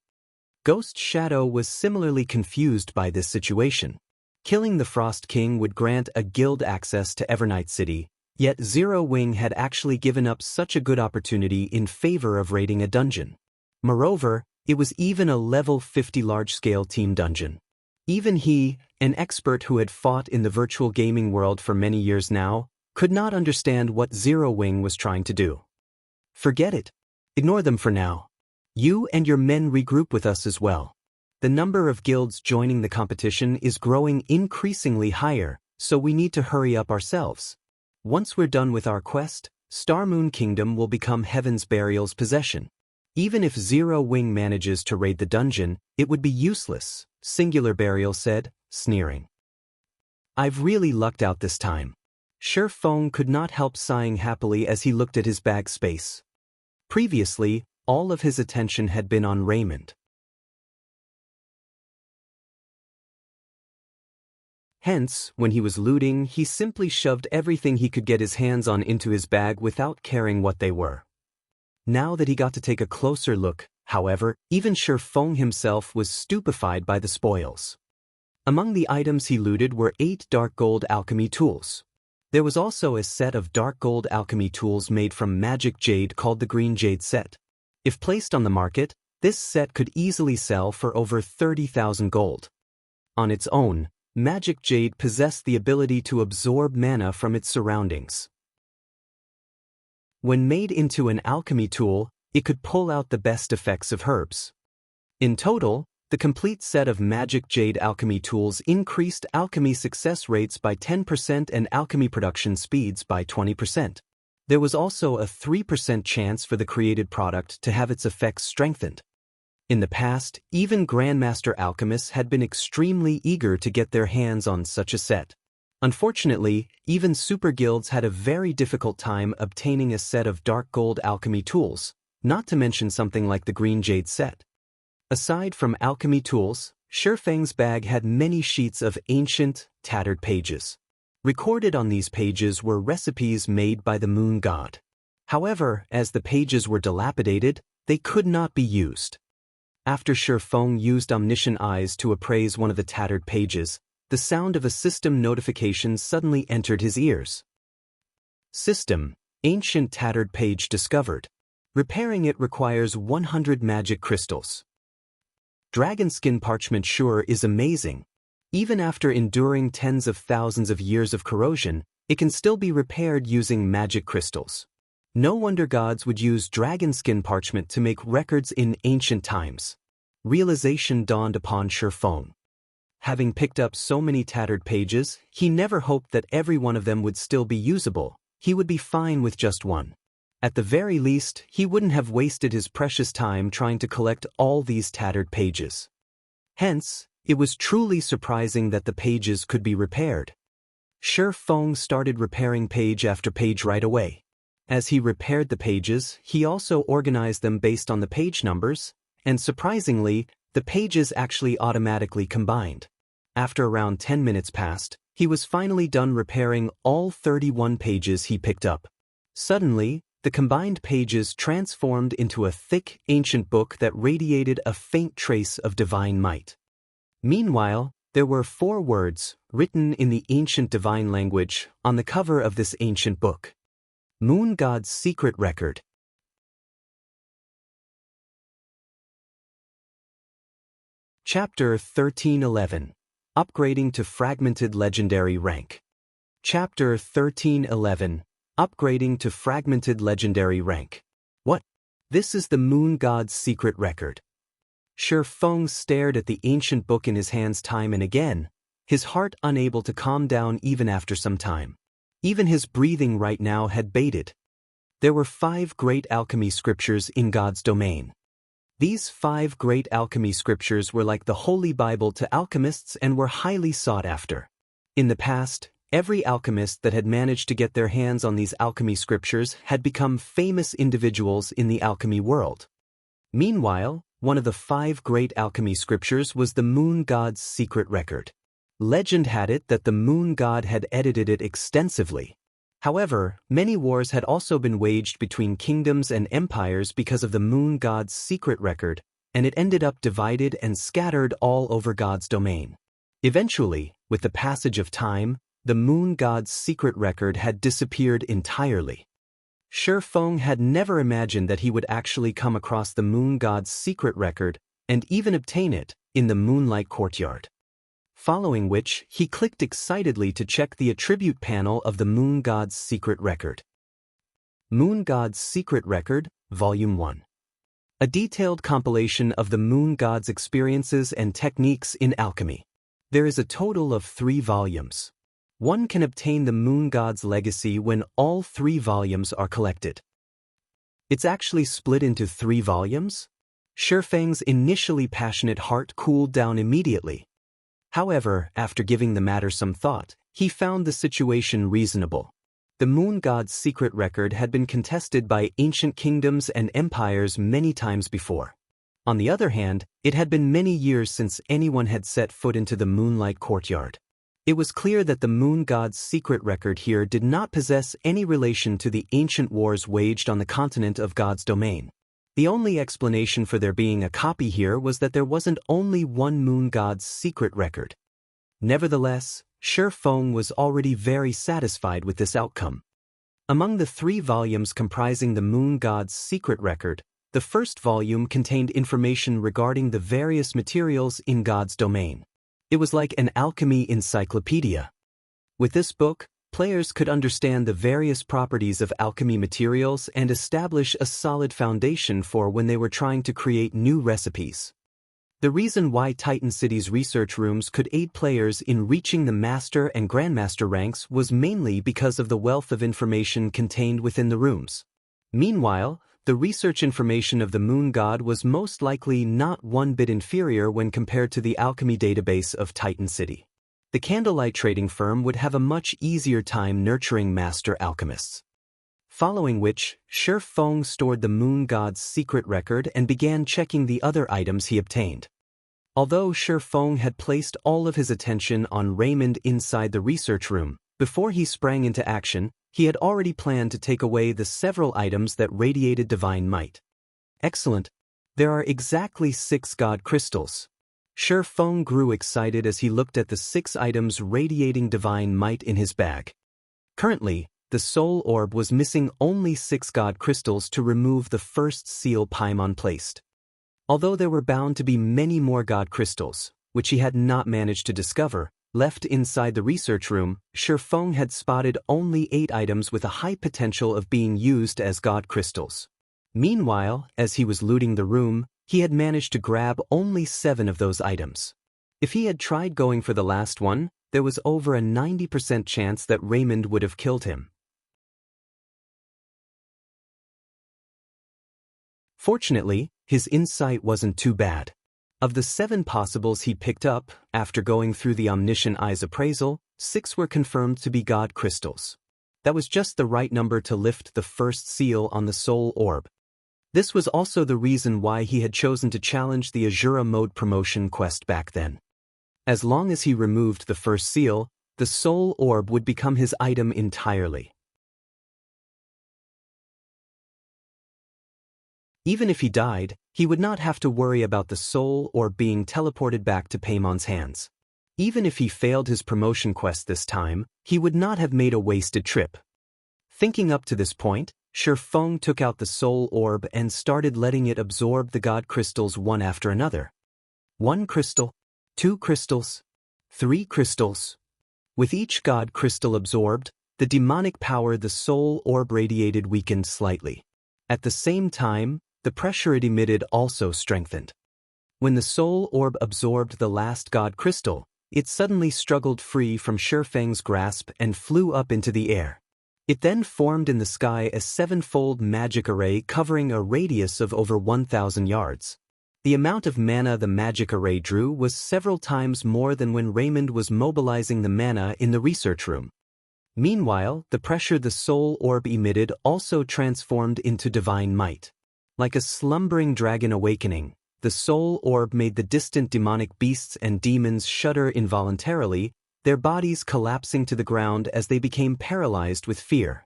Ghost Shadow was similarly confused by this situation. Killing the Frost King would grant a guild access to Evernight City, yet Zero Wing had actually given up such a good opportunity in favor of raiding a dungeon. Moreover, it was even a level 50 large-scale team dungeon. Even he, an expert who had fought in the virtual gaming world for many years now, could not understand what Zero Wing was trying to do. Forget it. Ignore them for now. You and your men regroup with us as well. The number of guilds joining the competition is growing increasingly higher, so we need to hurry up ourselves. Once we're done with our quest, Star Moon Kingdom will become Heaven's Burial's possession. Even if Zero Wing manages to raid the dungeon, it would be useless, Singular Burial said, sneering. I've really lucked out this time. Shi Feng could not help sighing happily as he looked at his bag space. Previously, all of his attention had been on Raymond. Hence, when he was looting, he simply shoved everything he could get his hands on into his bag without caring what they were. Now that he got to take a closer look, however, even Shi Feng himself was stupefied by the spoils. Among the items he looted were 8 dark gold alchemy tools. There was also a set of dark gold alchemy tools made from magic jade called the Green Jade set. If placed on the market, this set could easily sell for over 30,000 gold. On its own, magic jade possessed the ability to absorb mana from its surroundings. When made into an alchemy tool, it could pull out the best effects of herbs. In total, the complete set of magic jade alchemy tools increased alchemy success rates by 10% and alchemy production speeds by 20%. There was also a 3% chance for the created product to have its effects strengthened. In the past, even Grandmaster alchemists had been extremely eager to get their hands on such a set. Unfortunately, even super guilds had a very difficult time obtaining a set of dark gold alchemy tools, not to mention something like the Green Jade set. Aside from alchemy tools, Shi Feng's bag had many sheets of ancient, tattered pages. Recorded on these pages were recipes made by the moon god. However, as the pages were dilapidated, they could not be used. After Shi Feng used omniscient eyes to appraise one of the tattered pages, the sound of a system notification suddenly entered his ears. System, ancient tattered page discovered. Repairing it requires 100 magic crystals. Dragonskin parchment sure is amazing. Even after enduring tens of thousands of years of corrosion, it can still be repaired using magic crystals. No wonder gods would use dragonskin parchment to make records in ancient times. Realization dawned upon Shi Feng. Having picked up so many tattered pages, he never hoped that every one of them would still be usable. He would be fine with just one. At the very least, he wouldn't have wasted his precious time trying to collect all these tattered pages. Hence, it was truly surprising that the pages could be repaired. Shi Feng started repairing page after page right away. As he repaired the pages, he also organized them based on the page numbers, and surprisingly, the pages actually automatically combined. After around 10 minutes passed, he was finally done repairing all 31 pages he picked up. Suddenly, the combined pages transformed into a thick, ancient book that radiated a faint trace of divine might. Meanwhile, there were 4 words, written in the ancient divine language, on the cover of this ancient book. Moon God's Secret Record. Chapter 1311. Upgrading to Fragmented Legendary Rank. Chapter 1311. Upgrading to Fragmented Legendary Rank. What? This is the Moon God's Secret Record. Shi Feng stared at the ancient book in his hands time and again, his heart unable to calm down even after some time. Even his breathing right now had bated. There were 5 great alchemy scriptures in God's domain. These 5 great alchemy scriptures were like the Holy Bible to alchemists and were highly sought after. In the past, every alchemist that had managed to get their hands on these alchemy scriptures had become famous individuals in the alchemy world. Meanwhile, one of the 5 great alchemy scriptures was the Moon God's Secret Record. Legend had it that the Moon God had edited it extensively. However, many wars had also been waged between kingdoms and empires because of the Moon God's Secret Record, and it ended up divided and scattered all over God's domain. Eventually, with the passage of time, the Moon God's Secret Record had disappeared entirely. Shi Feng had never imagined that he would actually come across the Moon God's Secret Record, and even obtain it, in the Moonlight Courtyard. Following which, he clicked excitedly to check the attribute panel of the Moon God's Secret Record. Moon God's Secret Record, Volume 1. A detailed compilation of the Moon God's experiences and techniques in alchemy. There is a total of 3 volumes. One can obtain the Moon God's legacy when all 3 volumes are collected. It's actually split into 3 volumes? Shi Feng's initially passionate heart cooled down immediately. However, after giving the matter some thought, he found the situation reasonable. The Moon God's Secret Record had been contested by ancient kingdoms and empires many times before. On the other hand, it had been many years since anyone had set foot into the Moonlight Courtyard. It was clear that the Moon God's Secret Record here did not possess any relation to the ancient wars waged on the continent of God's domain. The only explanation for there being a copy here was that there wasn't only one Moon God's Secret Record. Nevertheless, Shi Feng was already very satisfied with this outcome. Among the 3 volumes comprising the Moon God's Secret Record, the first volume contained information regarding the various materials in God's domain. It was like an alchemy encyclopedia. With this book, players could understand the various properties of alchemy materials and establish a solid foundation for when they were trying to create new recipes. The reason why Titan City's research rooms could aid players in reaching the Master and Grandmaster ranks was mainly because of the wealth of information contained within the rooms. Meanwhile, the research information of the Moon God was most likely not one bit inferior when compared to the alchemy database of Titan City. The Candlelight Trading Firm would have a much easier time nurturing master alchemists. Following which, Shi Feng stored the Moon God's Secret Record and began checking the other items he obtained. Although Shi Feng had placed all of his attention on Raymond inside the research room, before he sprang into action, he had already planned to take away the several items that radiated divine might. Excellent. There are exactly 6 God crystals. Shi Feng grew excited as he looked at the 6 items radiating divine might in his bag. Currently, the soul orb was missing only 6 God crystals to remove the first seal Paimon placed. Although there were bound to be many more God crystals, which he had not managed to discover, left inside the research room, Shi Feng had spotted only 8 items with a high potential of being used as God crystals. Meanwhile, as he was looting the room, he had managed to grab only 7 of those items. If he had tried going for the last one, there was over a 90% chance that Raymond would have killed him. Fortunately, his insight wasn't too bad. Of the 7 possibles he picked up, after going through the Omniscient Eye's appraisal, 6 were confirmed to be God crystals. That was just the right number to lift the first seal on the soul orb. This was also the reason why he had chosen to challenge the Azura mode promotion quest back then. As long as he removed the first seal, the soul orb would become his item entirely. Even if he died, he would not have to worry about the soul orb being teleported back to Paimon's hands. Even if he failed his promotion quest this time, he would not have made a wasted trip. Thinking up to this point, Shifeng took out the soul orb and started letting it absorb the god crystals one after another. 1 crystal, 2 crystals, 3 crystals. With each god crystal absorbed, the demonic power the soul orb radiated weakened slightly. At the same time, the pressure it emitted also strengthened. When the soul orb absorbed the last god crystal, it suddenly struggled free from Shifeng's grasp and flew up into the air. It then formed in the sky a 7-fold magic array covering a radius of over 1,000 yards. The amount of mana the magic array drew was several times more than when Raymond was mobilizing the mana in the research room. Meanwhile, the pressure the soul orb emitted also transformed into divine might. Like a slumbering dragon awakening, the soul orb made the distant demonic beasts and demons shudder involuntarily, their bodies collapsing to the ground as they became paralyzed with fear.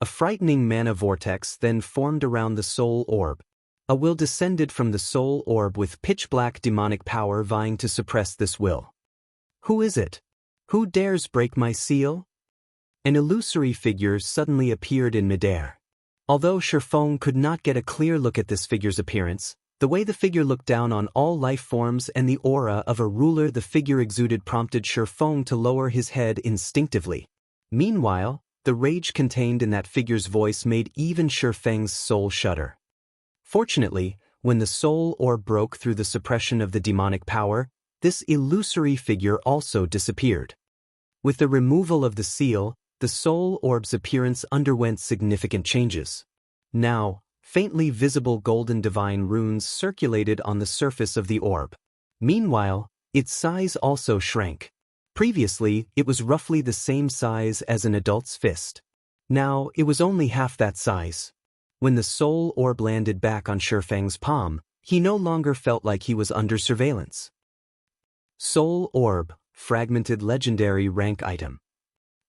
A frightening mana vortex then formed around the soul orb. A will descended from the soul orb with pitch-black demonic power vying to suppress this will. Who is it? Who dares break my seal? An illusory figure suddenly appeared in midair. Although Shifeng could not get a clear look at this figure's appearance, the way the figure looked down on all life forms and the aura of a ruler the figure exuded prompted Shifeng to lower his head instinctively. Meanwhile, the rage contained in that figure's voice made even Shifeng's soul shudder. Fortunately, when the soul orb broke through the suppression of the demonic power, this illusory figure also disappeared. With the removal of the seal, the soul orb's appearance underwent significant changes. Now, faintly visible golden divine runes circulated on the surface of the orb. Meanwhile, its size also shrank. Previously, it was roughly the same size as an adult's fist. Now, it was only half that size. When the soul orb landed back on Shifeng's palm, he no longer felt like he was under surveillance. Soul orb, fragmented legendary rank item.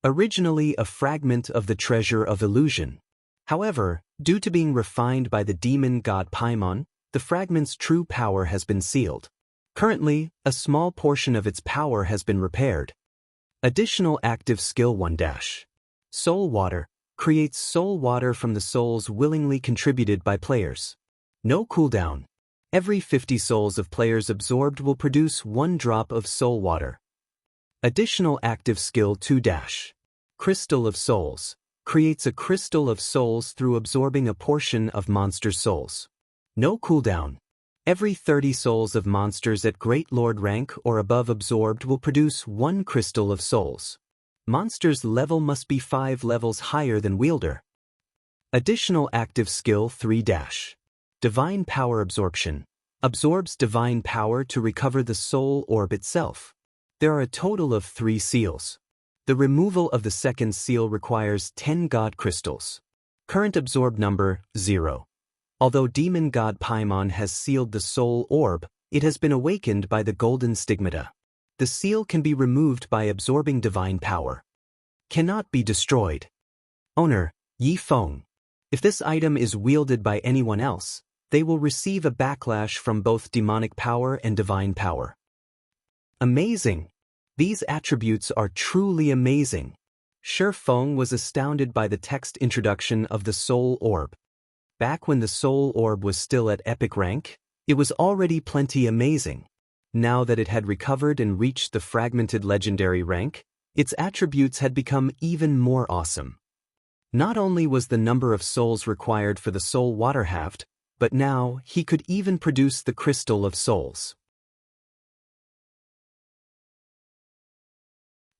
Originally a fragment of the treasure of illusion. However, due to being refined by the demon god Paimon, the fragment's true power has been sealed. Currently, a small portion of its power has been repaired. Additional active skill 1-. Soul water. Creates soul water from the souls willingly contributed by players. No cooldown. Every 50 souls of players absorbed will produce 1 drop of soul water. Additional active skill 2-. Crystal of Souls. Creates a crystal of souls through absorbing a portion of monsters' souls. No cooldown. Every 30 souls of monsters at Great Lord rank or above absorbed will produce 1 crystal of souls. Monster's level must be 5 levels higher than Wielder. Additional active skill 3-. Divine Power Absorption. Absorbs divine power to recover the soul orb itself. There are a total of 3 seals. The removal of the second seal requires 10 god crystals. Current absorb number 0. Although demon god Paimon has sealed the soul orb, it has been awakened by the golden stigmata. The seal can be removed by absorbing divine power. Cannot be destroyed. Owner, Yi Feng. If this item is wielded by anyone else, they will receive a backlash from both demonic power and divine power. Amazing! These attributes are truly amazing. Shifeng was astounded by the text introduction of the soul orb. Back when the soul orb was still at epic rank, it was already plenty amazing. Now that it had recovered and reached the fragmented legendary rank, its attributes had become even more awesome. Not only was the number of souls required for the soul water halved, but now he could even produce the crystal of souls.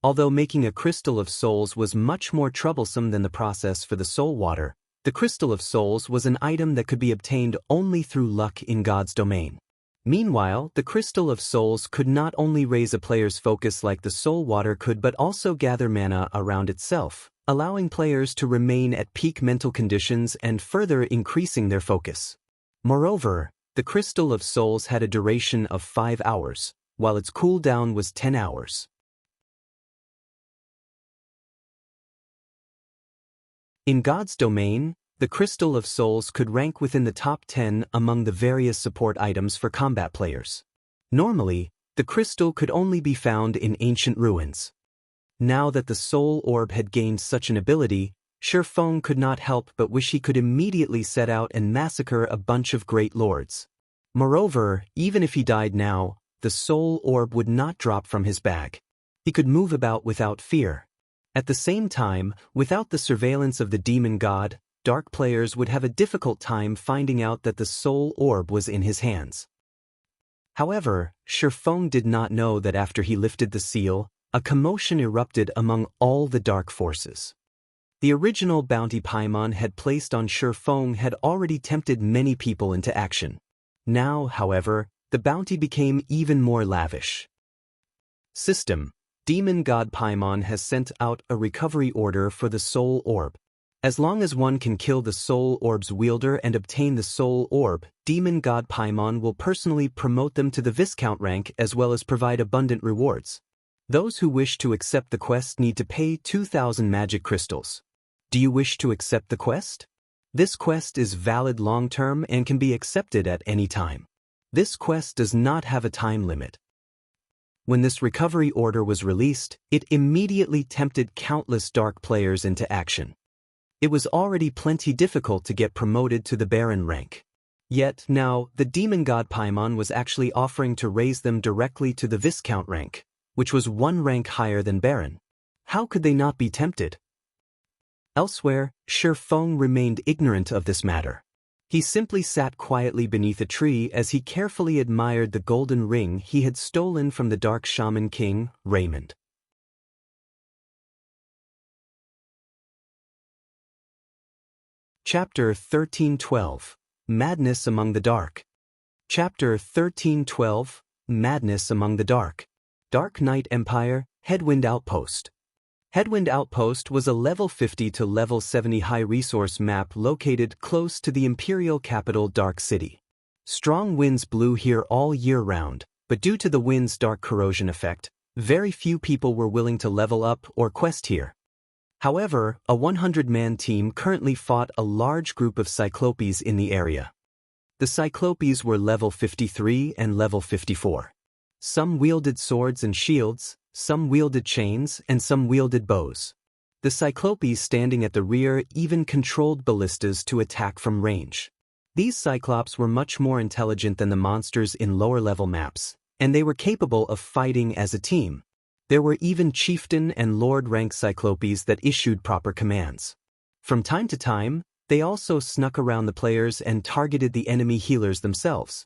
Although making a crystal of souls was much more troublesome than the process for the soul water, the crystal of souls was an item that could be obtained only through luck in God's domain. Meanwhile, the crystal of souls could not only raise a player's focus like the soul water could but also gather mana around itself, allowing players to remain at peak mental conditions and further increasing their focus. Moreover, the crystal of souls had a duration of 5 hours, while its cooldown was 10 hours. In God's domain, The Crystal of Souls could rank within the top 10 among the various support items for combat players. Normally, the crystal could only be found in ancient ruins. Now that the Soul Orb had gained such an ability, Shifeng could not help but wish he could immediately set out and massacre a bunch of great lords. Moreover, even if he died now, the Soul Orb would not drop from his bag. He could move about without fear. At the same time, without the surveillance of the demon god, dark players would have a difficult time finding out that the Soul Orb was in his hands. However, Shifeng did not know that after he lifted the seal, a commotion erupted among all the dark forces. The original bounty Paimon had placed on Shifeng had already tempted many people into action. Now, however, the bounty became even more lavish. System: Demon God Paimon has sent out a recovery order for the Soul Orb. As long as one can kill the Soul Orb's wielder and obtain the Soul Orb, Demon God Paimon will personally promote them to the Viscount rank as well as provide abundant rewards. Those who wish to accept the quest need to pay 2,000 magic crystals. Do you wish to accept the quest? This quest is valid long-term and can be accepted at any time. This quest does not have a time limit. When this recovery order was released, it immediately tempted countless dark players into action. It was already plenty difficult to get promoted to the Baron rank. Yet now, the demon god Paimon was actually offering to raise them directly to the Viscount rank, which was one rank higher than Baron. How could they not be tempted? Elsewhere, Shifeng remained ignorant of this matter. He simply sat quietly beneath a tree as he carefully admired the golden ring he had stolen from the Dark Shaman King, Raymond. Chapter 1312 Madness Among the Dark. Chapter 1312 Madness Among the Dark. Dark Knight Empire, Headwind Outpost. Headwind Outpost was a level 50 to level 70 high-resource map located close to the imperial capital Dark City. Strong winds blew here all year round, but due to the wind's dark corrosion effect, very few people were willing to level up or quest here. However, a 100-man team currently fought a large group of Cyclopes in the area. The Cyclopes were level 53 and level 54. Some wielded swords and shields, some wielded chains, and some wielded bows. The Cyclopes standing at the rear even controlled ballistas to attack from range. These Cyclops were much more intelligent than the monsters in lower-level maps, and they were capable of fighting as a team. There were even chieftain and lord rank Cyclopes that issued proper commands. From time to time, they also snuck around the players and targeted the enemy healers themselves.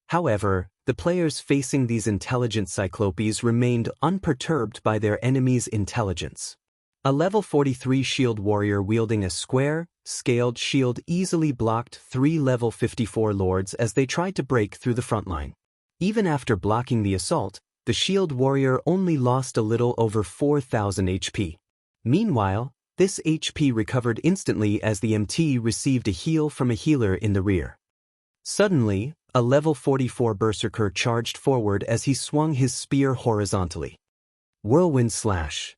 However, the players facing these intelligent Cyclopes remained unperturbed by their enemy's intelligence. A level 43 shield warrior wielding a square, scaled shield easily blocked 3 level 54 lords as they tried to break through the front line. Even after blocking the assault, the shield warrior only lost a little over 4,000 HP. Meanwhile, this HP recovered instantly as the MT received a heal from a healer in the rear. Suddenly, a level 44 berserker charged forward as he swung his spear horizontally. Whirlwind slash.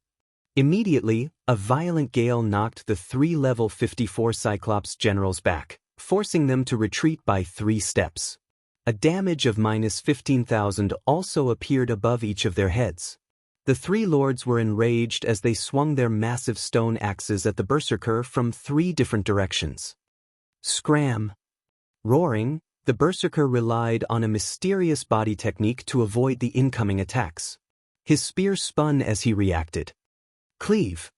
Immediately, a violent gale knocked the 3 level 54 Cyclops generals back, forcing them to retreat by 3 steps. A damage of -15,000 also appeared above each of their heads. The 3 lords were enraged as they swung their massive stone axes at the berserker from 3 different directions. Scram! Roaring, the berserker relied on a mysterious body technique to avoid the incoming attacks. His spear spun as he reacted. Cleave!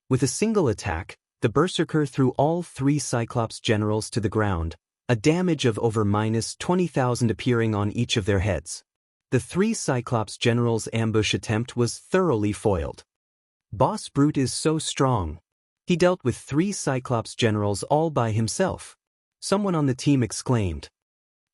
With a single attack, the berserker threw all 3 Cyclops generals to the ground, a damage of over -20,000 appearing on each of their heads. The 3 Cyclops generals' ambush attempt was thoroughly foiled. Boss Brute is so strong. He dealt with 3 Cyclops generals all by himself. Someone on the team exclaimed.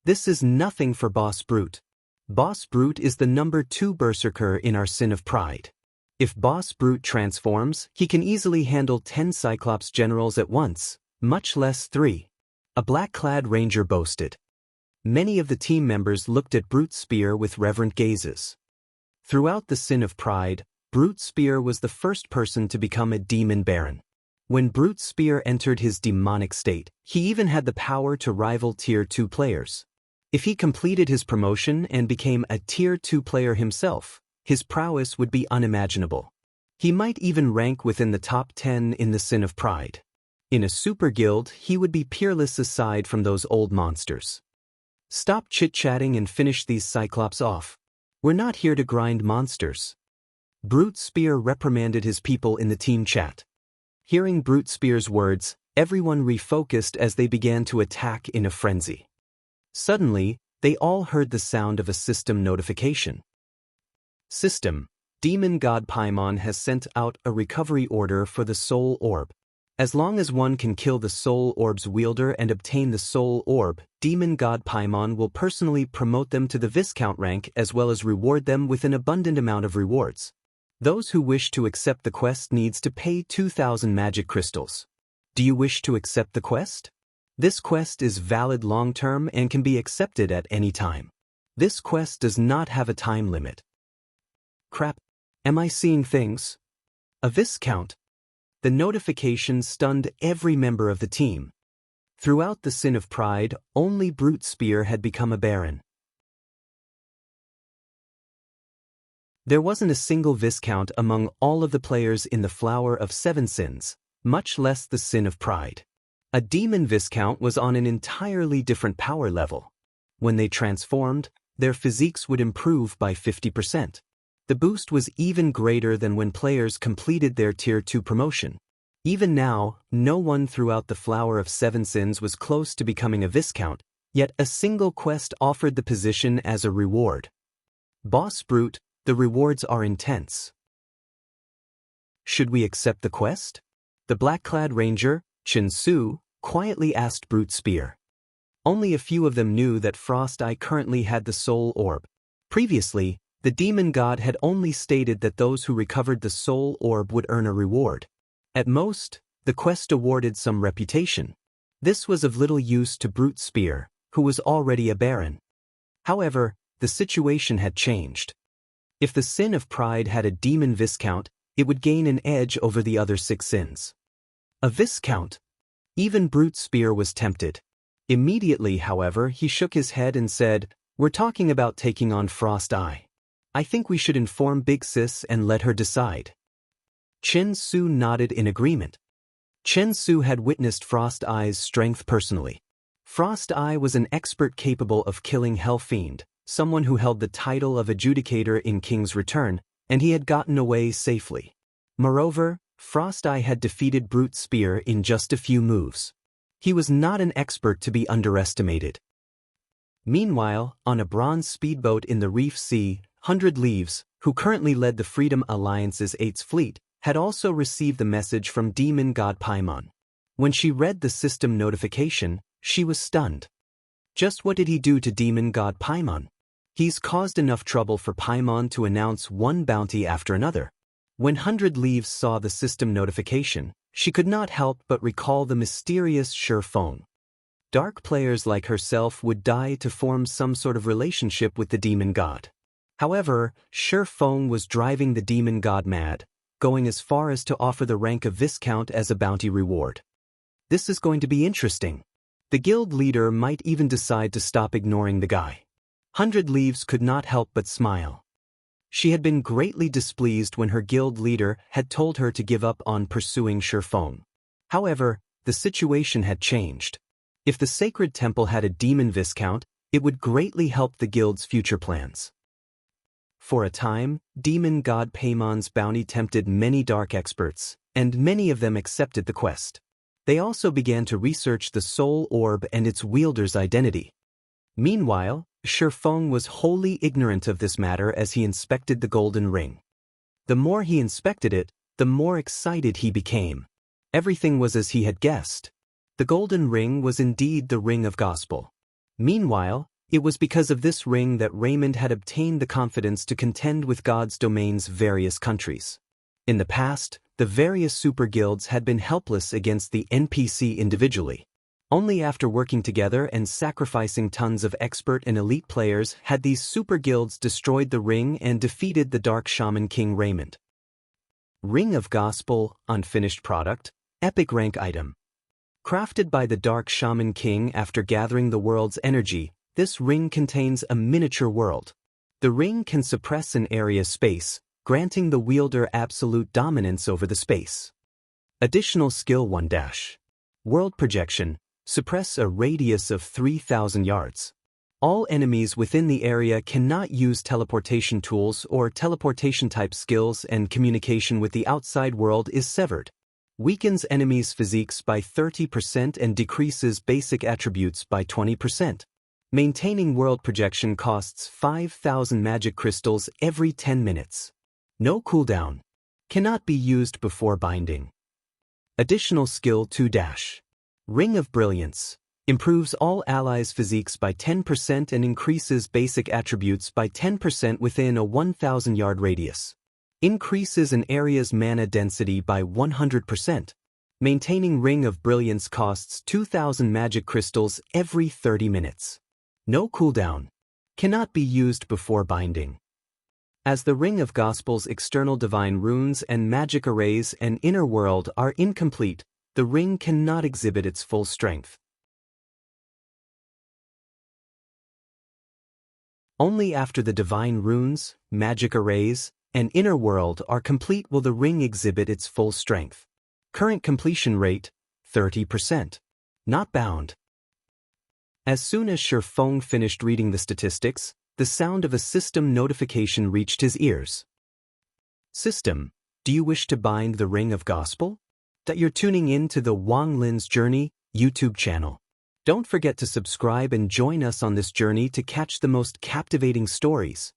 This is nothing for Boss Brute. Boss Brute is the number 2 berserker in our Sin of Pride. If Boss Brute transforms, he can easily handle 10 Cyclops generals at once, much less 3. A black-clad ranger boasted. Many of the team members looked at Brute's spear with reverent gazes. Throughout the Sin of Pride, Brute's spear was the first person to become a demon baron. When Brute Spear entered his demonic state, he even had the power to rival Tier 2 players. If he completed his promotion and became a Tier 2 player himself, his prowess would be unimaginable. He might even rank within the top 10 in the Sin of Pride. In a super guild, he would be peerless aside from those old monsters. Stop chit-chatting and finish these Cyclops off. We're not here to grind monsters. Brute Spear reprimanded his people in the team chat. Hearing Brute Spear's words, everyone refocused as they began to attack in a frenzy. Suddenly, they all heard the sound of a system notification. System: Demon God Paimon has sent out a recovery order for the Soul Orb. As long as one can kill the Soul Orb's wielder and obtain the Soul Orb, Demon God Paimon will personally promote them to the Viscount rank as well as reward them with an abundant amount of rewards. Those who wish to accept the quest needs to pay 2,000 magic crystals. Do you wish to accept the quest? This quest is valid long-term and can be accepted at any time. This quest does not have a time limit. Crap. Am I seeing things? A Viscount? The notification stunned every member of the team. Throughout the Sin of Pride, only Brute Spear had become a Baron. There wasn't a single Viscount among all of the players in the Flower of Seven Sins, much less the Sin of Pride. A Demon Viscount was on an entirely different power level. When they transformed, their physiques would improve by 50%. The boost was even greater than when players completed their Tier 2 promotion. Even now, no one throughout the Flower of Seven Sins was close to becoming a Viscount, yet a single quest offered the position as a reward. Boss Brute, the rewards are intense. Should we accept the quest? The black-clad ranger, Chen Su, quietly asked Brute Spear. Only a few of them knew that Frost Eye currently had the Soul Orb. Previously, the demon god had only stated that those who recovered the Soul Orb would earn a reward. At most, the quest awarded some reputation. This was of little use to Brute Spear, who was already a Baron. However, the situation had changed. If the Sin of Pride had a Demon Viscount, it would gain an edge over the other 6 sins. A Viscount? Even Brute Spear was tempted. Immediately, however, he shook his head and said, "We're talking about taking on Frost Eye. I think we should inform Big Sis and let her decide." Chen Su nodded in agreement. Chen Su had witnessed Frost Eye's strength personally. Frost Eye was an expert capable of killing Hellfiend, someone who held the title of adjudicator in King's Return, and he had gotten away safely. Moreover, Frost Eye had defeated Brute Spear in just a few moves. He was not an expert to be underestimated. Meanwhile, on a bronze speedboat in the Reef Sea, 100 Leaves, who currently led the Freedom Alliance's 8th fleet, had also received the message from Demon God Paimon. When she read the system notification, she was stunned. Just what did he do to Demon God Paimon? He's caused enough trouble for Paimon to announce one bounty after another. When 100 Leaves saw the system notification, she could not help but recall the mysterious Sure Feng. Dark players like herself would die to form some sort of relationship with the demon god. However, Sure Feng was driving the demon god mad, going as far as to offer the rank of Viscount as a bounty reward. This is going to be interesting. The guild leader might even decide to stop ignoring the guy. 100 Leaves could not help but smile. She had been greatly displeased when her guild leader had told her to give up on pursuing Sure Feng. However, the situation had changed. If the Sacred Temple had a demon Viscount, it would greatly help the guild's future plans. For a time, Demon God Paimon's bounty tempted many dark experts, and many of them accepted the quest. They also began to research the Soul Orb and its wielder's identity. Meanwhile, Sure Feng was wholly ignorant of this matter as he inspected the golden ring. The more he inspected it, the more excited he became. Everything was as he had guessed. The golden ring was indeed the ring of gospel. Meanwhile, it was because of this ring that Raymond had obtained the confidence to contend with God's domain's various countries. In the past, the various super guilds had been helpless against the NPC individually. Only after working together and sacrificing tons of expert and elite players had these super guilds destroyed the ring and defeated the Dark Shaman King Raymond. Ring of Gospel, unfinished product, Epic rank item. Crafted by the Dark Shaman King after gathering the world's energy, this ring contains a miniature world. The ring can suppress an area's space, granting the wielder absolute dominance over the space. Additional skill 1 dash. World projection. Suppress a radius of 3,000 yards. All enemies within the area cannot use teleportation tools or teleportation-type skills, and communication with the outside world is severed. Weakens enemies' physiques by 30% and decreases basic attributes by 20%. Maintaining world projection costs 5,000 magic crystals every 10 minutes. No cooldown. Cannot be used before binding. Additional skill 2 dash. Ring of Brilliance. Improves all allies' physiques by 10% and increases basic attributes by 10% within a 1,000-yard radius. Increases an area's mana density by 100%. Maintaining Ring of Brilliance costs 2,000 magic crystals every 30 minutes. No cooldown. Cannot be used before binding. As the Ring of Gospel's external divine runes and magic arrays and inner world are incomplete, the ring cannot exhibit its full strength. Only after the divine runes, magic arrays, and inner world are complete will the ring exhibit its full strength. Current completion rate, 30%. Not bound. As soon as Feng finished reading the statistics, the sound of a system notification reached his ears. System, do you wish to bind the Ring of Gospel? That you're tuning in to the Wang Lin's Journey YouTube channel. Don't forget to subscribe and join us on this journey to catch the most captivating stories.